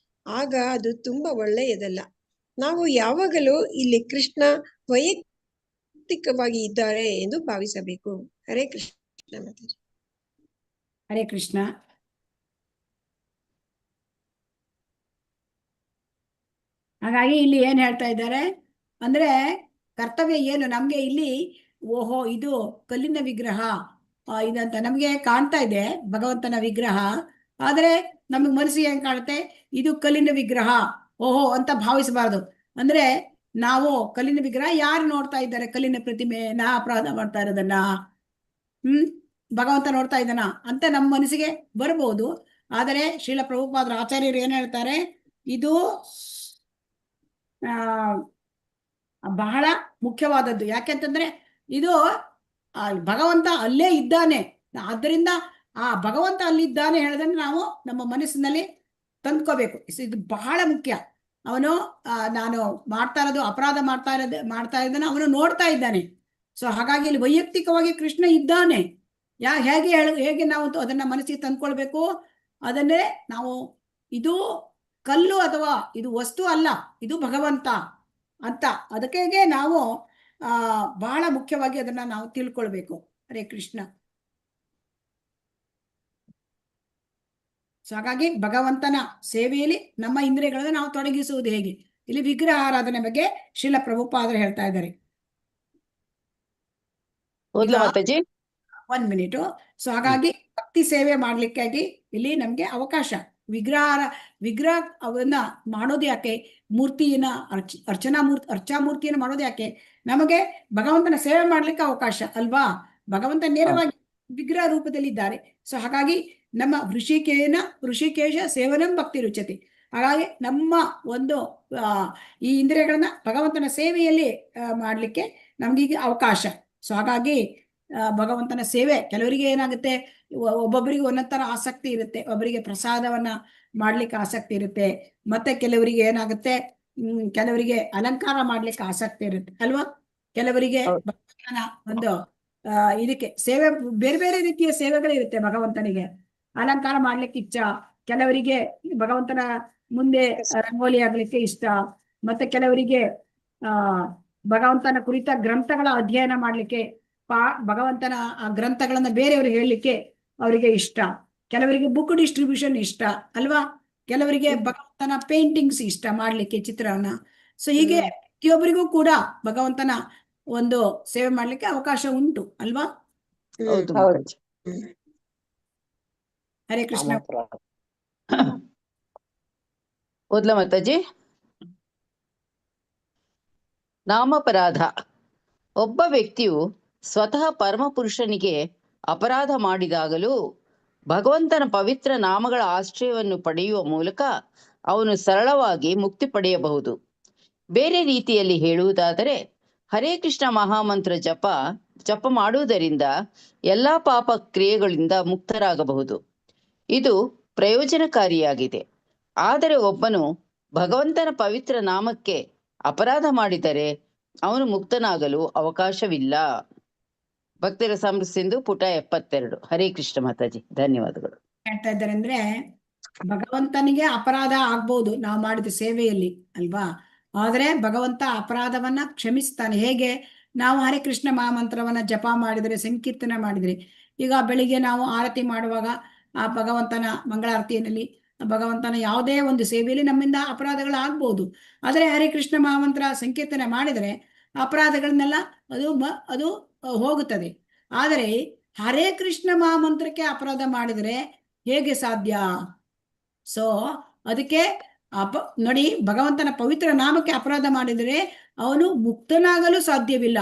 ಆಗ ಅದು ತುಂಬಾ ಒಳ್ಳೆಯದಲ್ಲ. ನಾವು ಯಾವಾಗಲೂ ಇಲ್ಲಿ ಕೃಷ್ಣ ವೈಯಕ್ತಿಕವಾಗಿ ಇದ್ದಾರೆ ಎಂದು ಭಾವಿಸಬೇಕು. ಹರೇ ಕೃಷ್ಣ ಮಾತಾಜಿ. ಹರೇ ಕೃಷ್ಣ. ಹಾಗಾಗಿ ಇಲ್ಲಿ ಏನ್ ಹೇಳ್ತಾ ಇದ್ದಾರೆ ಅಂದ್ರೆ ಕರ್ತವ್ಯ ಏನು ನಮ್ಗೆ ಇಲ್ಲಿ, ಓಹೋ ಇದು ಕಲ್ಲಿನ ವಿಗ್ರಹ ಇದಂತ ನಮ್ಗೆ ಕಾಣ್ತಾ ಇದೆ ಭಗವಂತನ ವಿಗ್ರಹ. ಆದ್ರೆ ನಮಗ್ ಮನಸ್ಸಿಗೆ ಹೆಂಗ್ ಕಾಣುತ್ತೆ, ಇದು ಕಲ್ಲಿನ ವಿಗ್ರಹ ಓಹೋ ಅಂತ ಭಾವಿಸಬಾರ್ದು. ಅಂದ್ರೆ ನಾವು ಕಲ್ಲಿನ ವಿಗ್ರಹ ಯಾರು ನೋಡ್ತಾ ಇದ್ದಾರೆ? ಕಲ್ಲಿನ ಪ್ರತಿಮೆ. ನಾ ಅಪರಾಧ ಮಾಡ್ತಾ ಇರೋದನ್ನ ಭಗವಂತ ನೋಡ್ತಾ ಇದ್ದಾನ ಅಂತ ನಮ್ಮ ಮನಸ್ಸಿಗೆ ಬರ್ಬೋದು. ಆದರೆ ಶ್ರೀಲ ಪ್ರಭುಪಾದರ ಆಚಾರ್ಯರು ಏನ್ ಹೇಳ್ತಾರೆ, ಇದು ಬಹಳ ಮುಖ್ಯವಾದದ್ದು. ಯಾಕೆಂತಂದ್ರೆ ಇದು ಭಗವಂತ ಅಲ್ಲೇ ಇದ್ದಾನೆ. ಆದ್ದರಿಂದ ಆ ಭಗವಂತ ಅಲ್ಲಿದ್ದಾನೆ ಹೇಳೋದನ್ನ ನಾವು ನಮ್ಮ ಮನಸ್ಸಿನಲ್ಲಿ ತಂದ್ಕೋಬೇಕು. ಇದು ಬಹಳ ಮುಖ್ಯ. ಅವನು ನಾನು ಅಪರಾಧ ಮಾಡ್ತಾ ಇದ್ದಾನೆ, ಅವನು ನೋಡ್ತಾ ಇದ್ದಾನೆ. ಸೊ ಹಾಗಾಗಿ ಇಲ್ಲಿ ವೈಯಕ್ತಿಕವಾಗಿ ಕೃಷ್ಣ ಇದ್ದಾನೆ. ಹೇಗೆ ನಾವು ಅದನ್ನ ಮನಸ್ಸಿಗೆ ತಂದ್ಕೊಳ್ಬೇಕು? ಅದನ್ನೇ ನಾವು ಇದು ಕಲ್ಲು ಅಥವಾ ಇದು ವಸ್ತು ಅಲ್ಲ, ಇದು ಭಗವಂತ ಅಂತ ಅದಕ್ಕೆ ನಾವು ಬಹಳ ಮುಖ್ಯವಾಗಿ ಅದನ್ನ ನಾವು ತಿಳ್ಕೊಳ್ಬೇಕು. ಹರೇ ಕೃಷ್ಣ. ಸೊ ಹಾಗಾಗಿ ಭಗವಂತನ ಸೇವೆಯಲ್ಲಿ ನಮ್ಮ ಇಂದ್ರಿಯಗಳನ್ನು ನಾವು ತೊಡಗಿಸುವುದು ಹೇಗೆ? ಇಲ್ಲಿ ವಿಗ್ರಹ ಆರಾಧನೆ ಬಗ್ಗೆ ಶ್ರೀಲ ಪ್ರಭುಪಾದರು ಹೇಳ್ತಾ ಇದ್ದಾರೆ. 1 ಮಿನಿಟ್. ಸೊ ಹಾಗಾಗಿ ಭಕ್ತಿ ಸೇವೆ ಮಾಡ್ಲಿಕ್ಕಾಗಿ ಇಲ್ಲಿ ನಮ್ಗೆ ಅವಕಾಶ. ವಿಗ್ರಹ ಅವನ್ನ ಮಾಡೋದು ಯಾಕೆ? ಮೂರ್ತಿಯನ್ನ ಅರ್ಚಾ ಮೂರ್ತಿಯನ್ನು ಮಾಡೋದು ಯಾಕೆ? ನಮಗೆ ಭಗವಂತನ ಸೇವೆ ಮಾಡ್ಲಿಕ್ಕೆ ಅವಕಾಶ ಅಲ್ವಾ? ಭಗವಂತ ನೇರವಾಗಿ ವಿಗ್ರಹ ರೂಪದಲ್ಲಿ ಇದ್ದಾರೆ. ಸೊ ಹಾಗಾಗಿ ನಮ್ಮ ಋಷಿಕೇಶ ಸೇವನಂ ಭಕ್ತಿ ರುಚತಿ. ಹಾಗಾಗಿ ನಮ್ಮ ಒಂದು ಈ ಇಂದ್ರಿಯಗಳನ್ನ ಭಗವಂತನ ಸೇವೆಯಲ್ಲಿ ಮಾಡ್ಲಿಕ್ಕೆ ನಮ್ಗೀಗ ಅವಕಾಶ. ಸೊ ಹಾಗಾಗಿ ಭಗವಂತನ ಸೇವೆ ಕೆಲವರಿಗೆ ಏನಾಗುತ್ತೆ, ಒಬ್ಬೊಬ್ಬರಿಗೆ ಒಂದೊಂದರ ಆಸಕ್ತಿ ಇರುತ್ತೆ. ಒಬ್ಬರಿಗೆ ಪ್ರಸಾದವನ್ನ ಮಾಡ್ಲಿಕ್ಕೆ ಆಸಕ್ತಿ ಇರುತ್ತೆ. ಮತ್ತೆ ಕೆಲವರಿಗೆ ಏನಾಗುತ್ತೆ, ಕೆಲವರಿಗೆ ಅಲಂಕಾರ ಮಾಡ್ಲಿಕ್ಕೆ ಆಸಕ್ತಿ ಇರುತ್ತೆ ಅಲ್ವಾ? ಕೆಲವರಿಗೆ ಹೌದು. ಭಗವಂತನ ಒಂದು ಇದಕ್ಕೆ ಸೇವೆ, ಬೇರೆ ಬೇರೆ ರೀತಿಯ ಸೇವೆಗಳಿರುತ್ತೆ ಭಗವಂತನಿಗೆ. ಅಲಂಕಾರ ಮಾಡ್ಲಿಕ್ಕೆ ಇಷ್ಟ, ಕೆಲವರಿಗೆ ಭಗವಂತನ ಮುಂದೆ ರಂಗೋಲಿ ಆಗ್ಲಿಕ್ಕೆ ಇಷ್ಟ, ಮತ್ತೆ ಕೆಲವರಿಗೆ ಭಗವಂತನ ಕುರಿತ ಗ್ರಂಥಗಳ ಅಧ್ಯಯನ ಮಾಡ್ಲಿಕ್ಕೆ, ಭಗವಂತನ ಆ ಗ್ರಂಥಗಳನ್ನ ಬೇರೆಯವರು ಹೇಳಲಿಕ್ಕೆ ಅವರಿಗೆ ಇಷ್ಟ. ಕೆಲವರಿಗೆ ಬುಕ್ ಡಿಸ್ಟ್ರಿಬ್ಯೂಷನ್ ಇಷ್ಟ ಅಲ್ವಾ? ಕೆಲವರಿಗೆ ಭಗವಂತನ ಪೇಂಟಿಂಗ್ಸ್ ಇಷ್ಟ ಮಾಡ್ಲಿಕ್ಕೆ, ಚಿತ್ರವನ್ನ. ಸೊ ಹೀಗೆ ಪ್ರತಿಯೊಬ್ಬರಿಗೂ ಕೂಡ ಭಗವಂತನ ಒಂದು ಸೇವೆ ಮಾಡ್ಲಿಕ್ಕೆ ಅವಕಾಶ ಉಂಟು ಅಲ್ವಾ? ಹೌದು ಹೌದು. ಮಾತಾಜಿ. ಹರೇ ಕೃಷ್ಣ. ಓದ್ಲಾ ಮಾತಾಜಿ? ನಾಮಪರಾಧ. ಒಬ್ಬ ವ್ಯಕ್ತಿಯು ಸ್ವತಃ ಪರಮಪುರುಷನಿಗೆ ಅಪರಾಧ ಮಾಡಿದಾಗಲೂ ಭಗವಂತನ ಪವಿತ್ರ ನಾಮಗಳ ಆಶ್ರಯವನ್ನು ಪಡೆಯುವ ಮೂಲಕ ಅವನು ಸರಳವಾಗಿ ಮುಕ್ತಿ ಪಡೆಯಬಹುದು. ಬೇರೆ ರೀತಿಯಲ್ಲಿ ಹೇಳುವುದಾದರೆ, ಹರೇ ಕೃಷ್ಣ ಮಹಾಮಂತ್ರ ಜಪ ಮಾಡುವುದರಿಂದ ಎಲ್ಲಾ ಪಾಪ ಕ್ರಿಯೆಗಳಿಂದ ಮುಕ್ತರಾಗಬಹುದು. ಇದು ಪ್ರಯೋಜನಕಾರಿಯಾಗಿದೆ. ಆದರೆ ಒಬ್ಬನು ಭಗವಂತನ ಪವಿತ್ರ ನಾಮಕ್ಕೆ ಅಪರಾಧ ಮಾಡಿದರೆ ಅವನು ಮುಕ್ತನಾಗಲು ಅವಕಾಶವಿಲ್ಲ. ಭಕ್ತರ ಸಮೃದ್ಧಿಸಿಂಧು ಪುಟ 72. ಹರೇ ಕೃಷ್ಣ ಮಾತಾಜಿ, ಧನ್ಯವಾದಗಳು. ಹೇಳ್ತಾ ಇದ್ದಾರೆ ಅಂದ್ರೆ, ಭಗವಂತನಿಗೆ ಅಪರಾಧ ಆಗ್ಬಹುದು ನಾವು ಮಾಡಿದ ಸೇವೆಯಲ್ಲಿ ಅಲ್ವಾ? ಆದ್ರೆ ಭಗವಂತ ಅಪರಾಧವನ್ನ ಕ್ಷಮಿಸ್ತಾನೆ. ಹೇಗೆ? ನಾವು ಹರೇ ಕೃಷ್ಣ ಮಹಾಮಂತ್ರವನ್ನ ಜಪ ಮಾಡಿದರೆ, ಸಂಕೀರ್ತನ ಮಾಡಿದರೆ, ಈಗ ಬೆಳಿಗ್ಗೆ ನಾವು ಆರತಿ ಮಾಡುವಾಗ ಆ ಭಗವಂತನ ಮಂಗಳಾರತಿಯಲ್ಲಿ ಭಗವಂತನ ಯಾವುದೇ ಒಂದು ಸೇವೆಯಲ್ಲಿ ನಮ್ಮಿಂದ ಅಪರಾಧಗಳಾಗ್ಬೋದು. ಆದರೆ ಹರೇ ಕೃಷ್ಣ ಮಹಾಮಂತ್ರ ಸಂಕೀರ್ತನೆ ಮಾಡಿದರೆ ಅಪರಾಧಗಳನ್ನೆಲ್ಲ ಅದು ಹೋಗುತ್ತದೆ. ಆದರೆ ಹರೇ ಕೃಷ್ಣ ಮಹಾಮಂತ್ರಕ್ಕೆ ಅಪರಾಧ ಮಾಡಿದರೆ ಹೇಗೆ ಸಾಧ್ಯ? ಸೊ ಅದಕ್ಕೆ ನೋಡಿ, ಭಗವಂತನ ಪವಿತ್ರ ನಾಮಕ್ಕೆ ಅಪರಾಧ ಮಾಡಿದರೆ ಅವನು ಮುಕ್ತನಾಗಲು ಸಾಧ್ಯವಿಲ್ಲ.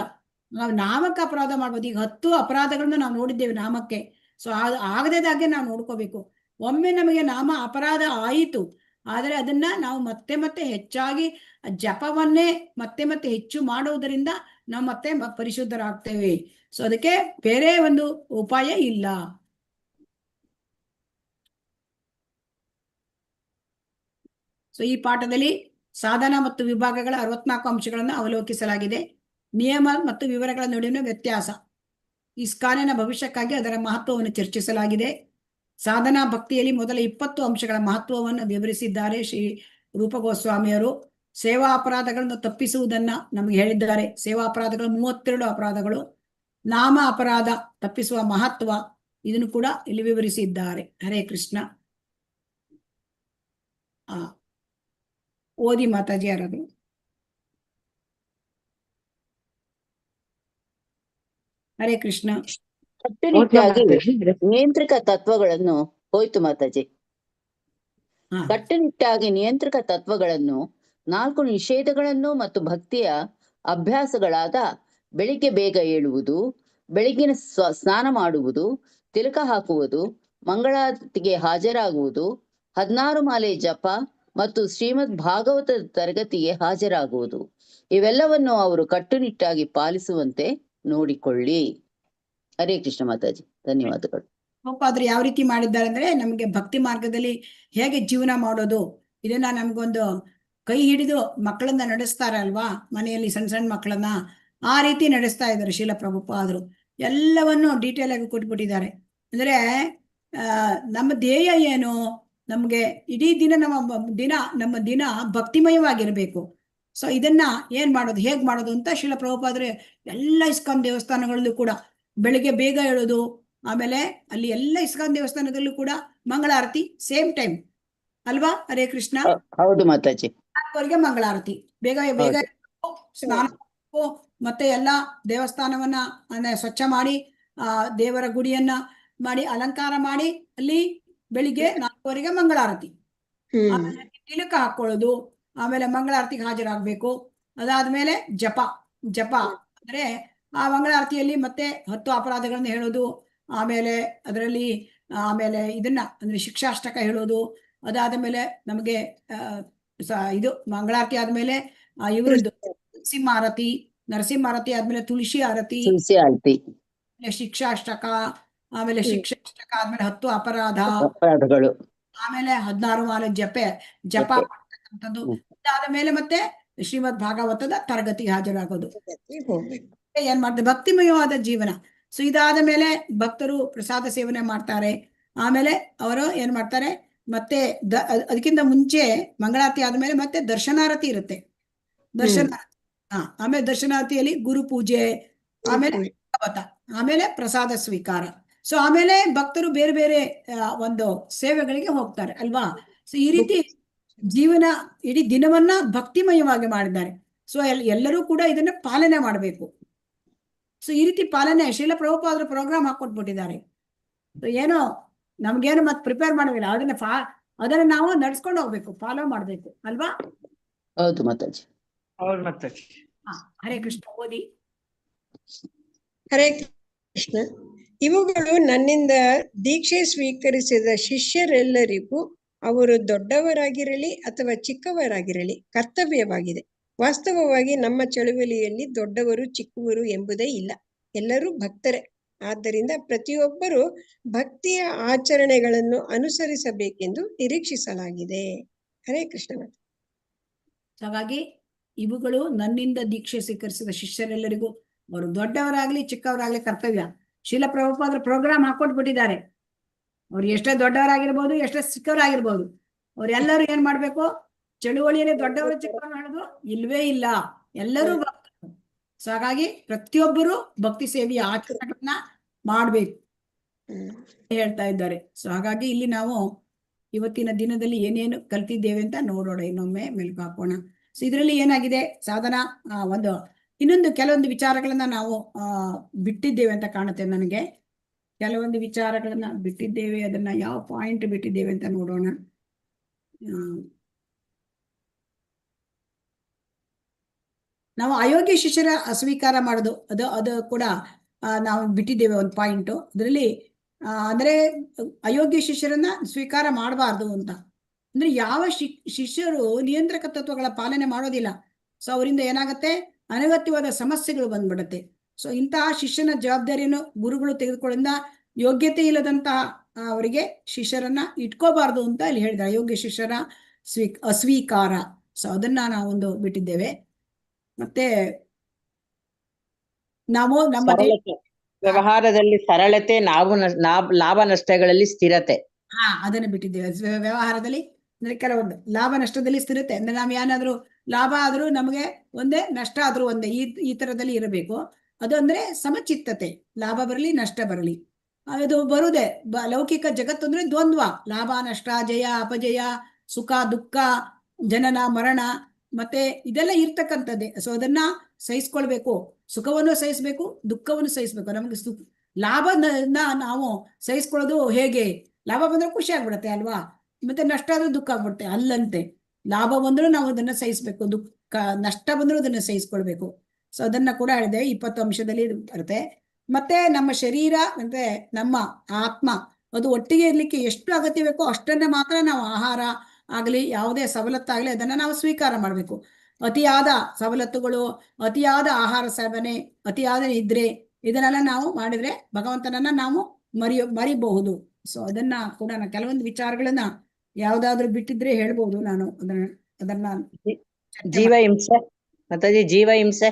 ನಾವು ನಾಮಕ್ಕೆ ಅಪರಾಧ ಮಾಡ್ಬೋದು. ಈಗ 10 ಅಪರಾಧಗಳನ್ನ ನಾವು ನೋಡಿದ್ದೇವೆ ನಾಮಕ್ಕೆ. ಸೊ ಆಗದೇದಾಗೆ ನಾವು ನೋಡ್ಕೋಬೇಕು. ಒಮ್ಮೆ ನಮಗೆ ನಾಮ ಅಪರಾಧ ಆಯಿತು, ಆದರೆ ಅದನ್ನ ನಾವು ಮತ್ತೆ ಮತ್ತೆ ಹೆಚ್ಚಾಗಿ ಜಪವನ್ನೇ ಮತ್ತೆ ಮತ್ತೆ ಹೆಚ್ಚು ಮಾಡುವುದರಿಂದ ನಾವು ಮತ್ತೆ ಪರಿಶುದ್ಧರಾಗ್ತೇವೆ. ಸೊ ಅದಕ್ಕೆ ಬೇರೆ ಒಂದು ಉಪಾಯ ಇಲ್ಲ. ಸೊ ಈ ಪಾಠದಲ್ಲಿ ಸಾಧನ ಮತ್ತು ವಿಭಾಗಗಳ 64 ಅಂಶಗಳನ್ನು ಅವಲೋಕಿಸಲಾಗಿದೆ. ನಿಯಮ ಮತ್ತು ವಿವರಗಳ ನಡುವಿನ ವ್ಯತ್ಯಾಸ, ಇಸ್ಕಾನಿನ ಭವಿಷ್ಯಕ್ಕಾಗಿ ಅದರ ಮಹತ್ವವನ್ನು ಚರ್ಚಿಸಲಾಗಿದೆ. ಸಾಧನಾ ಭಕ್ತಿಯಲ್ಲಿ ಮೊದಲ 20 ಅಂಶಗಳ ಮಹತ್ವವನ್ನು ವಿವರಿಸಿದ್ದಾರೆ ಶ್ರೀ ರೂಪ ಗೋಸ್ವಾಮಿಯವರು. ಸೇವಾ ಅಪರಾಧಗಳನ್ನು ತಪ್ಪಿಸುವುದನ್ನ ನಮಗೆ ಹೇಳಿದ್ದಾರೆ. ಸೇವಾ ಅಪರಾಧಗಳು 32 ಅಪರಾಧಗಳು. ನಾಮ ಅಪರಾಧ ತಪ್ಪಿಸುವ ಮಹತ್ವ, ಇದನ್ನು ಕೂಡ ಇಲ್ಲಿ ವಿವರಿಸಿದ್ದಾರೆ. ಹರೇ ಕೃಷ್ಣ. ಓದಿ ಮಾತಾಜಿ ಯಾರದು. ಹರೇ ಕೃಷ್ಣ. ಕಟ್ಟುನಿಟ್ಟಾಗಿ ನಿಯಂತ್ರಕ ತತ್ವಗಳನ್ನು ಹೋಯ್ತು ಮಾತಾಜಿ. ಕಟ್ಟುನಿಟ್ಟಾಗಿ ನಿಯಂತ್ರಕ ತತ್ವಗಳನ್ನು 4 ನಿಷೇಧಗಳನ್ನು ಮತ್ತು ಭಕ್ತಿಯ ಅಭ್ಯಾಸಗಳಾದ ಬೆಳಿಗ್ಗೆ ಬೇಗ ಏಳುವುದು, ಬೆಳಗಿನ ಸ್ನಾನ ಮಾಡುವುದು, ತಿಲಕ ಹಾಕುವುದು, ಮಂಗಳಾರತಿಗೆ ಹಾಜರಾಗುವುದು, 16 ಮಾಲೆ ಜಪ ಮತ್ತು ಶ್ರೀಮದ್ ಭಾಗವತ ತರಗತಿಗೆ ಹಾಜರಾಗುವುದು, ಇವೆಲ್ಲವನ್ನು ಅವರು ಕಟ್ಟುನಿಟ್ಟಾಗಿ ಪಾಲಿಸುವಂತೆ ನೋಡಿಕೊಳ್ಳಿ. ಹರೇ ಕೃಷ್ಣ ಮಾತಾಜಿ, ಧನ್ಯವಾದಗಳು. ಆದ್ರೆ ಯಾವ ರೀತಿ ಮಾಡಿದ್ದಾರೆ ಅಂದ್ರೆ, ನಮ್ಗೆ ಭಕ್ತಿ ಮಾರ್ಗದಲ್ಲಿ ಹೇಗೆ ಜೀವನ ಮಾಡೋದು ಇದನ್ನ ನಮ್ಗೊಂದು ಕೈ ಹಿಡಿದು ಮಕ್ಕಳನ್ನ ನಡೆಸ್ತಾರ ಅಲ್ವಾ, ಮನೆಯಲ್ಲಿ ಸಣ್ಣ ಸಣ್ಣ ಮಕ್ಕಳನ್ನ ಆ ರೀತಿ ನಡೆಸ್ತಾ ಇದ್ದಾರೆ ಶ್ರೀಲ ಪ್ರಭುಪಾದರು. ಎಲ್ಲವನ್ನು ಡೀಟೇಲ್ ಆಗಿ ಕೊಟ್ಬಿಟ್ಟಿದ್ದಾರೆ. ಅಂದ್ರೆ ನಮ್ಮ ಧ್ಯೇಯ ಏನು? ನಮ್ಗೆ ಇಡೀ ದಿನ ನಮ್ಮ ದಿನ ಭಕ್ತಿಮಯವಾಗಿರ್ಬೇಕು. ಸೊ ಇದನ್ನ ಏನ್ ಮಾಡೋದು, ಹೇಗ್ ಮಾಡೋದು ಅಂತ ಶ್ರೀಲ ಪ್ರಭುಪಾದರು ಎಲ್ಲ ಇಸ್ಕಾನ್ ದೇವಸ್ಥಾನಗಳಲ್ಲೂ ಕೂಡ ಬೆಳಿಗ್ಗೆ ಬೇಗ ಹೇಳೋದು, ಆಮೇಲೆ ಅಲ್ಲಿ ಎಲ್ಲ ಇಸ್ಕಾನ್ ದೇವಸ್ಥಾನದಲ್ಲೂ ಕೂಡ ಮಂಗಳಾರತಿ ಸೇಮ್ ಟೈಮ್ ಅಲ್ವಾ? ಹರೇ ಕೃಷ್ಣ. ಹೌದು ಮಾತಾಜಿ. 4 ಮಂಗಳಾರತಿ ಬೇಗ ಬೇಗ ಸ್ನಾನ ಮತ್ತೆ ಎಲ್ಲಾ ದೇವಸ್ಥಾನವನ್ನ ಸ್ವಚ್ಛ ಮಾಡಿ ದೇವರ ಗುಡಿಯನ್ನ ಮಾಡಿ ಅಲಂಕಾರ ಮಾಡಿ ಅಲ್ಲಿ ಬೆಳಿಗ್ಗೆ 4 ಮಂಗಳಾರತಿ, ಆಮೇಲೆ ತಿಲಕ ಹಾಕೊಳ್ಳೋದು, ಆಮೇಲೆ ಮಂಗಳಾರತಿಗೆ ಹಾಜರಾಗ್ಬೇಕು. ಅದಾದ್ಮೇಲೆ ಜಪ ಅಂದ್ರೆ ಆ ಮಂಗಳಾರತಿಯಲ್ಲಿ ಮತ್ತೆ 10 ಅಪರಾಧಗಳನ್ನ ಹೇಳೋದು, ಆಮೇಲೆ ಅದರಲ್ಲಿ ಆಮೇಲೆ ಇದನ್ನ ಅಂದ್ರೆ ಶಿಕ್ಷಾಷ್ಟಕ ಹೇಳೋದು. ಅದಾದ ಮೇಲೆ ನಮಗೆ ಇದು ಮಂಗಳಾರತಿ ಆದ್ಮೇಲೆ ಇವರದ್ದು ನರಸಿಂಹಾರತಿ ಆದ್ಮೇಲೆ ತುಳಸಿ ಆರತಿ, ಶಿಕ್ಷಾಷ್ಟಕ, ಆಮೇಲೆ ಶಿಕ್ಷಾಷ್ಟಕ ಆದ್ಮೇಲೆ 10 ಅಪರಾಧಗಳು, ಆಮೇಲೆ 16 ಮಾಲೆ ಜಪ ಅಂತದ್ದು. ಅದಾದ ಮೇಲೆ ಮತ್ತೆ ಶ್ರೀಮದ್ ಭಾಗವತದ ತರಗತಿಗೆ ಹಾಜರಾಗೋದು. ಹೋಗ್ಬೇಕು. ಏನ್ ಮಾಡ್ತಾರೆ, ಭಕ್ತಿಮಯವಾದ ಜೀವನ. ಸೊ ಇದಾದ ಮೇಲೆ ಭಕ್ತರು ಪ್ರಸಾದ ಸೇವನೆ ಮಾಡ್ತಾರೆ. ಆಮೇಲೆ ಅವರು ಏನ್ ಮಾಡ್ತಾರೆ, ಮತ್ತೆ ಅದಕ್ಕಿಂತ ಮುಂಚೆ ಮಂಗಳಾರತಿ ಆದ್ಮೇಲೆ ಮತ್ತೆ ದರ್ಶನಾರತಿ ಇರುತ್ತೆ. ದರ್ಶನಾರತಿ ಆಮೇಲೆ ದರ್ಶನಾರತಿಯಲ್ಲಿ ಗುರು ಪೂಜೆ, ಆಮೇಲೆ ಭಾಗವತ, ಆಮೇಲೆ ಪ್ರಸಾದ ಸ್ವೀಕಾರ. ಸೊ ಆಮೇಲೆ ಭಕ್ತರು ಬೇರೆ ಬೇರೆ ಒಂದು ಸೇವೆಗಳಿಗೆ ಹೋಗ್ತಾರೆ ಅಲ್ವಾ. ಸೊ ಈ ರೀತಿ ಜೀವನ ಇಡೀ ದಿನವನ್ನ ಭಕ್ತಿಮಯವಾಗಿ ಮಾಡಿದ್ದಾರೆ. ಸೊ ಎಲ್ಲರೂ ಕೂಡ ಇದನ್ನ ಪಾಲನೆ ಮಾಡಬೇಕು. ಸೊ ಈ ರೀತಿ ಪಾಲನೆ ಶ್ರೀಲ ಪ್ರಭುಪಾದರು ಪ್ರೋಗ್ರಾಮ್ ಹಾಕೊಟ್ಬಿಟ್ಟಿದ್ದಾರೆ. ಸೊ ಏನೋ ನಮ್ಗೇನು ಮತ್ತೆ ಪ್ರಿಪೇರ್ ಮಾಡಿಲ್ಲ, ಅದನ್ನ ನಾವು ನಡ್ಸ್ಕೊಂಡು ಹೋಗ್ಬೇಕು, ಫಾಲೋ ಮಾಡ್ಬೇಕು ಅಲ್ವಾ. ಹೌದು ಮಾತಾಜಿ. ಹೌದು ಮಾತಾಜಿ. ಹರೇ ಕೃಷ್ಣ. ಓದಿ. ಹರೇ ಕೃಷ್ಣ. ಇವುಗಳು ನನ್ನಿಂದ ದೀಕ್ಷೆ ಸ್ವೀಕರಿಸಿದ ಶಿಷ್ಯರೆಲ್ಲರಿಗೂ ಅವರು ದೊಡ್ಡವರಾಗಿರಲಿ ಅಥವಾ ಚಿಕ್ಕವರಾಗಿರಲಿ ಕರ್ತವ್ಯವಾಗಿದೆ. ವಾಸ್ತವವಾಗಿ ನಮ್ಮ ಚಳುವಳಿಯಲ್ಲಿ ದೊಡ್ಡವರು ಚಿಕ್ಕವರು ಎಂಬುದೇ ಇಲ್ಲ, ಎಲ್ಲರೂ ಭಕ್ತರೇ. ಆದ್ದರಿಂದ ಪ್ರತಿಯೊಬ್ಬರೂ ಭಕ್ತಿಯ ಆಚರಣೆಗಳನ್ನು ಅನುಸರಿಸಬೇಕೆಂದು ನಿರೀಕ್ಷಿಸಲಾಗಿದೆ. ಹರೇ ಕೃಷ್ಣ. ಹಾಗಾಗಿ ಇವುಗಳು ನನ್ನಿಂದ ದೀಕ್ಷೆ ಸ್ವೀಕರಿಸಿದ ಶಿಷ್ಯರೆಲ್ಲರಿಗೂ ಅವರು ದೊಡ್ಡವರಾಗ್ಲಿ ಚಿಕ್ಕವರಾಗ್ಲಿ ಕರ್ತವ್ಯ. ಶೀಲ ಪ್ರಭುಪಾದರ ಪ್ರೋಗ್ರಾಮ್ ಹಾಕೊಟ್ಬಿಟ್ಟಿದ್ದಾರೆ. ಅವ್ರು ಎಷ್ಟೇ ದೊಡ್ಡವರಾಗಿರ್ಬೋದು, ಎಷ್ಟೇ ಚಿಕ್ಕವರಾಗಿರ್ಬೋದು, ಅವ್ರೆಲ್ಲರೂ ಏನ್ ಮಾಡ್ಬೇಕು, ಚಳುವಳಿಯಲ್ಲಿ ದೊಡ್ಡವರು ಚಿಕ್ಕವರು ಹೇಳೋದು ಇಲ್ವೇ ಇಲ್ಲ, ಎಲ್ಲರೂ ಭಕ್ತರು. ಸೊ ಹಾಗಾಗಿ ಪ್ರತಿಯೊಬ್ಬರು ಭಕ್ತಿ ಸೇವೆಯ ಆಚರಣೆಗಳನ್ನ ಮಾಡ್ಬೇಕು ಹೇಳ್ತಾ ಇದ್ದಾರೆ. ಸೊ ಹಾಗಾಗಿ ಇಲ್ಲಿ ನಾವು ಇವತ್ತಿನ ದಿನದಲ್ಲಿ ಏನೇನು ಕಲ್ತಿದ್ದೇವೆ ಅಂತ ನೋಡೋಣ, ಇನ್ನೊಮ್ಮೆ ಮೆಲುಕು ಹಾಕೋಣ. ಸೊ ಇದರಲ್ಲಿ ಏನಾಗಿದೆ, ಸಾಧನ ಇನ್ನೊಂದು ಕೆಲವೊಂದು ವಿಚಾರಗಳನ್ನ ನಾವು ಬಿಟ್ಟಿದ್ದೇವೆ ಅಂತ ಕಾಣುತ್ತೆ ನನಗೆ. ಕೆಲವೊಂದು ವಿಚಾರಗಳನ್ನ ಬಿಟ್ಟಿದ್ದೇವೆ, ಅದನ್ನ ಯಾವ ಪಾಯಿಂಟ್ ಬಿಟ್ಟಿದ್ದೇವೆ ಅಂತ ನೋಡೋಣ. ನಾವು ಅಯೋಗ್ಯ ಶಿಷ್ಯರ ಅಸ್ವೀಕಾರ ಮಾಡೋದು, ಅದು ಕೂಡ ನಾವು ಬಿಟ್ಟಿದ್ದೇವೆ ಒಂದು ಪಾಯಿಂಟ್. ಅದರಲ್ಲಿ ಅಂದ್ರೆ ಅಯೋಗ್ಯ ಶಿಷ್ಯರನ್ನ ಸ್ವೀಕಾರ ಮಾಡಬಾರ್ದು ಅಂತ. ಅಂದ್ರೆ ಯಾವ ಶಿಷ್ಯರು ನಿಯಂತ್ರಕ ತತ್ವಗಳ ಪಾಲನೆ ಮಾಡೋದಿಲ್ಲ, ಸೊ ಅವರಿಂದ ಏನಾಗುತ್ತೆ, ಅನಗತ್ಯವಾದ ಸಮಸ್ಯೆಗಳು ಬಂದ್ಬಿಡುತ್ತೆ. ಸೊ ಇಂತಹ ಶಿಷ್ಯನ ಜವಾಬ್ದಾರಿಯನ್ನು ಗುರುಗಳು ತೆಗೆದುಕೊಳ್ಳೋದ್ರಿಂದ ಯೋಗ್ಯತೆ ಇಲ್ಲದಂತಹ ಅವರಿಗೆ ಶಿಷ್ಯರನ್ನ ಇಟ್ಕೋಬಾರ್ದು ಅಂತ ಇಲ್ಲಿ ಹೇಳಿದ್ದಾರೆ. ಅಯೋಗ್ಯ ಶಿಷ್ಯರ ಅಸ್ವೀಕಾರ. ಸೊ ಅದನ್ನ ನಾವೊಂದು ಬಿಟ್ಟಿದ್ದೇವೆ. ಮತ್ತೆ ನಾವು ನಮ್ಮ ವ್ಯವಹಾರದಲ್ಲಿ ಸರಳತೆ, ಲಾಭ ನಷ್ಟಗಳಲ್ಲಿ ಸ್ಥಿರತೆ. ಅದನ್ನ ಬಿಟ್ಟಿದ್ದೇವೆ. ವ್ಯವಹಾರದಲ್ಲಿ ಅಂದ್ರೆ ಕೆಲವೊಂದು ಲಾಭ ನಷ್ಟದಲ್ಲಿ ಸ್ಥಿರತೆ ಅಂದ್ರೆ ನಾವ್ ಏನಾದ್ರು ಲಾಭ ಆದ್ರೂ ನಮಗೆ ಒಂದೇ, ನಷ್ಟ ಆದ್ರೂ ಒಂದೇ, ಈ ತರದಲ್ಲಿ ಇರಬೇಕು. ಅದು ಅಂದ್ರೆ ಸಮಚಿತ್ತತೆ, ಲಾಭ ಬರಲಿ ನಷ್ಟ ಬರಲಿ, ಅದು ಬರುದೇ. ಲೌಕಿಕ ಜಗತ್ತು ಅಂದ್ರೆ ದ್ವಂದ್ವ, ಲಾಭ ನಷ್ಟ, ಜಯ ಅಪಜಯ, ಸುಖ ದುಃಖ, ಜನನ ಮರಣ, ಮತ್ತೆ ಇದೆಲ್ಲ ಇರ್ತಕ್ಕಂಥದ್ದೇ. ಸೊ ಅದನ್ನ ಸಹಿಸ್ಕೊಳ್ಬೇಕು, ಸುಖವನ್ನು ಸಹಿಸ್ಬೇಕು, ದುಃಖವನ್ನು ಸಹಿಸ್ಬೇಕು. ನಮ್ಗೆ ಲಾಭನ ನಾವು ಸಹಿಸ್ಕೊಳ್ಳೋದು ಹೇಗೆ, ಲಾಭ ಬಂದ್ರೆ ಖುಷಿ ಆಗ್ಬಿಡತ್ತೆ ಅಲ್ವಾ, ಮತ್ತೆ ನಷ್ಟ ಆದ್ರೂ ದುಃಖ ಆಗ್ಬಿಡುತ್ತೆ. ಅಲ್ಲಂತೆ ಲಾಭ ಬಂದ್ರೂ ನಾವು ಅದನ್ನ ಸಹಿಸ್ಬೇಕು, ದುಃಖ ನಷ್ಟ ಬಂದ್ರೂ ಅದನ್ನ ಸಹಿಸ್ಕೊಳ್ಬೇಕು. ಸೊ ಅದನ್ನ ಕೂಡ ಹೇಳಿದೆ, 20 ಅಂಶದಲ್ಲಿ ಬರುತ್ತೆ. ಮತ್ತೆ ನಮ್ಮ ಶರೀರ ಮತ್ತೆ ನಮ್ಮ ಆತ್ಮ ಅದು ಒಟ್ಟಿಗೆ ಇರ್ಲಿಕ್ಕೆ ಎಷ್ಟು ಅಗತ್ಯ ಬೇಕೋ ಅಷ್ಟನ್ನ ಮಾತ್ರ ನಾವು ಆಹಾರ ಆಗ್ಲಿ ಯಾವುದೇ ಸವಲತ್ತಾಗ್ಲಿ ಅದನ್ನ ನಾವು ಸ್ವೀಕಾರ ಮಾಡ್ಬೇಕು. ಅತಿಯಾದ ಸವಲತ್ತುಗಳು, ಅತಿಯಾದ ಆಹಾರ ಸೇವನೆ, ಅತಿಯಾದ ನಿದ್ರೆ, ಇದನ್ನೆಲ್ಲ ನಾವು ಮಾಡಿದ್ರೆ ಭಗವಂತನನ್ನ ನಾವು ಮರಿಬಹುದು. ಸೊ ಅದನ್ನ ಕೂಡ ಕೆಲವೊಂದು ವಿಚಾರಗಳನ್ನ ಯಾವ್ದಾದ್ರು ಬಿಟ್ಟಿದ್ರೆ ಹೇಳ್ಬೋದು ನಾನು. ಅದನ್ನ ಜೀವ ಹಿಂಸೆ ಮಾತಾಜಿ, ಜೀವ ಹಿಂಸೆ,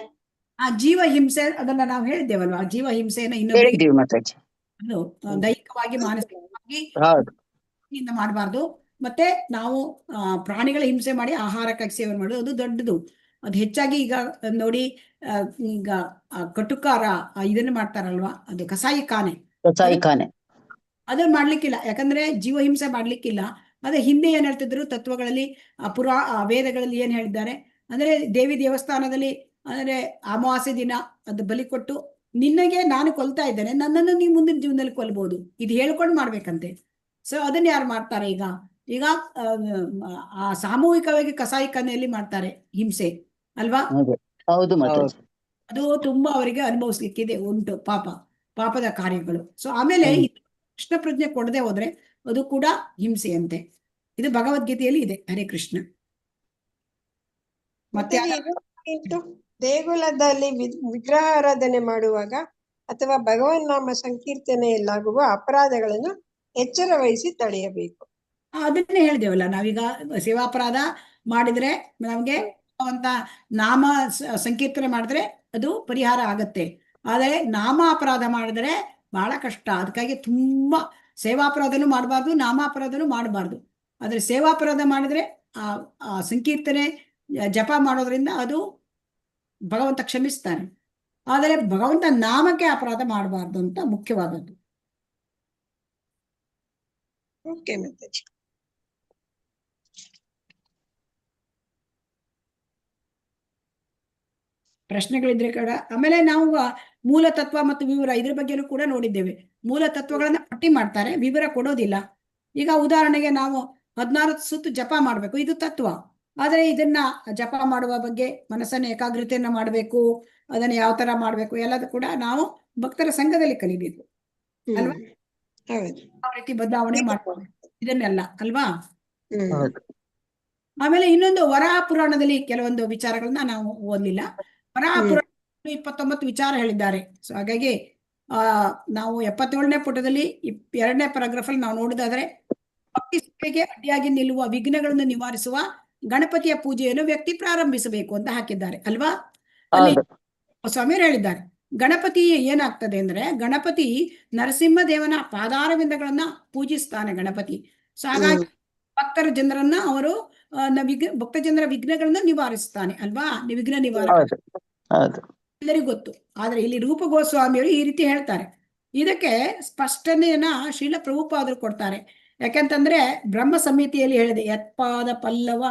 ಜೀವ ಹಿಂಸೆ ಅದನ್ನ ನಾವು ಹೇಳಿದ್ದೇವಲ್ವಾ. ಜೀವ ಹಿಂಸೆಯನ್ನ ಹೇಳಿದ್ದೀವಿ ಮಾತಾಜಿ. ಅದು ದೈಹಿಕವಾಗಿ ಮಾನಸಿಕವಾಗಿ ಮಾಡಬಾರ್ದು. ಮತ್ತೆ ನಾವು ಪ್ರಾಣಿಗಳ ಹಿಂಸೆ ಮಾಡಿ ಆಹಾರಕ್ಕಾಗಿ ಸೇವನೆ ಮಾಡೋದು ಅದು ದೊಡ್ಡದು. ಅದು ಹೆಚ್ಚಾಗಿ ಈಗ ನೋಡಿ, ಈಗ ಕಟುಕಾರ ಇದನ್ನ ಮಾಡ್ತಾರಲ್ವಾ, ಅದು ಕಸಾಯಿ ಖಾನೆ ಅದನ್ನ ಮಾಡ್ಲಿಕ್ಕಿಲ್ಲ. ಯಾಕಂದ್ರೆ ಜೀವ ಹಿಂಸೆ ಮಾಡ್ಲಿಕ್ಕಿಲ್ಲ. ಅದೇ ಹಿಂದೆ ಏನ್ ಹೇಳ್ತಿದ್ರು ತತ್ವಗಳಲ್ಲಿ, ವೇದಗಳಲ್ಲಿ ಏನ್ ಹೇಳಿದ್ದಾರೆ ಅಂದ್ರೆ, ದೇವಿ ದೇವಸ್ಥಾನದಲ್ಲಿ ಅಂದ್ರೆ ಅಮಾವಾಸ್ಯೆ ದಿನ ಅದು ಬಲಿ ಕೊಟ್ಟು ನಿನ್ನಗೆ ನಾನು ಕೊಲ್ತಾ ಇದ್ದೇನೆ, ನನ್ನನ್ನು ನೀವು ಮುಂದಿನ ಜೀವನದಲ್ಲಿ ಕೊಲ್ಬಹುದು, ಇದು ಹೇಳ್ಕೊಂಡು ಮಾಡ್ಬೇಕಂತೆ. ಸೊ ಅದನ್ನ ಯಾರು ಮಾಡ್ತಾರೆ ಈಗ ಸಾಮೂಹಿಕವಾಗಿ ಕಸಾಯಿ ಖಾನೆಯಲ್ಲಿ ಮಾಡ್ತಾರೆ ಹಿಂಸೆ ಅಲ್ವಾ. ಹೌದು ಮಾತಾಜಿ. ಅದು ತುಂಬಾ ಅವರಿಗೆ ಅನುಭವಿಸ್ಲಿಕ್ಕಿದೆ, ಉಂಟು ಪಾಪದ ಕಾರ್ಯಗಳು. ಸೊ ಆಮೇಲೆ ಕೃಷ್ಣ ಪ್ರಜ್ಞೆ ಕೊಡದೆ ಹೋದ್ರೆ ಅದು ಕೂಡ ಹಿಂಸೆಯಂತೆ. ಇದು ಭಗವದ್ಗೀತೆಯಲ್ಲಿ ಇದೆ. ಹರೇ ಕೃಷ್ಣ. ಮತ್ತೆ ದೇಗುಲದಲ್ಲಿ ವಿಗ್ರಹಾರಾಧನೆ ಮಾಡುವಾಗ ಅಥವಾ ಭಗವನ್ ನಾಮ ಸಂಕೀರ್ತನೆಯಲ್ಲಾಗುವ ಅಪರಾಧಗಳನ್ನು ಎಚ್ಚರ ವಹಿಸಿ ತಡೆಯಬೇಕು. ಅದನ್ನೇ ಹೇಳಿದೆವಲ್ಲ ನಾವೀಗ, ಸೇವಾಪರಾಧ ಮಾಡಿದ್ರೆ ನಮಗೆ ಅಂತ ನಾಮ ಸಂಕೀರ್ತನೆ ಮಾಡಿದ್ರೆ ಅದು ಪರಿಹಾರ ಆಗತ್ತೆ. ಆದರೆ ನಾಮ ಅಪರಾಧ ಮಾಡಿದ್ರೆ ಬಹಳ ಕಷ್ಟ. ಅದಕ್ಕಾಗಿ ತುಂಬಾ ಸೇವಾಪರಾಧನೂ ಮಾಡಬಾರ್ದು, ನಾಮಾಪರಾಧನೂ ಮಾಡಬಾರ್ದು. ಆದ್ರೆ ಸೇವಾಪರಾಧ ಮಾಡಿದ್ರೆ ಆ ಸಂಕೀರ್ತನೆ ಜಪ ಮಾಡೋದ್ರಿಂದ ಅದು ಭಗವಂತ ಕ್ಷಮಿಸ್ತಾನೆ. ಆದರೆ ಭಗವಂತ ನಾಮಕ್ಕೆ ಅಪರಾಧ ಮಾಡಬಾರ್ದು ಅಂತ ಮುಖ್ಯವಾದದ್ದು. ಓಕೆ ಮಾತಾಜಿ. ಪ್ರಶ್ನೆಗಳಿದ್ರೆ ಕೂಡ ಆಮೇಲೆ ನಾವು ಮೂಲ ತತ್ವ ಮತ್ತು ವಿವರ ಇದ್ರ ಬಗ್ಗೆನೂ ಕೂಡ ನೋಡಿದ್ದೇವೆ. ಮೂಲ ತತ್ವಗಳನ್ನ ಪಟ್ಟಿ ಮಾಡ್ತಾರೆ, ವಿವರ ಕೊಡೋದಿಲ್ಲ. ಈಗ ಉದಾಹರಣೆಗೆ ನಾವು 16 ಸುತ್ತು ಜಪ ಮಾಡ್ಬೇಕು, ಇದು ತತ್ವ. ಆದರೆ ಇದನ್ನ ಜಪ ಮಾಡುವ ಬಗ್ಗೆ ಮನಸ್ಸನ್ನ ಏಕಾಗ್ರತೆಯನ್ನ ಮಾಡಬೇಕು, ಅದನ್ನ ಯಾವ ತರ ಮಾಡ್ಬೇಕು ಎಲ್ಲದೂ ಕೂಡ ನಾವು ಭಕ್ತರ ಸಂಘದಲ್ಲಿ ಕಲಿಬೇಕು ಅಲ್ವಾ? ಯಾವ ರೀತಿ ಬದಲಾವಣೆ ಮಾಡ್ಬೇಕು ಇದನ್ನೆಲ್ಲ ಅಲ್ವಾ? ಆಮೇಲೆ ಇನ್ನೊಂದು ವರಾಹ ಪುರಾಣದಲ್ಲಿ ಕೆಲವೊಂದು ವಿಚಾರಗಳನ್ನ ನಾವು ಓದ್ಲಿಲ್ಲ. ವರಾಹ ಪುರಾಣ 29 ವಿಚಾರ ಹೇಳಿದ್ದಾರೆ. ಸೊ ಹಾಗಾಗಿ ನಾವು 77ನೇ ಪುಟದಲ್ಲಿ 2ನೇ ಪ್ಯಾರಾಗ್ರಾಫ್ ಅಲ್ಲಿ ನಾವು ನೋಡಿದಾದ್ರೆ ಭಕ್ತಿ ಸೇವೆಗೆ ಅಡ್ಡಿಯಾಗಿ ನಿಲ್ಲುವ ವಿಘ್ನಗಳನ್ನು ನಿವಾರಿಸುವ ಗಣಪತಿಯ ಪೂಜೆಯನ್ನು ವ್ಯಕ್ತಿ ಪ್ರಾರಂಭಿಸಬೇಕು ಅಂತ ಹಾಕಿದ್ದಾರೆ ಅಲ್ವಾ? ಅಲ್ಲಿ ಸ್ವಾಮಿಯವರು ಹೇಳಿದ್ದಾರೆ ಗಣಪತಿ ಏನಾಗ್ತದೆ ಅಂದ್ರೆ, ಗಣಪತಿ ನರಸಿಂಹದೇವನ ಪಾದಾರವಿಂದಗಳನ್ನ ಪೂಜಿಸ್ತಾನೆ ಗಣಪತಿ. ಸೊ ಹಾಗಾಗಿ ಭಕ್ತರ ಜನರನ್ನ ಅವರು ಭಕ್ತ ಜನರ ವಿಘ್ನಗಳನ್ನ ನಿವಾರಿಸ್ತಾನೆ ಅಲ್ವಾ? ವಿಘ್ನ ನಿವಾರಕ ಎಲ್ಲರಿಗೂ ಗೊತ್ತು. ಆದ್ರೆ ಇಲ್ಲಿ ರೂಪ ಗೋಸ್ವಾಮಿಯವರು ಈ ರೀತಿ ಹೇಳ್ತಾರೆ. ಇದಕ್ಕೆ ಸ್ಪಷ್ಟನೆಯನ್ನ ಶ್ರೀಲ ಪ್ರಭುಪಾದರು ಕೊಡ್ತಾರೆ. ಯಾಕಂತಂದ್ರೆ ಬ್ರಹ್ಮ ಸಂಹಿತೆಯಲ್ಲಿ ಹೇಳಿದೆ, ಯತ್ಪಾದ ಪಲ್ಲವ,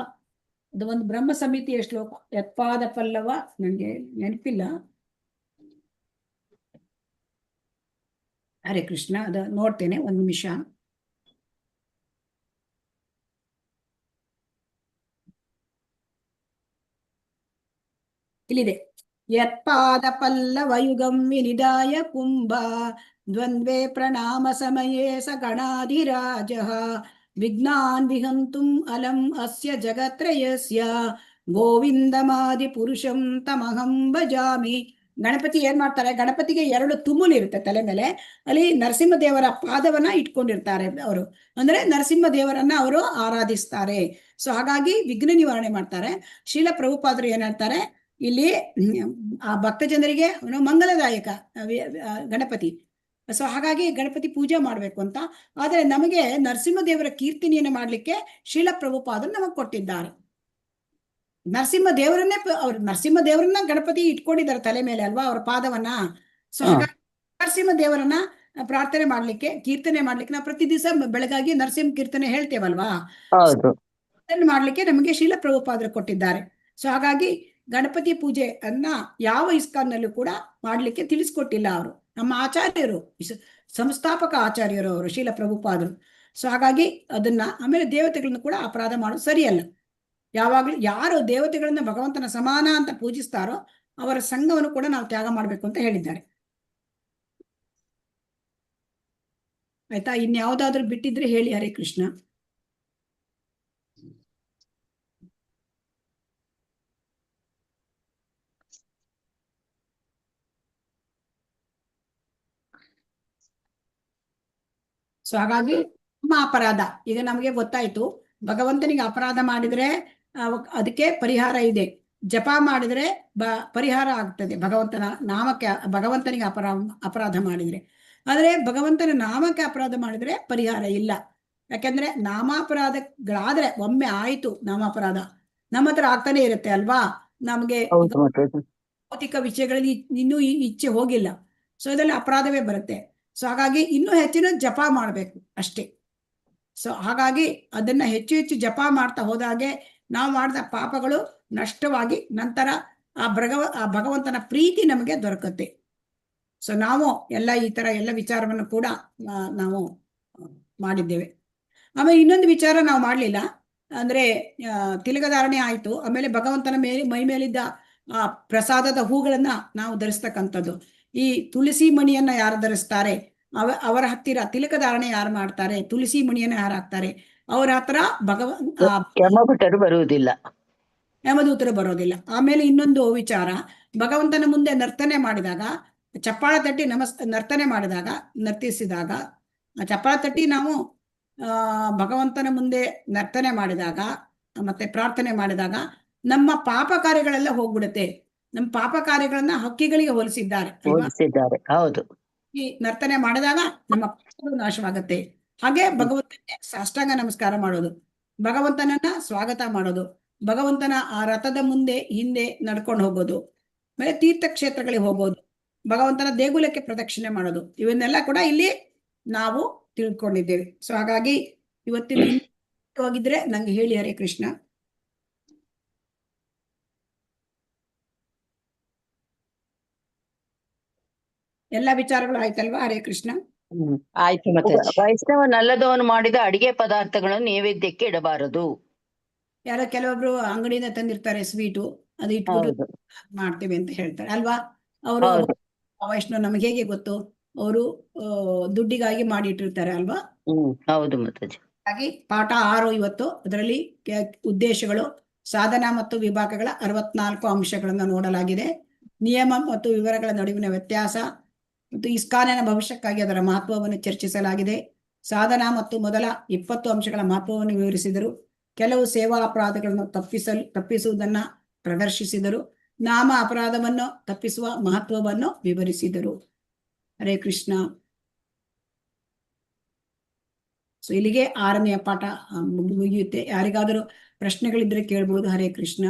ಅದು ಒಂದು ಬ್ರಹ್ಮ ಸಂಹಿತೆಯ ಶ್ಲೋಕ. ಯತ್ಪಾದ ಪಲ್ಲವ ನಂಗೆ ನೆನಪಿಲ್ಲ. ಹರೇ ಕೃಷ್ಣ, ಅದು ನೋಡ್ತೇನೆ, ಒಂದು ನಿಮಿಷ. ಇಲ್ಲಿದೆ, ಯತ್ಪಾದ ಪಲ್ಲವ ಯುಗಂ ವಿನಿದಾಯ ಕುಂಭ ದ್ವಂದ್ವೇ ಪ್ರಣಾಮ ಸಮಯೇ ಸ ಗಣಾಧಿರಾಜ ವಿಘ್ನಾನ್ ವಿಹಂತುಂ ಅಲಂ ಅಸ್ಯ ಜಗತ್ರಯಸ್ಯ ಗೋವಿಂದಮಾದಿ ಪುರುಷಂ ತಮಹಂ ಭಜಾಮಿ. ಗಣಪತಿ ಏನ್ ಮಾಡ್ತಾರೆ, ಗಣಪತಿಗೆ 2 ತುಮುಲು ಇರುತ್ತೆ ತಲೆ ಮೇಲೆ. ಅಲ್ಲಿ ನರಸಿಂಹದೇವರ ಪಾದವನ್ನ ಇಟ್ಕೊಂಡಿರ್ತಾರೆ ಅವರು. ಅಂದ್ರೆ ನರಸಿಂಹದೇವರನ್ನ ಅವರು ಆರಾಧಿಸ್ತಾರೆ. ಸೊ ಹಾಗಾಗಿ ವಿಘ್ನ ನಿವಾರಣೆ ಮಾಡ್ತಾರೆ. ಶ್ರೀಲ ಪ್ರಭುಪಾದರು ಏನ್ ಹೇಳ್ತಾರೆ, ಇಲ್ಲಿ ಆ ಭಕ್ತ ಜನರಿಗೆ ಮಂಗಲದಾಯಕ ಗಣಪತಿ. ಸೊ ಹಾಗಾಗಿ ಗಣಪತಿ ಪೂಜೆ ಮಾಡ್ಬೇಕು ಅಂತ. ಆದ್ರೆ ನಮಗೆ ನರಸಿಂಹದೇವರ ಕೀರ್ತನೆಯನ್ನು ಮಾಡ್ಲಿಕ್ಕೆ ಶ್ರೀಲ ಪ್ರಭುಪಾದರು ನಮಗೆ ಕೊಟ್ಟಿದ್ದಾರೆ. ನರಸಿಂಹದೇವರನ್ನ ಗಣಪತಿ ಇಟ್ಕೊಂಡಿದ್ದಾರೆ ತಲೆ ಮೇಲೆ ಅಲ್ವಾ, ಅವ್ರ ಪಾದವನ್ನ. ಸೊ ಹಾಗಾಗಿ ನರಸಿಂಹದೇವರನ್ನ ಪ್ರಾರ್ಥನೆ ಮಾಡ್ಲಿಕ್ಕೆ, ಕೀರ್ತನೆ ಮಾಡ್ಲಿಕ್ಕೆ ನಾವು ಪ್ರತಿ ದಿವಸ ಬೆಳಗಾಗಿ ನರಸಿಂಹ ಕೀರ್ತನೆ ಹೇಳ್ತೇವಲ್ವಾ, ಅದನ್ನು ಮಾಡ್ಲಿಕ್ಕೆ ನಮಗೆ ಶ್ರೀಲ ಪ್ರಭುಪಾದರು ಕೊಟ್ಟಿದ್ದಾರೆ. ಸೊ ಹಾಗಾಗಿ ಗಣಪತಿ ಪೂಜೆ ಅನ್ನ ಯಾವ ಇಸ್ಕಾನ್ನಲ್ಲೂ ಕೂಡ ಮಾಡ್ಲಿಕ್ಕೆ ತಿಳಿಸ್ಕೊಟ್ಟಿಲ್ಲ ಅವರು. ನಮ್ಮ ಆಚಾರ್ಯರು, ಸಂಸ್ಥಾಪಕ ಆಚಾರ್ಯರು ಅವರು ಶ್ರೀಲ ಪ್ರಭುಪಾದರು. ಸೊ ಹಾಗಾಗಿ ಅದನ್ನ, ಆಮೇಲೆ ದೇವತೆಗಳನ್ನ ಕೂಡ ಅಪರಾಧ ಮಾಡೋದು ಸರಿಯಲ್ಲ. ಯಾವಾಗ್ಲೂ ಯಾರು ದೇವತೆಗಳನ್ನ ಭಗವಂತನ ಸಮಾನ ಅಂತ ಪೂಜಿಸ್ತಾರೋ ಅವರ ಸಂಘವನ್ನು ಕೂಡ ನಾವು ತ್ಯಾಗ ಮಾಡ್ಬೇಕು ಅಂತ ಹೇಳಿದ್ದಾರೆ. ಆಯ್ತಾ? ಇನ್ಯಾವುದಾದ್ರೂ ಬಿಟ್ಟಿದ್ರೆ ಹೇಳಿ. ಹರೇ ಕೃಷ್ಣ. ಸೊ ಹಾಗಾಗಿ ನಮ್ಮ ಅಪರಾಧ ಈಗ ನಮಗೆ ಗೊತ್ತಾಯ್ತು. ಭಗವಂತನಿಗೆ ಅಪರಾಧ ಮಾಡಿದ್ರೆ ಅದಕ್ಕೆ ಪರಿಹಾರ ಇದೆ. ಜಪ ಮಾಡಿದ್ರೆ ಪರಿಹಾರ ಆಗ್ತದೆ ಭಗವಂತನ ನಾಮಕ್ಕೆ. ಭಗವಂತನಿಗೆ ಅಪರಾಧ ಮಾಡಿದ್ರೆ. ಆದ್ರೆ ಭಗವಂತನ ನಾಮಕ್ಕೆ ಅಪರಾಧ ಮಾಡಿದ್ರೆ ಪರಿಹಾರ ಇಲ್ಲ. ಯಾಕಂದ್ರೆ ನಾಮಾಪರಾಧಗಳಾದ್ರೆ ಒಮ್ಮೆ ಆಯ್ತು, ನಾಮಾಪರಾಧ ನಮ್ಮ ಹತ್ರ ಆಗ್ತಾನೆ ಇರುತ್ತೆ ಅಲ್ವಾ. ನಮ್ಗೆ ಭೌತಿಕ ವಿಷಯಗಳಲ್ಲಿ ಇನ್ನೂ ಇಚ್ಛೆ ಹೋಗಿಲ್ಲ. ಸೊ ಇದರಲ್ಲಿ ಅಪರಾಧವೇ ಬರುತ್ತೆ. ಸೊ ಹಾಗಾಗಿ ಇನ್ನೂ ಹೆಚ್ಚಿನ ಜಪ ಮಾಡಬೇಕು ಅಷ್ಟೇ. ಸೊ ಹಾಗಾಗಿ ಅದನ್ನ ಹೆಚ್ಚು ಹೆಚ್ಚು ಜಪ ಮಾಡ್ತಾ ಹೋದಾಗೆ ನಾವು ಮಾಡಿದ ಪಾಪಗಳು ನಷ್ಟವಾಗಿ ನಂತರ ಆ ಭಗವಂತನ ಪ್ರೀತಿ ನಮಗೆ ದೊರಕುತ್ತೆ. ಸೊ ನಾವು ಈ ತರ ಎಲ್ಲ ವಿಚಾರವನ್ನು ಕೂಡ ನಾವು ಮಾಡಿದ್ದೇವೆ. ಆಮೇಲೆ ಇನ್ನೊಂದು ವಿಚಾರ ನಾವು ಮಾಡ್ಲಿಲ್ಲ, ಅಂದ್ರೆ ತಿಲಕಧಾರಣೆ ಆಯ್ತು. ಆಮೇಲೆ ಭಗವಂತನ ಮೈ ಮೇಲಿದ್ದ ಆ ಪ್ರಸಾದದ ಹೂಗಳನ್ನ ನಾವು ಧರಿಸ್ತಕ್ಕಂಥದ್ದು. ಈ ತುಳಸಿ ಮಣಿಯನ್ನ ಯಾರು ಧರಿಸ್ತಾರೆ, ಅವರ ಹತ್ತಿರ ತಿಲಕಧಾರಣೆ ಯಾರು ಮಾಡ್ತಾರೆ, ತುಳಸಿ ಮಣಿಯನ್ನ ಯಾರು ಹಾಕ್ತಾರೆ, ಅವರ ಹತ್ರ ಯಮಭಟರು ಬರುವುದಿಲ್ಲ, ಯಮದೂತರು ಬರೋದಿಲ್ಲ. ಆಮೇಲೆ ಇನ್ನೊಂದು ವಿಚಾರ, ಭಗವಂತನ ಮುಂದೆ ನರ್ತನೆ ಮಾಡಿದಾಗ, ಚಪ್ಪಾಳ ತಟ್ಟಿ ನರ್ತನೆ ಮಾಡಿದಾಗ, ನರ್ತಿಸಿದಾಗ, ಚಪ್ಪಾಳ ತಟ್ಟಿ ನಾವು ಭಗವಂತನ ಮುಂದೆ ನರ್ತನೆ ಮಾಡಿದಾಗ ಮತ್ತೆ ಪ್ರಾರ್ಥನೆ ಮಾಡಿದಾಗ ನಮ್ಮ ಪಾಪ ಕಾರ್ಯಗಳೆಲ್ಲ ಹೋಗ್ಬಿಡುತ್ತೆ. ನಮ್ಮ ಪಾಪ ಕಾರ್ಯಗಳನ್ನ ಹಕ್ಕಿಗಳಿಗೆ ಹೋಲಿಸಿದ್ದಾರೆ ಅಲ್ವಾ? ಹೋಲಿಸಿದ್ದಾರೆ. ಹೌದು. ಈ ನರ್ತನೆ ಮಾಡಿದಾಗ ನಮ್ಮ ಪಾಪಗಳು ನಾಶವಾಗತ್ತೆ. ಹಾಗೆ ಭಗವಂತನಿಗೆ ಸಾಷ್ಟಾಂಗ ನಮಸ್ಕಾರ ಮಾಡೋದು, ಭಗವಂತನನ್ನ ಸ್ವಾಗತ ಮಾಡೋದು, ಭಗವಂತನ ಆ ರಥದ ಮುಂದೆ ಹಿಂದೆ ನಡ್ಕೊಂಡು ಹೋಗೋದು, ಆಮೇಲೆ ತೀರ್ಥಕ್ಷೇತ್ರಗಳಿಗೆ ಹೋಗೋದು, ಭಗವಂತನ ದೇಗುಲಕ್ಕೆ ಪ್ರದಕ್ಷಿಣೆ ಮಾಡೋದು, ಇವನ್ನೆಲ್ಲ ಕೂಡ ಇಲ್ಲಿ ನಾವು ತಿಳ್ಕೊಂಡಿದ್ದೇವೆ. ಸೊ ಹಾಗಾಗಿ ಇವತ್ತಿನ ಹೋಗಿದ್ರೆ ನಂಗೆ ಹೇಳಿ. ಹರೇ ಕೃಷ್ಣ. ಎಲ್ಲ ವಿಚಾರಗಳು ಆಯ್ತಲ್ವಾ? ಹರೇ ಕೃಷ್ಣ. ಆಯ್ತು ಮಾತಾಜಿ. ವೈಷ್ಣವನಲ್ಲದವನು ಮಾಡಿದ ಅಡಿಗೆ ಪದಾರ್ಥಗಳನ್ನು ನೈವೇದ್ಯಕ್ಕೆ ಇಡಬಾರದು. ಯಾರೋ ಕೆಲವೊಬ್ರು ಅಂಗಡಿಯಿಂದ ತಂದಿರ್ತಾರೆ ಸ್ವೀಟು, ಅದು ಇಟ್ಬಿಟ್ಟು ಮಾಡ್ತೇವೆ ಅಂತ ಹೇಳ್ತಾರೆ ಅಲ್ವಾ? ಅವರು ವೈಷ್ಣವ್ ನಮಗೆ ಹೇಗೆ ಗೊತ್ತು? ಅವರು ದುಡ್ಡಿಗಾಗಿ ಮಾಡಿಟ್ಟಿರ್ತಾರೆ ಅಲ್ವಾ? ಹೌದು ಮಾತಾಜಿ. ಹಾಗಾಗಿ ಪಾಠ 6 ಇವತ್ತು. ಅದರಲ್ಲಿ ಉದ್ದೇಶಗಳು, ಸಾಧನ ಮತ್ತು ವಿಭಾಗಗಳ 64 ಅಂಶಗಳನ್ನು ನೋಡಲಾಗಿದೆ. ನಿಯಮ ಮತ್ತು ವಿವರಗಳ ನಡುವಿನ ವ್ಯತ್ಯಾಸ ಮತ್ತು ಇಸ್ಕಾನಿನ ಭವಿಷ್ಯಕ್ಕಾಗಿ ಅದರ ಮಹತ್ವವನ್ನು ಚರ್ಚಿಸಲಾಗಿದೆ. ಸಾಧನ ಮತ್ತು ಮೊದಲ 20 ಅಂಶಗಳ ಮಹತ್ವವನ್ನು ವಿವರಿಸಿದರು. ಕೆಲವು ಸೇವಾ ಅಪರಾಧಗಳನ್ನು ತಪ್ಪಿಸುವುದನ್ನ ಪ್ರದರ್ಶಿಸಿದರು. ನಾಮ ಅಪರಾಧವನ್ನು ತಪ್ಪಿಸುವ ಮಹತ್ವವನ್ನು ವಿವರಿಸಿದರು. ಹರೇ ಕೃಷ್ಣ. ಸೊ ಇಲ್ಲಿಗೆ 6ನೆಯ ಪಾಠ ಮುಗಿಯುತ್ತೆ. ಯಾರಿಗಾದರೂ ಪ್ರಶ್ನೆಗಳಿದ್ರೆ ಕೇಳ್ಬೋದು. ಹರೇ ಕೃಷ್ಣ.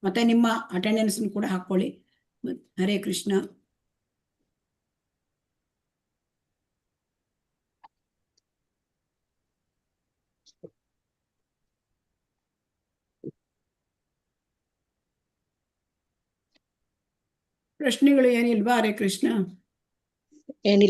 ಮತ್ತೆ ನಿಮ್ಮ ಅಟೆಂಡೆನ್ಸ್ ಕೂಡ ಹಾಕೊಳ್ಳಿ. ಹರೇ ಕೃಷ್ಣ. ಪ್ರಶ್ನೆಗಳು ಏನಿಲ್ವಾ? ಹರೇ ಕೃಷ್ಣ. ಏನಿಲ್ಲ.